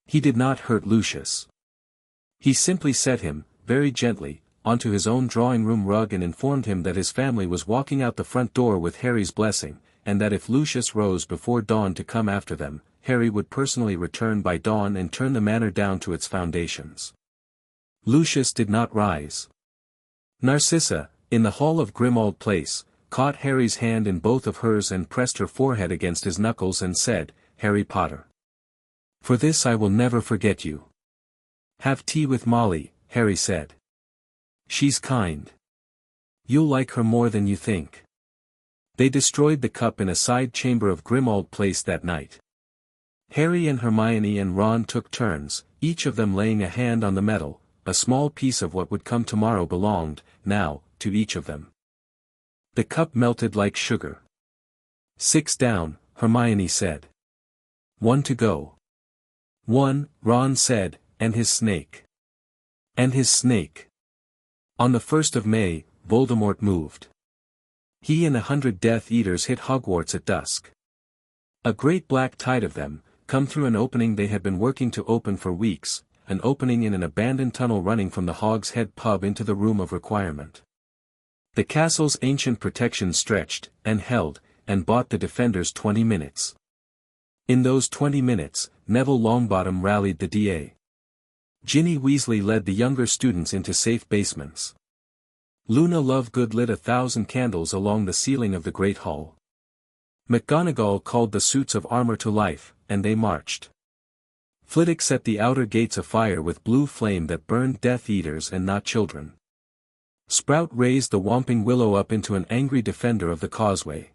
He did not hurt Lucius. He simply set him, very gently, onto his own drawing-room rug and informed him that his family was walking out the front door with Harry's blessing, and that if Lucius rose before dawn to come after them, Harry would personally return by dawn and turn the manor down to its foundations. Lucius did not rise. Narcissa, in the hall of Grimmauld Place, caught Harry's hand in both of hers and pressed her forehead against his knuckles and said, "Harry Potter. For this I will never forget you." "Have tea with Molly," Harry said. "She's kind. You'll like her more than you think." They destroyed the cup in a side chamber of Grimmauld Place that night. Harry and Hermione and Ron took turns, each of them laying a hand on the metal. A small piece of what would come tomorrow belonged, now, to each of them. The cup melted like sugar. "6 down," Hermione said. 1 to go. 1, Ron said, "and his snake." And his snake. On the 1st of May, Voldemort moved. He and 100 Death Eaters hit Hogwarts at dusk. A great black tide of them, come through an opening they had been working to open for weeks, an opening in an abandoned tunnel running from the Hog's Head pub into the Room of Requirement. The castle's ancient protection stretched, and held, and bought the defenders 20 minutes. In those 20 minutes, Neville Longbottom rallied the DA. Ginny Weasley led the younger students into safe basements. Luna Lovegood lit 1,000 candles along the ceiling of the Great Hall. McGonagall called the suits of armor to life, and they marched. Flitwick set the outer gates afire with blue flame that burned Death Eaters and not children. Sprout raised the Whomping Willow up into an angry defender of the causeway.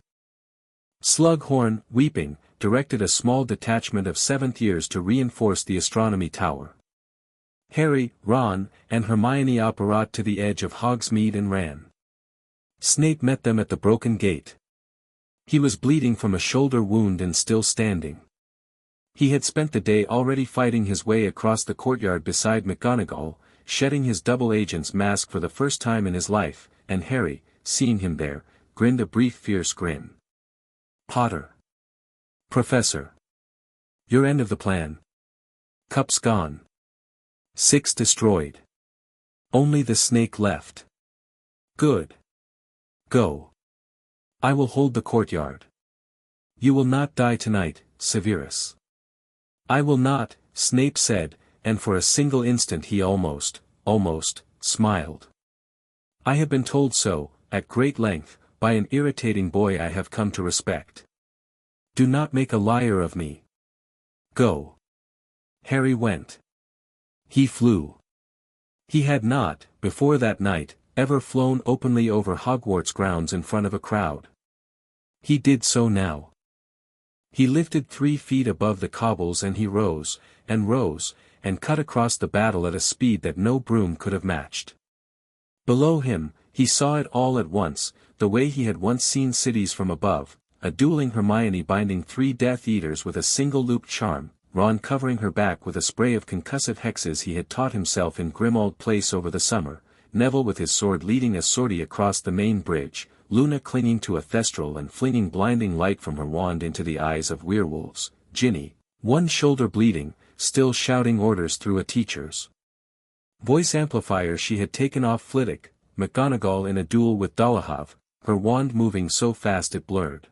Slughorn, weeping, directed a small detachment of 7th years to reinforce the astronomy tower. Harry, Ron, and Hermione apparat to the edge of Hogsmeade and ran. Snape met them at the broken gate. He was bleeding from a shoulder wound and still standing. He had spent the day already fighting his way across the courtyard beside McGonagall, shedding his double agent's mask for the first time in his life, and Harry, seeing him there, grinned a brief fierce grin. Potter. Professor. Your end of the plan. Cup's gone. 6 destroyed. Only the snake left. Good. Go. I will hold the courtyard. You will not die tonight, Severus. I will not, Snape said, and for a single instant he almost, smiled. I have been told so, at great length, by an irritating boy I have come to respect. Do not make a liar of me. Go. Harry went. He flew. He had not, before that night, ever flown openly over Hogwarts grounds in front of a crowd. He did so now. He lifted 3 feet above the cobbles and he rose, and cut across the battle at a speed that no broom could have matched. Below him, he saw it all at once, the way he had once seen cities from above, a dueling Hermione binding 3 Death Eaters with a single looped charm, Ron covering her back with a spray of concussive hexes he had taught himself in Grimmauld Place over the summer, Neville with his sword leading a sortie across the main bridge, Luna clinging to a thestral and flinging blinding light from her wand into the eyes of werewolves, Ginny, one shoulder bleeding, still shouting orders through a teacher's voice amplifier she had taken off Flitwick, McGonagall in a duel with Dolohov, her wand moving so fast it blurred.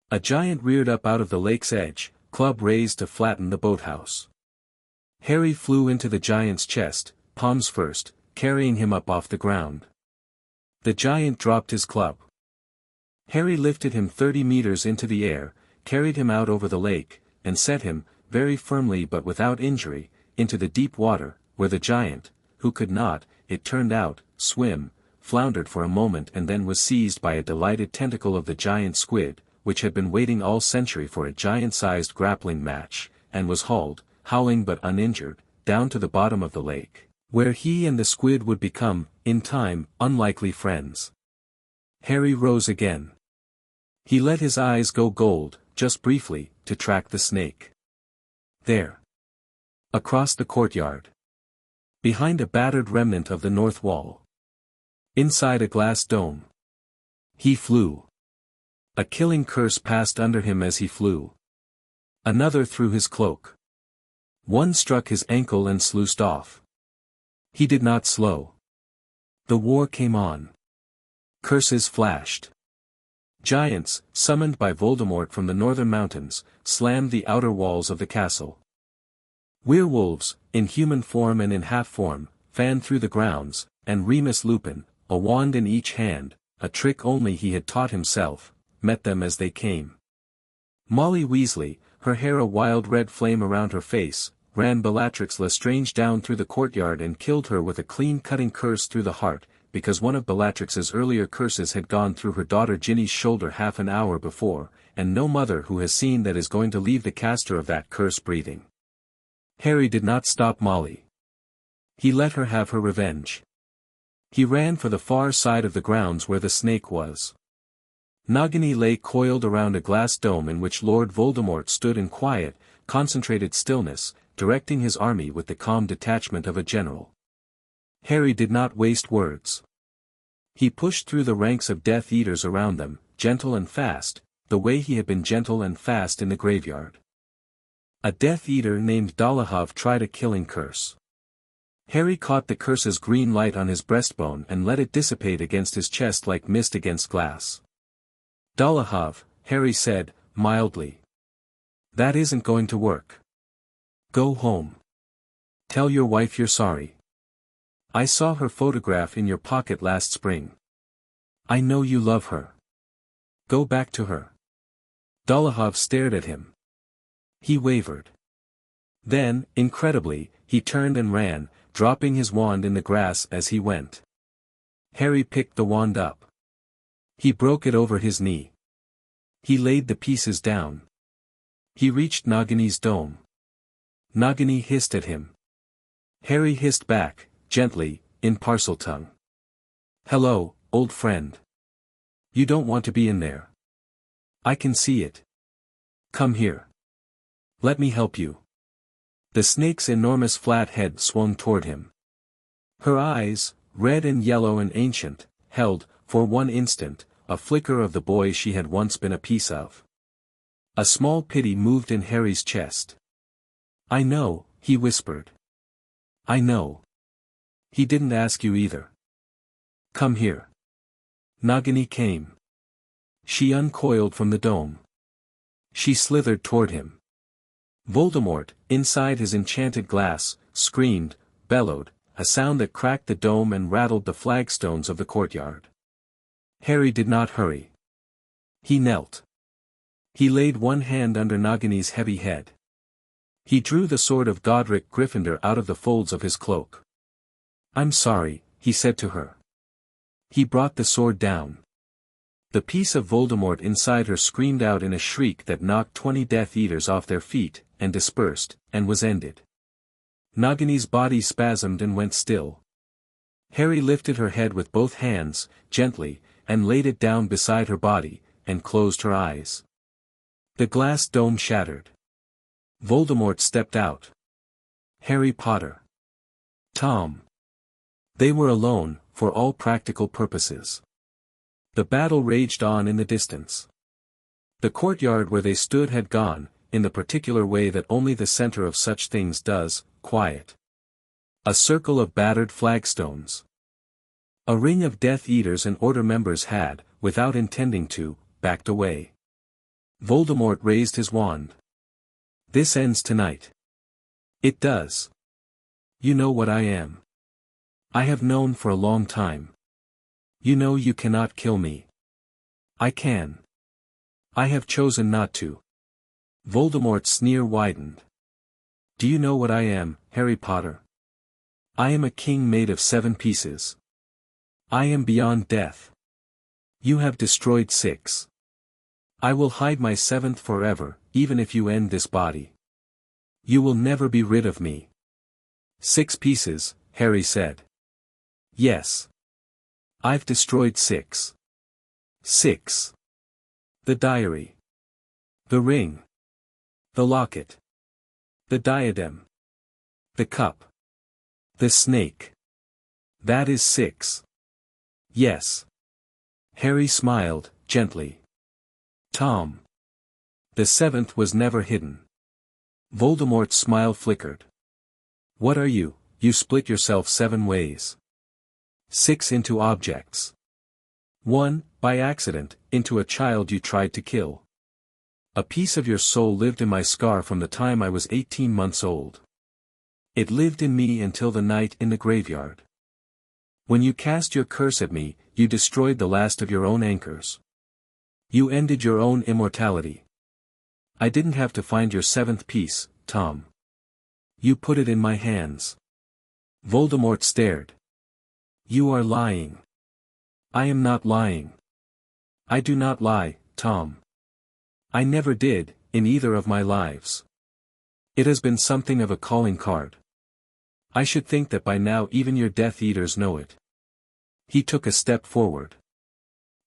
A giant reared up out of the lake's edge, club raised to flatten the boathouse. Harry flew into the giant's chest, palms first, carrying him up off the ground. The giant dropped his club. Harry lifted him 30 meters into the air, carried him out over the lake, and set him, very firmly but without injury, into the deep water, where the giant, who could not, it turned out, swim, floundered for a moment and then was seized by a delighted tentacle of the giant squid, which had been waiting all century for a giant-sized grappling match, and was hauled, howling but uninjured, down to the bottom of the lake, where he and the squid would become, in time, unlikely friends. Harry rose again. He let his eyes go gold, just briefly, to track the snake. There. Across the courtyard. Behind a battered remnant of the north wall. Inside a glass dome. He flew. A killing curse passed under him as he flew. Another through his cloak. One struck his ankle and sluiced off. He did not slow. The war came on. Curses flashed. Giants, summoned by Voldemort from the northern mountains, slammed the outer walls of the castle. Werewolves, in human form and in half-form, fanned through the grounds, and Remus Lupin, a wand in each hand, a trick only he had taught himself, met them as they came. Molly Weasley, her hair a wild red flame around her face, ran Bellatrix Lestrange down through the courtyard and killed her with a clean-cutting curse through the heart, because one of Bellatrix's earlier curses had gone through her daughter Ginny's shoulder half an hour before, and no mother who has seen that is going to leave the caster of that curse breathing. Harry did not stop Molly. He let her have her revenge. He ran for the far side of the grounds where the snake was. Nagini lay coiled around a glass dome in which Lord Voldemort stood in quiet, concentrated stillness, directing his army with the calm detachment of a general. Harry did not waste words. He pushed through the ranks of Death Eaters around them, gentle and fast, the way he had been gentle and fast in the graveyard. A Death Eater named Dolohov tried a killing curse. Harry caught the curse's green light on his breastbone and let it dissipate against his chest like mist against glass. Dolohov, Harry said, mildly. That isn't going to work. Go home. Tell your wife you're sorry. I saw her photograph in your pocket last spring. I know you love her. Go back to her. Dolohov stared at him. He wavered. Then, incredibly, he turned and ran, dropping his wand in the grass as he went. Harry picked the wand up. He broke it over his knee. He laid the pieces down. He reached Nagini's dome. Nagini hissed at him. Harry hissed back, gently, in Parseltongue. Hello, old friend. You don't want to be in there. I can see it. Come here. Let me help you. The snake's enormous flat head swung toward him. Her eyes, red and yellow and ancient, held, for one instant, a flicker of the boy she had once been a piece of. A small pity moved in Harry's chest. I know, he whispered. I know. He didn't ask you either. Come here. Nagini came. She uncoiled from the dome. She slithered toward him. Voldemort, inside his enchanted glass, screamed, bellowed, a sound that cracked the dome and rattled the flagstones of the courtyard. Harry did not hurry. He knelt. He laid one hand under Nagini's heavy head. He drew the sword of Godric Gryffindor out of the folds of his cloak. I'm sorry, he said to her. He brought the sword down. The piece of Voldemort inside her screamed out in a shriek that knocked 20 Death Eaters off their feet, and dispersed, and was ended. Nagini's body spasmed and went still. Harry lifted her head with both hands, gently, and laid it down beside her body, and closed her eyes. The glass dome shattered. Voldemort stepped out. Harry Potter. Tom. They were alone, for all practical purposes. The battle raged on in the distance. The courtyard where they stood had gone, in the particular way that only the center of such things does, quiet. A circle of battered flagstones. A ring of Death Eaters and Order members had, without intending to, backed away. Voldemort raised his wand. This ends tonight. It does. You know what I am. I have known for a long time. You know you cannot kill me. I can. I have chosen not to. Voldemort's sneer widened. Do you know what I am, Harry Potter? I am a king made of 7 pieces. I am beyond death. You have destroyed 6. I will hide my 7th forever, even if you end this body. You will never be rid of me. 6 pieces, Harry said. Yes. I've destroyed 6. 6. The diary. The ring. The locket. The diadem. The cup. The snake. That is 6. Yes. Harry smiled, gently. Tom. The 7th was never hidden. Voldemort's smile flickered. What are you? You split yourself 7 ways. 6 into objects. 1, by accident, into a child you tried to kill. A piece of your soul lived in my scar from the time I was 18 months old. It lived in me until the night in the graveyard. When you cast your curse at me, you destroyed the last of your own anchors. You ended your own immortality. I didn't have to find your 7th piece, Tom. You put it in my hands. Voldemort stared. You are lying. I am not lying. I do not lie, Tom. I never did, in either of my lives. It has been something of a calling card. I should think that by now even your Death Eaters know it. He took a step forward.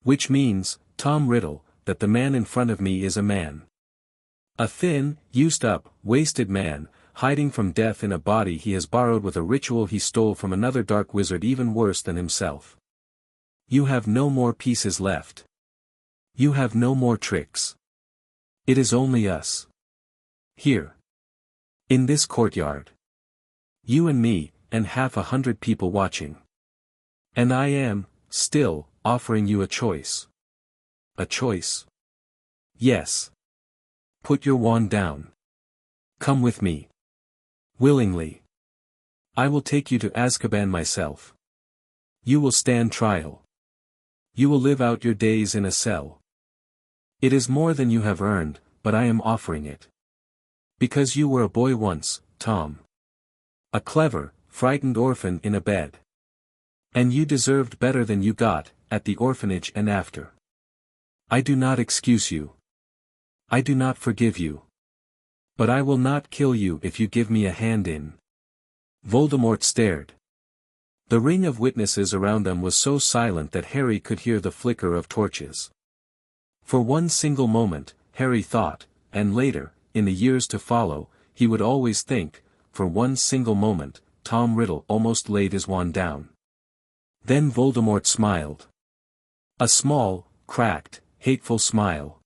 Which means, Tom Riddle, that the man in front of me is a man. A thin, used-up, wasted man, hiding from death in a body he has borrowed with a ritual he stole from another dark wizard even worse than himself. You have no more pieces left. You have no more tricks. It is only us. Here. In this courtyard. You and me, and 100 people watching. And I am, still, offering you a choice. A choice? Yes. Put your wand down. Come with me. Willingly. I will take you to Azkaban myself. You will stand trial. You will live out your days in a cell. It is more than you have earned, but I am offering it. Because you were a boy once, Tom. A clever, frightened orphan in a bed. And you deserved better than you got, at the orphanage and after. I do not excuse you. I do not forgive you. But I will not kill you if you give me a hand in. Voldemort stared. The ring of witnesses around them was so silent that Harry could hear the flicker of torches. For one single moment, Harry thought, and later, in the years to follow, he would always think, for one single moment, Tom Riddle almost laid his wand down. Then Voldemort smiled. A small, cracked, hateful smile.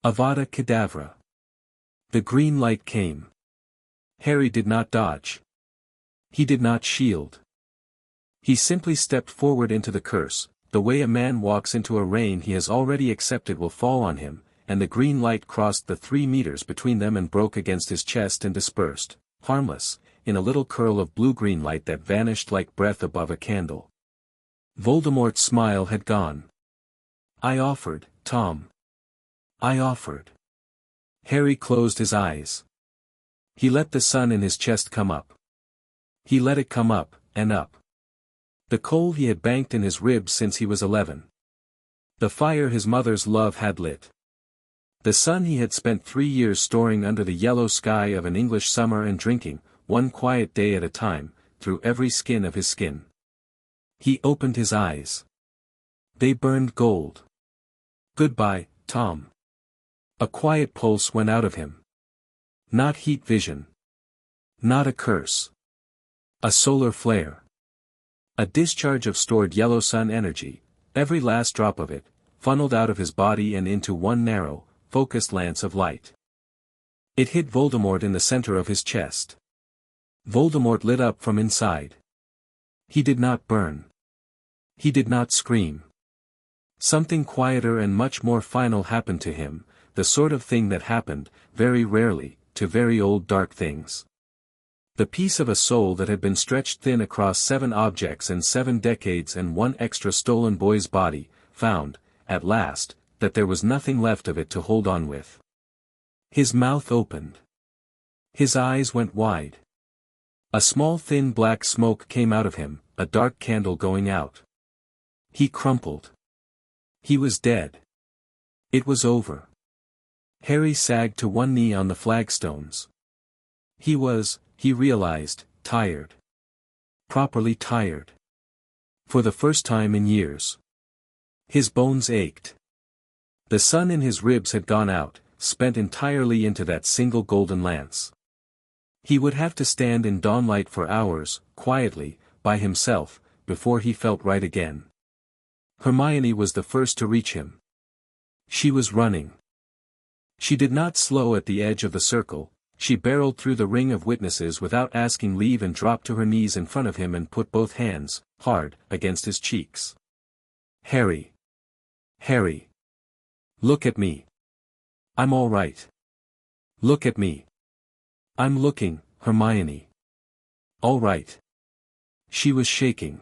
Avada Kedavra. The green light came. Harry did not dodge. He did not shield. He simply stepped forward into the curse. The way a man walks into a rain he has already accepted will fall on him, and the green light crossed the 3 meters between them and broke against his chest and dispersed, harmless, in a little curl of blue-green light that vanished like breath above a candle. Voldemort's smile had gone. I offered, Tom. I offered. Harry closed his eyes. He let the sun in his chest come up. He let it come up, and up. The coal he had banked in his ribs since he was 11. The fire his mother's love had lit. The sun he had spent 3 years storing under the yellow sky of an English summer and drinking, one quiet day at a time, through every skin of his skin. He opened his eyes. They burned gold. Goodbye, Tom. A quiet pulse went out of him. Not heat vision. Not a curse. A solar flare. A discharge of stored yellow sun energy, every last drop of it, funneled out of his body and into one narrow, focused lance of light. It hit Voldemort in the center of his chest. Voldemort lit up from inside. He did not burn. He did not scream. Something quieter and much more final happened to him, the sort of thing that happened, very rarely, to very old dark things. The piece of a soul that had been stretched thin across 7 objects and 7 decades and 1 extra stolen boy's body, found, at last, that there was nothing left of it to hold on with. His mouth opened. His eyes went wide. A small thin black smoke came out of him, a dark candle going out. He crumpled. He was dead. It was over. Harry sagged to one knee on the flagstones. He realized, tired. Properly tired. For the first time in years. His bones ached. The sun in his ribs had gone out, spent entirely into that single golden lance. He would have to stand in dawnlight for hours, quietly, by himself, before he felt right again. Hermione was the first to reach him. She was running. She did not slow at the edge of the circle. She barreled through the ring of witnesses without asking leave and dropped to her knees in front of him and put both hands, hard, against his cheeks. Harry. Harry. Look at me. I'm all right. Look at me. I'm looking, Hermione. All right. She was shaking.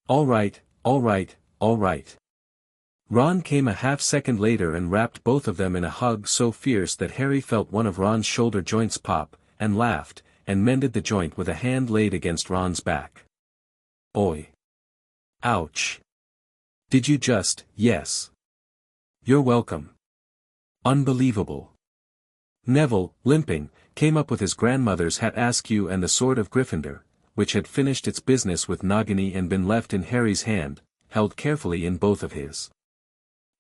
All right, all right, all right. Ron came a half-second later and wrapped both of them in a hug so fierce that Harry felt one of Ron's shoulder joints pop, and laughed, and mended the joint with a hand laid against Ron's back. Oi. Ouch. Did you just, yes. You're welcome. Unbelievable. Neville, limping, came up with his grandmother's hat askew and the sword of Gryffindor, which had finished its business with Nagini and been left in Harry's hand, held carefully in both of his.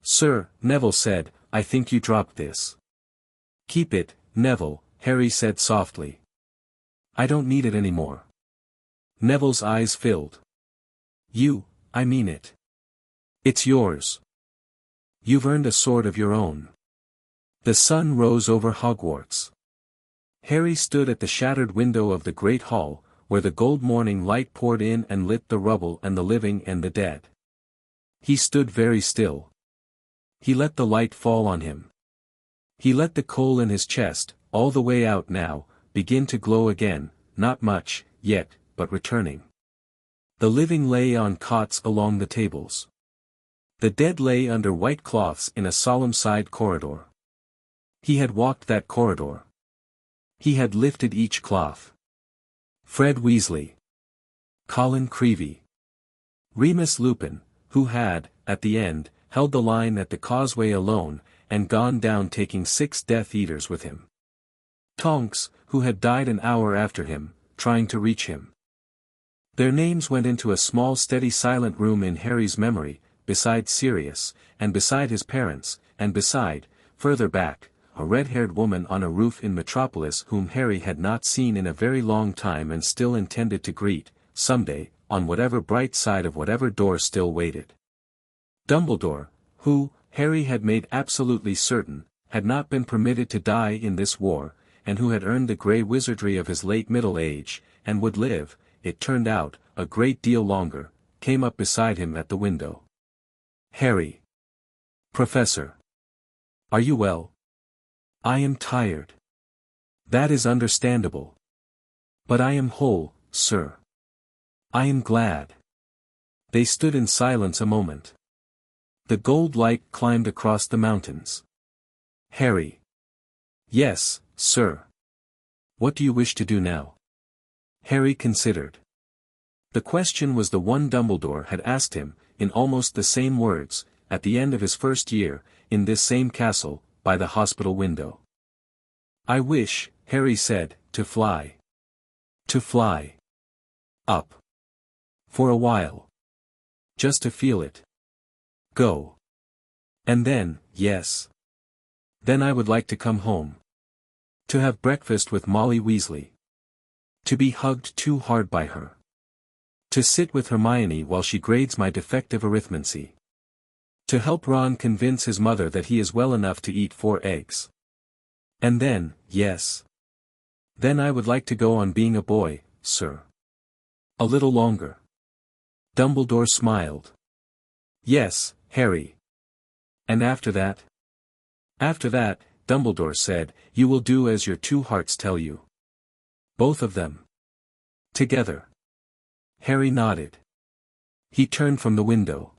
Sir, Neville said, I think you dropped this. Keep it, Neville, Harry said softly. I don't need it anymore. Neville's eyes filled. I mean it. It's yours. You've earned a sword of your own. The sun rose over Hogwarts. Harry stood at the shattered window of the great hall, where the gold morning light poured in and lit the rubble and the living and the dead. He stood very still. He let the light fall on him. He let the coal in his chest, all the way out now, begin to glow again, not much, yet, but returning. The living lay on cots along the tables. The dead lay under white cloths in a solemn side corridor. He had walked that corridor. He had lifted each cloth. Fred Weasley. Colin Creevey. Remus Lupin, who had, at the end, held the line at the causeway alone, and gone down taking 6 Death Eaters with him. Tonks, who had died an hour after him, trying to reach him. Their names went into a small steady silent room in Harry's memory, beside Sirius, and beside his parents, and beside, further back, a red-haired woman on a roof in Metropolis whom Harry had not seen in a very long time and still intended to greet, someday, on whatever bright side of whatever door still waited. Dumbledore, who, Harry had made absolutely certain, had not been permitted to die in this war, and who had earned the grey wizardry of his late middle age, and would live, it turned out, a great deal longer, came up beside him at the window. "Harry. Professor. Are you well?" "I am tired." "That is understandable. But I am whole, sir." "I am glad." They stood in silence a moment. The gold light climbed across the mountains. "Harry." "Yes, sir." "What do you wish to do now?" Harry considered. The question was the one Dumbledore had asked him, in almost the same words, at the end of his first year, in this same castle, by the hospital window. "I wish," Harry said, "to fly." "To fly." "Up." "For a while." "Just to feel it." "Go." "And then, yes. Then I would like to come home. To have breakfast with Molly Weasley. To be hugged too hard by her. To sit with Hermione while she grades my defective arithmancy. To help Ron convince his mother that he is well enough to eat 4 eggs. And then, yes. Then I would like to go on being a boy, sir. A little longer." Dumbledore smiled. "Yes, Harry. And after that?" "After that," Dumbledore said, "you will do as your 2 hearts tell you." "Both of them? Together?" Harry nodded. He turned from the window.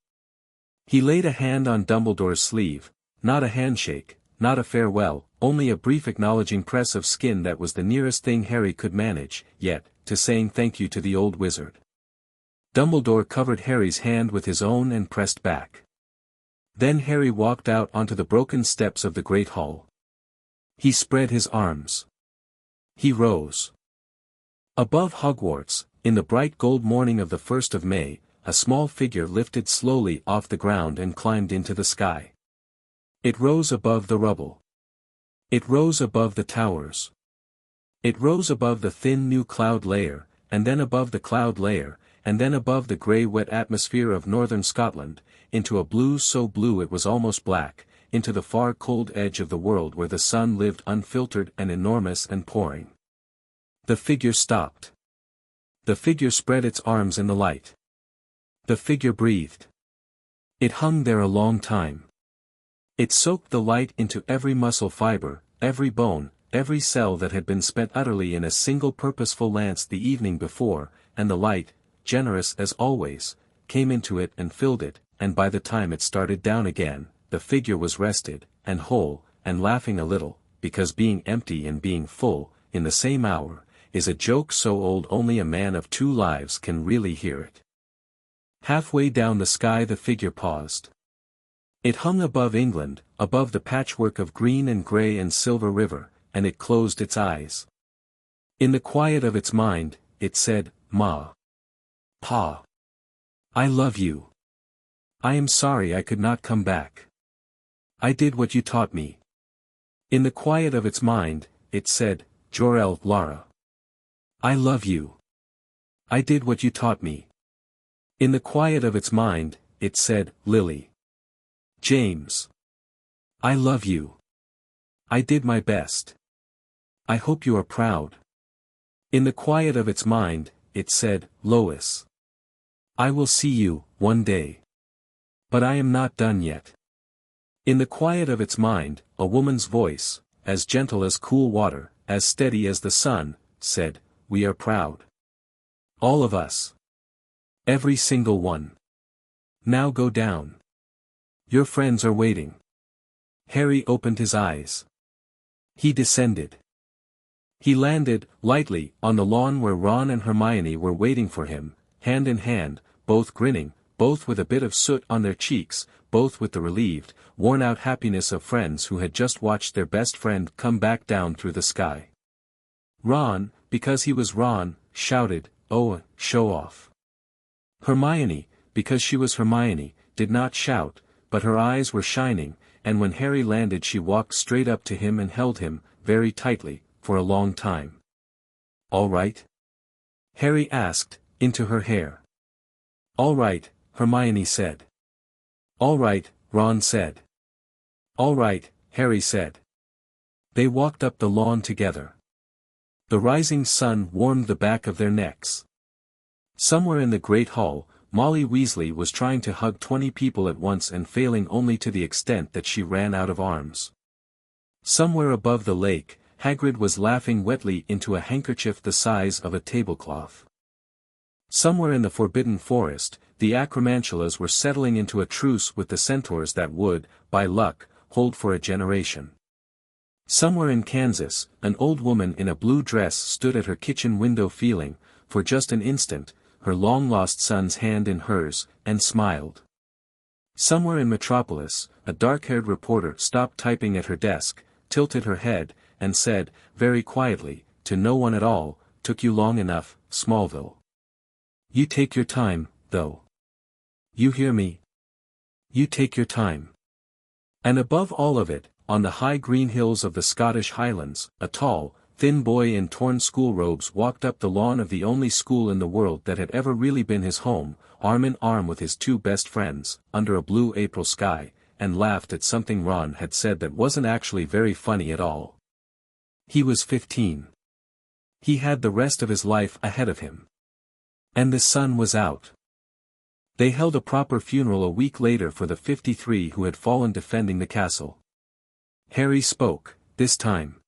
He laid a hand on Dumbledore's sleeve, not a handshake, not a farewell, only a brief acknowledging press of skin that was the nearest thing Harry could manage, yet, to saying thank you to the old wizard. Dumbledore covered Harry's hand with his own and pressed back. Then Harry walked out onto the broken steps of the Great Hall. He spread his arms. He rose. Above Hogwarts, in the bright gold morning of the 1st of May, a small figure lifted slowly off the ground and climbed into the sky. It rose above the rubble. It rose above the towers. It rose above the thin new cloud layer, and then above the cloud layer, and then above the grey wet atmosphere of northern Scotland, into a blue so blue it was almost black, into the far cold edge of the world where the sun lived unfiltered and enormous and pouring. The figure stopped. The figure spread its arms in the light. The figure breathed. It hung there a long time. It soaked the light into every muscle fiber, every bone, every cell that had been spent utterly in a single purposeful lance the evening before, and the light, generous as always, came into it and filled it, and by the time it started down again, the figure was rested, and whole, and laughing a little, because being empty and being full, in the same hour, is a joke so old only a man of 2 lives can really hear it. Halfway down the sky the figure paused. It hung above England, above the patchwork of green and grey and silver river, and it closed its eyes. In the quiet of its mind, it said, "Ma. Pa. I love you. I am sorry I could not come back. I did what you taught me." In the quiet of its mind, it said, "Jor-El, Lara. I love you. I did what you taught me." In the quiet of its mind, it said, "Lily. James. I love you. I did my best. I hope you are proud." In the quiet of its mind, it said, "Lois. I will see you, one day. But I am not done yet." In the quiet of its mind, a woman's voice, as gentle as cool water, as steady as the sun, said, "We are proud. All of us. Every single one. Now go down. Your friends are waiting." Harry opened his eyes. He descended. He landed, lightly, on the lawn where Ron and Hermione were waiting for him, hand in hand, both grinning, both with a bit of soot on their cheeks, both with the relieved, worn-out happiness of friends who had just watched their best friend come back down through the sky. Ron, because he was Ron, shouted, "Oh, show off." Hermione, because she was Hermione, did not shout, but her eyes were shining, and when Harry landed she walked straight up to him and held him, very tightly, for a long time. "All right?" Harry asked, into her hair. "All right," Hermione said. "All right," Ron said. "All right," Harry said. They walked up the lawn together. The rising sun warmed the back of their necks. Somewhere in the great hall, Molly Weasley was trying to hug 20 people at once and failing only to the extent that she ran out of arms. Somewhere above the lake, Hagrid was laughing wetly into a handkerchief the size of a tablecloth. Somewhere in the Forbidden Forest, the Acromantulas were settling into a truce with the centaurs that would, by luck, hold for a generation. Somewhere in Kansas, an old woman in a blue dress stood at her kitchen window feeling, for just an instant, her long-lost son's hand in hers, and smiled. Somewhere in Metropolis, a dark-haired reporter stopped typing at her desk, tilted her head, and said, very quietly, to no one at all, "Took you long enough, Smallville. You take your time, though. You hear me? You take your time." And above all of it, on the high green hills of the Scottish Highlands, a tall, thin boy in torn school robes walked up the lawn of the only school in the world that had ever really been his home, arm in arm with his two best friends, under a blue April sky, and laughed at something Ron had said that wasn't actually very funny at all. He was 15. He had the rest of his life ahead of him. And the sun was out. They held a proper funeral a week later for the 53 who had fallen defending the castle. Harry spoke, this time.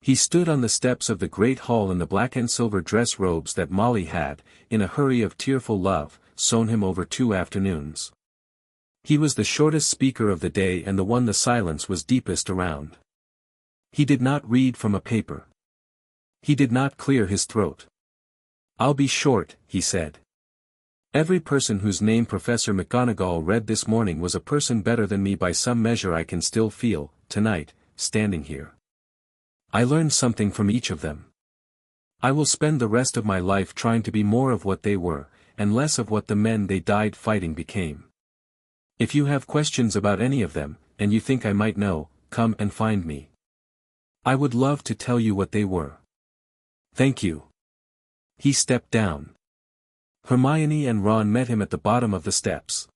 He stood on the steps of the great hall in the black and silver dress robes that Molly had, in a hurry of tearful love, sewn him over 2 afternoons. He was the shortest speaker of the day and the one the silence was deepest around. He did not read from a paper. He did not clear his throat. "I'll be short," he said. "Every person whose name Professor McGonagall read this morning was a person better than me by some measure I can still feel, tonight, standing here. I learned something from each of them. I will spend the rest of my life trying to be more of what they were, and less of what the men they died fighting became. If you have questions about any of them, and you think I might know, come and find me. I would love to tell you what they were. Thank you." He stepped down. Hermione and Ron met him at the bottom of the steps.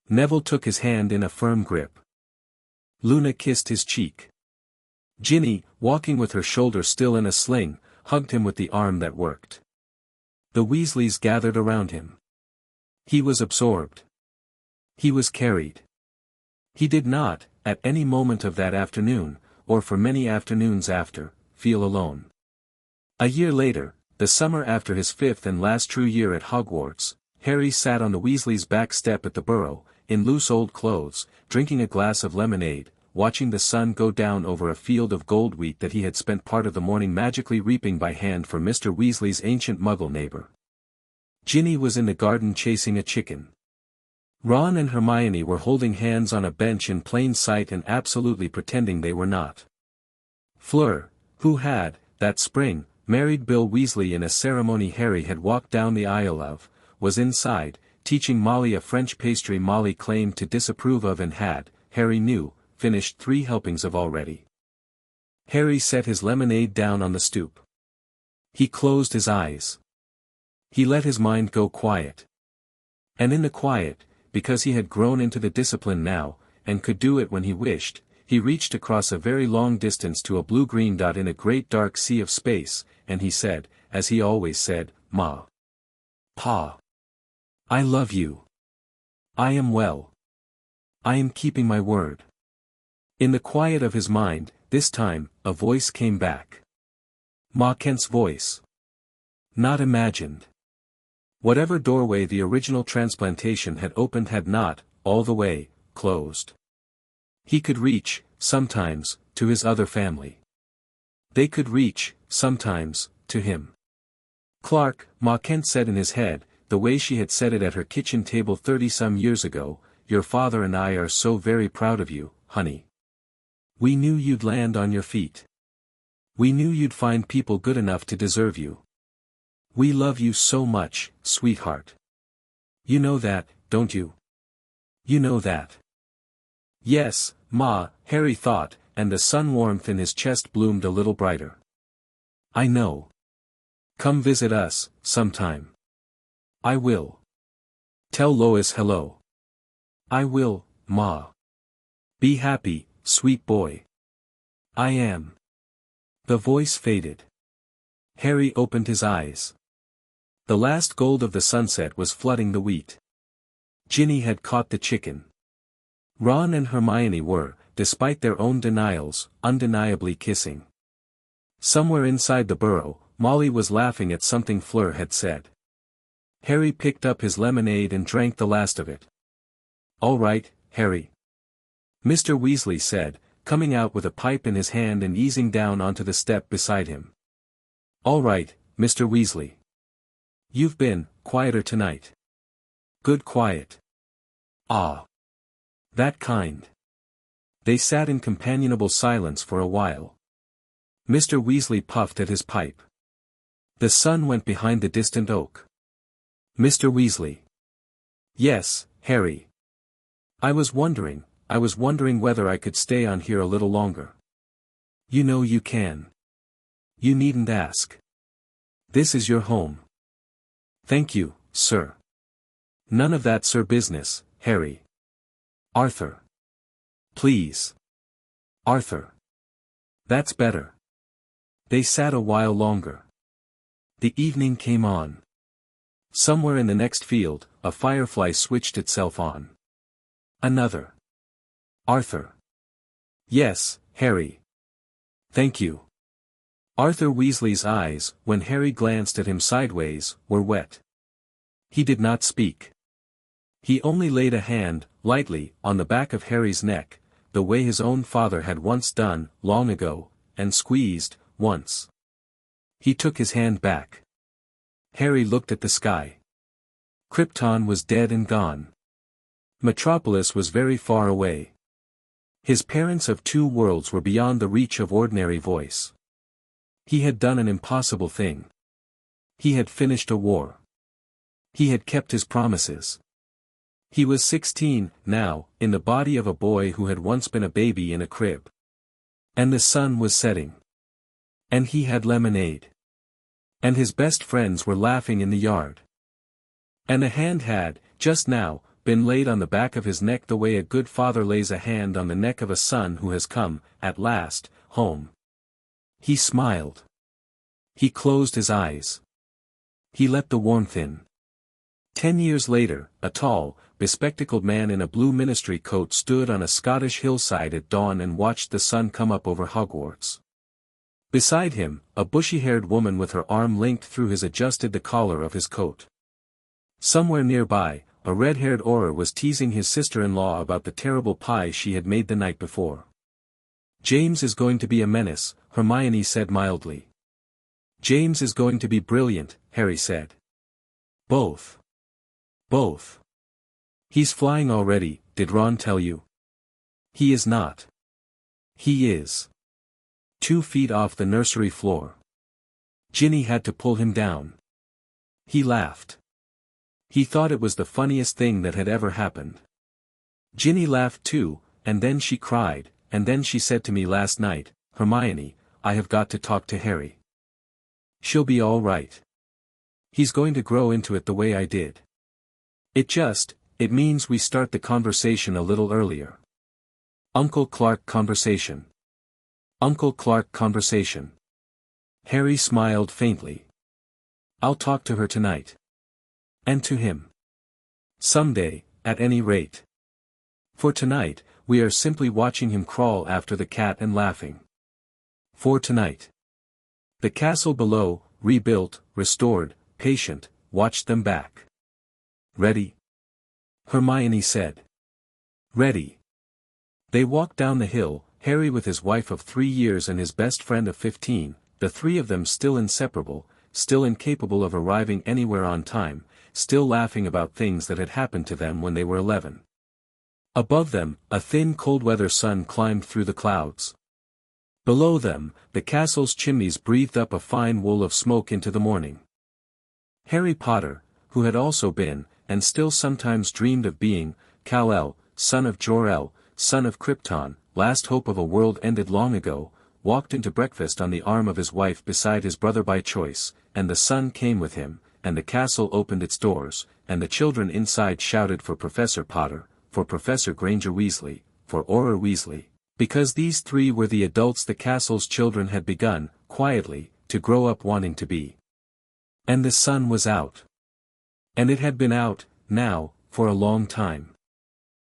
Neville took his hand in a firm grip. Luna kissed his cheek. Ginny, walking with her shoulder still in a sling, hugged him with the arm that worked. The Weasleys gathered around him. He was absorbed. He was carried. He did not, at any moment of that afternoon, or for many afternoons after, feel alone. A year later, the summer after his 5th and last true year at Hogwarts, Harry sat on the Weasleys' back step at the Burrow, in loose old clothes, drinking a glass of lemonade, watching the sun go down over a field of gold wheat that he had spent part of the morning magically reaping by hand for Mr. Weasley's ancient Muggle neighbor. Ginny was in the garden chasing a chicken. Ron and Hermione were holding hands on a bench in plain sight and absolutely pretending they were not. Fleur, who had, that spring, married Bill Weasley in a ceremony Harry had walked down the aisle of, was inside, teaching Molly a French pastry Molly claimed to disapprove of and had, Harry knew, finished 3 helpings of already. Harry set his lemonade down on the stoop. He closed his eyes. He let his mind go quiet. And in the quiet, because he had grown into the discipline now, and could do it when he wished, he reached across a very long distance to a blue-green dot in a great dark sea of space, and he said, as he always said, "Ma. Pa. I love you. I am well. I am keeping my word." In the quiet of his mind, this time, a voice came back. Ma Kent's voice. Not imagined. Whatever doorway the original transplantation had opened had not, all the way, closed. He could reach, sometimes, to his other family. They could reach, sometimes, to him. "Clark," Ma Kent said in his head, the way she had said it at her kitchen table 30-some years ago, "your father and I are so very proud of you, honey. We knew you'd land on your feet. We knew you'd find people good enough to deserve you. We love you so much, sweetheart. You know that, don't you? You know that." Yes, Ma, Harry thought, and the sun warmth in his chest bloomed a little brighter. I know. Come visit us, sometime. I will. Tell Lois hello. I will, Ma. Be happy, sweet boy. I am. The voice faded. Harry opened his eyes. The last gold of the sunset was flooding the wheat. Ginny had caught the chicken. Ron and Hermione were, despite their own denials, undeniably kissing. Somewhere inside the burrow, Molly was laughing at something Fleur had said. Harry picked up his lemonade and drank the last of it. All right, Harry. Mr. Weasley said, coming out with a pipe in his hand and easing down onto the step beside him. All right, Mr. Weasley. You've been quieter tonight. Good quiet. Ah. That kind. They sat in companionable silence for a while. Mr. Weasley puffed at his pipe. The sun went behind the distant oak. Mr. Weasley. Yes, Harry. I was wondering whether I could stay on here a little longer. You know you can. You needn't ask. This is your home. Thank you, sir. None of that sir business, Harry. Arthur. Please. Arthur. That's better. They sat a while longer. The evening came on. Somewhere in the next field, a firefly switched itself on. Another. Arthur. Yes, Harry. Thank you. Arthur Weasley's eyes, when Harry glanced at him sideways, were wet. He did not speak. He only laid a hand, lightly, on the back of Harry's neck, the way his own father had once done, long ago, and squeezed, once. He took his hand back. Harry looked at the sky. Krypton was dead and gone. Metropolis was very far away. His parents of two worlds were beyond the reach of ordinary voice. He had done an impossible thing. He had finished a war. He had kept his promises. He was 16, now, in the body of a boy who had once been a baby in a crib. And the sun was setting. And he had lemonade. And his best friends were laughing in the yard. And a hand had, just now, been laid on the back of his neck the way a good father lays a hand on the neck of a son who has come, at last, home. He smiled. He closed his eyes. He let the warmth in. 10 years later, a tall, bespectacled man in a blue ministry coat stood on a Scottish hillside at dawn and watched the sun come up over Hogwarts. Beside him, a bushy-haired woman with her arm linked through his adjusted the collar of his coat. Somewhere nearby, a red-haired Auror was teasing his sister-in-law about the terrible pie she had made the night before. James is going to be a menace, Hermione said mildly. James is going to be brilliant, Harry said. Both. Both. He's flying already, did Ron tell you? He is not. He is. 2 feet off the nursery floor. Ginny had to pull him down. He laughed. He thought it was the funniest thing that had ever happened. Ginny laughed too, and then she cried, and then she said to me last night, Hermione, I have got to talk to Harry. She'll be all right. He's going to grow into it the way I did. It means we start the conversation a little earlier. Uncle Clark conversation. Uncle Clark conversation. Harry smiled faintly. I'll talk to her tonight. And to him. Someday, at any rate. For tonight, we are simply watching him crawl after the cat and laughing. For tonight. The castle below, rebuilt, restored, patient, watched them back. Ready? Hermione said. Ready. They walked down the hill, Harry with his wife of 3 years and his best friend of 15, the three of them still inseparable, still incapable of arriving anywhere on time, still laughing about things that had happened to them when they were 11. Above them, a thin cold-weather sun climbed through the clouds. Below them, the castle's chimneys breathed up a fine wool of smoke into the morning. Harry Potter, who had also been, and still sometimes dreamed of being, Kal-El, son of Jor-El, son of Krypton, last hope of a world ended long ago, walked into breakfast on the arm of his wife beside his brother by choice, and the sun came with him, and the castle opened its doors, and the children inside shouted for Professor Potter, for Professor Granger Weasley, for Auror Weasley, because these three were the adults the castle's children had begun, quietly, to grow up wanting to be. And the sun was out. And it had been out, now, for a long time.